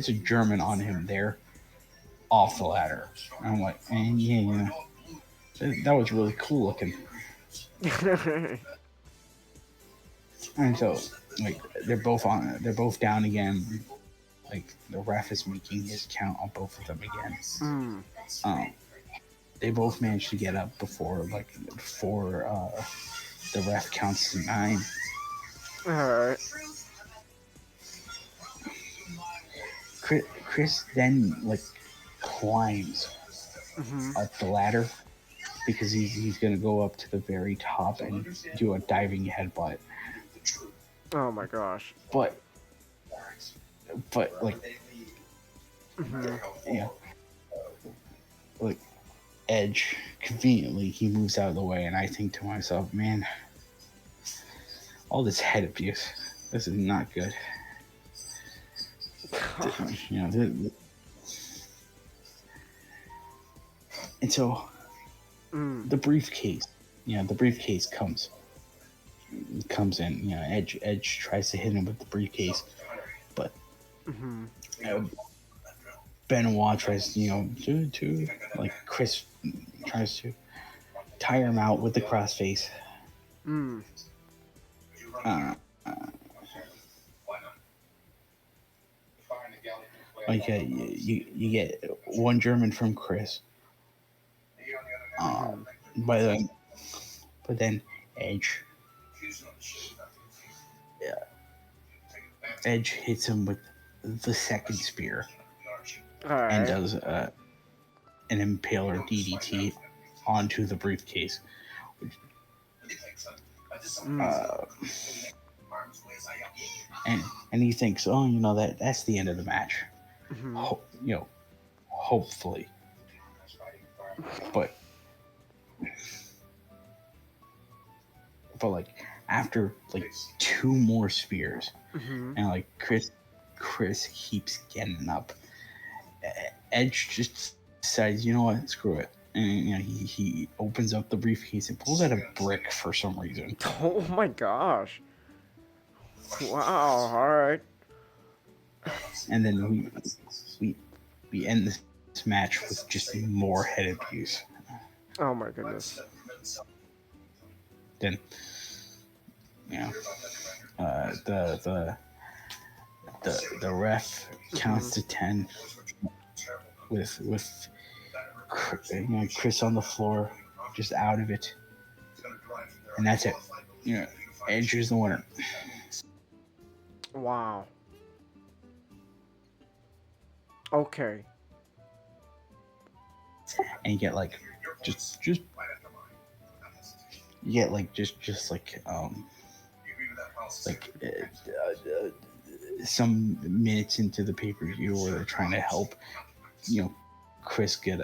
a German on him there off the ladder. And I'm like, yeah, that was really cool looking. And so like they're both down again. Like the ref is making his count on both of them again. Mm. They both managed to get up before the ref counts to 9. All right. Chris then like climbs Mm-hmm. up the ladder because he's gonna go up to the very top and do a diving headbutt. Oh my gosh. But like Mm-hmm. like Edge conveniently he moves out of the way, and I think to myself, man, all this head abuse, this is not good. And so the briefcase comes in. Edge tries to hit him with the briefcase, but Mm-hmm. Benoit tries to like Chris tries to tire him out with the crossface. Mm. You get one German from Chris. But then Edge hits him with the second spear All right. and does an impaler DDT onto the briefcase. And he thinks, that's the end of the match. Mm-hmm. Hopefully. But like after like 2 more spears, Mm-hmm. and like Chris keeps getting up. Edge just decides, you know what, screw it. And you know, he opens up the briefcase and pulls out a brick for some reason. Oh my gosh. Wow, alright. And then we end this match with just more head abuse. Oh my goodness. Then, you know, the ref counts to 10 with you know, Chris on the floor, just out of it, and that's it. You know, Edge is the winner. Wow. Okay. And you get like just you get like just like some minutes into the pay-per-view where they're trying to help, you know, Chris get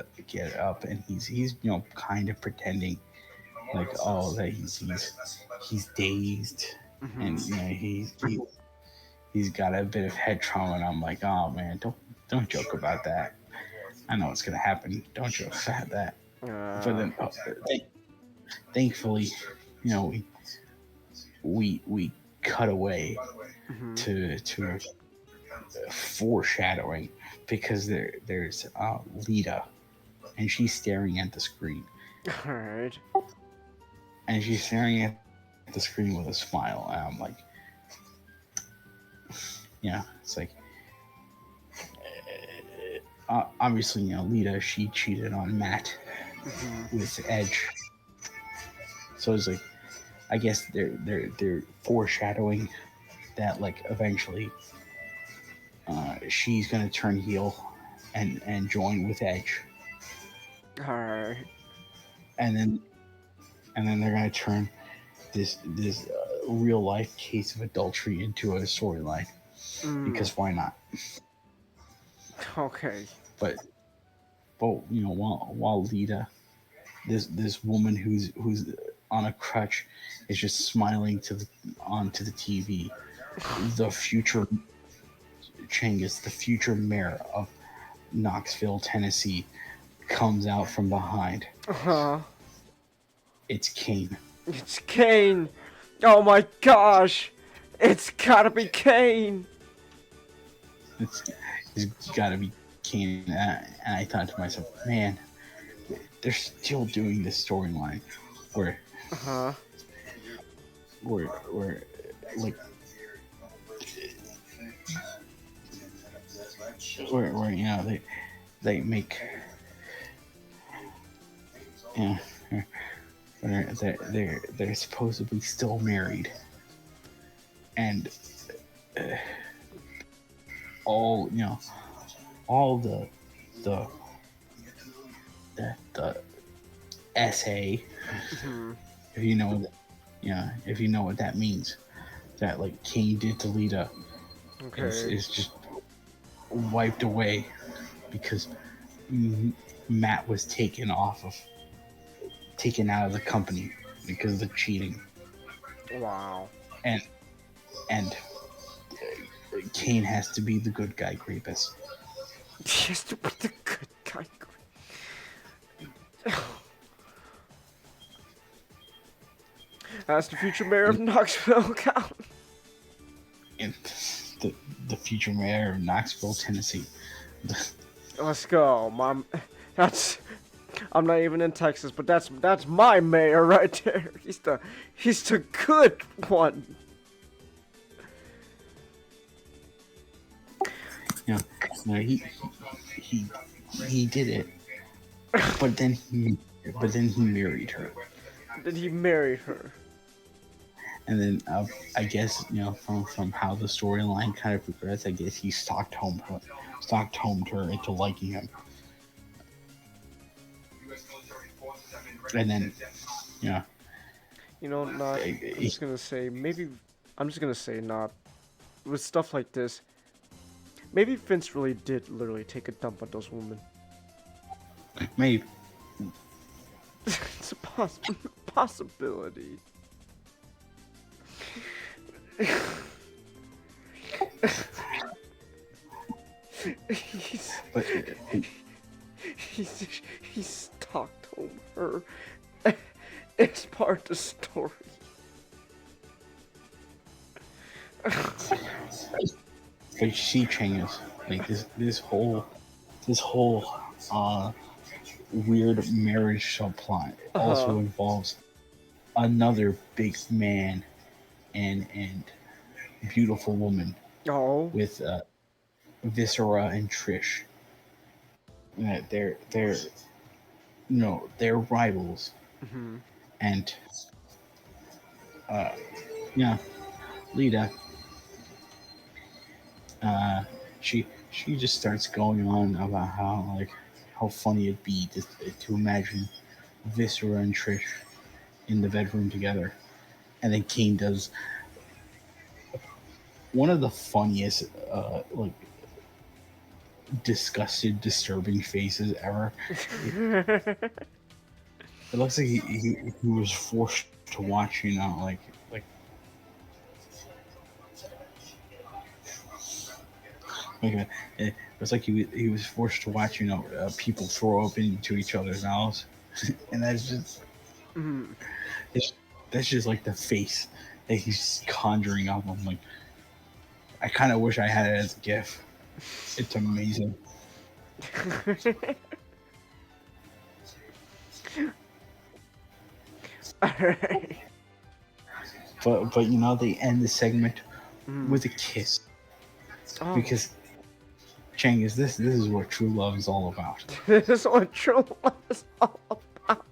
up, and he's you know, kind of pretending like, oh, that he's dazed, and you know, he's got a bit of head trauma, and I'm like, oh man, don't joke about that. I know what's gonna happen. Don't joke about that. But then, thankfully, you know, we cut away to foreshadowing, because there's Lita, and she's staring at the screen. Alright. And she's staring at the screen with a smile, and I'm like, yeah, it's like, obviously, you know, Lita, she cheated on Matt with Edge, so it's like, I guess they're foreshadowing that, like, eventually she's gonna turn heel and join with Edge. Alright. And then they're gonna turn this real life case of adultery into a storyline, because why not? Okay. But you know, while Lita, this woman who's on a crutch, is just smiling onto the TV, the future Changus, the future mayor of Knoxville, Tennessee, comes out from behind. It's Kane. It's Kane. Oh my gosh. It's gotta be Kane. It's gotta be Kane. And I thought to myself, man, they're still doing this storyline where like where you know, they make, yeah, they're supposedly still married, and all, you know, all the essay, if you know, if you know what that means, that like Kane did to Lita, is just wiped away, because Matt was taken out of the company because of the cheating. Wow. And Kane has to be the good guy rapist. He has to be the good guy. As the future mayor of Knoxville count. And the future mayor of Knoxville, Tennessee. Let's go, Mom. I'm not even in Texas, but that's my mayor right there. He's the good one. Yeah, no, he did it, but then he married her. Then he married her. And then I guess, you know, from how the storyline kind of progressed, I guess he Stockholmed her into liking him. And then, yeah. You know, not. I'm just gonna say not. With stuff like this, maybe Vince really did literally take a dump on those women. Maybe. It's a possibility. But He Stockholm her. It's part of the story. but you see, changes like this whole uh weird marriage subplot also involves another big man and beautiful woman Oh. with Viscera and Trish. They're they're rivals, Mm-hmm. and yeah, Lita, she just starts going on about how funny it'd be to imagine Viscera and Trish in the bedroom together, and then Kane does one of the funniest disgusted, disturbing faces ever. It looks like he was forced to watch, like it was like he was forced to watch, people throw up into each other's mouths, and Mm. it's, that's just like the face that he's conjuring up. I'm like, I kind of wish I had it as a GIF. It's amazing. Alright. But they end the segment with a kiss Oh. because Chang this is what true love is all about. This is what true love is all about.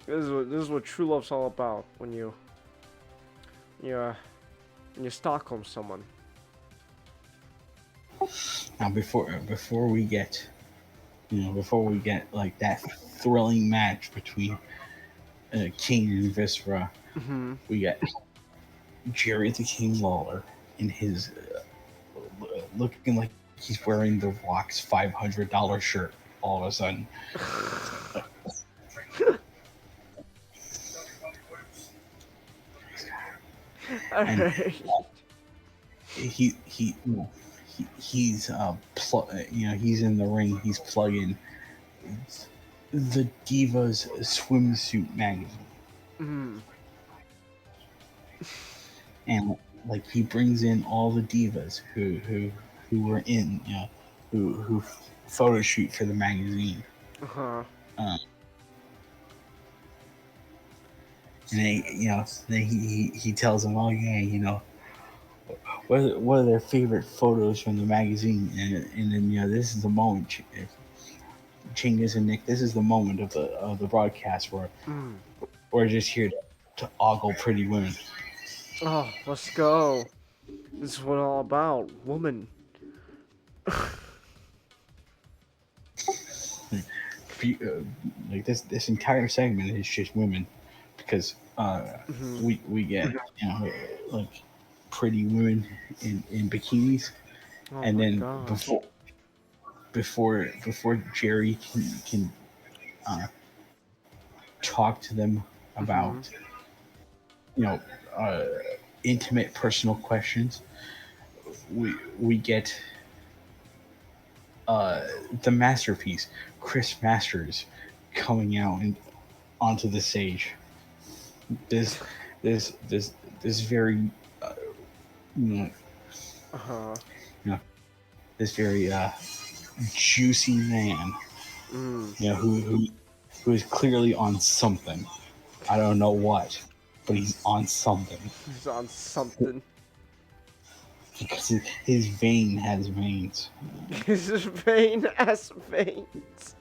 This is what true love's all about when you Stockholm someone. Now before we get like that thrilling match between King and Viscera, we get Jerry the King Lawler in his looking like he's wearing the Rock's $500 shirt all of a sudden. And he's he's in the ring. He's plugging the Divas swimsuit magazine, and like he brings in all the divas who were in who photo shoot for the magazine. And then he tells them, oh yeah, what are their favorite photos from the magazine, and then this is the moment, Chingus and Nick, this is the moment of the broadcast where we're just here to ogle pretty women. Oh, let's go. This is what all about. Woman. Like this entire segment is just women, because we get like pretty women in bikinis, and then before Jerry can talk to them about intimate personal questions, we get the masterpiece, Chris Masters, coming out and onto the stage. This very this very juicy man, who is clearly on something. I don't know what, but he's on something. He's on something. Because his vein has veins. His vein has veins.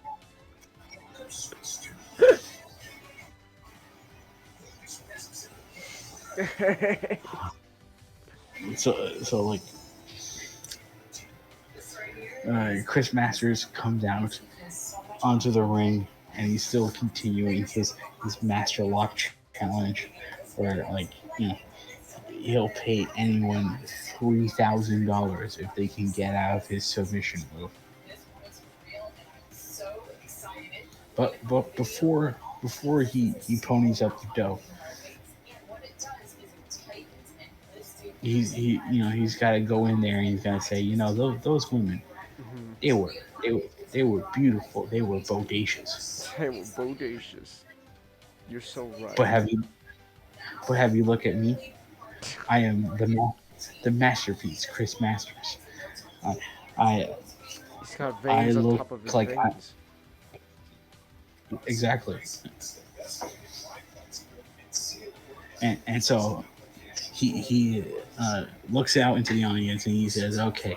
So like Chris Masters comes out onto the ring, and he's still continuing his Master Lock challenge, where he'll pay anyone $3,000 if they can get out of his submission move. But before he ponies up the dough, he's got to go in there and he's got to say, those women, Hmm. they were they were beautiful, they were bodacious. They were bodacious. You're so But right. have you look at me? I am the masterpiece, Chris Masters. I I He's got I veins on look top of his like I veins. exactly, and so he looks out into the audience and he says, "Okay,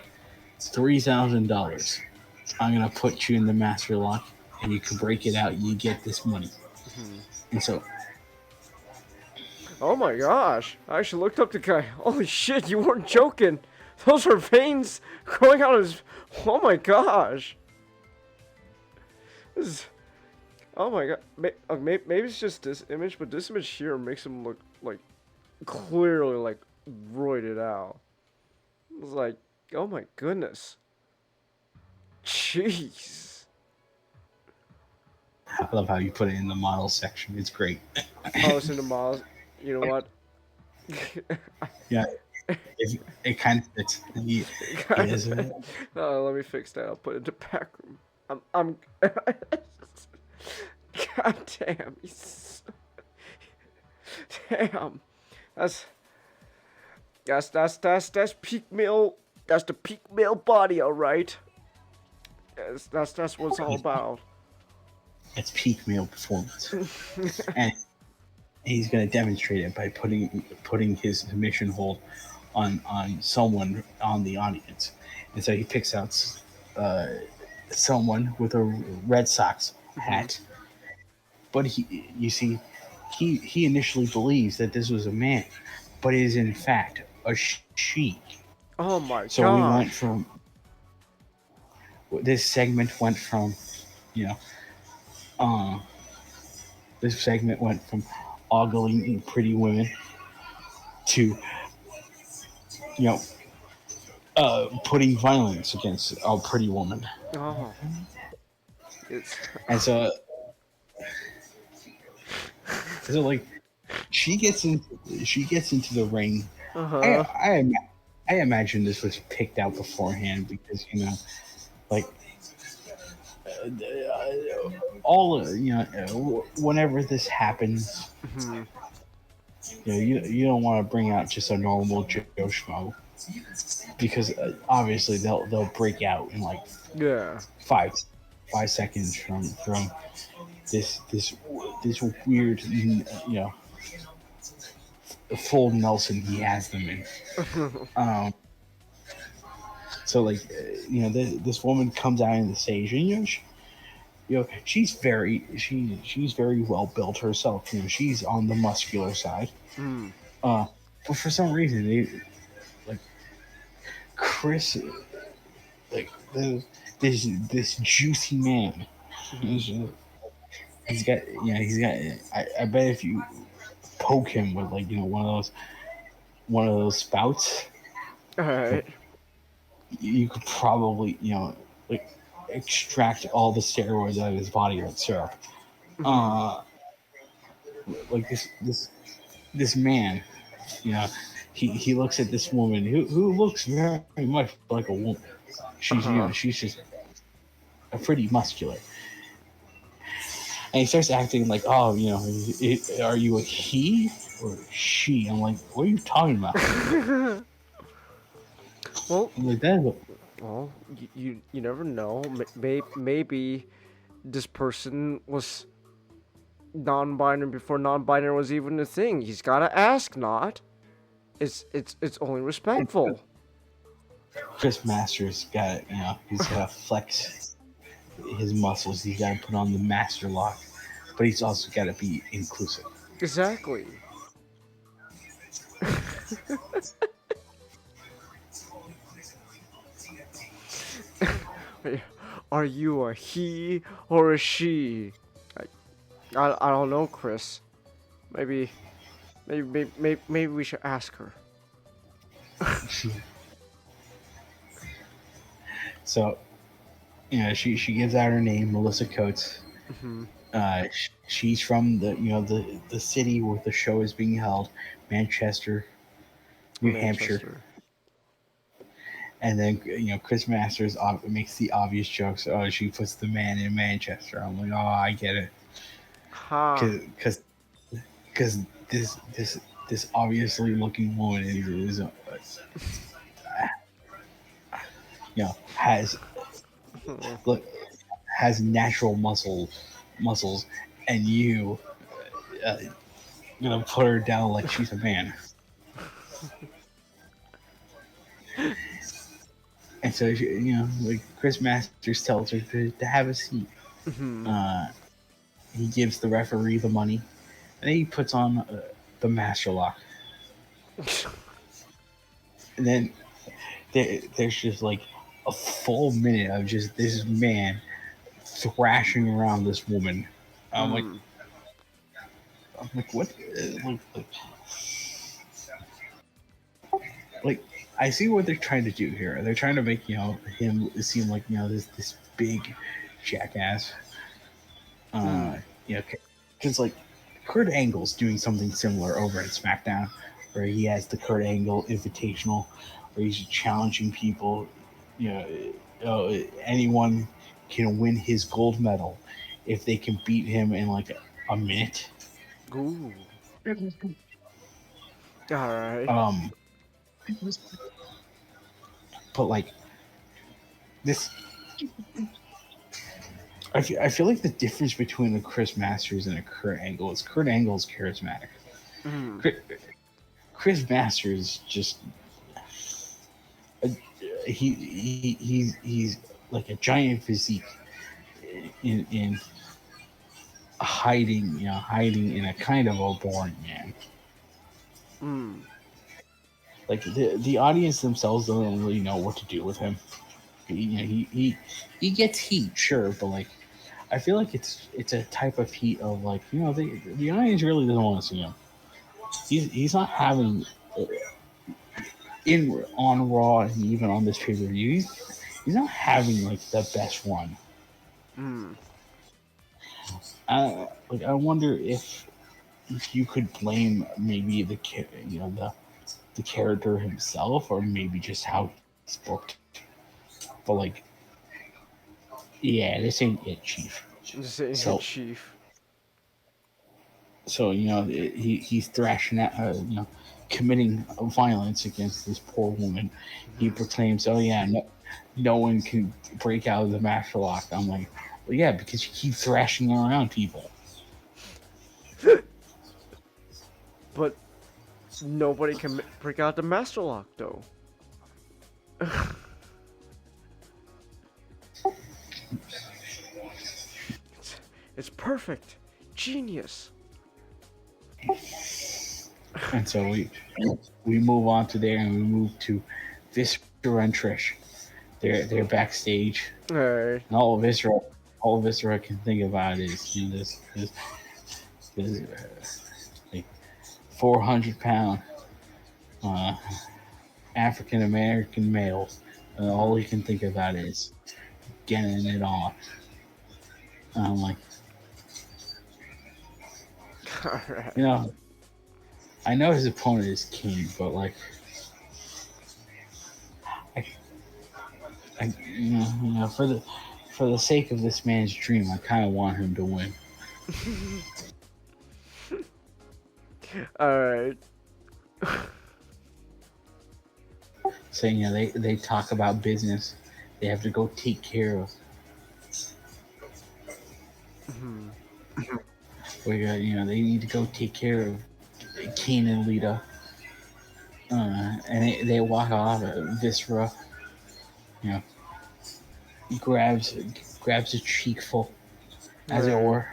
$3,000. I'm gonna put you in the master lock, and you can break it out. You get this money." Hmm. And so, Oh my gosh! I actually looked up the guy. Holy shit! You weren't joking. Those are veins growing out of his. Oh my gosh! This is... Oh my god. Maybe it's just this image, but this image here makes him look like clearly like roided out. It's like, oh my goodness. Jeez. I love how you put it in the model section. It's great. Oh, it's in the miles. You know what? Yeah, it kind of fits. He is. No, let me fix that. I'll put it in the back room. I'm. God damn. Damn. That's that's peak male. That's the peak male body, all right. That's what it's all about. It's peak male performance, and he's going to demonstrate it by putting his submission hold on someone on the audience, and so he picks out uh, someone with a Red Sox hat, but you see, he initially believes that this was a man, but it is in fact a she. Oh my So we went gosh. from this segment went from, you know, uh, this segment went from ogling pretty women to, you know, putting violence against a pretty woman. Oh. It's. And so like she gets into the ring. Uh I huh. I ima- I imagine this was picked out beforehand because like all whenever this happens, Hmm. you don't want to bring out just a normal Joe Schmo because obviously they'll break out in like Yeah. five 5 seconds from this this this weird full Nelson he has them in. Um, so like this woman comes out on the stage and she's very well built herself. She's on the muscular side. Mm. Uh, but for some reason they like Chris like this juicy man. He's got I bet if you poke him with like one of those spouts, All right. you could probably like extract all the steroids out of his body like syrup. Uh, like this man, you know, he looks at this woman who looks very much like a woman. Uh She's huh. she's just a pretty muscular, and he starts acting like, oh, are you a he or she? I'm like, what are you talking about? Well, I'm like that. well, you never know. Maybe this person was non-binary before non-binary was even a thing. He's gotta ask, not. It's only respectful. Chris Masters got he's got to flex his muscles. He's got to put on the master lock, but he's also got to be inclusive. Exactly. Are you a he or a she? I don't know, Chris. Maybe maybe we should ask her. So she gives out her name, Melissa Coates. Hmm. She's from the city where the show is being held, Manchester. New Hampshire. Manchester. And then Chris Masters makes the obvious jokes. Oh, she puts the man in Manchester. I'm like, oh, I get it, Ha. because this obviously looking woman is has look has natural muscles, and you uh, gonna put her down like she's a man. And so like Chris Masters tells her to have a seat. Mhm. He gives the referee the money, and then he puts on the master lock. And then there's just like a full minute of just this man thrashing around this woman. Mm. I'm like, what? Like, I see what they're trying to do here. They're trying to make him seem like this big jackass. Because like Kurt Angle's doing something similar over at SmackDown, where he has the Kurt Angle Invitational, where he's challenging people. Anyone can win his gold medal if they can beat him in like a minute. Ooh. All right. But like this, I feel like the difference between a Chris Masters and a Kurt Angle is Kurt Angle's charismatic. Mm. Chris Masters just he's like a giant physique in hiding in a kind of a boring man. Mm. Like the audience themselves don't really know what to do with him. He gets heat, sure, but like I feel like it's a type of heat of like the audience really doesn't want to see him. He's not having in on Raw and even on this pay per view. He's not having like the best one. Mm. I wonder if you could blame maybe the character himself, or maybe just how he's booked. But like, yeah, this ain't it, Chief. Just saying, So, Chief. so he's thrashing at committing violence against this poor woman. He proclaims, "Oh yeah, no one can break out of the master lock." I'm like, well, yeah, because you keep thrashing around people. But nobody can break out the master lock, though. It's perfect. Genius. And so we move on to there, and we move to Viscera and Trish. They're backstage. All right. And all Viscera can think about is this like 400-pound African American male. All he can think about is getting it on. And I'm like, All right. I know his opponent is King, but like, for the sake of this man's dream, I kind of want him to win. All right. So they talk about business. They have to go take care of. Mm-hmm. We got they need to go take care of Kane and Lita. And they walk off. Viscera, grabs a cheekful, as it were,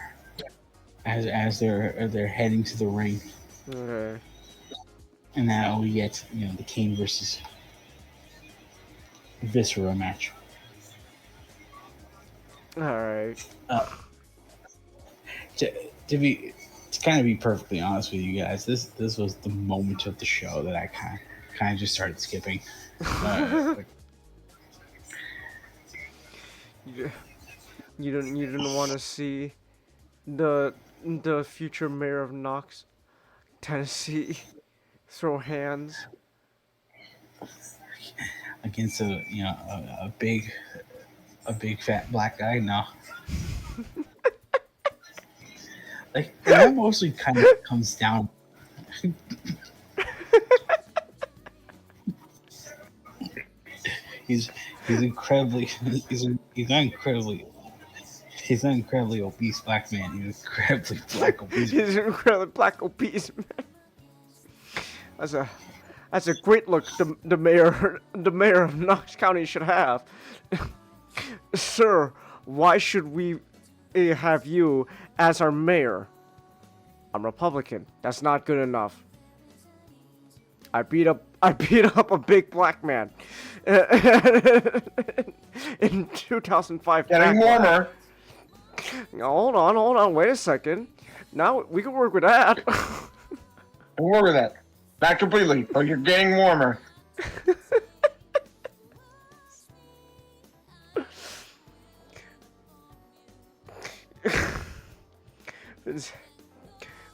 as they're heading to the ring. Okay. And now we get the Kane versus Viscera match. All right. To kind of be perfectly honest with you guys, this was the moment of the show that I kind of just started skipping. You didn't want to see the future mayor of Knox, Tennessee, throw hands against a big fat black guy. No, like and that mostly kind of comes down. he's incredibly he's an incredibly obese black man. He's incredibly black obese. He's an incredibly black obese man. That's a great look the mayor of Knox County should have. Sir, why should we have you as our mayor? I'm Republican. That's not good enough. I beat up a big black man in 2005. Getting warmer. Hold on, wait a second. Now we can work with that. Don't worry with that. Not completely, but you're getting warmer.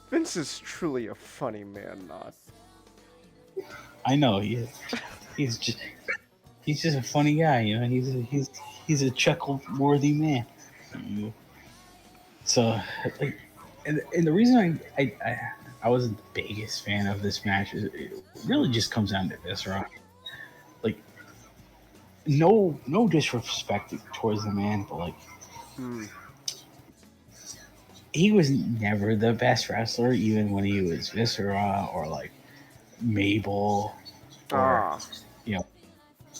Vince is truly a funny man, not. I know he is. He's just a funny guy, you know. He's a chuckle-worthy man. So, like, and the reason I wasn't the biggest fan of this match is it really just comes down to this, right? Like, no disrespect towards the man, but like, he was never the best wrestler, even when he was Viscera or like Mabel or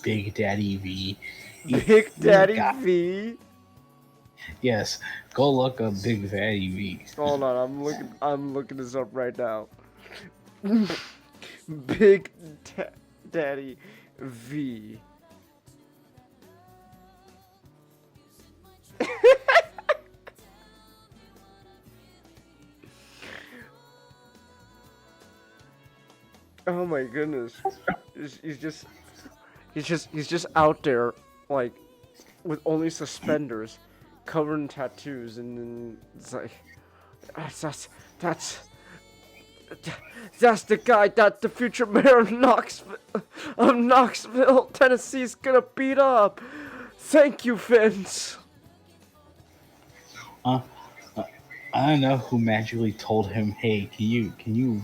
Big Daddy V. Big Daddy V. Yes, go look up Big Daddy V. Hold on, I'm looking this up right now. Big Daddy V. Oh my goodness. He's just out there like with only suspenders, covered in tattoos, and then it's like that's the guy that the future mayor of Knoxville, Tennessee's gonna beat up. Thank you, Vince. I don't know who magically told him, "Hey, can you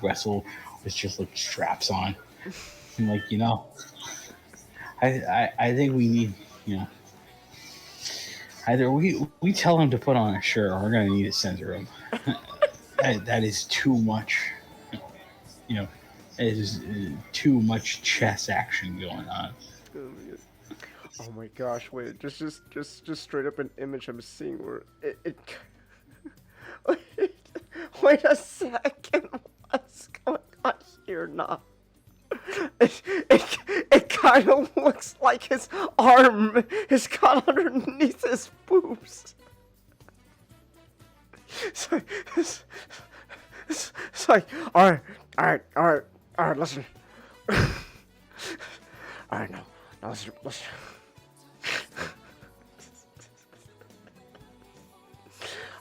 wrestle with just like straps on?" I'm like, I think we need, either we tell him to put on a shirt, or we're gonna need to censor him. that is too much. It is too much chest action going on. Oh my gosh! Wait, just straight up an image I'm seeing where it wait a second. What's going on here now? It kind of looks like his arm is caught underneath his boobs. It's like, all right, listen. All right, now listen.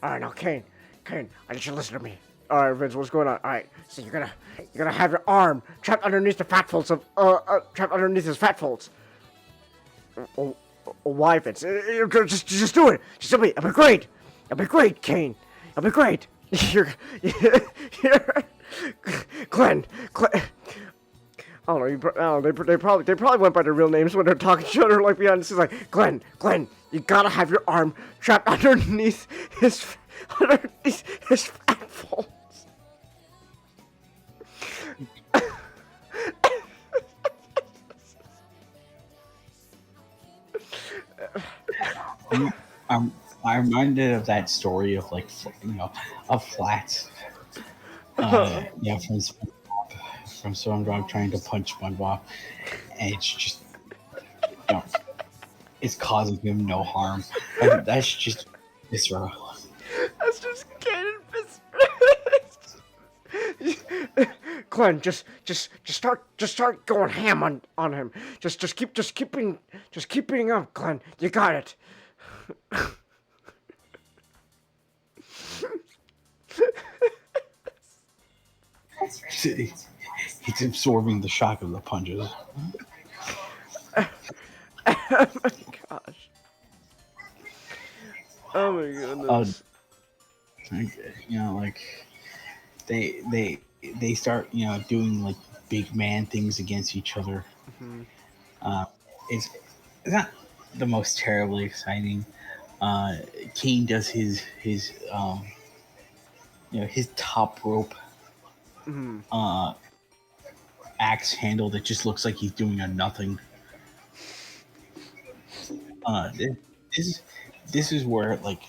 All right, now, Kane, I need you to listen to me. All right, Vince, what's going on? All right, so you're gonna have your arm trapped underneath the fat folds of trapped underneath his fat folds. Why, Vince? Just do it. Just do it. It'll be great. It'll be great, Kane. It'll be great. You're Glenn. I don't know. They probably went by their real names when they're talking to each other like behind the scenes. Like Glenn, you gotta have your arm trapped underneath his fat folds. I'm reminded of that story of like of Flats. From SpongeBob trying to punch SpongeBob, and it's just it's causing him no harm. That's just visceral. That's just Kane and Glenn, just start going ham on him. Just keep beating up, Glenn. You got it. It's absorbing the shock of the punches. Oh my gosh. Oh my goodness. Like they start doing like big man things against each other. Mhm. Uh, it's not the most terribly exciting. Kane does his his top rope Mhm. axe handle that just looks like he's doing a nothing. This this is where like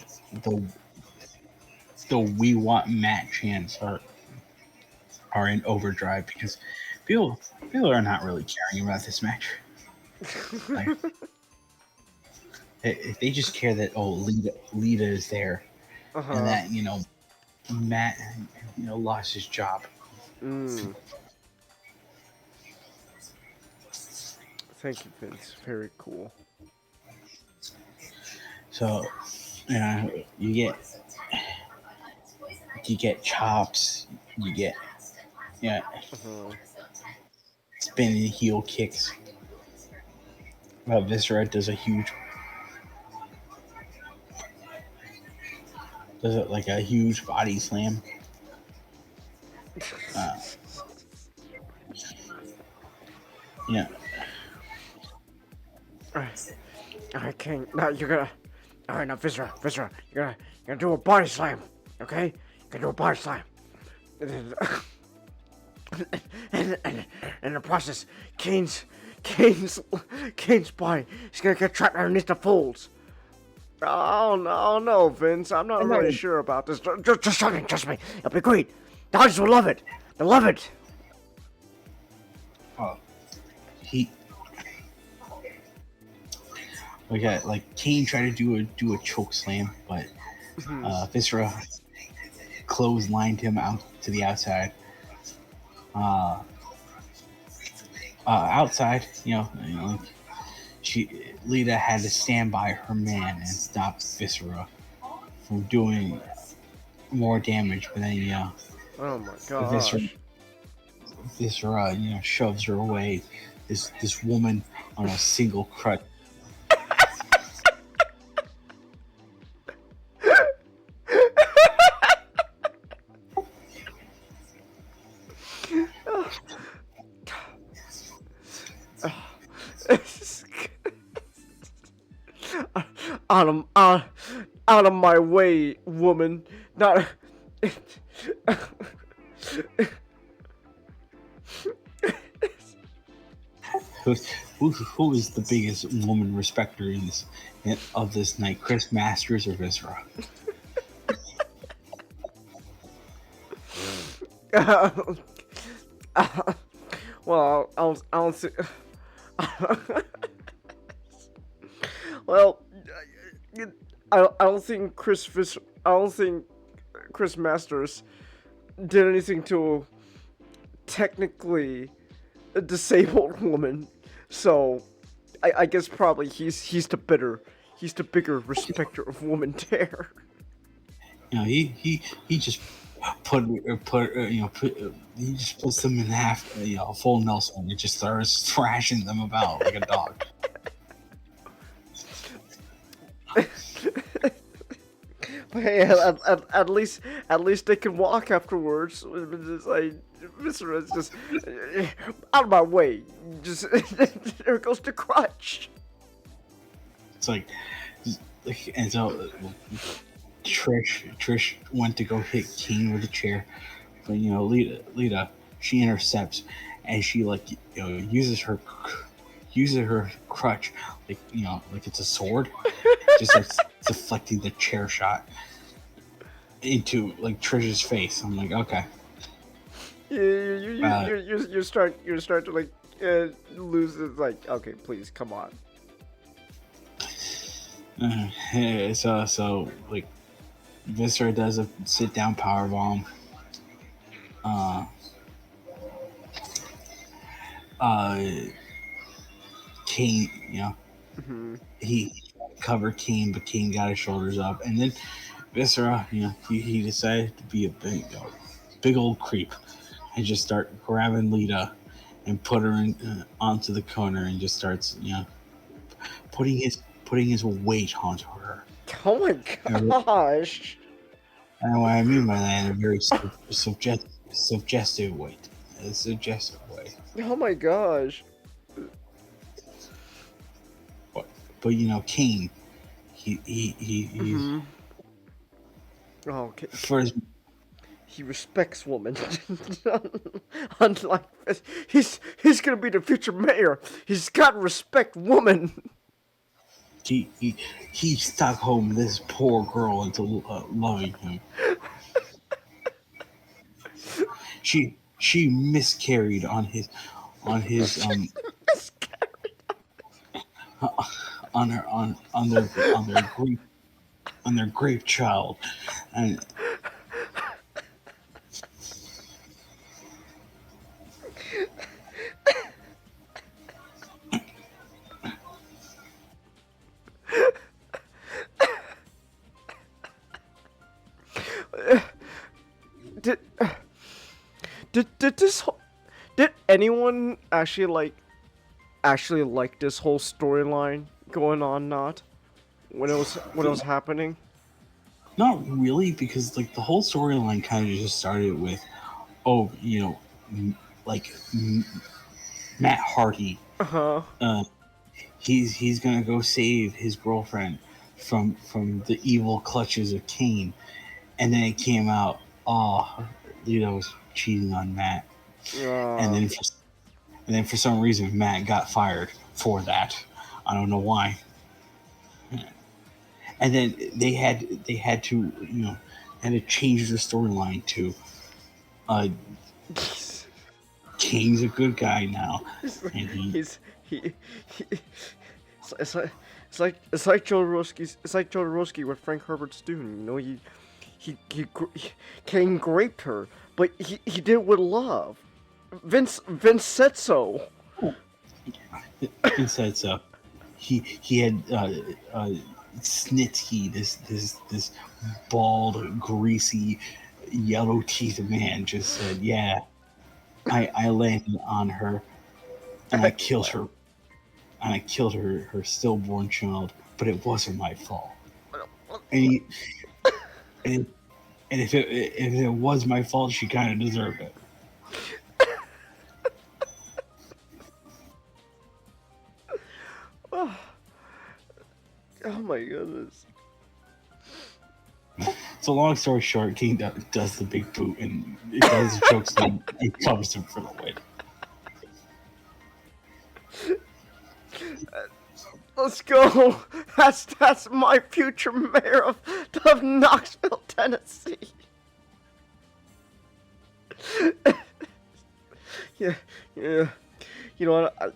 the we want Matt chants are in overdrive because people are not really caring about this match. Like, they just care that Lita is there and that Matt lost his job. Mm. Thank you, Vince. Very cool. So you get chops, you get spinning heel kicks. Viscera does a huge body slam. Yeah. All right, King. Now you're gonna. All right, now Viscera, you're gonna do a body slam, okay? You're gonna do a body slam. And in the process, Kane's body is gonna get trapped underneath the folds. Oh no, Vince. I'm not really sure about this. Just trust me. It'll be great. The audience will love it. They'll love it. He like Kane tried to do a choke slam, but Viscera clotheslined him out to the outside. Outside, Lita had to stand by her man and stop Viscera from doing more damage, but then Oh my gosh. Viscera shoves her away. This woman on a single crutch. Out of my way, woman. Not. Who is the biggest woman respecter of this night? Chris Masters or Viscera? Well, I don't see. Well, I don't think I don't think Chris Masters did anything to technically a disabled woman. So I guess probably he's the bigger respecter of woman there. He just he just puts them in half, full Nelson, and just starts thrashing them about like a dog. Hey, at least they can walk afterwards. It's like Viscera's just out of my way. Just there goes the crutch. It's like, and so Trish went to go hit Kane with a chair, but Lita she intercepts and she uses her crutch like it's a sword, just starts deflecting the chair shot into like Trish's face. I'm like, okay. You start to like lose it. Like, okay, please come on. So like Viscera does a sit down power bomb. Kane, he covered Kane, but Kane got his shoulders up, and then Viscera, he decided to be a big old creep. and just start grabbing Lita and put her in, onto the corner and just starts, putting his weight onto her. Oh my gosh. And what I mean by that in a very suggestive way. A suggestive way. Oh my gosh. But Kane, he's Oh, okay. for his, He respects women. Unlike he's gonna be the future mayor. He's gotta respect women. he stuck home this poor girl into loving him. She miscarried on his on their grape child, and Did did anyone actually like this whole storyline going on? Not when it was happening. not really, because like the whole storyline kind of just started with, oh, like Matt Hardy. Uh-huh. He's gonna go save his girlfriend from the evil clutches of Kane, and then it came out, oh, Lita was cheating on Matt, and then for some reason Matt got fired for that. I don't know why. And then they had to had to change the storyline to Kane's a good guy now, and he it's like Jodorowsky with Frank Herbert's Dune. Kane raped her, but he did it with love. Vince said so. Vince said so. He had Snitsky, this bald, greasy, yellow teeth man, just said, "Yeah, I landed on her, and I killed her, her stillborn child, but it wasn't my fault." And and if it was my fault, she kind of deserved it. Oh my goodness. So long story short, King does the big boot and it does chokes him and covers him for the win. Let's go. That's my future mayor of Knoxville, Tennessee. yeah. You know what?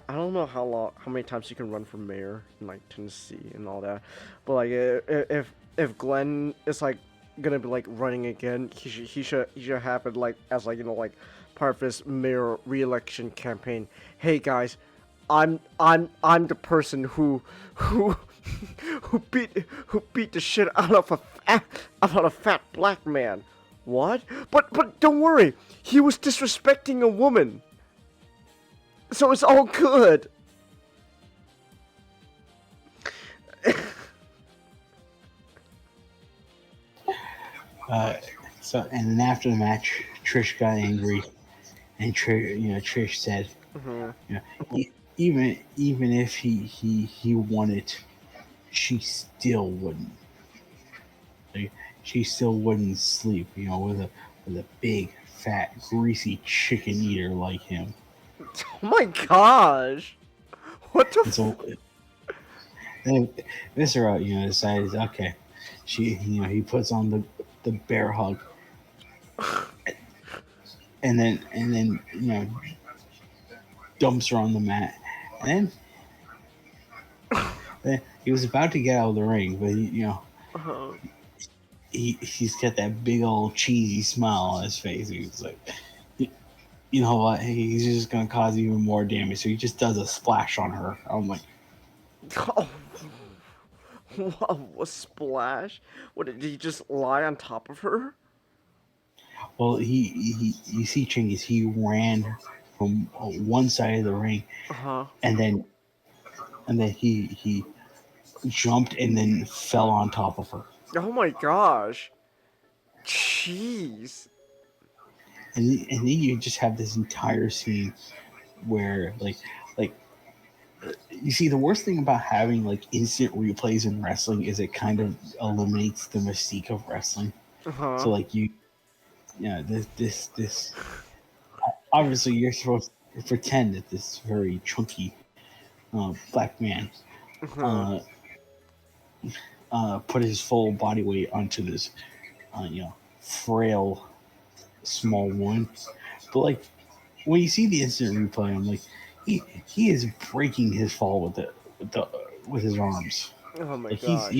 I don't know how many times you can run for mayor in like Tennessee and all that, but like if Glenn is like gonna be like running again, he should have it like as like part of his mayor re-election campaign. Hey guys, I'm the person who beat the shit out of a fat black man. What? But don't worry, he was disrespecting a woman. So it's all good. So and then after the match, Trish got angry, and Trish said, even if he won it, she still wouldn't. Like, she still wouldn't sleep, with a big, fat, greasy chicken eater like him. Oh my gosh! What the? So then Viscera, decides, okay, he puts on the bear hug, and then dumps her on the mat, and then he was about to get out of the ring, but he's got that big old cheesy smile on his face. He's like, you know what? He's just gonna cause even more damage, so he just does a splash on her. I'm like, oh, what splash? What did he just lie on top of her? Well, you see, Chingiz, he ran from one side of the ring, Uh-huh. and then he jumped and then fell on top of her, Oh my gosh. Jeez. and then you just have this entire scene where like you see, the worst thing about having like instant replays in wrestling is it kind of eliminates the mystique of wrestling. Uh-huh. So like this obviously you're supposed to pretend that this very chunky black man Uh-huh. uh, put his full body weight onto this frail small woman. But like when you see the instant replay, I'm like he is breaking his fall with his arms. Oh my Like gosh.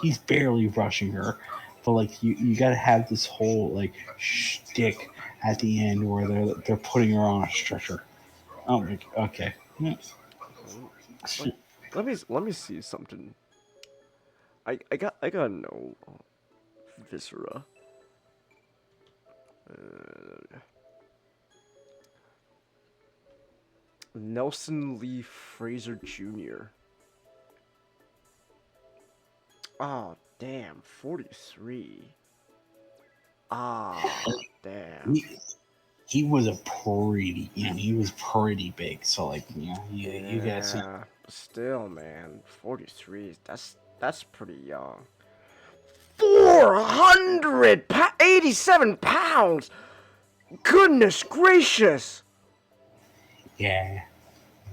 he's barely brushing her, but like you got to have this whole like shtick at the end where they're putting her on a stretcher. Oh my, okay. Yeah. Let, let me see something. I gotta know Viscera. Nelson Lee Fraser Jr. Oh damn, 43. Ah damn. He was a pretty, he was pretty big. So like, you gotta see. Yeah, but still, man, 43. That's pretty young. 87 pounds. Goodness gracious. Yeah.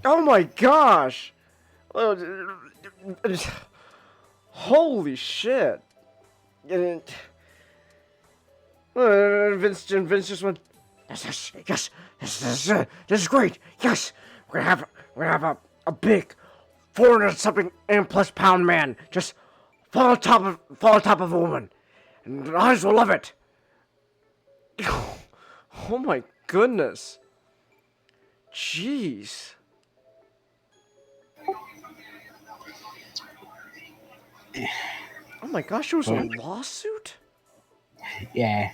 Oh my gosh. Holy shit. And Vince just went, yes, this is great. Yes, we're gonna have a big 400 something and plus pound man just fall on top of a woman, and the eyes will love it. Oh my goodness. Jeez. Oh my gosh, there was a lawsuit? Yeah.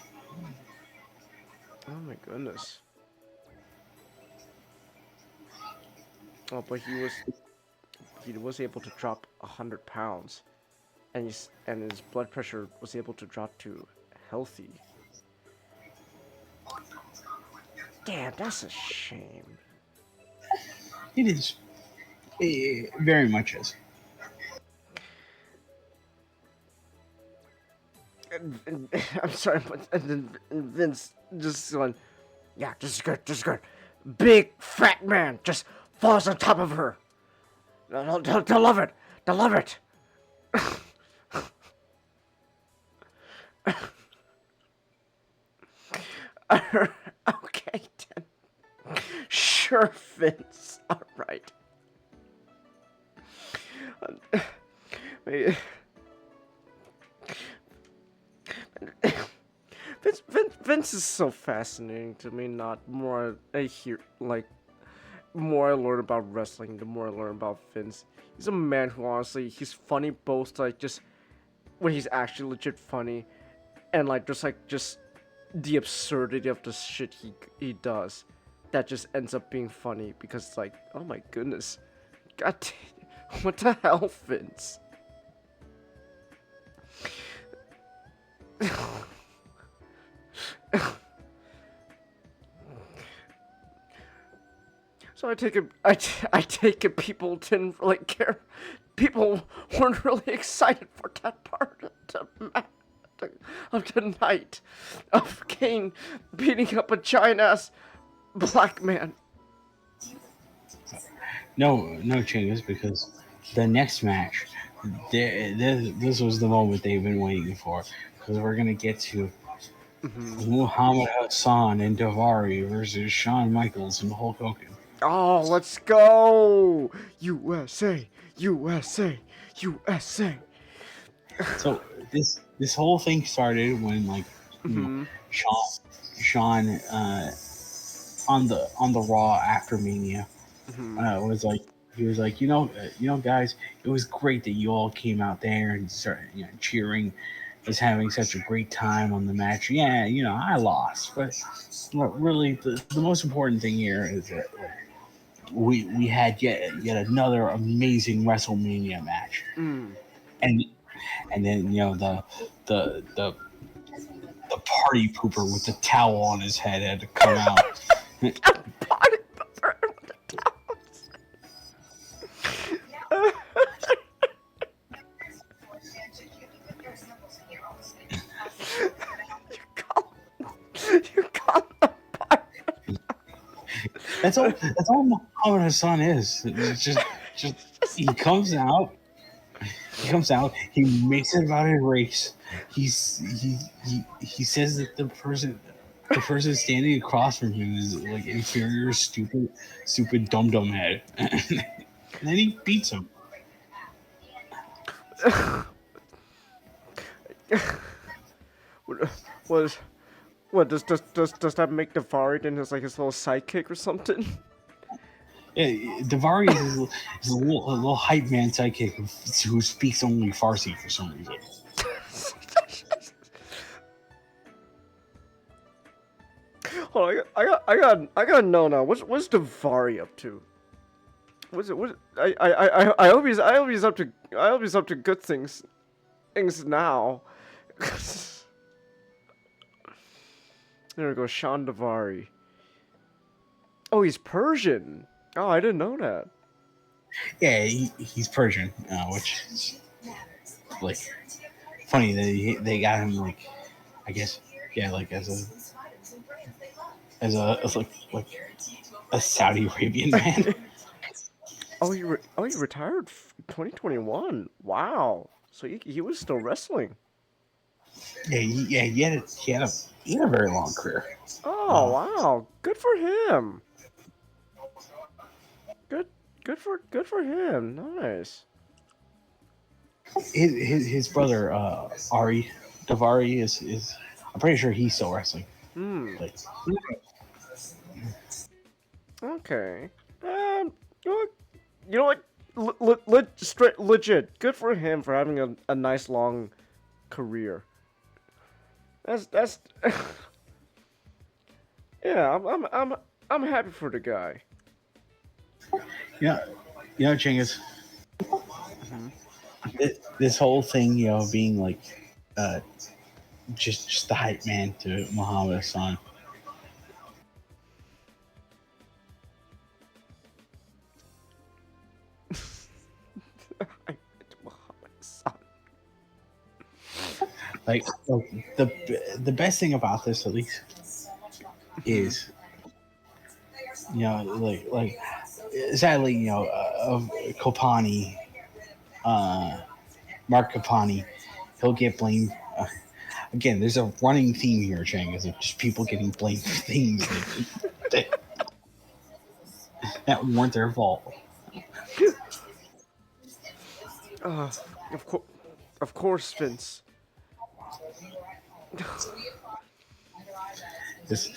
Oh my goodness. Oh, but he was able to drop 100 pounds, and his blood pressure was able to drop to healthy. Damn, that's a shame. It is. It very much is. I'm sorry, but and then Vince just going, yeah, this is good. Big fat man just falls on top of her. They'll love it. They'll love it. Okay, then. Sure, Vince. All right. Vince is so fascinating to me. Not more I hear like more I learn about wrestling, the more I learn about Vince. He's a man who honestly he's funny both like just when he's actually legit funny, and like just the absurdity of the shit he does, that just ends up being funny because it's like, oh my goodness, god damn, what the hell, Vince? So I take it people didn't really care. People weren't really excited for that part of the night of Kane beating up a giant ass black man. No changes because the next match, this was the moment they've been waiting for, because we're gonna get to Muhammad Hassan and Davari versus Shawn Michaels and Hulk Hogan. Oh, let's go! USA, USA, USA. So this whole thing started when like Sean on the Raw after Mania was like, he was like, guys, it was great that you all came out there and started cheering is having such a great time on the match. Yeah, I lost, but really, the most important thing here is that we had yet another amazing WrestleMania match, Mm. and then the the party pooper with the towel on his head had to come out. Party pooper with the towels. You call him a That's all Muhammad Hassan is. It's just he comes out. He comes out. He makes it about his race. He says that the person standing across from him is like inferior, stupid dum dum head, and then he beats him. was what does that make Davari then his little sidekick or something? Yeah, Davari is a little hype man sidekick who speaks only Farsi for some reason. Hold on, I gotta know now. What's Davari up to? I hope he's up to good things now. There we go, Sean Davari. Oh, he's Persian. Oh, I didn't know that. Yeah, he's Persian, which is like funny that they got him like, I guess, yeah, like as like a Saudi Arabian man. Oh, he retired 2021. Wow. So he was still wrestling. Yeah, he had a very long career. Oh, wow. Good for him. Good for him. Nice. His brother Ari Davari is I'm pretty sure he's still wrestling. Like, okay. You know what? Legit. Good for him for having a nice long career. That's yeah. I'm happy for the guy. yeah, Chinggis. This whole thing, being like, just the hype man to Muhammad Hassan. Like the best thing about this, at least, is like sadly, of Kopani, Mark Kopani, he'll get blamed. Again, there's a running theme here, Chang, is of just people getting blamed for things that weren't their fault. Of course, Vince. This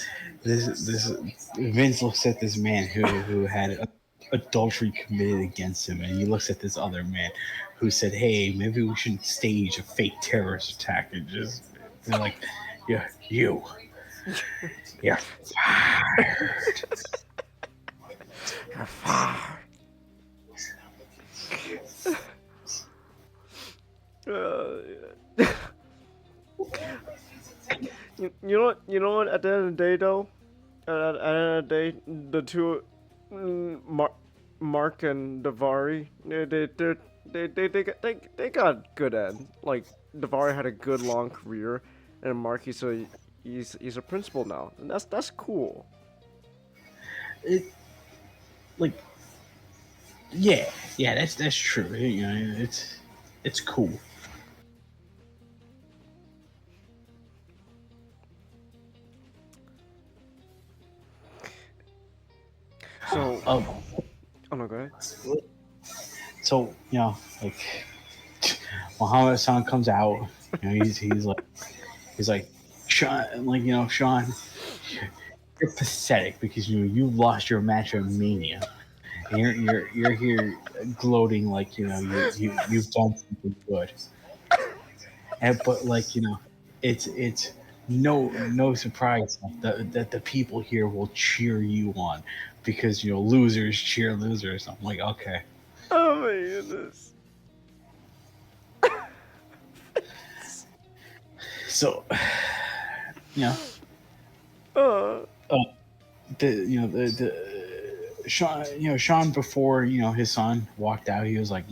Vince looks at this man who had adultery committed against him, and he looks at this other man who said, "Hey, maybe we shouldn't stage a fake terrorist attack." And they're like, "Yeah, you're fired." You're fired. You know what? At the end of the day, though, at the end of the day, the two, Mark and Davari, they got good end. Like Davari had a good long career, and Mark he's a principal now, and that's cool. Yeah, that's true. It's cool. So, oh no, go ahead. So, like Muhammad Hassan comes out, he's like, Sean, like, Sean, you're pathetic because you lost your match at Mania. And you're here gloating like you've done something good. but like it's no surprise that the people here will cheer you on because losers cheer losers. I'm like, okay. Oh my goodness. So, you know, Uh, Sean before his son walked out, he was like,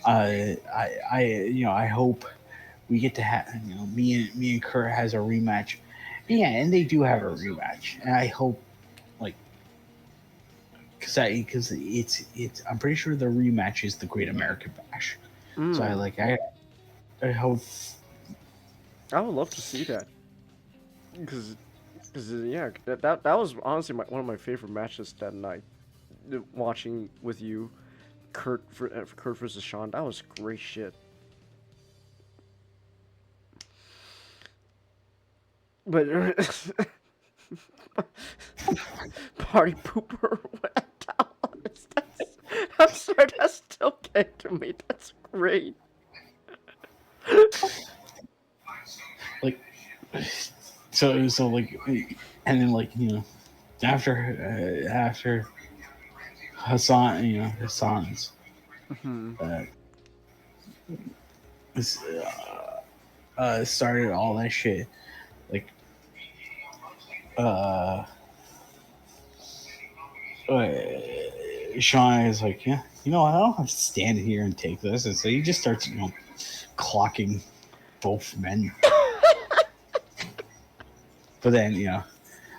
I hope we get to have me and Kurt has a rematch. Yeah, and they do have a rematch, and I hope like because it's I'm pretty sure the rematch is the Great American Bash. So I hope. I would love to see that. Because yeah, that was honestly one of my favorite matches that night. Watching with you, Kurt versus Sean, that was great shit. But party pooper went down. I'm sorry, that still came to me. That's great. Like so like, and then like after Hassan's this, started all that shit. Like Sean is like, yeah, I don't have to stand here and take this, and so he just starts clocking both men. But then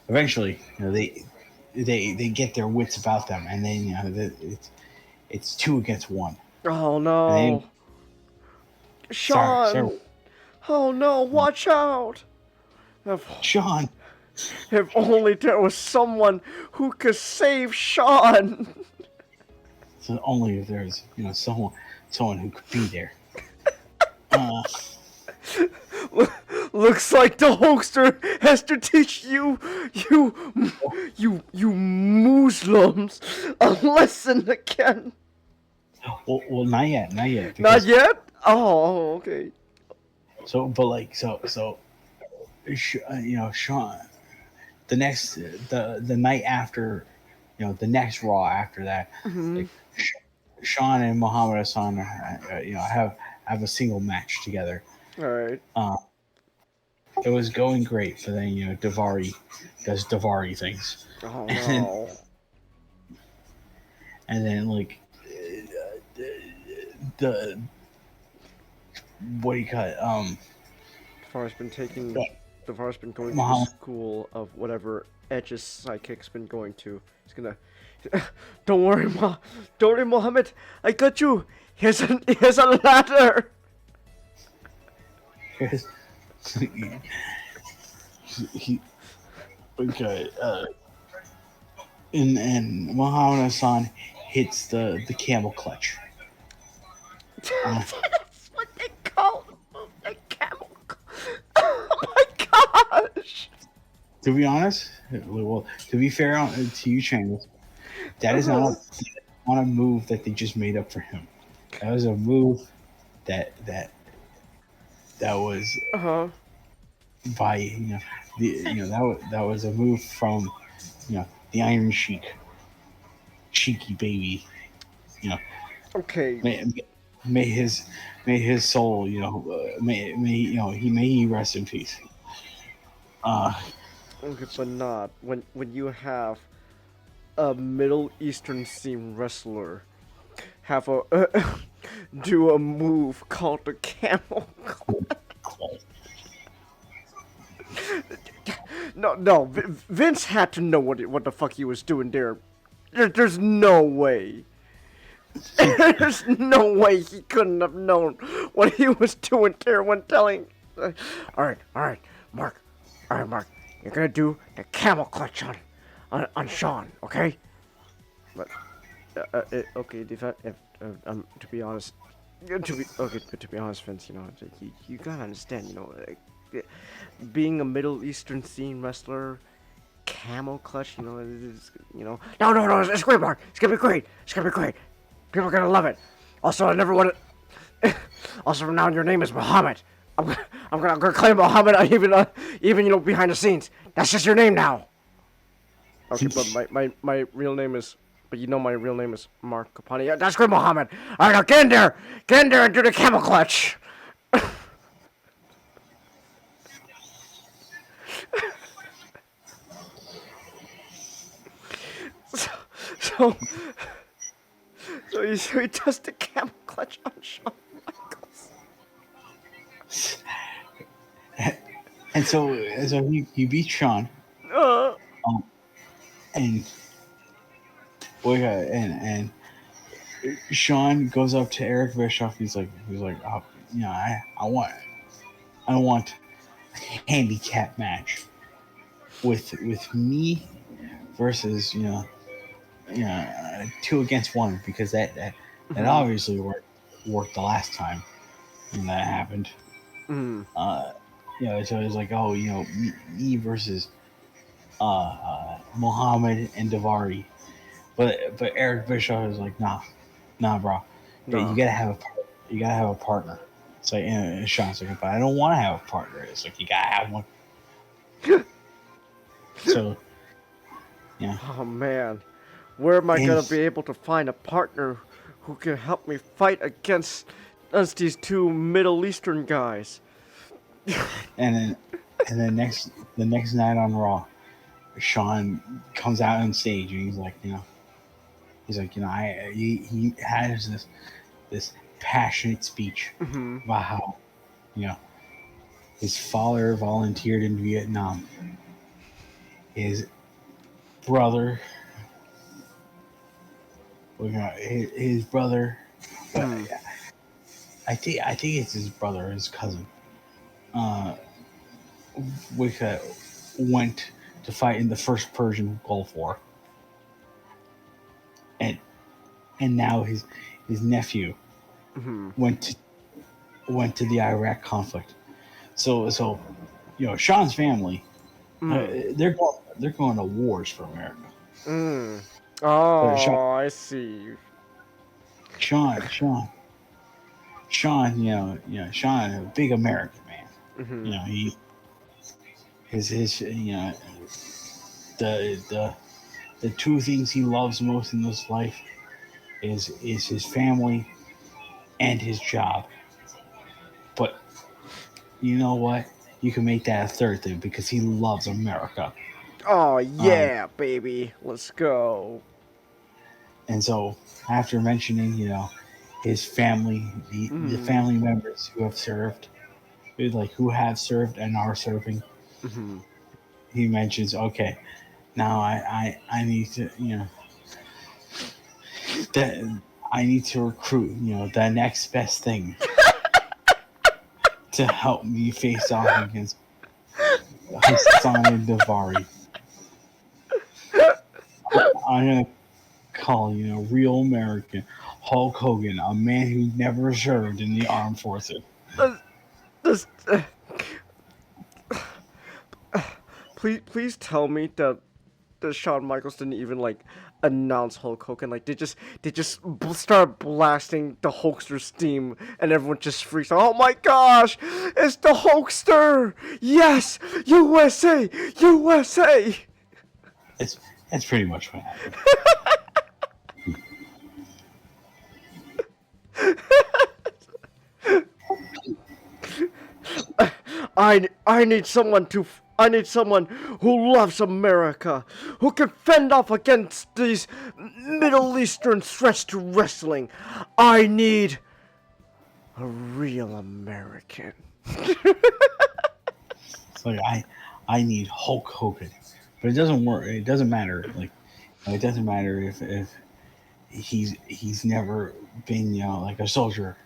eventually they get their wits about them, and then it's 2 against 1. Oh no, Sean! Sorry. Oh no, watch out! Sean. If only there was someone who could save Sean. So only if there's someone who could be there. Looks like the hoaxer has to teach you Muslims a lesson again. Well, not yet. Not yet? Oh, okay. So, but like, so, Sean, the night after, the next Raw after that, like, Sean and Muhammad Hassan, have a single match together. All right. It was going great, but then Davari does Davari things. Oh no. And then like the what do you call it? Davar's been going to Muhammad. the school of whatever Edge's sidekick's been going to. He's gonna. Don't worry, Mohammed. I got you. Here's a ladder. he okay. And Muhammad Hassan hits the camel clutch. That's what they call the camel. Oh my gosh! To be honest, well, to be fair to you, Chambers, that is not a move that they just made up for him. That was a move that was by that was a move from the Iron Sheik, cheeky baby. Okay. May his soul, may he rest in peace. Okay, but not when you have a Middle Eastern themed wrestler have a do a move called the camel clutch. No, Vince had to know what the fuck he was doing there. There's no way. There's no way he couldn't have known what he was doing there when telling. All right, Mark. All right, Mark. You're gonna do the camel clutch on Sean, okay? But okay, to be honest, Vince, you gotta understand, being a Middle Eastern themed wrestler, camel clutch, no, it's great, Mark. It's gonna be great. People are gonna love it. Also, I never want to. Also, now your name is Muhammad. I'm gonna claim Muhammad even behind the scenes. That's just your name now. Okay, but my real name is. But my real name is Mark Kapani. Yeah, that's good, Muhammad. All right, now get in there and do the camel clutch. so he does the camel clutch on Shawn Michaels. And so he beat Shawn. And and Shawn goes up to Eric Bischoff. He's like, oh, I want a handicap match with me versus 2 against 1, because that obviously worked the last time when that happened. So it's like, oh, me versus Muhammad and Davari, but Eric Bischoff is like, nah, bro, No. you gotta have a partner. It's like, and Sean's like, but I don't want to have a partner. It's like, you gotta have one. So, yeah. Oh man, where am I gonna be able to find a partner who can help me fight against these 2 Middle Eastern guys? And then the next night on Raw, Shawn comes out on stage and he's like, he has this passionate speech about how, his father volunteered in Vietnam. His brother, his brother, I think it's his brother, his cousin. Went to fight in the first Persian Gulf War, and now his nephew went to the Iraq conflict. So Sean's family, they're going to wars for America. Oh, I see. Sean, Sean, a big American man. He his the 2 things he loves most in this life is his family and his job. But you know what? You can make that a 3rd thing, because he loves America. Oh yeah, baby, let's go. And so, after mentioning, his family, the family members who have served, who have served and are serving, he mentions, okay, now I need to, I need to recruit, the next best thing to help me face off against Hassan Davari. I'm gonna call real American Hulk Hogan, a man who never served in the armed forces. Please tell me that Shawn Michaels didn't even announce Hulk Hogan. They just start blasting the Hulkster's theme, and everyone just freaks out. Oh my gosh, it's the Hulkster! Yes, USA, USA. That's pretty much what happened. I need someone who loves America, who can fend off against these Middle Eastern threats to wrestling. I need a real American. It's like, I need Hulk Hogan, but it doesn't work. It doesn't matter. It doesn't matter if he's never been a soldier.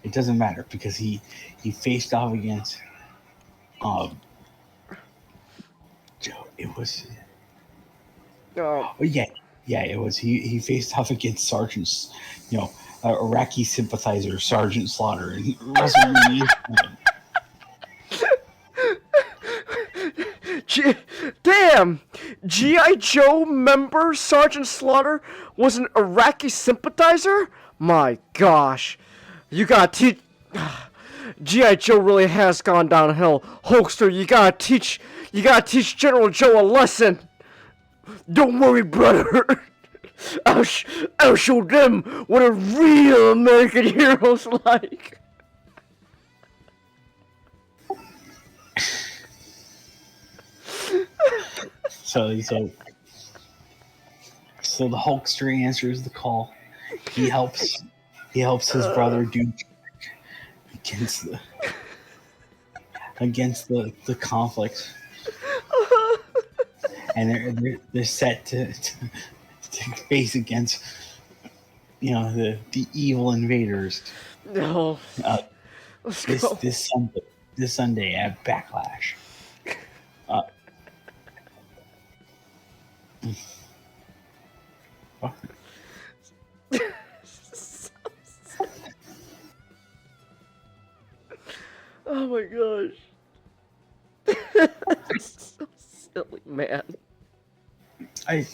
It doesn't matter, because he faced off against it was it was he faced off against Sergeant Iraqi sympathizer Sergeant Slaughter in WrestleMania. Damn! G.I. Joe member Sergeant Slaughter was an Iraqi sympathizer? My gosh. You gotta teach. G.I. Joe really has gone downhill. Hulkster, you gotta teach General Joe a lesson. Don't worry, brother. I'll show them what a real American hero's like. So the Hulkster answers the call. He helps his brother do against the conflict, and they're set to face against the evil invaders. No. Let's go. This Sunday at Backlash. Oh my gosh. That's so silly, man. I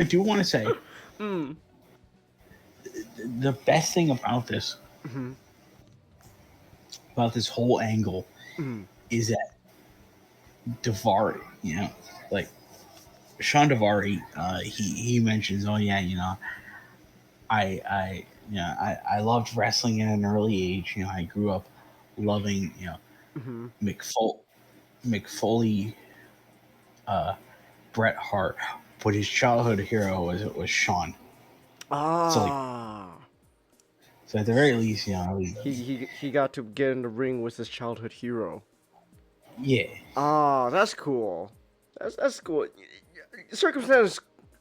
do want to say the best thing about this whole angle is that Davari, like Sean Davari, he mentions, oh yeah, I loved wrestling at an early age. I grew up loving McFoley, Bret Hart, but his childhood hero was Sean. So at the very least, he got to get in the ring with his childhood hero. Yeah. That's cool. That's cool. Circumstances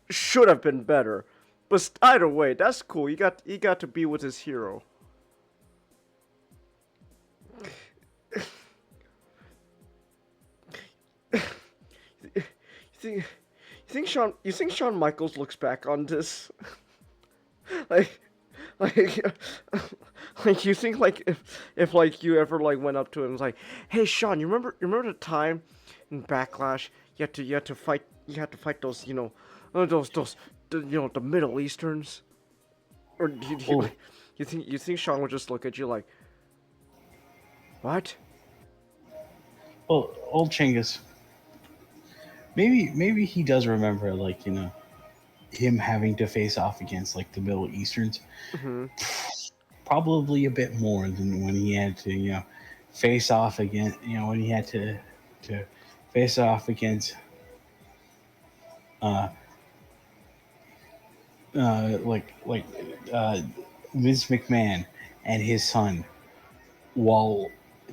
should have been better, but either way, that's cool. He got to be with his hero. You think Shawn Michaels looks back on this like you think like if like you ever like went up to him and was like, hey Sean, you remember the time in Backlash you had to fight those the Middle Easterns, or you think Sean would just look at you like, what? Well, old Chinggis. Maybe he does remember, like, him having to face off against like the Middle Easterns. Probably a bit more than when he had to, face off against, when he had to face off against, Vince McMahon and his son while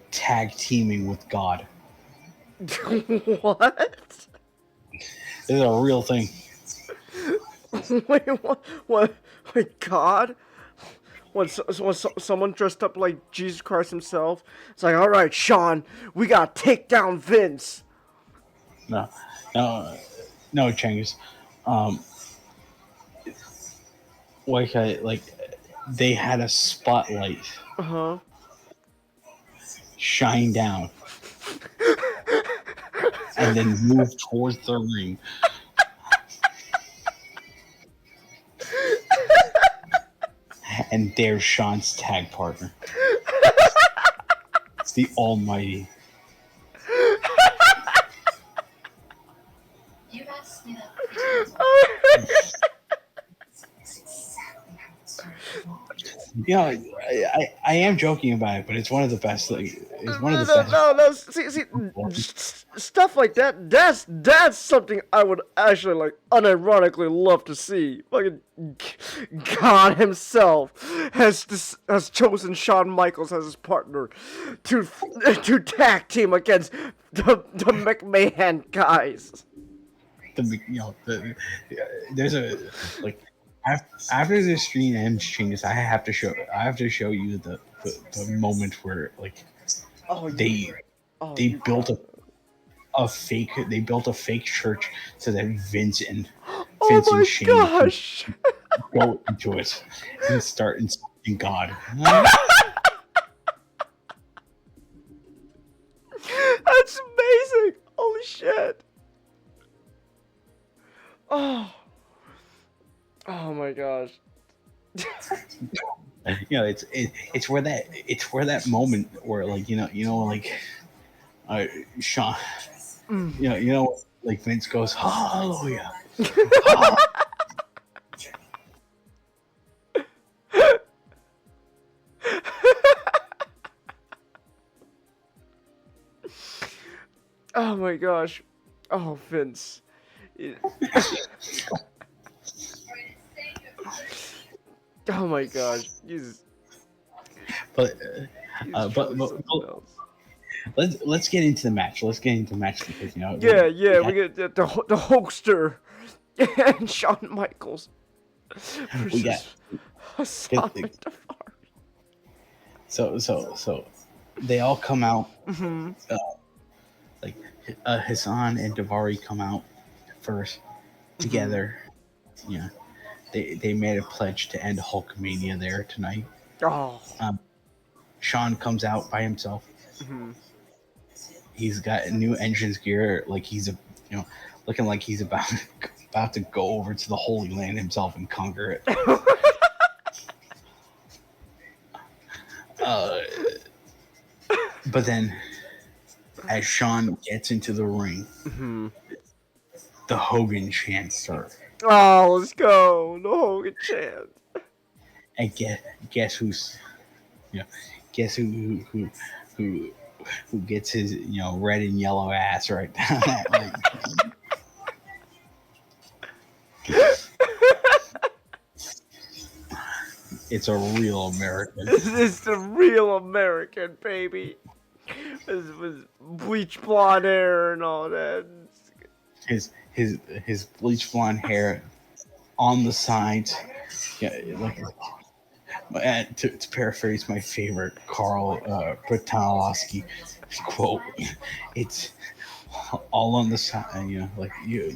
tag teaming with God. What? This is a real thing. Wait, what? Wait, God? When someone dressed up like Jesus Christ himself, it's like, all right, Sean, we gotta take down Vince. No, Chinggis. Like they had a spotlight shine down and then move towards the ring. And there's Sean's tag partner. It's the Almighty. You asked me that. I am joking about it, but it's one of the best. It's one of the best. No. See, stuff like that. That's something I would actually like, unironically love to see. Fucking God himself has chosen Shawn Michaels as his partner to tag team against the McMahon guys. There's a like. After this stream ends, Chinggis, I have to show you the moment where like they built a fake church so that Vince and Shane gosh. go into it and start insulting God. That's amazing! Holy shit! Oh my gosh. it's where that moment where like like Sean, like Vince goes hallelujah. Oh my gosh. Oh, Vince. Oh my gosh. But He's truly something else. let's get into the match. Let's get into the match because Yeah, we get the Hulkster and Shawn Michaels we got versus Hassan and Davari. so they all come out. Mm-hmm. Like Hassan and Davari come out first together. Yeah, they made a pledge to end Hulkamania there tonight. Oh. Sean comes out by himself. Mm-hmm. He's got new entrance gear, like he's looking like he's about to go over to the Holy Land himself and conquer it. But then, as Sean gets into the ring, the Hogan chant starts. Oh, let's go! The Hogan chant. And guess who's guess who gets his red and yellow ass right down that ring. It's a real American. It's the real American, baby. With bleach blonde hair and all that. His bleach blonde hair on the sides. Yeah, like to paraphrase my favorite Carl Bertalowski quote, it's all on the side. Like you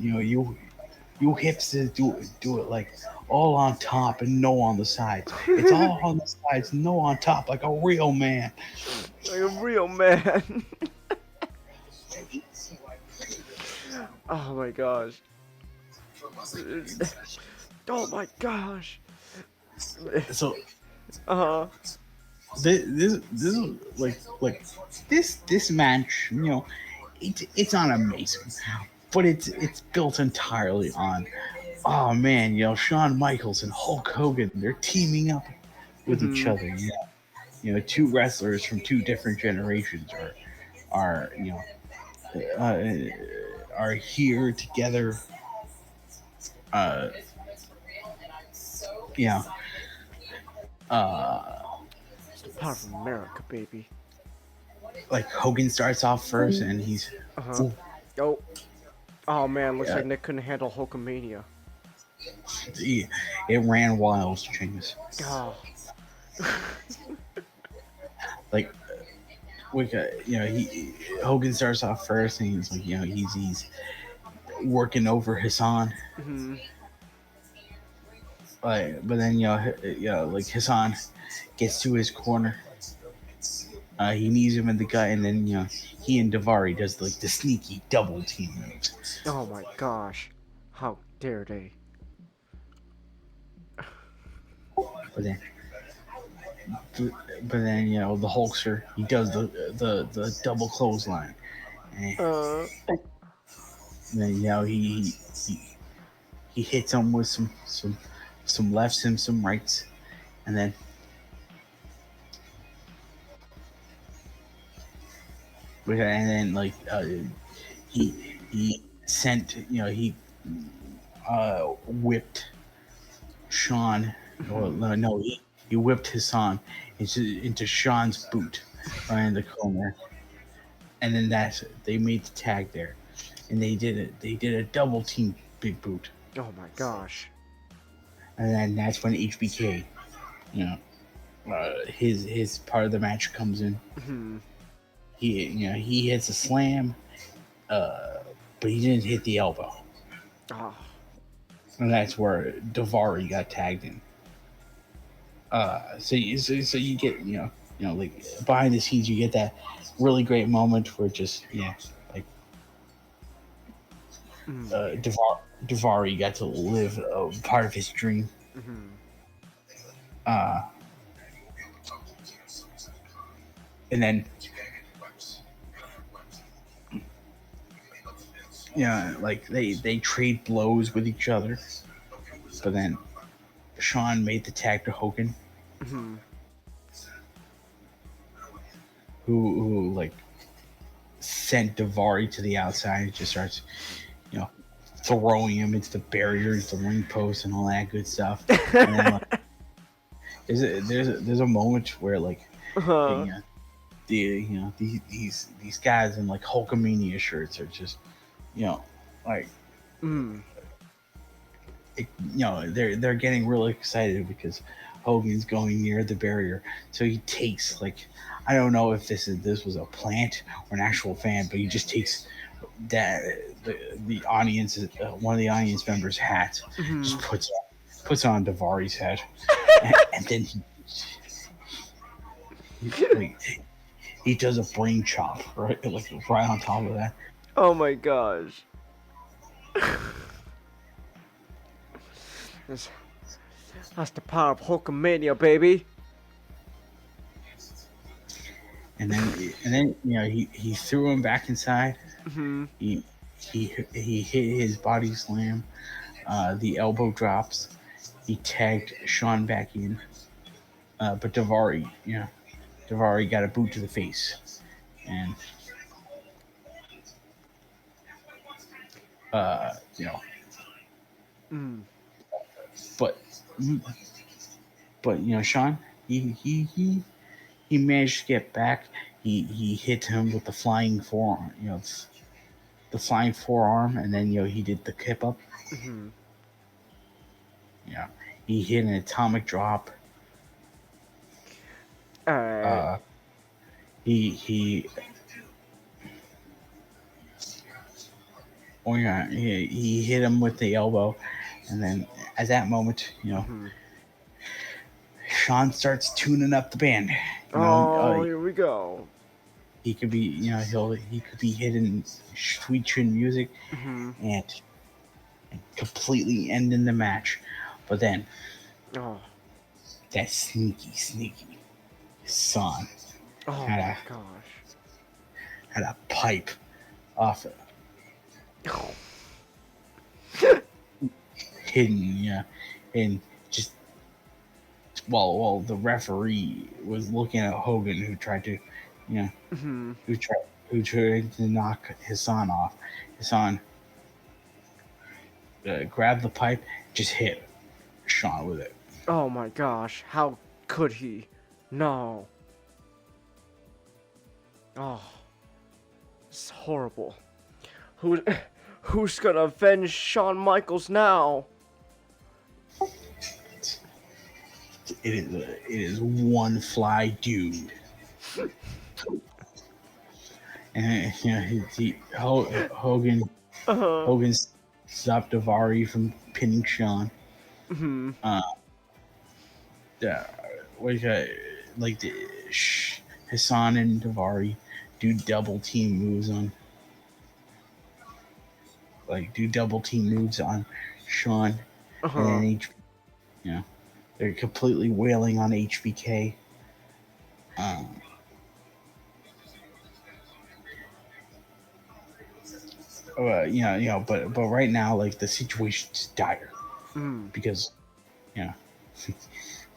hipsters do it like all on top and no on the sides. It's all on the sides, no on top, like a real man. Like a real man. Oh my gosh. Oh my gosh. So this this match, it's not amazing, but it's built entirely on, oh man, Shawn Michaels and Hulk Hogan, they're teaming up with each other. Two wrestlers from two different generations are here together. It's the power of America, baby. Like Hogan starts off first, and he's oh man, looks like Nick couldn't handle Hulkamania. It ran wild, James. Oh. Like we got, Hogan starts off first, and he's like, he's working over Hassan. Mm-hmm. But then like Hassan gets to his corner. He knees him in the gut, and then he and Davari does like the sneaky double team moves. Oh my gosh, how dare they? But then the Hulkster, he does the double clothesline. And then he hits him with some lefts and some rights, and then like he sent he whipped Sean. No, he whipped Hassan into Sean's boot right in the corner, and then they made the tag there, and they did a double team big boot. Oh my gosh! And then that's when HBK, his part of the match comes in. Mm-hmm. He hits a slam, but he didn't hit the elbow. Oh. And that's where Davari got tagged in. So you get like behind the scenes, you get that really great moment where just Davari got to live a part of his dream. Mm-hmm. and then like they trade blows with each other, but then Sean made the tag to Hogan, Mm-hmm. who like sent Davari to the outside and just starts, throwing him into the barriers, the ring post, and all that good stuff. And then like, there's a moment where like Uh-huh. these guys in like Hulkamania shirts are just like Mm. they're getting really excited because Hogan's going near the barrier. So he takes like, I don't know if this was a plant or an actual fan, but he just takes that the audience, one of the audience members' hat, Mm-hmm. just puts on Davari's head, and then he does a brain chop right on top of that. Oh my gosh. That's the power of Hulkamania, baby. And then he threw him back inside. Mm-hmm. He hit his body slam, the elbow drops. He tagged Sean back in, but Davari got a boot to the face, and Mm. but Sean, he managed to get back. He hit him with the flying forearm, and then he did the kip up. Mm-hmm. He hit an atomic drop. All right. He he hit him with the elbow, and then at that moment, Mm-hmm. Sean starts tuning up the band. Here we go. He could be, he could be hitting sweet chin music Mm-hmm. and completely ending the match, but then that sneaky son had my gosh. had a pipe off it. Hidden, and just while the referee was looking at Hogan, who tried to, Mm-hmm. who tried to knock Hassan off. Hassan grabbed the pipe, just hit Sean with it. Oh my gosh, how could he? No. Oh, it's horrible. Who's gonna avenge Shawn Michaels now? It is one fly dude. And Hogan stopped Davari from pinning Sean. Mm-hmm. Like Hassan and Davari do double team moves on Sean, and then they're completely wailing on HBK. But right now, like, the situation's dire because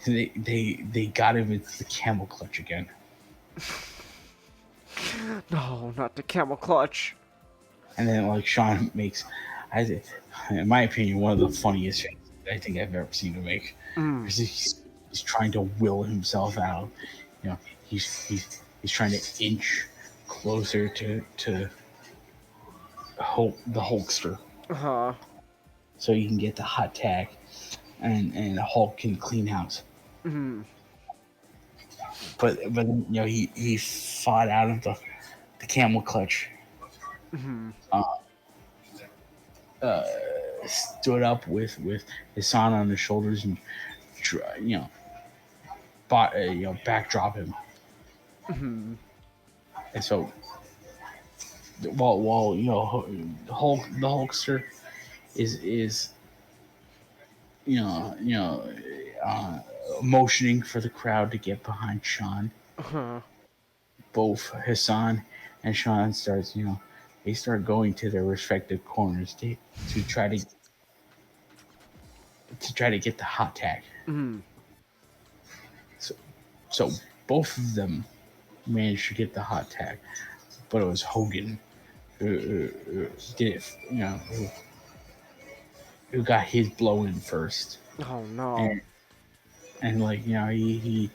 they got him into the camel clutch again. No, not the camel clutch. And then like Sean makes, in my opinion, one of the funniest things I think I've ever seen him make. Because he's trying to will himself out. He's trying to inch closer to the Hulkster. So he can get the hot tag, and Hulk can clean house. Mm-hmm. But he fought out of the camel clutch. Mm-hmm. Stood up with Hassan on his shoulders and backdrop him. Mm-hmm. And so while the Hulkster is motioning for the crowd to get behind Sean. both Hassan and Sean starts, they start going to their respective corners to try to get the hot tag. So both of them managed to get the hot tag, but it was Hogan who did it. Who got his blow in first, Oh no. and he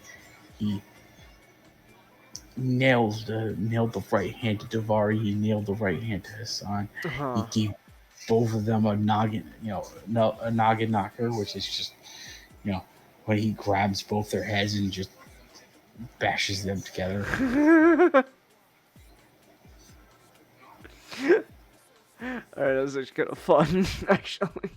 nailed the right hand to Davari. He nailed the right hand to Hassan. He gave both of them a noggin, a noggin knocker, which is just, when he grabs both their heads and just bashes them together. Alright, that was actually kind of fun, actually.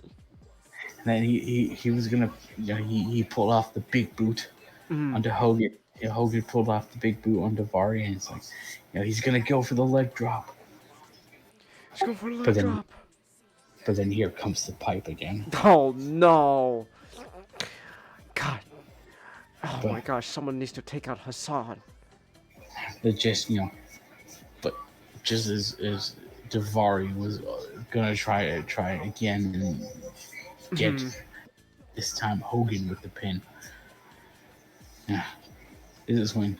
And then he was gonna, he pulled off the big boot onto Hogan. Hogan pulled off the big boot on Davari, and it's like, he's gonna go for the leg drop. Let's go for a leg drop. But then here comes the pipe again. Oh no! God. Oh my gosh, someone needs to take out Hassan. But just, but just as Davari was gonna try again and get this time Hogan with the pin. Yeah. This is when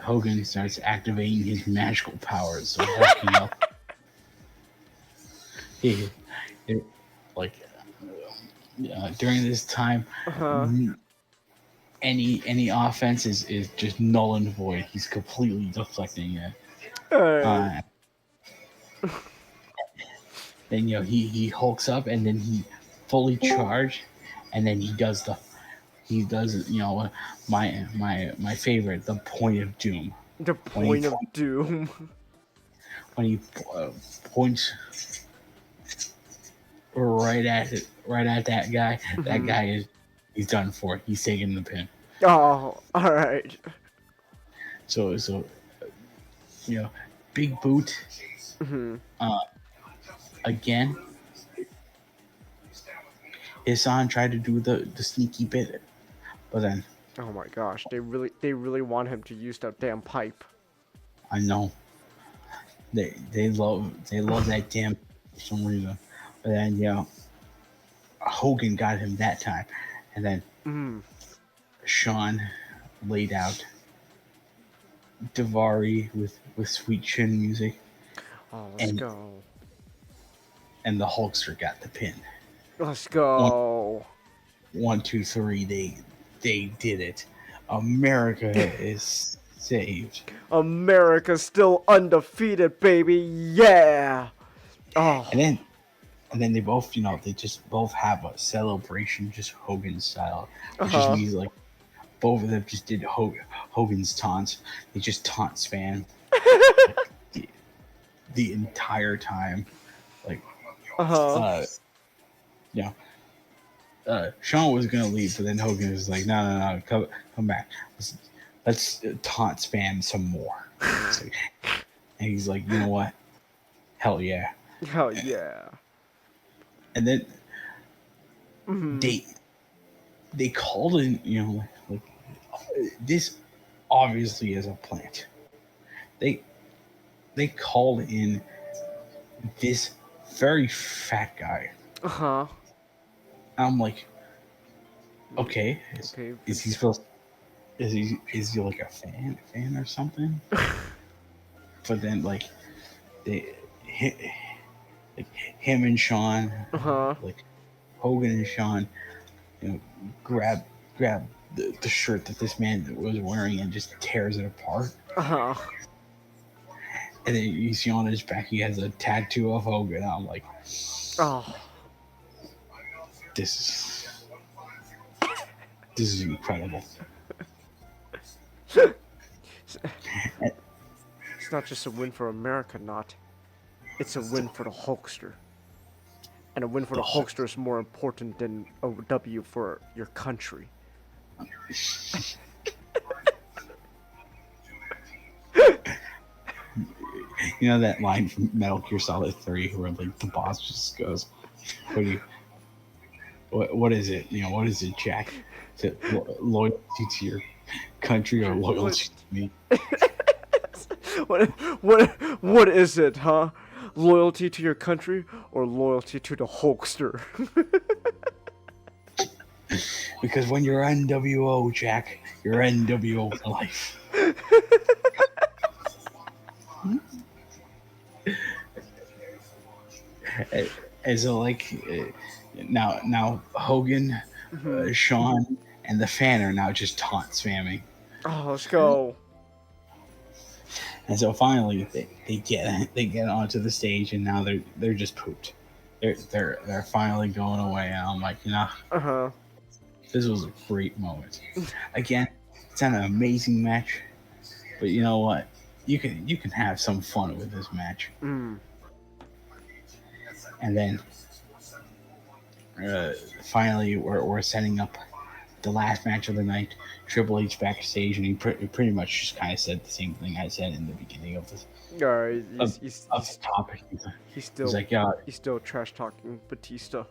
Hogan starts activating his magical powers, so walking up. During this time, any offense is just null and void. He's completely deflecting it. Then he hulks up, and then he fully charged, and then he does my favorite, the point of doom. The point of doom. When he points right at that guy, that guy he's done for. He's taking the pin. Oh, all right. So big boot. Again, Hassan tried to do the sneaky bit, but then. Oh my gosh, they really want him to use that damn pipe. I know. They love that damn for some reason. But then Hogan got him that time, and then Sean laid out Davari with sweet chin music. Oh, let's go. And the Hulkster got the pin. Let's go. 1, 2, 3. They did it. America is saved. America's still undefeated, baby. Yeah. Oh. And then they both, they just both have a celebration, just Hogan style. Which just means like both of them just did Hogan's taunts. They just taunt Span the entire time. Like, Sean was gonna leave, but then Hogan was like, "No, come back. Let's taunt Spam some more." And he's like, "You know what? Hell yeah." Hell yeah. And then they called in, like this obviously is a plant. They called in this very fat guy. I'm like, okay, is he supposed? Is he like a fan or something? But then like him and Sean, like Hogan and Sean, grab the shirt that this man was wearing and just tears it apart. And then you see on his back he has a tattoo of Hogan. I'm like, oh, this is incredible. It's not just a win for America, not. It's a win for the Hulkster. And a win for the Hulkster is more important than a W for your country. You know that line from Metal Gear Solid 3 where like the boss just goes, what is it? What is it, Jack? Is it loyalty to your country or loyalty to me? what what is it, huh? Loyalty to your country or loyalty to the Hulkster? Because when you're NWO, Jack, you're NWO for life. And so, like, now Hogan, Sean, and the fan are now just taunt spamming. Oh, let's go. And so finally, they get onto the stage, and now they're just pooped. They're finally going away, and I'm like, this was a great moment. Again, it's an amazing match, but you know what? You can have some fun with this match. Mm. And then finally, we're setting up the last match of the night. Triple H backstage, and he pretty much just kind of said the same thing I said in the beginning of this. Alright, He's topic. He's still He's like, yeah. He's still trash talking Batista.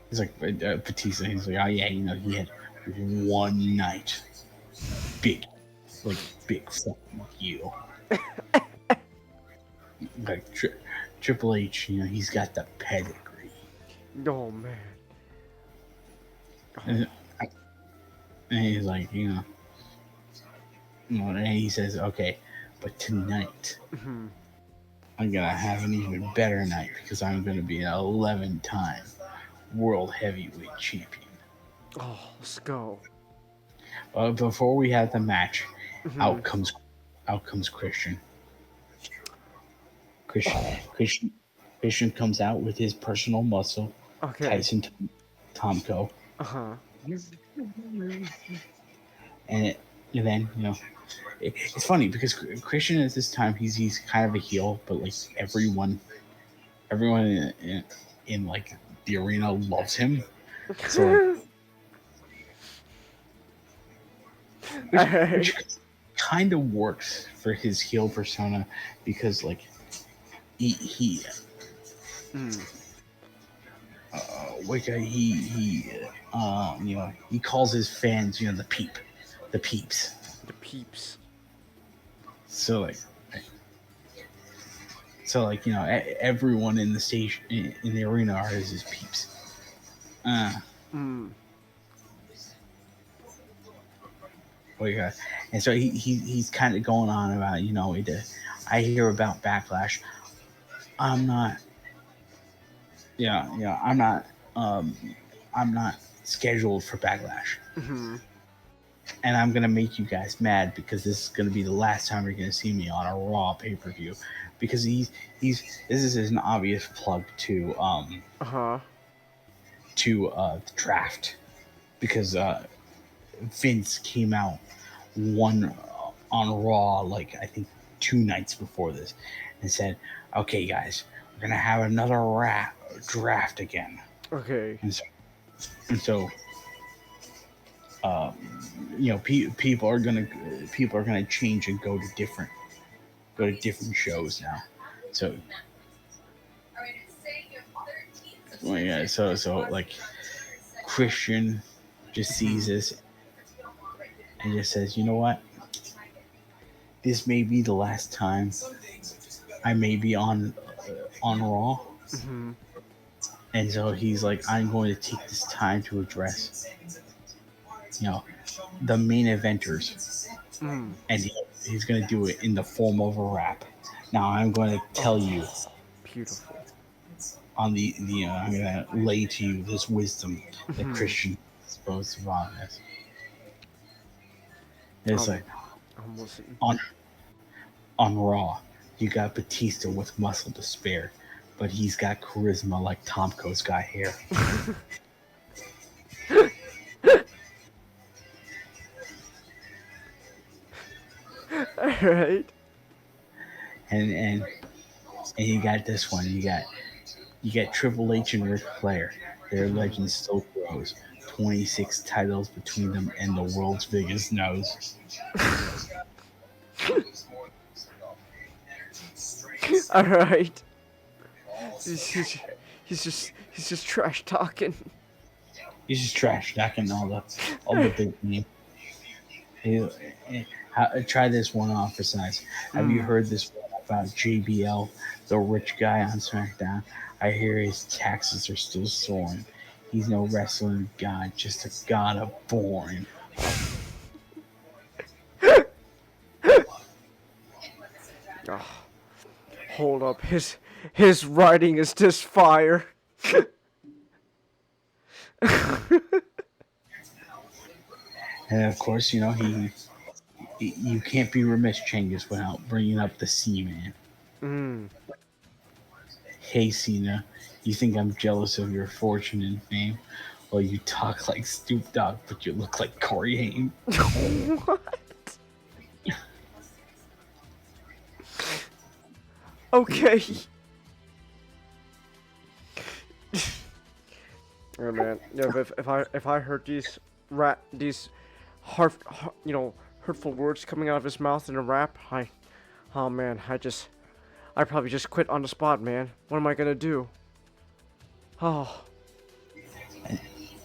He's like Batista. He's like, oh yeah, he had one night, big fucking deal. Like Triple H, he's got the pedigree. Oh man. And he's like, and he says, okay, but tonight I'm gonna have an even better night because I'm gonna be an 11-time World Heavyweight Champion. Oh, let's go. Before we have the match, out comes Christian. Christian comes out with his personal muscle, Tyson Tomko. And then it's funny because Christian at this time he's kind of a heel, but like everyone in like the arena loves him. So which kind of works for his heel persona because like he calls his fans the peeps. So everyone in the station in the arena are his peeps. And so he's kind of going on about I hear about Backlash. I'm not scheduled for Backlash. And I'm gonna make you guys mad because this is gonna be the last time you're gonna see me on a Raw pay-per-view, because this is an obvious plug to the draft, because Vince came out on Raw like I think 2 nights before this and said, okay guys, we're gonna have another draft again. Okay. And so people are gonna change and go to different shows now. So so like Christian just sees this and just says, you know what, this may be the last time I may be on Raw. And so he's like, I'm going to take this time to address the main eventers, and he's going to do it in the form of a rap. Now I'm going to tell you, beautiful, on the I'm going to lay to you this wisdom that Christian is supposed to on this. It's like on Raw, you got Batista with muscle to spare, but he's got charisma like Tomko's got hair. Alright. And you got this one. You got Triple H and Ric Flair. Their legend still grows. 26 titles between them and the world's biggest nose. Alright. He's just trash talking. He's just trash talking all the big name. Try this one off for size. Have you heard this one about JBL, the rich guy on SmackDown? I hear his taxes are still soaring. He's no wrestling god, just a god of boring. Oh, hold up, his writing is just fire. And of course, you can't be remiss, Changus, without bringing up the C-Man. Mm. Hey, Cena, you think I'm jealous of your fortune and fame? Well, you talk like Snoop Dogg, but you look like Corey Haim. What? Okay. Oh man, yeah. If I heard these hurtful words coming out of his mouth in a rap, oh man, I probably just quit on the spot, man. What am I gonna do? Oh.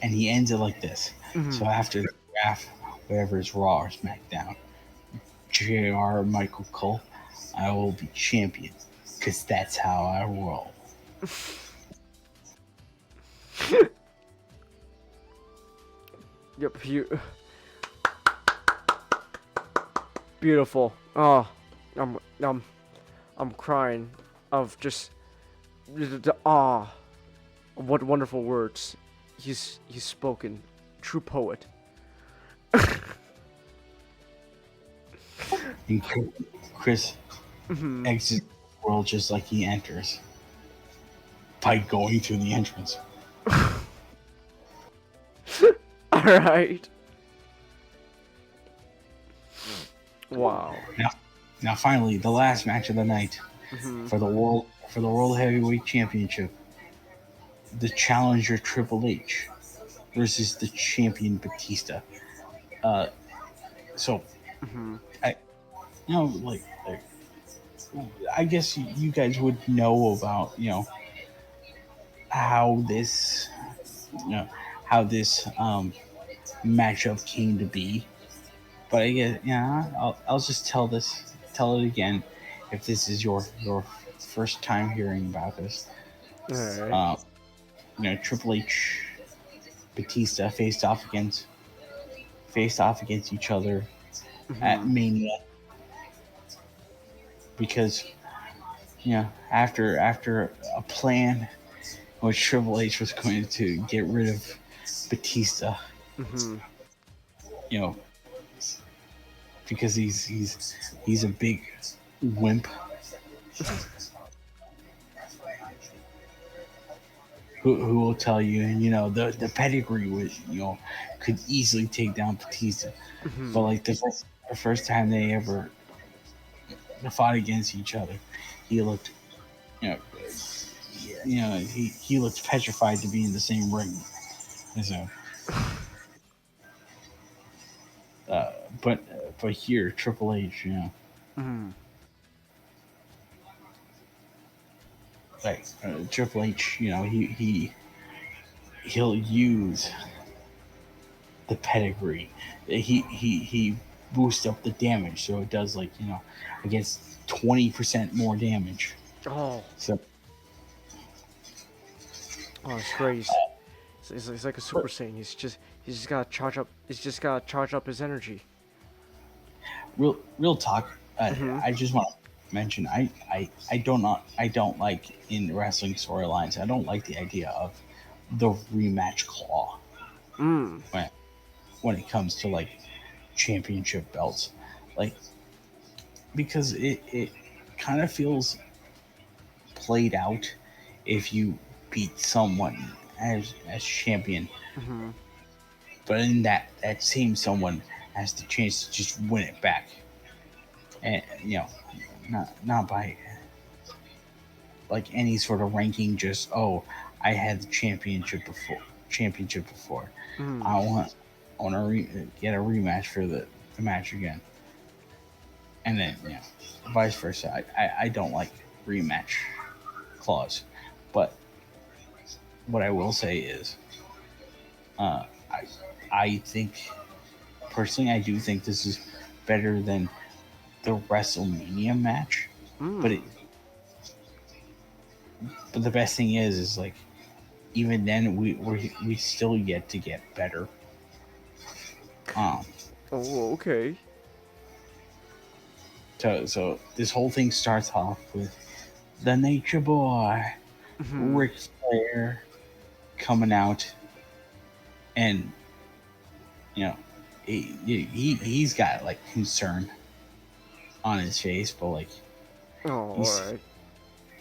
And he ends it like this. Mhm. So after the draft, whatever is Raw or SmackDown, JR Michael Cole, I will be champion, because that's how I roll. Yep, beautiful. Oh, I'm crying of just the awe. What wonderful words he's spoken. True poet. And Chris exits the world just like he enters, by going through the entrance. All right. Wow. Now, finally, the last match of the night for the World Heavyweight Championship. The challenger Triple H versus the champion Batista. I guess you guys would know about how this matchup came to be, but I guess I'll just tell it again if this is your first time hearing about this. All right. Triple H, Batista faced off against each other at Mania, because after a plan which Triple H was going to get rid of Batista, because he's a big wimp. Who will tell you, and the pedigree was, could easily take down Batista, but like the first time they ever fought against each other, he looked, he looked petrified to be in the same ring. So, but here, Triple H, Triple H, he'll use the pedigree. He boosts up the damage, so it does I guess 20% more damage. Oh. So. Oh, it's great. He's like a Super Saiyan. He's just gotta charge up. He's just gotta charge up his energy. Real talk. I just want to mention I don't like in wrestling storylines. I don't like the idea of the rematch claw when it comes to championship belts, because it kind of feels played out if you beat someone as champion, but in that same someone has the chance to just win it back, and not by any sort of ranking. Just I had the championship before. I want to get a rematch for the match again, and then vice versa. I don't like rematch clause, but what I will say is Uh, I think personally, I do think this is better than the WrestleMania match. But Mm. but the best thing is like even then we still yet to get better. Um, Oh, okay. so this whole thing starts off with the Nature Boy, Mhm. Ric Flair, coming out, and you know he's got like concern on his face, but like Oh, you all see, right.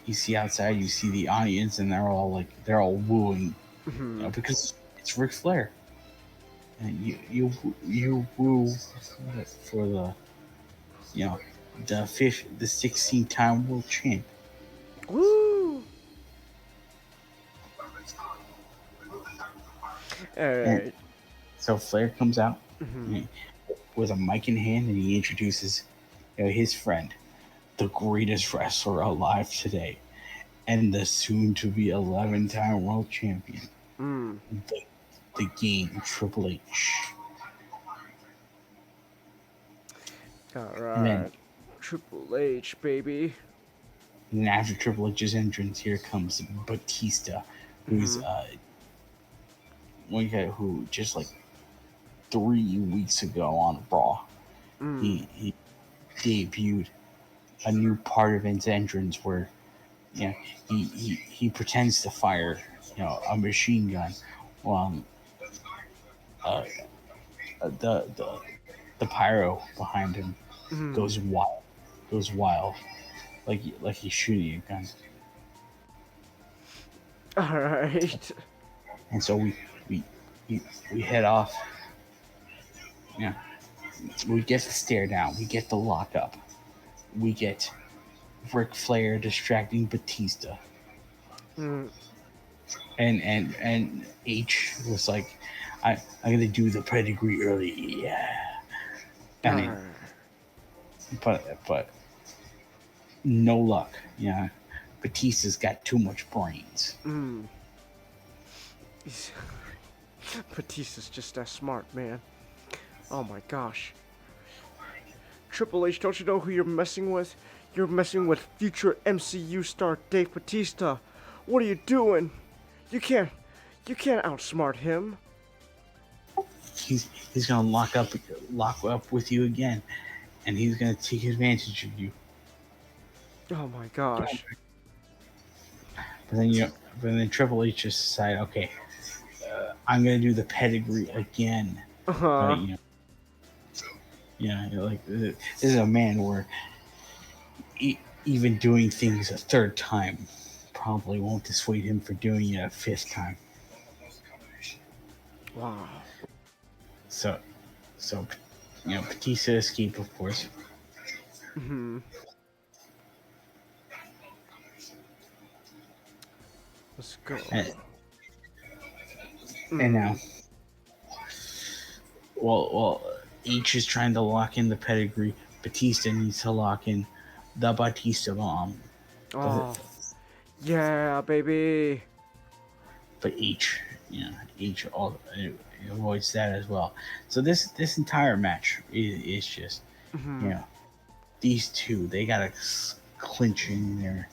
you see outside, you see the audience, and they're all wooing, Mhm. because it's Ric Flair, and you woo for the you know the 16-time world champ. Woo! All And right. so Flair comes out Mhm. with a mic in hand, and he introduces his friend, the greatest wrestler alive today, and the soon-to-be 11-time world champion, Mm. the, the Game, Triple H. All And then, right. Triple H, baby. and then after Triple H's entrance, here comes Batista, who's Mhm. one guy who just like 3 weeks ago on Raw, Mm. he debuted a new part of his entrance where he pretends to fire a machine gun while uh, the pyro behind him Mhm. goes wild like he's shooting a gun. All right. And so we we, we head off. Yeah, we get the stare down, we get the lockup, we get Ric Flair distracting Batista, Mm. and H was like, I'm gonna do the pedigree early, yeah. All And right. but no luck, yeah. Batista's got too much brains. Mm. He's- Batista's just that smart, man. Oh my gosh. Triple H, don't you know who you're messing with? You're messing with future MCU star Dave Batista. What are you doing? You can't you can't outsmart him. He's gonna lock up with you again, and he's gonna take advantage of you. Oh my gosh. But then but then Triple H just decided, okay, I'm gonna do the pedigree again. But Uh-huh. like this is a man where even doing things a third time probably won't dissuade him for doing it a fifth time. Wow. So Batista escaped, of course. Hmm. Let's go. And now, well, H is trying to lock in the pedigree. Batista needs to lock in the Batista bomb. Oh. Yeah, baby. But H avoids that as well. So this entire match is just, Hmm. these two, they gotta clinch in their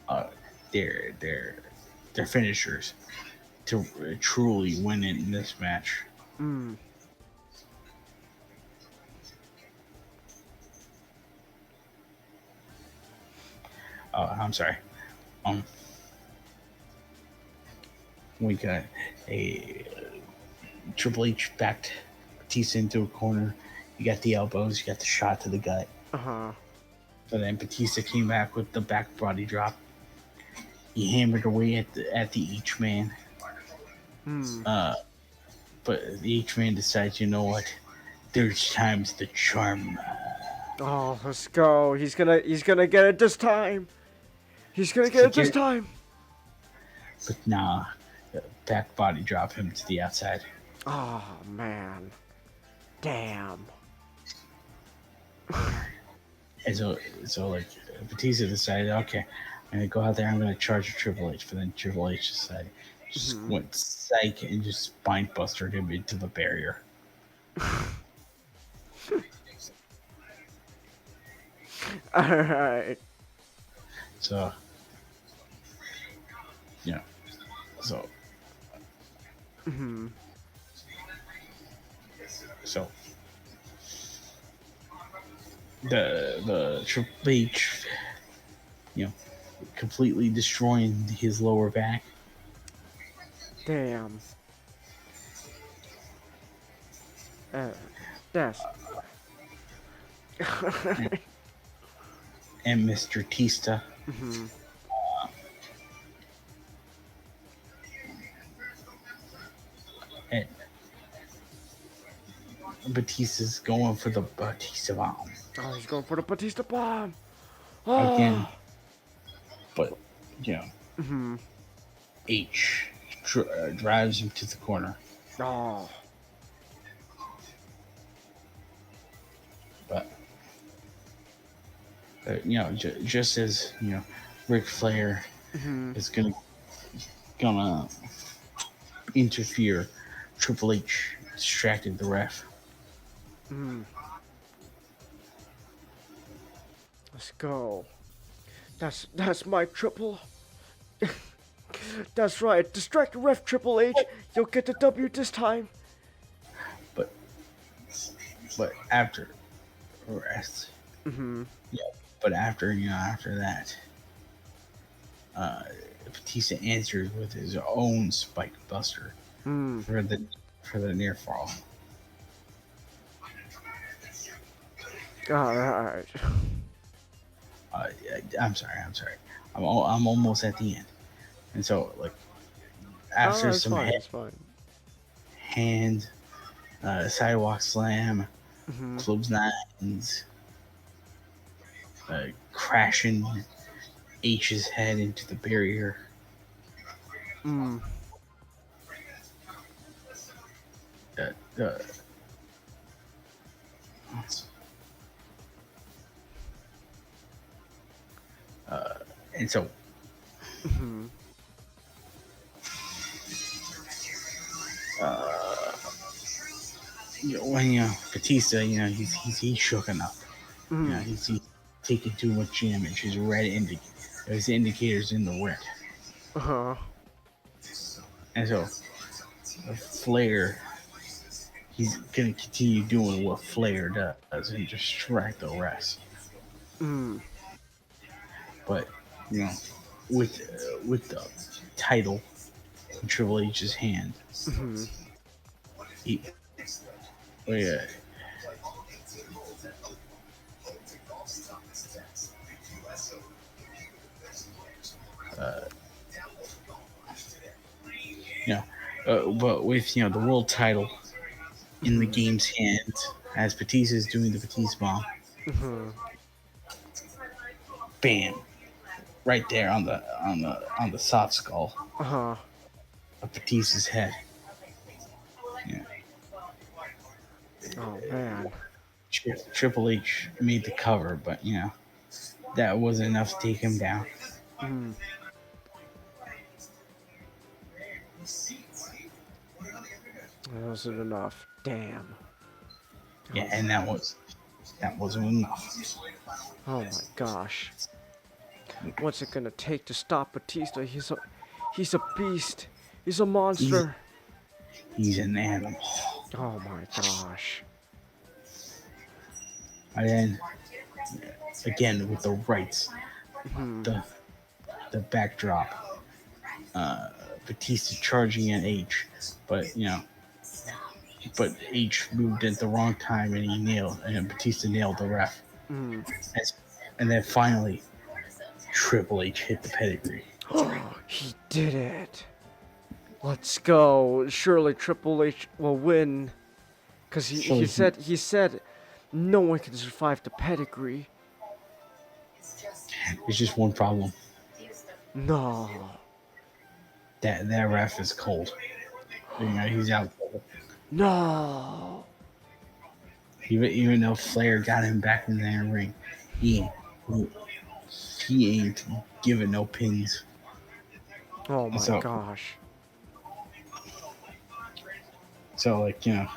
uh, their their their finishers to truly win in this match. Mm. I'm sorry. Um, we got a Triple H backed Batista into a corner. You got the elbows. You got the shot to the gut. Uh-huh. But then Batista came back with the back body drop. He hammered away at the H man. Hmm. But the H man decides, you know what? There's times the charm. Oh, let's go. He's gonna get it this time. He's gonna get it this time. But nah, back body drop him to the outside. Oh man. Damn. And so like Batista decided, okay, gonna go out there. I'm gonna charge a Triple H, but then Triple H just went psych and just spine bustered him into the barrier. All right. So, yeah. So, so the Triple H, completely destroying his lower back. Damn. Death. And Mr. Tista. And Batista's going for the Batista bomb. Oh, he's going for the Batista bomb. Oh. Again. But, H drives him to the corner. Oh. But, just as, Ric Flair is gonna interfere, Triple H distracted the ref. Let's go. That's my triple. That's right. Distract the ref, Triple H. You'll get the W this time. But after rest, but after that, Batista answered with his own spike buster for the near fall. All right. I'm sorry. I'm almost at the end, and so after some hand, sidewalk slam, clubs nines, crashing H's head into the barrier. And so, when Batista, he's shook enough. He's taking too much damage. His indicators in the red. And so, Flair, he's gonna continue doing what Flair does and distract the rest. But with the title in Triple H's hand, but with the world title in the game's hands, as Batista is doing the Batista bomb, bam, right there on the soft skull of Batista's head. Oh man. Triple H made the cover, but that wasn't enough to take him down. That wasn't enough. Damn. Yeah, and that wasn't enough. Oh my gosh. What's it gonna take to stop Batista? He's a beast. He's a monster. He's an animal. Oh my gosh. And then again with the rights, the backdrop, Batista charging at H, but H moved at the wrong time and Batista nailed the ref. And then finally, Triple H hit the pedigree. He did it. Let's go. Surely Triple H will win, because he said no one can survive the pedigree. There's just one problem. No. That ref is cold. He's out. No. Even though Flair got him back in the ring, he ain't giving no pins. Oh my So- gosh. So like, you know,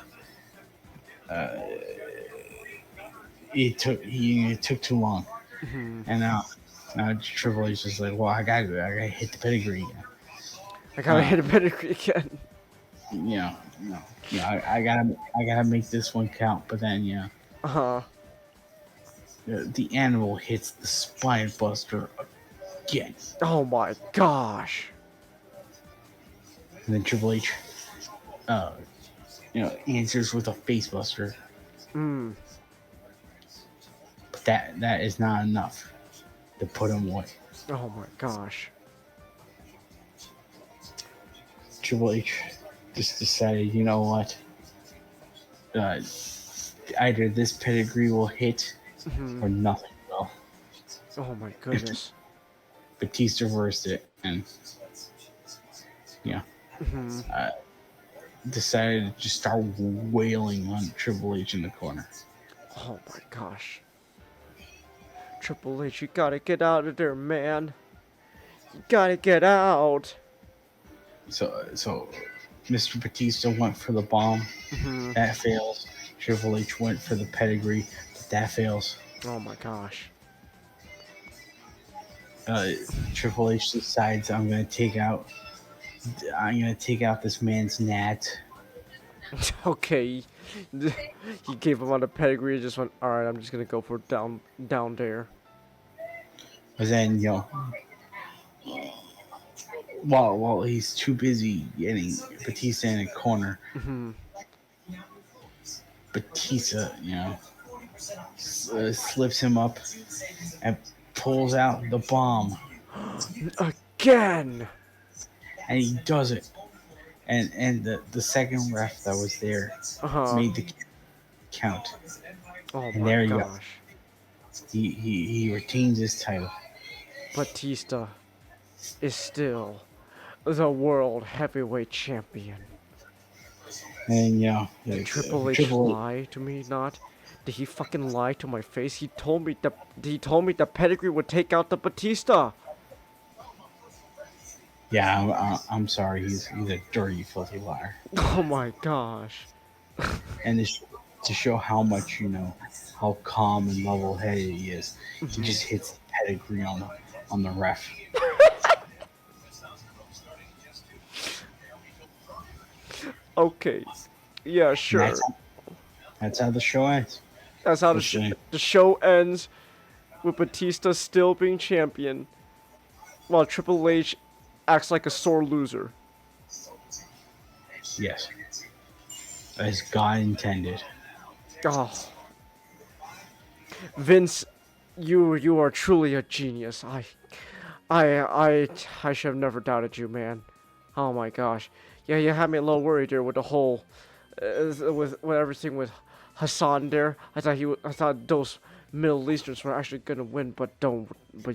it took too long, Mhm. and now Triple H is like, well, I gotta hit the pedigree again. I gotta hit a pedigree again. I gotta make this one count. But then, Uh-huh. the animal hits the spine buster again, Oh my gosh. and then Triple H, answers with a face buster. Mm. But that is not enough to put him away. Oh my gosh. Triple H just decided, you know what? Either this pedigree will hit Mhm. or nothing will. Oh my goodness. Batista reversed it and Mhm. decided to just start wailing on Triple H in the corner. Oh my gosh. Triple H, you gotta get out of there, man. You gotta get out. So Mr. Batista went for the bomb. Mhm. That fails. Triple H went for the pedigree, but that fails. Oh my gosh. Triple H decides I'm gonna take out this man's nat. Okay. He gave him on the pedigree and just went, alright, I'm just gonna go for down there. But then, while he's too busy getting Batista in a corner, Mhm. Batista, slips him up and pulls out the bomb, Again. and he does it. And the second ref that was there Uh-huh. made the count. Oh And my there you go. gosh. He retains his title. Batista is still the world heavyweight champion. And Did Triple H lie to me? Not? Did he fucking lie to my face? He told me the pedigree would take out the Batista. Yeah, I'm sorry. He's a dirty, filthy liar. Oh my gosh. And to show how much how calm and level-headed he is, he just hits the pedigree on the ref. Okay. Yeah, And sure. That's how the show ends. That's how Listen. the show ends with Batista still being champion, while Triple H acts like a sore loser. Yes, as God intended. Oh, Vince, you are truly a genius. I should have never doubted you, man. Oh my gosh. Yeah, you had me a little worried there with the whole, with everything with Hassan there. I thought those Middle Easterns were actually gonna win, but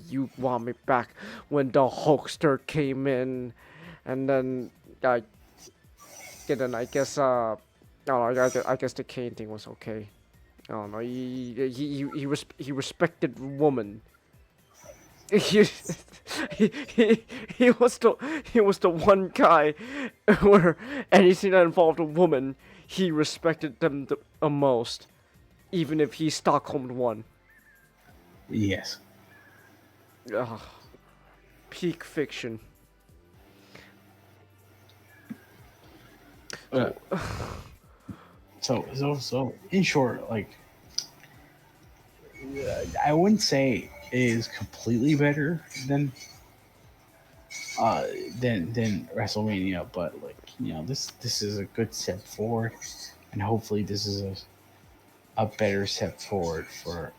you want me back when the Hulkster came in, and then I guess I guess the Kane thing was okay. I don't know. He respected woman. He, he was the one guy where anything that involved a woman, he respected them the most, even if he Stockholmed one. Yes. Ugh. Peak fiction. So in short, like, I wouldn't say it is completely better than WrestleMania, but like, this is a good step forward, and hopefully this is a better step forward for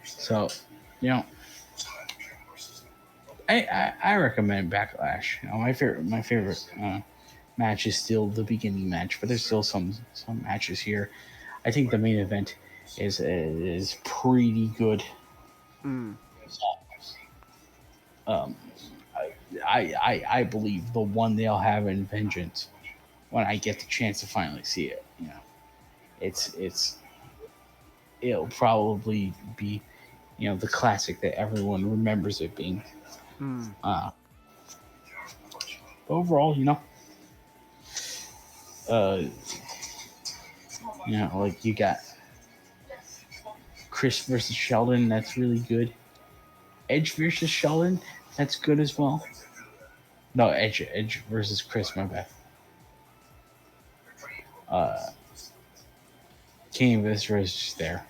so I recommend Backlash. My favorite match is still the beginning match, but there's still some matches here. I think the main event is pretty good. I believe the one they'll have in Vengeance, when I get the chance to finally see it, it'll probably be, the classic that everyone remembers it being. Mm. Overall, uh, like you got Chris versus Sheldon, that's really good. Edge versus Sheldon, that's good as well. No, Edge versus Chris, my bad. King of Viscera is just there.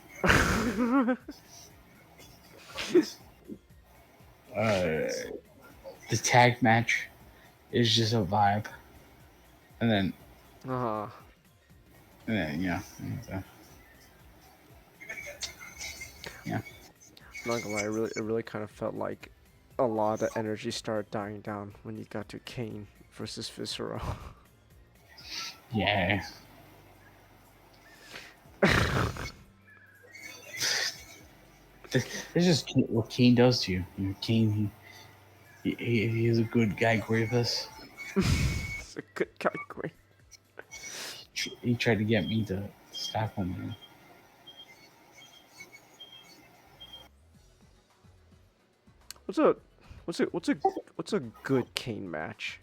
The tag match is just a vibe, and then Uh-huh. yeah, yeah. I'm not gonna lie, it really kind of felt like a lot of the energy started dying down when you got to Kane versus Viscera. Yeah. This is what Kane does to you. Kane, he is a good guy, Grievous. It's a good guy, great. He tried to get me to stop him. Man. What's a what's a good Kane match?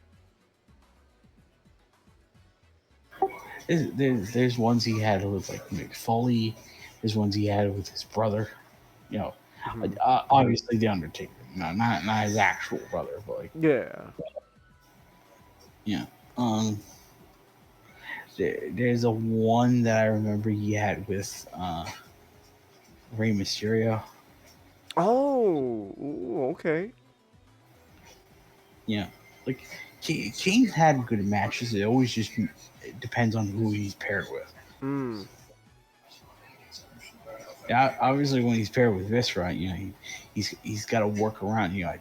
There's ones he had with like Mick Foley. There's ones he had with his brother. Obviously the Undertaker. No, not his actual brother, but like Yeah. yeah. There's a one that I remember he had with Rey Mysterio. Oh, ooh, okay. Yeah, like Kane's had good matches. It always just depends on who he's paired with. Mm. Yeah, obviously when he's paired with Viscera, he's got to work around a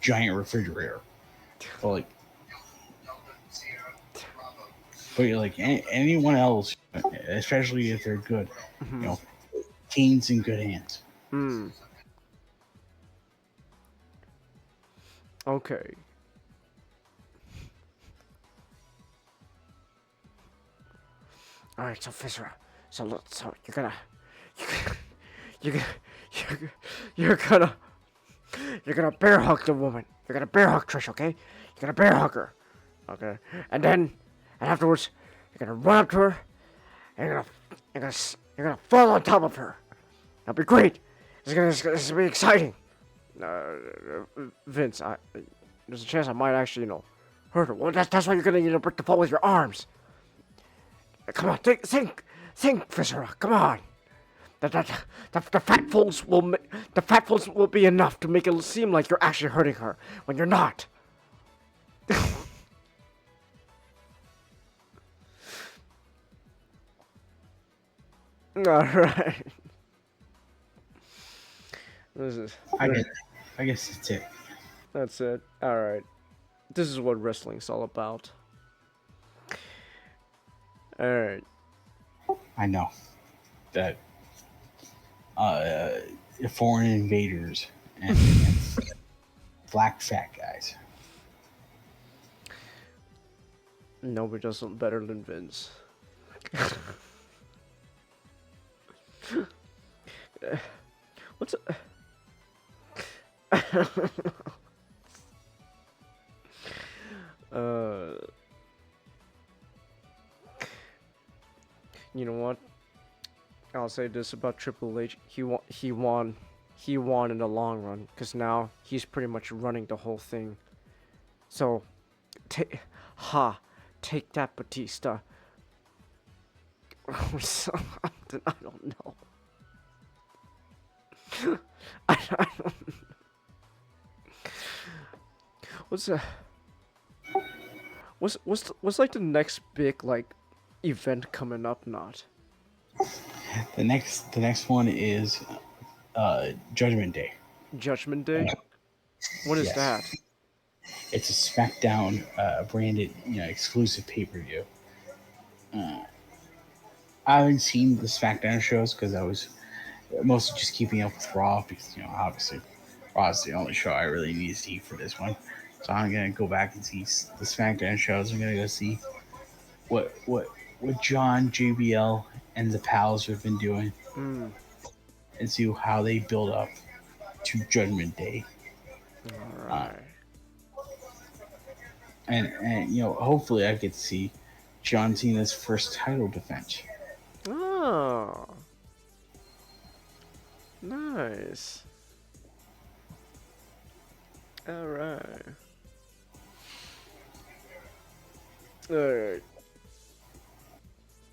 giant refrigerator. But like anyone else, especially if they're good, Kane's in good hands. Mm. Okay. All right, so Viscera. So you're gonna you're gonna bear hug the woman. You're gonna bear hug Trish, okay? You're gonna bear hug her, okay? And afterwards, you're gonna run up to her, and you're gonna fall on top of her. That'll be great. It's gonna be exciting. Vince, there's a chance I might actually, hurt her. Well, that's why you're gonna need to break the fall with your arms. Come on, think, Viscera. Come on. The fat folds will be enough to make it seem like you're actually hurting her when you're not. All right. I guess that's it. That's it. All right. This is what wrestling's all about. All right. I know that foreign invaders and black fat guys. Nobody does it better than Vince. What's you know what? I'll say this about Triple H. He won in the long run because now he's pretty much running the whole thing. So, take that, Batista. I don't know. I don't know. What's like the next big like event coming up? Not. The next one is Judgment Day. Judgment Day. What is Yes. that? It's a SmackDown branded, exclusive pay-per-view. I haven't seen the SmackDown shows because I was mostly just keeping up with Raw because obviously Raw is the only show I really need to see for this one. So I'm gonna go back and see the SmackDown shows. I'm gonna go see what what John, JBL, and the pals have been doing, Mm. and see how they build up to Judgment Day. All right. And you know, hopefully I get to see John Cena's first title defense. Oh. Nice. All right. Alright.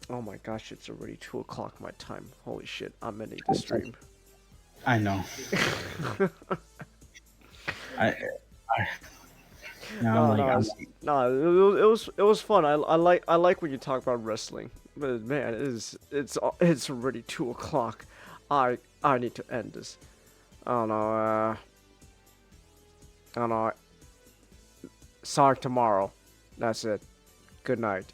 Oh my gosh, it's already 2 o'clock my time. Holy shit, I'm ending the stream. I know. I now it was fun. I like when you talk about wrestling, but man, it's already 2 o'clock. I need to end this. I don't know. I don't know. Sonic tomorrow. That's it. Good night.